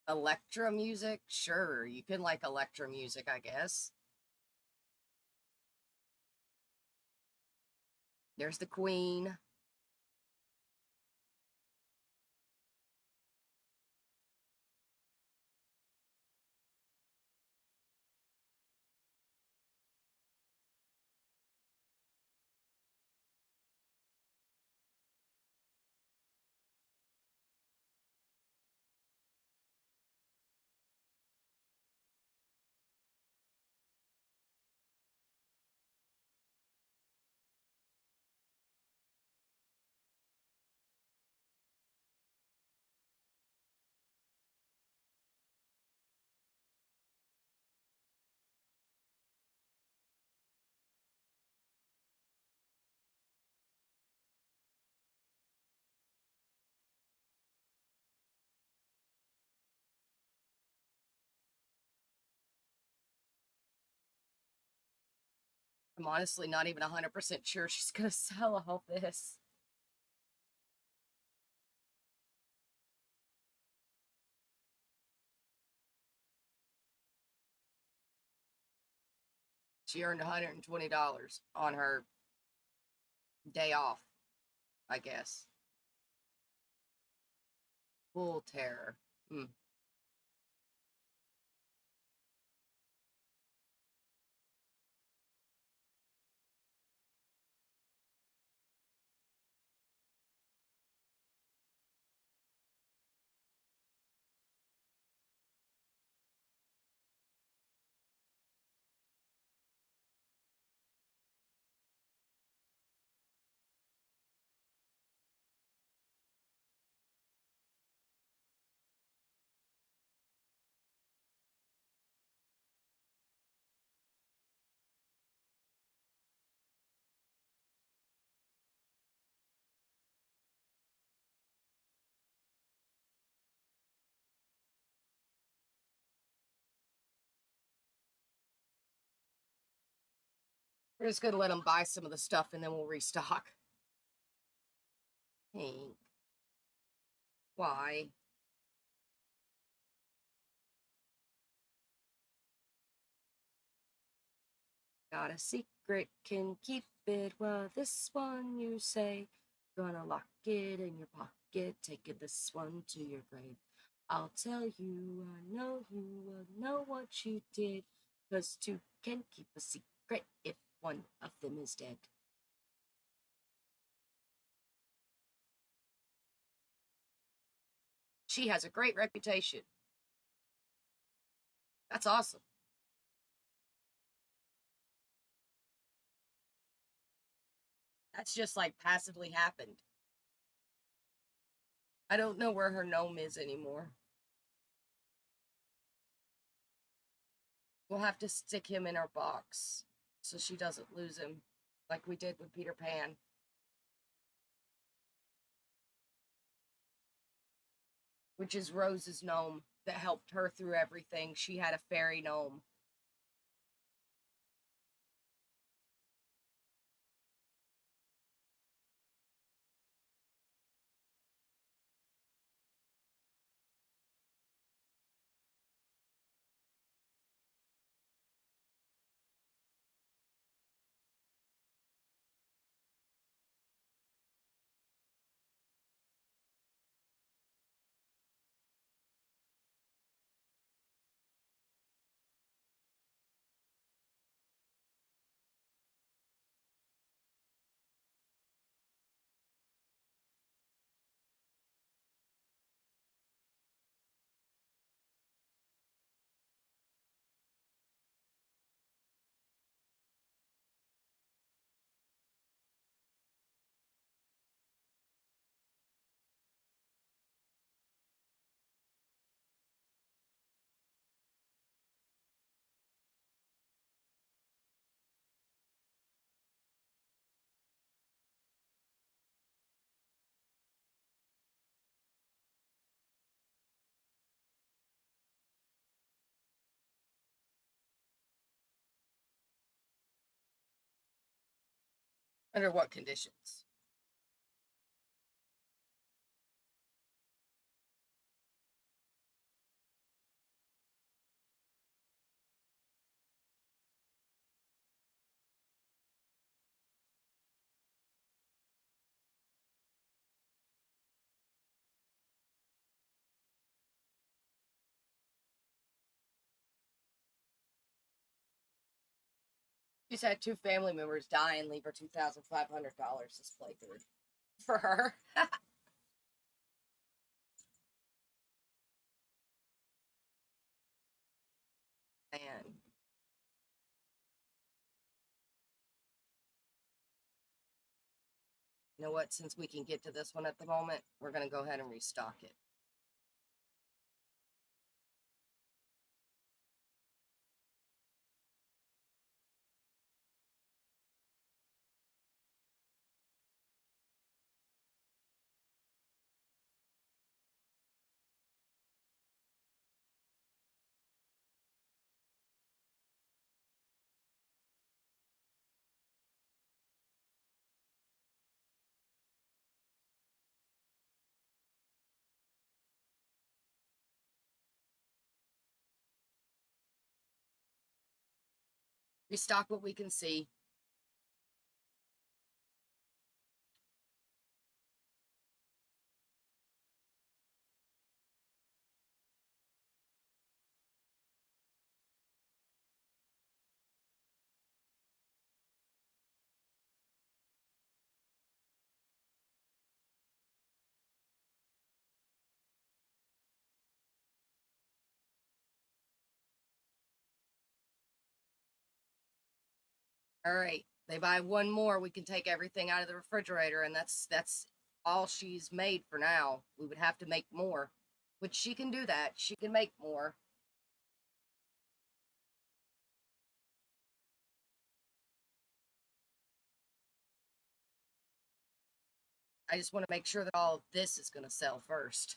Speaker 1: Electro music? Sure, you can like electro music, I guess. There's the Queen. I'm honestly not even 100% sure she's gonna sell all this. She earned $120 on her day off, I guess. Full terror. Hmm. We're just gonna let them buy some of the stuff and then we'll restock. Hank, why? Got a secret, can keep it. Well, this one you say, gonna lock it in your pocket, taking this one to your grave. I'll tell you, I know you will know what you did, 'cause two can keep a secret if one of them is dead. She has a great reputation. That's awesome. That's just like passively happened. I don't know where her gnome is anymore. We'll have to stick him in our box so she doesn't lose him like we did with Peter Pan. Which is Rose's gnome that helped her through everything. She had a fairy gnome. Under what conditions? She's had two family members die and leave her $2,500 this playthrough for her. Man. You know what? Since we can get to this one at the moment, we're going to go ahead and restock it. Restock what we can see. All right. They buy one more, we can take everything out of the refrigerator, and that's all she's made for now. We would have to make more, which she can do that. She can make more. I just want to make sure that all of this is going to sell first.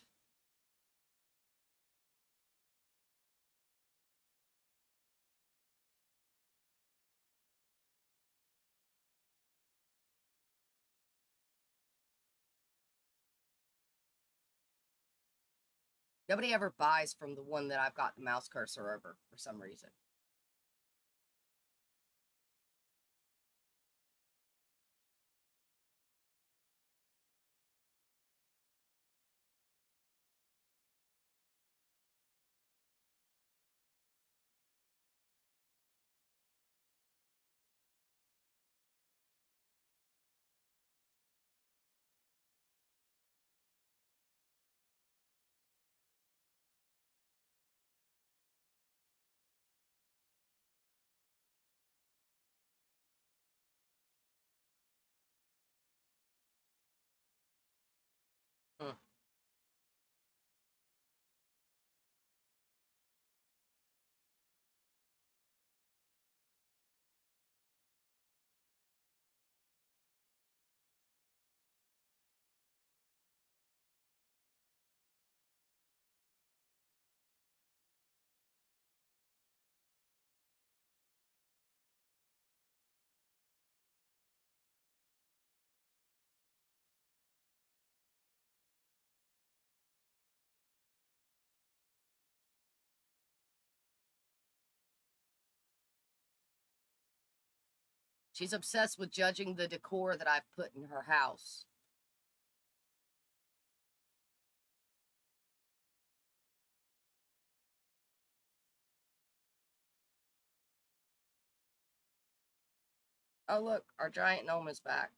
Speaker 1: Nobody ever buys from the one that I've got the mouse cursor over for some reason. Hmm. She's obsessed with judging the decor that I've put in her house. Oh, look, our giant gnome is back.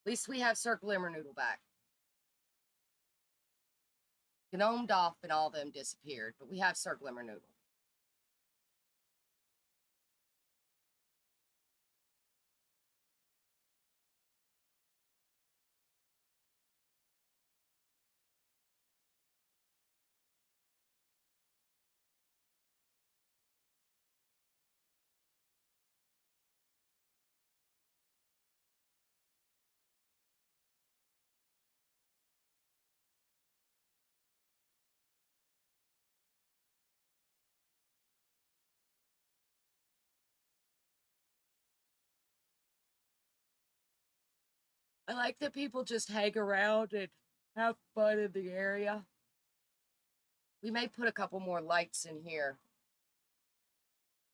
Speaker 1: At least we have Sir Glimmernoodle back. Gnome Doff and all them disappeared, but we have Sir Glimmernoodle. I like that people just hang around and have fun in the area. We may put a couple more lights in here.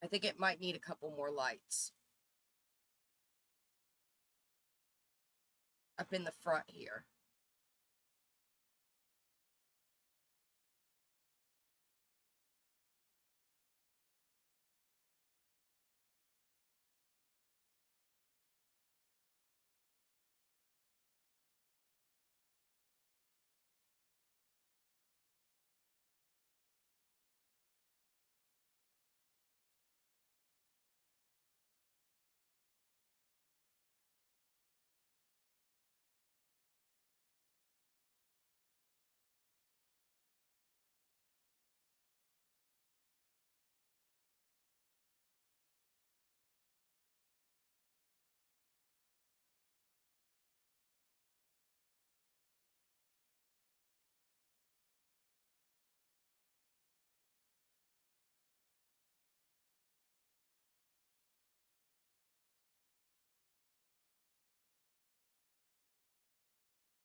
Speaker 1: I think it might need a couple more lights up in the front here.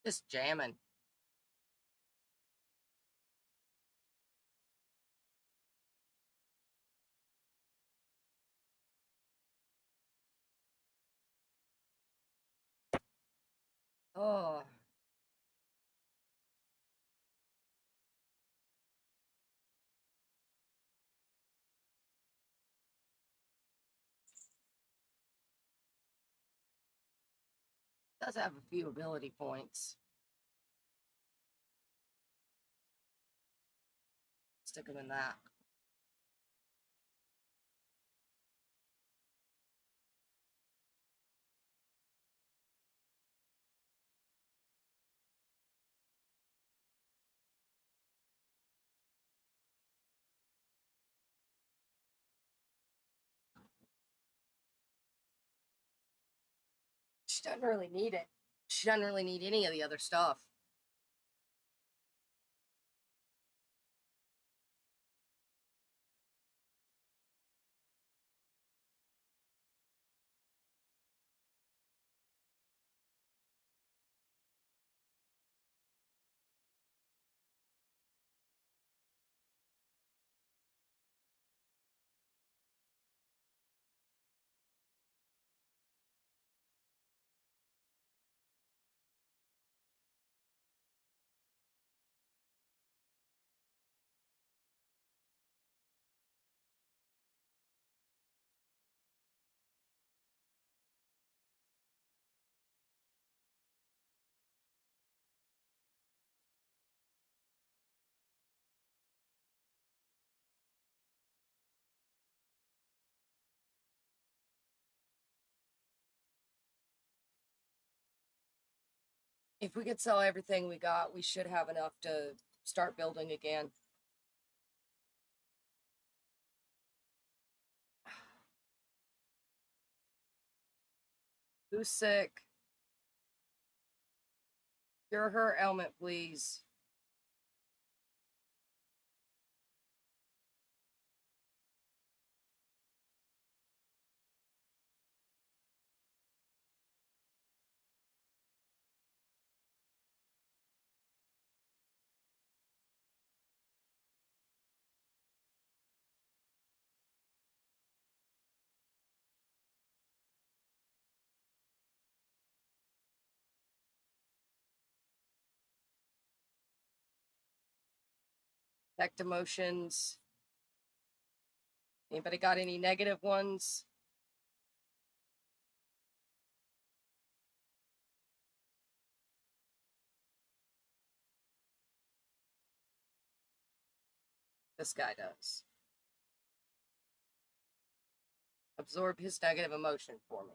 Speaker 1: Just jamming. Oh. Does have a few ability points. Stick them in that. She doesn't really need it. She doesn't really need any of the other stuff. If we could sell everything we got, we should have enough to start building again. Who's sick? Cure her ailment, please. Detect emotions. Anybody got any negative ones? This guy does. Absorb his negative emotion for me.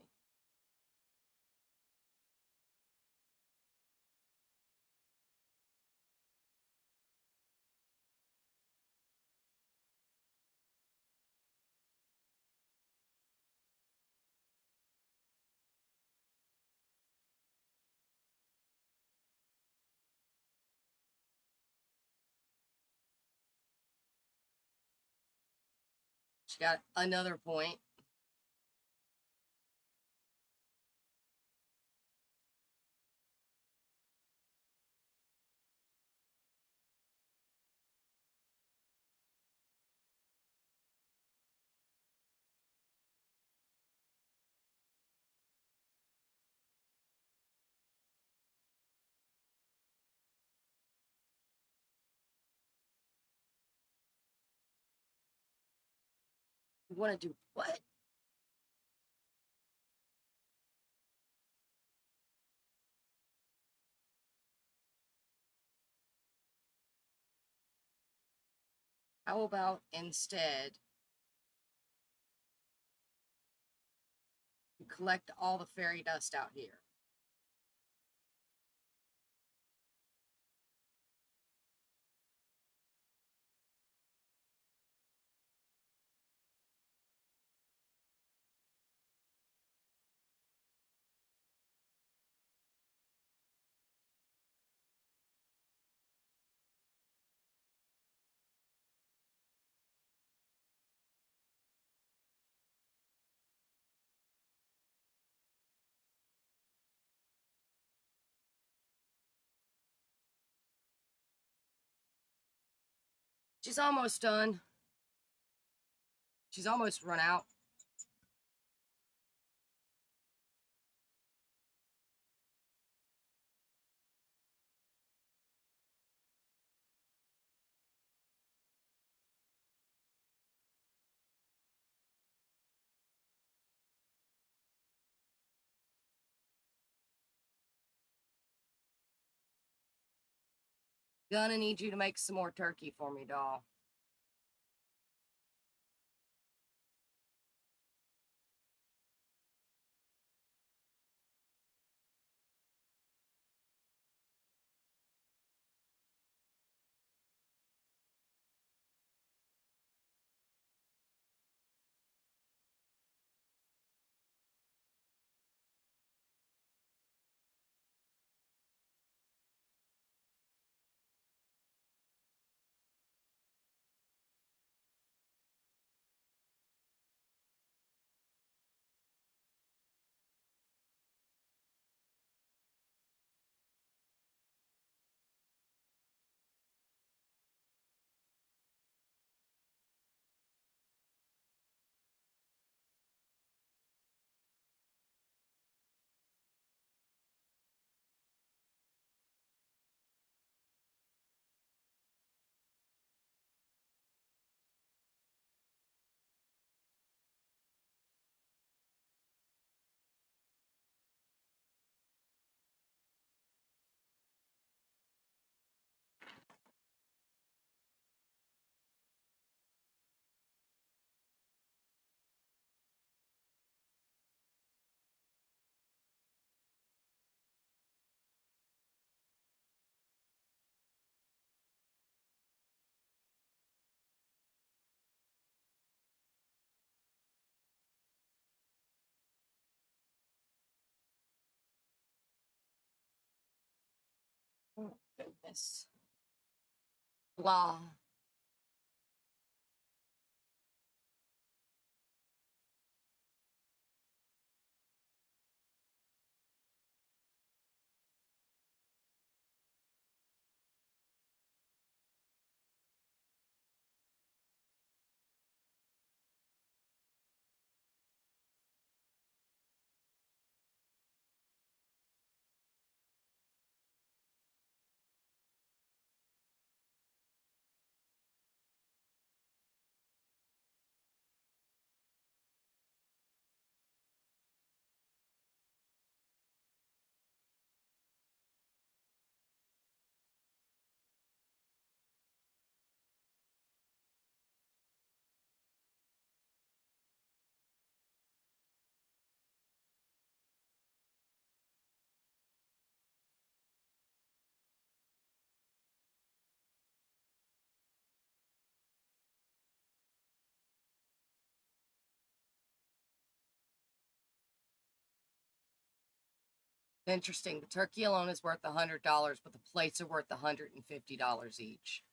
Speaker 1: She got another point. You want to do what? How about instead you collect all the fairy dust out here? She's almost done. She's almost run out. Gonna need you to make some more turkey for me, doll. Oh, goodness. Blah. Interesting. The turkey alone is worth $100, but the plates are worth $150 each.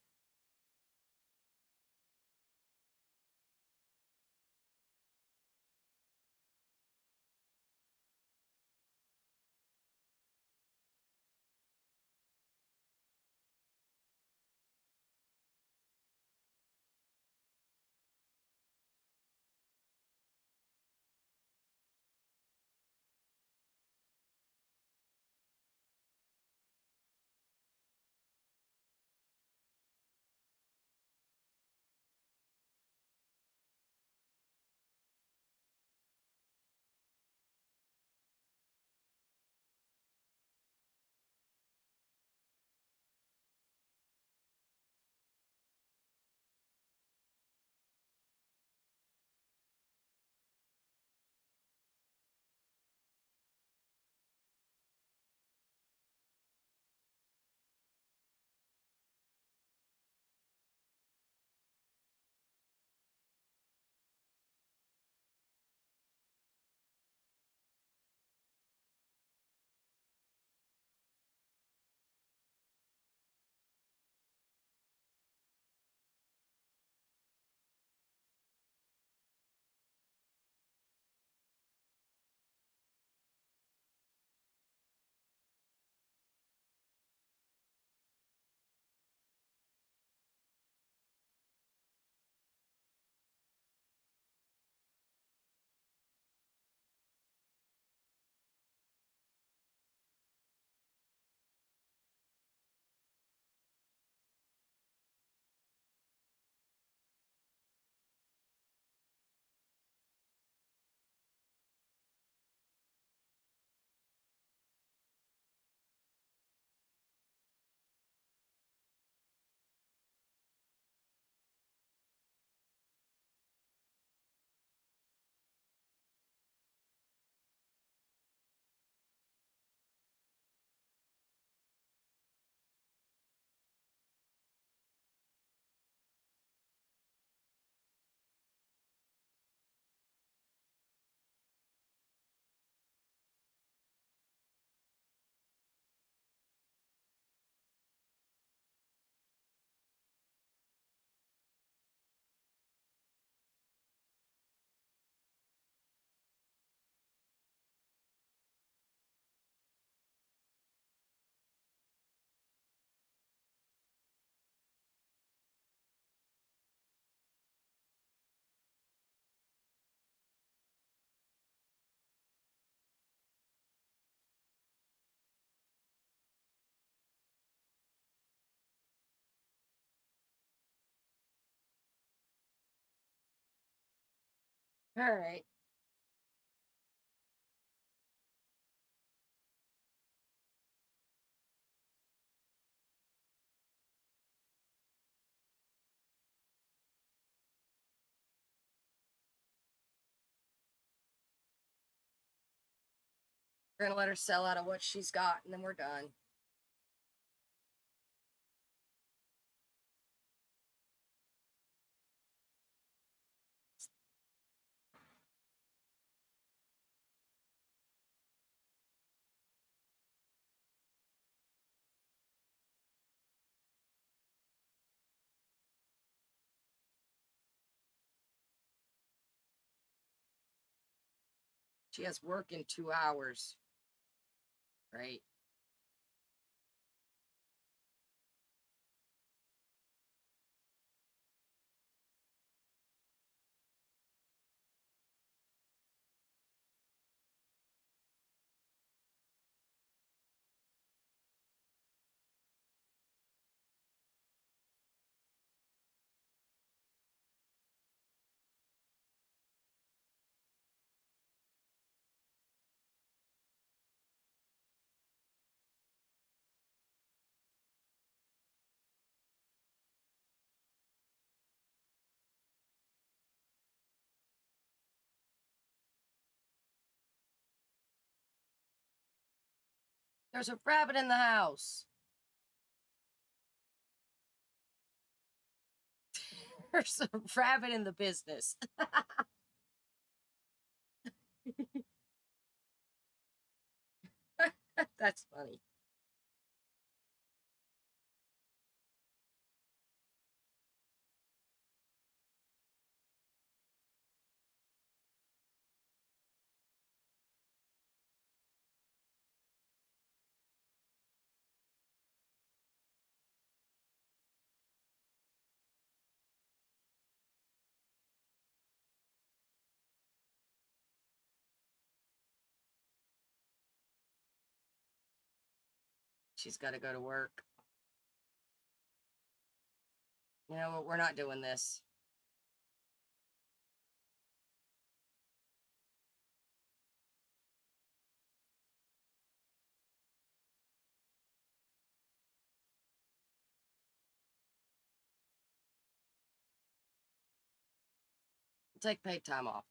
Speaker 1: All right. We're gonna let her sell out of what she's got, and then we're done. She has work in 2 hours, right? There's a rabbit in the house. There's a rabbit in the business. That's funny. She's got to go to work. You know what? We're not doing this. Take paid time off.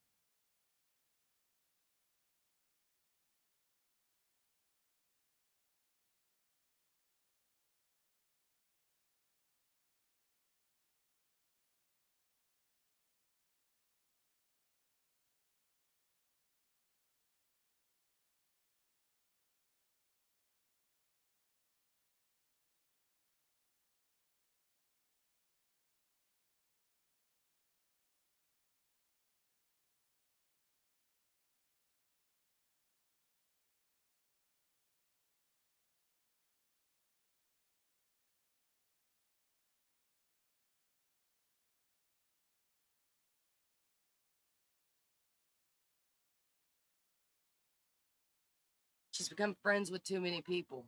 Speaker 1: She's become friends with too many people.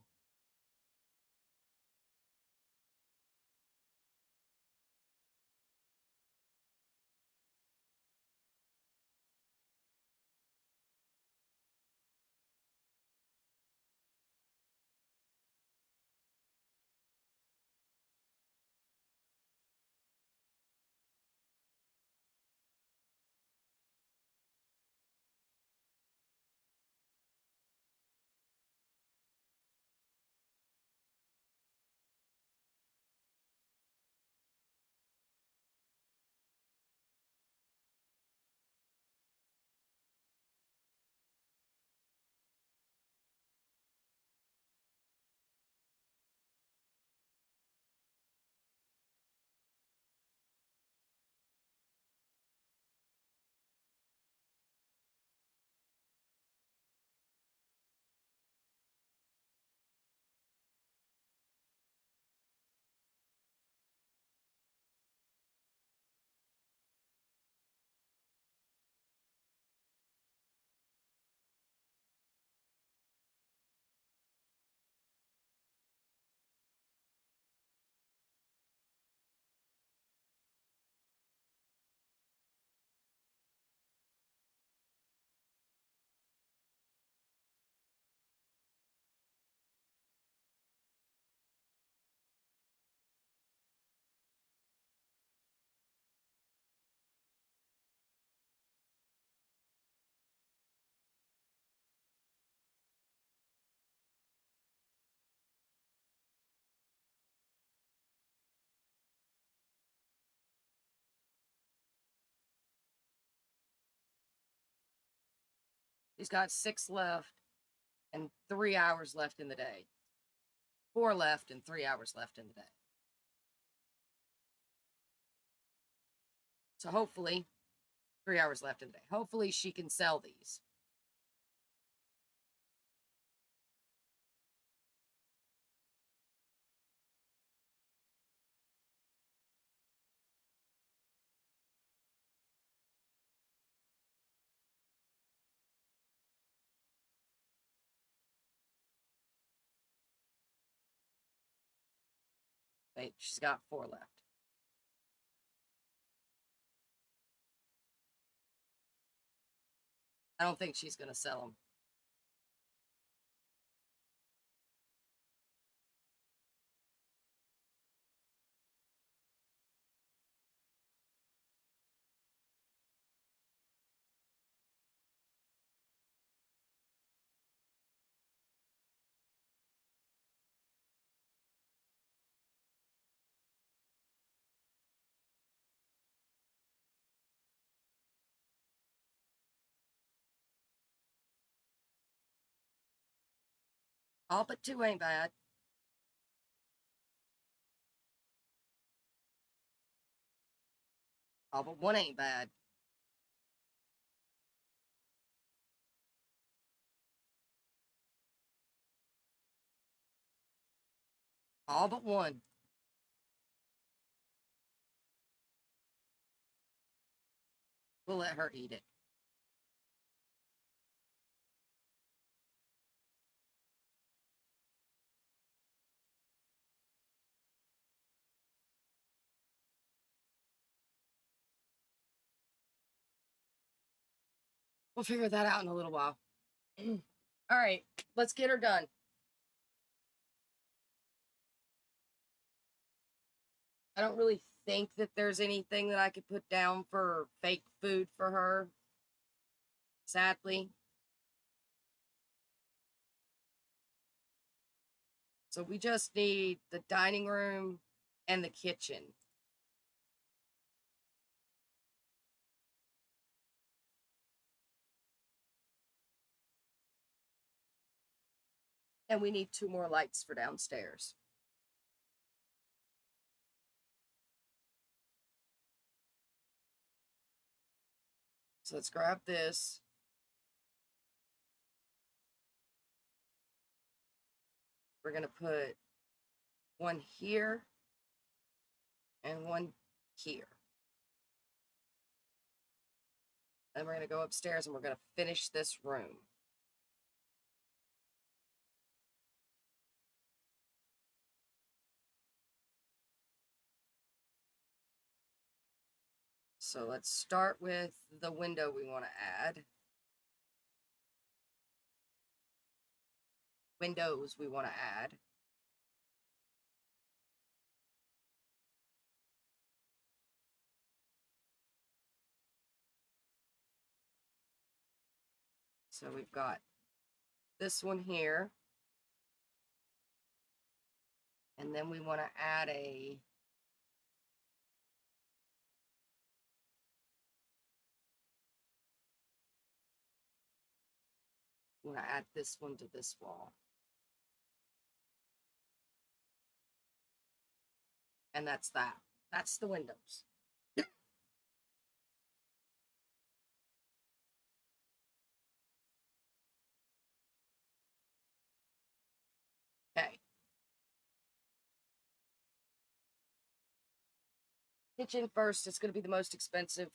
Speaker 1: She's got 6 left and 3 hours left in the day. 4 left and 3 hours left in the day. So hopefully, 3 hours left in the day. Hopefully she can sell these. Wait, she's got 4 left. I don't think she's going to sell them. All but 2 ain't bad. All but 1 ain't bad. All but 1. We'll let her eat it. We'll figure that out in a little while. All right, let's get her done. I don't really think that there's anything that I could put down for fake food for her, sadly. So we just need the dining room and the kitchen. And we need 2 more lights for downstairs. So let's grab this. We're going to put 1 here and 1 here. Then we're going to go upstairs and we're going to finish this room. So let's start with the window we want to add. Windows we want to add. So we've got this one here. And then we want to add a I'm going to add this one to this wall. And that's that. That's the windows. Okay. Kitchen first. It's going to be the most expensive.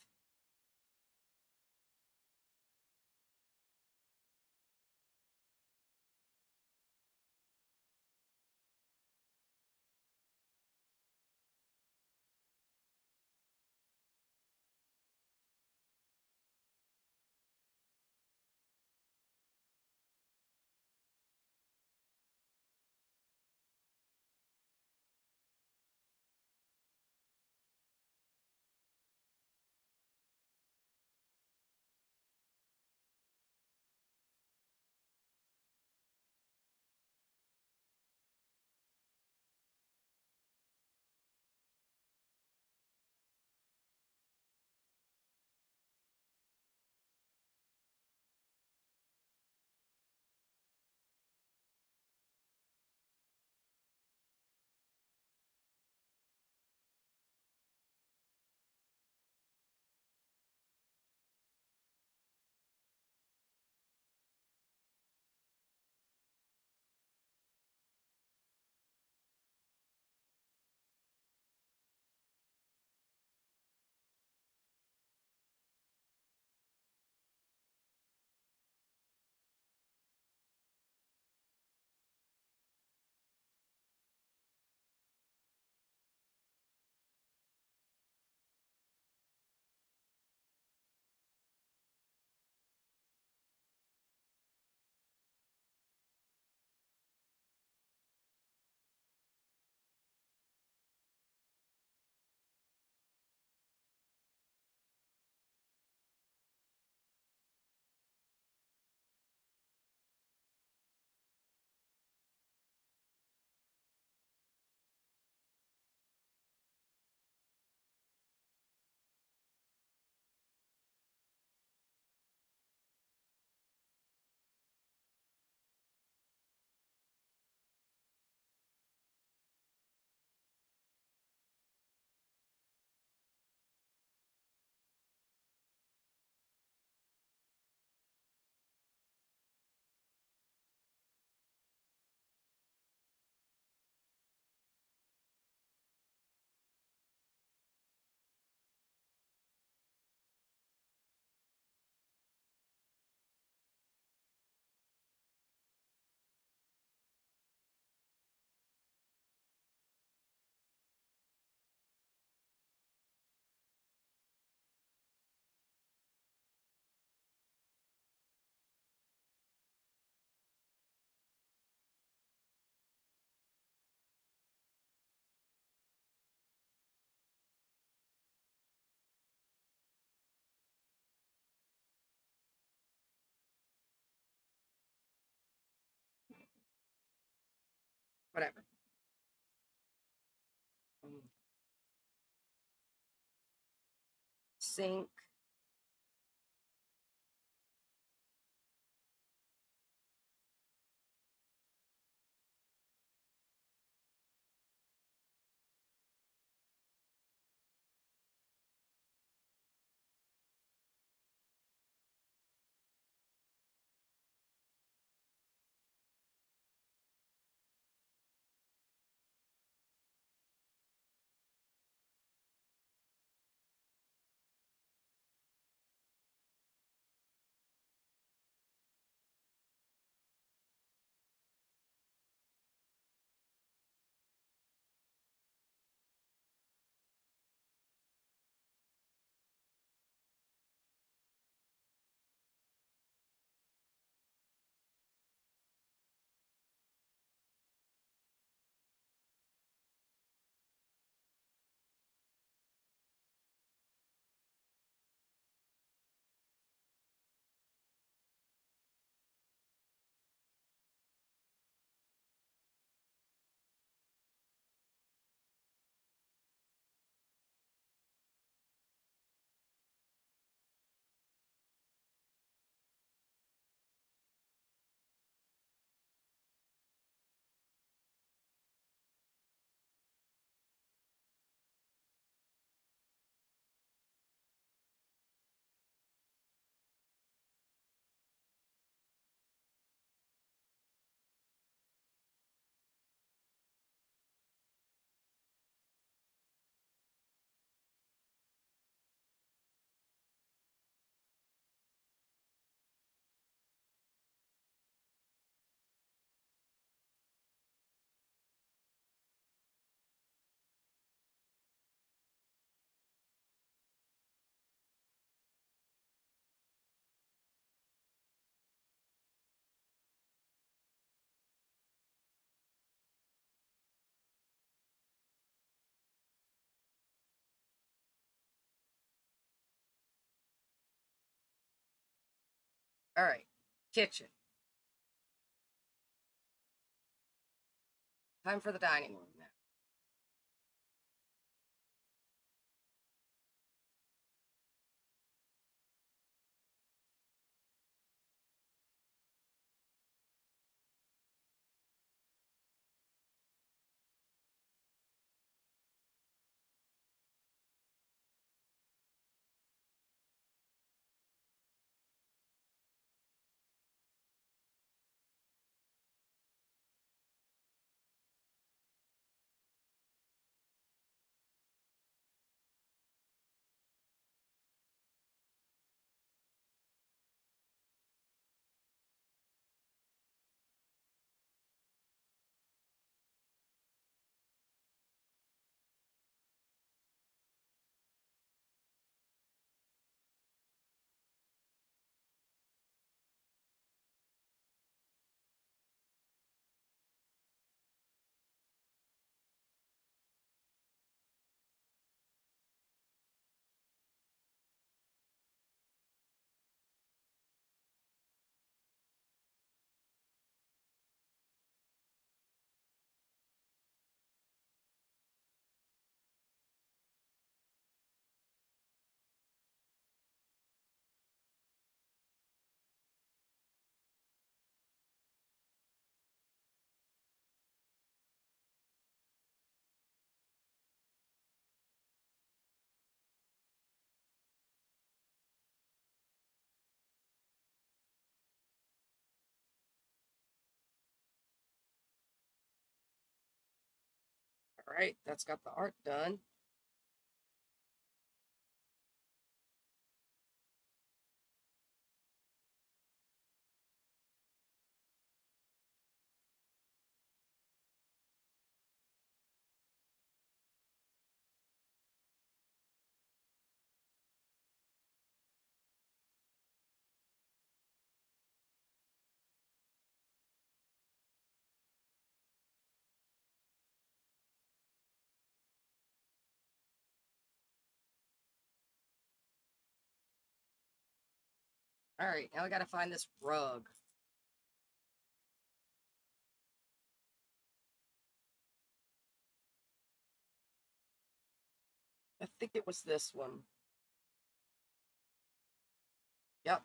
Speaker 1: Whatever. Sink. All right. Kitchen. Time for the dining room now. All right. That's got the art done. All right. Now I got to find this rug. I think it was this one. Yep.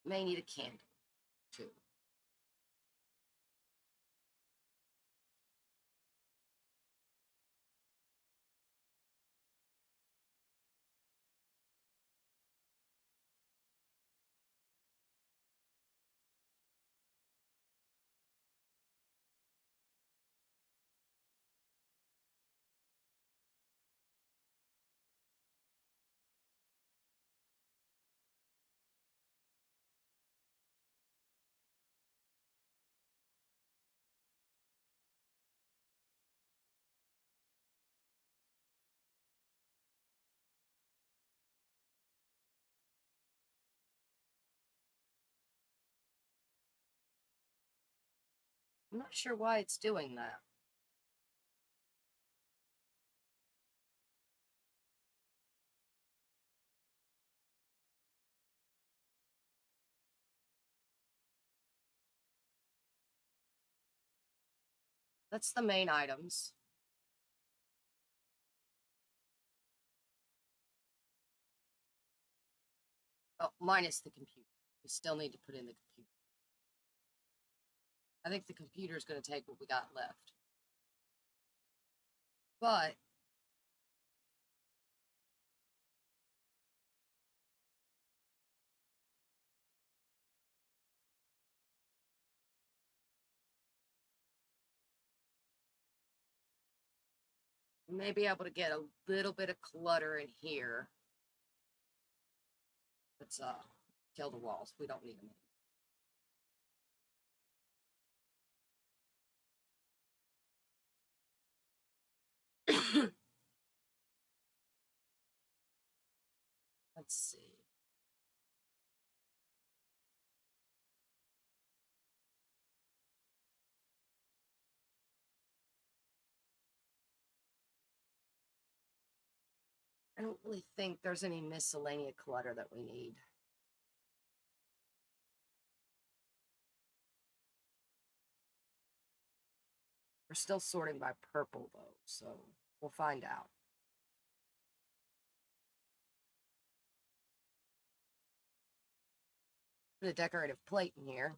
Speaker 1: May need a candle, too. I'm not sure why it's doing that. That's the main items. Oh, minus the computer. We still need to put in the computer. I think the computer is going to take what we got left. But we may be able to get a little bit of clutter in here. Let's kill the walls. We don't need them. Let's see. I don't really think there's any miscellaneous clutter that we need. We're still sorting by purple, though, so we'll find out. Put a decorative plate in here.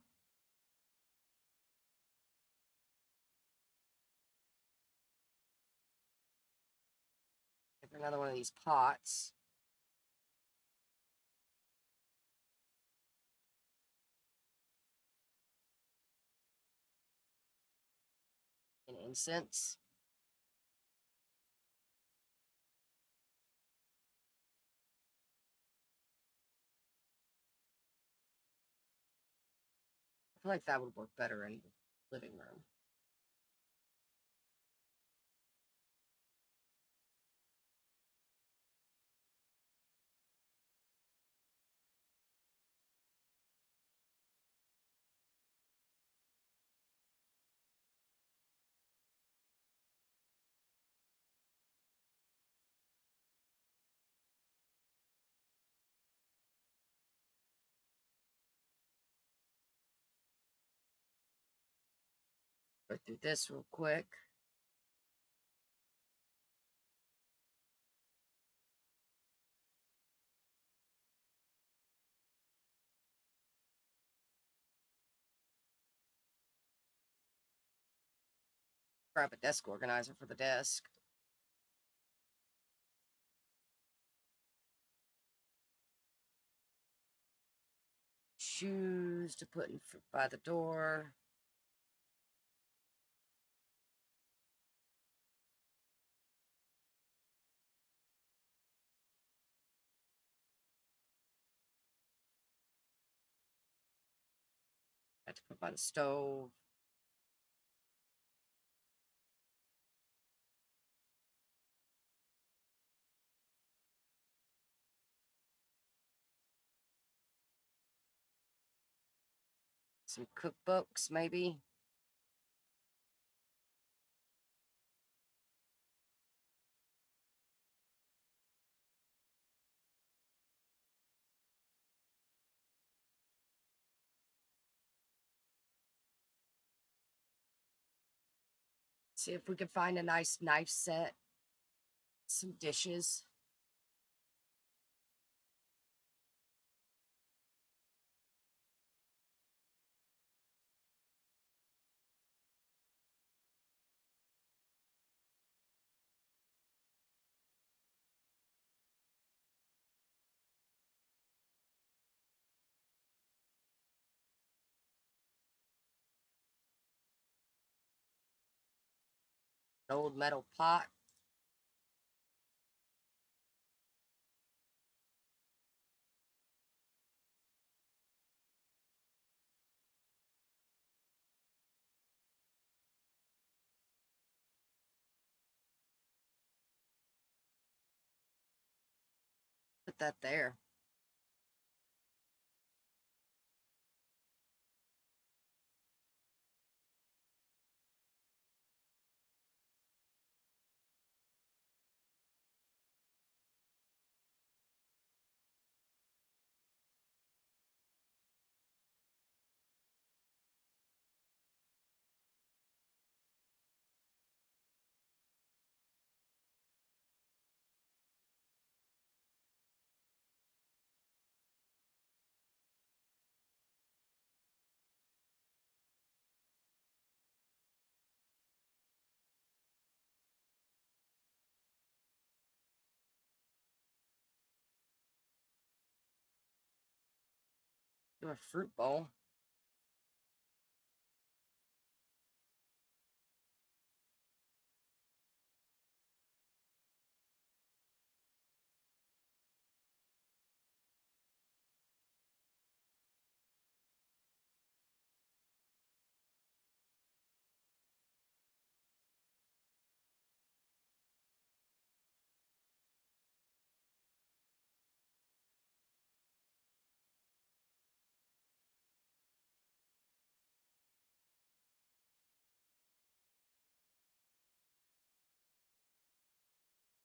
Speaker 1: Give another one of these pots. And incense. I feel like that would work better in the living room. Go through this real quick. Grab a desk organizer for the desk. Shoes to put in by the door. I have to put by the stove. Some cookbooks, maybe. See if we can find a nice knife set. Some dishes. An old metal pot. Put that there. Do a fruit bowl.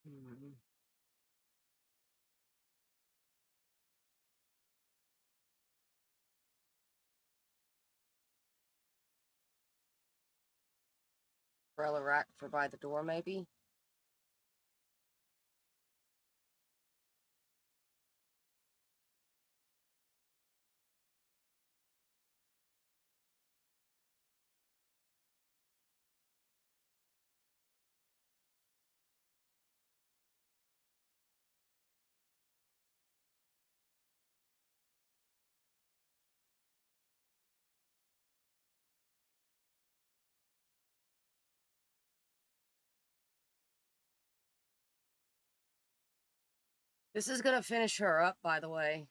Speaker 1: Mm-hmm. Umbrella rack for by the door, maybe? This is gonna finish her up, by the way.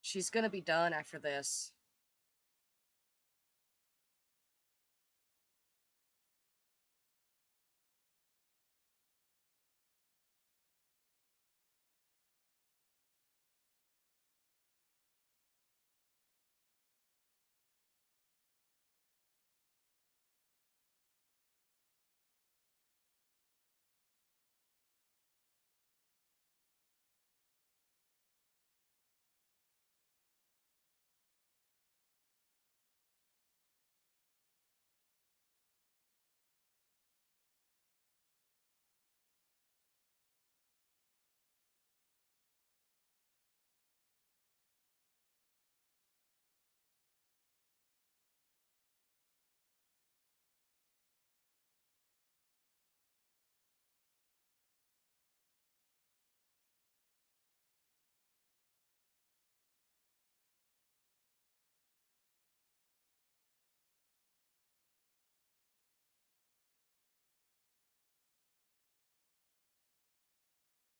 Speaker 1: She's gonna be done after this.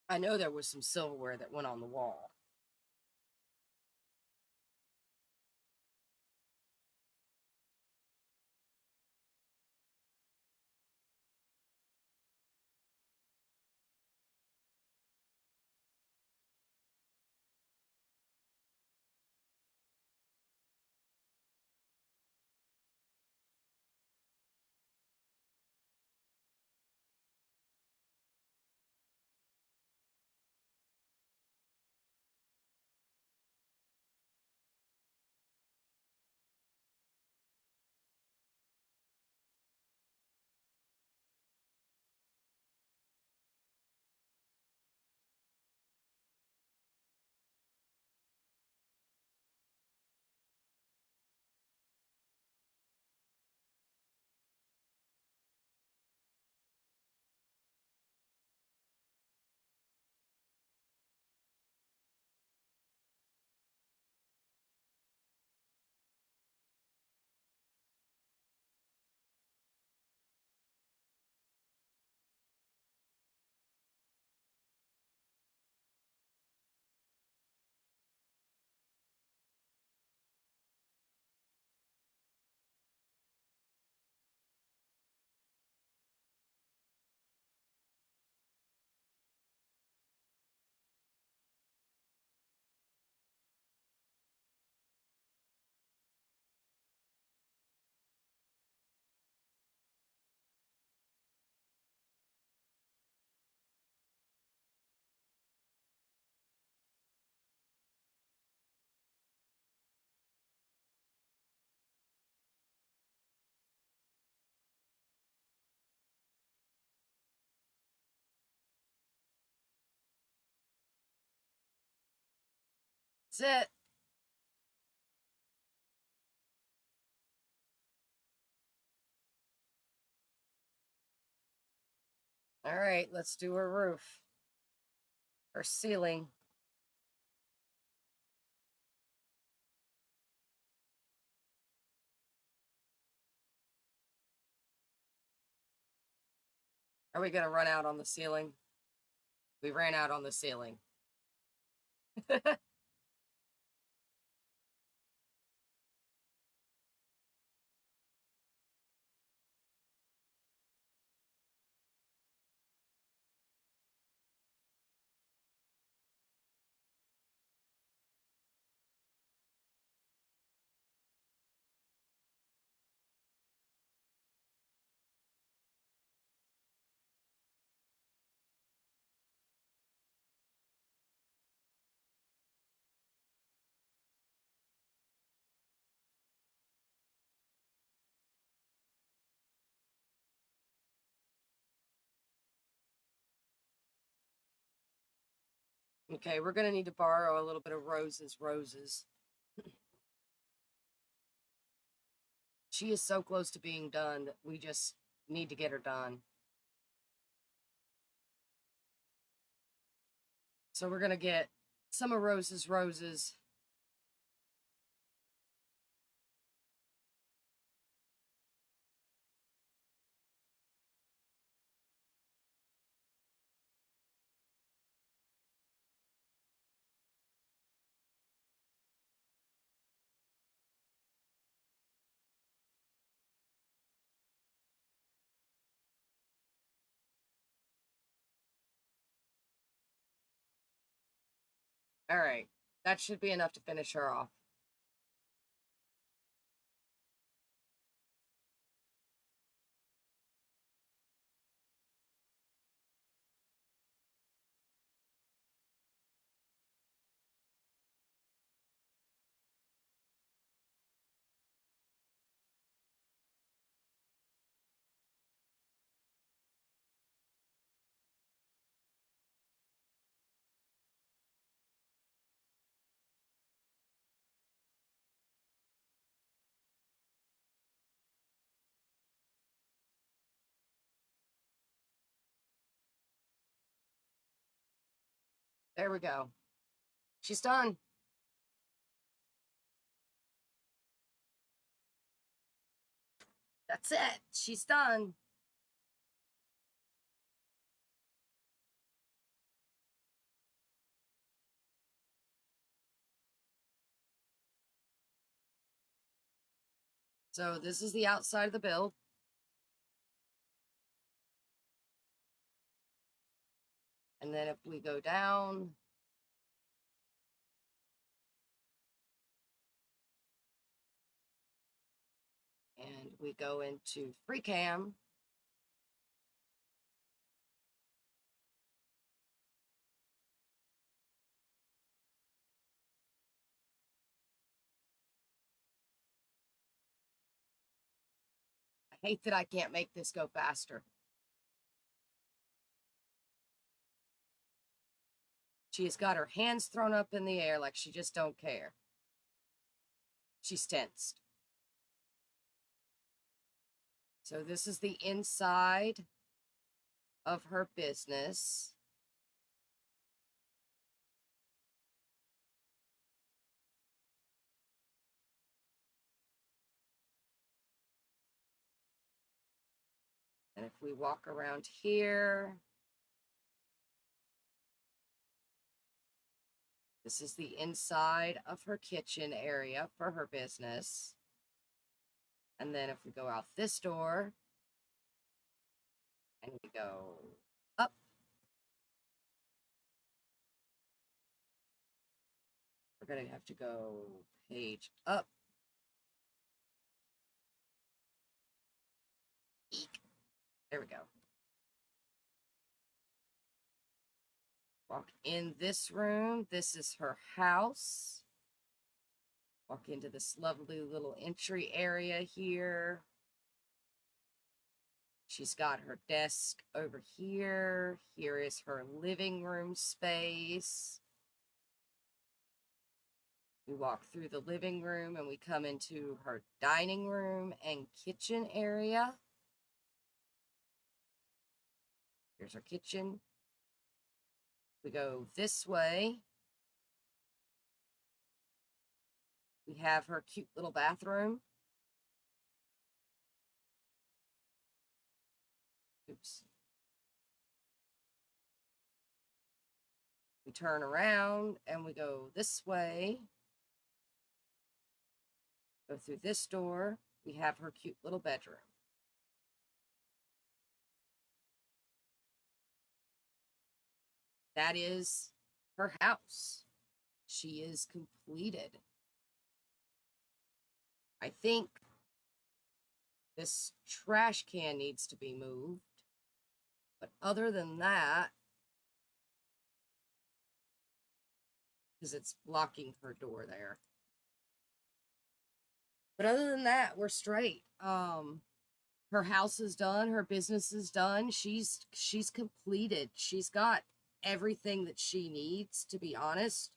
Speaker 1: I know there was some silverware that went on the wall. That's it. All right, let's do her roof. Her ceiling. Are we going to run out on the ceiling? We ran out on the ceiling. Okay, we're going to need to borrow a little bit of Rose's roses. She is so close to being done that we just need to get her done. So we're going to get some of Rose's roses. All right, that should be enough to finish her off. There we go. She's done. That's it. She's done. So this is the outside of the build. And then if we go down, and we go into free cam, I hate that I can't make this go faster. She has got her hands thrown up in the air like she just don't care. She's tensed. So this is the inside of her business. And if we walk around here, this is the inside of her kitchen area for her business. And then if we go out this door, and we go up, we're going to have to go page up. Eek. There we go. Walk in this room. This is her house. Walk into this lovely little entry area here. She's got her desk over here. Here is her living room space. We walk through the living room and we come into her dining room and kitchen area. Here's her kitchen. We go this way. We have her cute little bathroom. Oops. turn around and we go this way. Go through this door. We have her cute little bedroom. That is her house. She is completed. I think this trash can needs to be moved. But other than that, because it's blocking her door there. But other than that, we're straight. Her house is done, her business is done. She's completed. She's got everything that she needs, to be honest.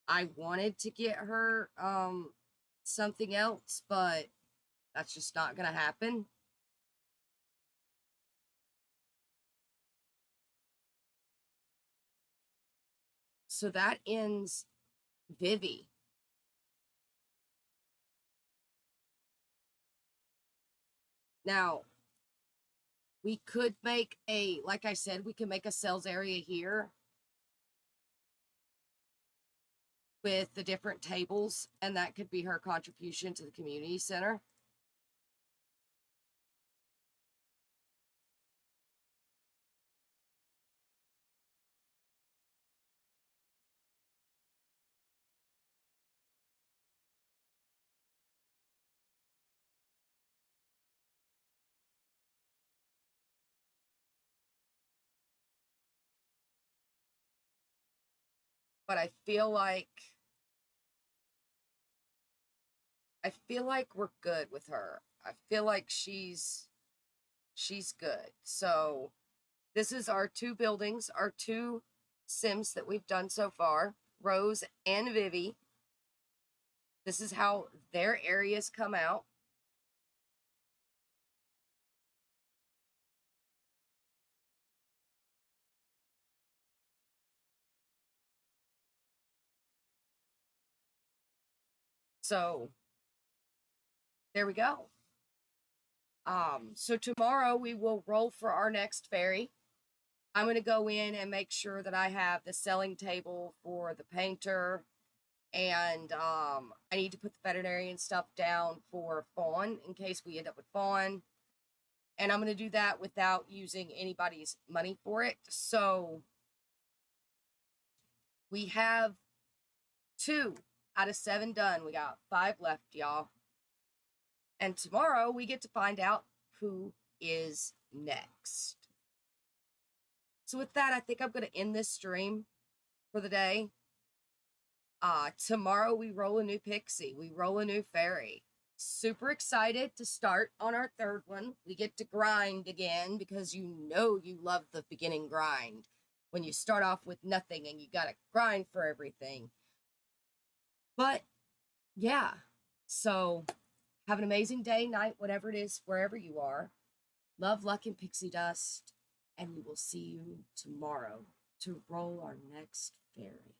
Speaker 1: I wanted to get her something else, but that's just not going to happen. So that ends Vivi. Now, we could make like I said, we can make a sales area here with the different tables, and that could be her contribution to the community center. But I feel like we're good with her. I feel like she's good. So this is our two buildings, our two Sims that we've done so far, Rose and Vivi. This is how their areas come out. So there we go. So tomorrow we will roll for our next fairy. I'm going to go in and make sure that I have the selling table for the painter, and I need to put the veterinarian stuff down for Fawn in case we end up with Fawn. And I'm going to do that without using anybody's money for it. So we have 2 out of 7 done. We got 5 left, y'all. And tomorrow we get to find out who is next. So with that, I think I'm going to end this stream for the day. Tomorrow we roll a new pixie. We roll a new fairy. Super excited to start on our 3rd one. We get to grind again because you know you love the beginning grind. When you start off with nothing and you got to grind for everything. But yeah, so have an amazing day, night, whatever it is, wherever you are. Love, luck, and pixie dust. And we will see you tomorrow to roll our next fairy.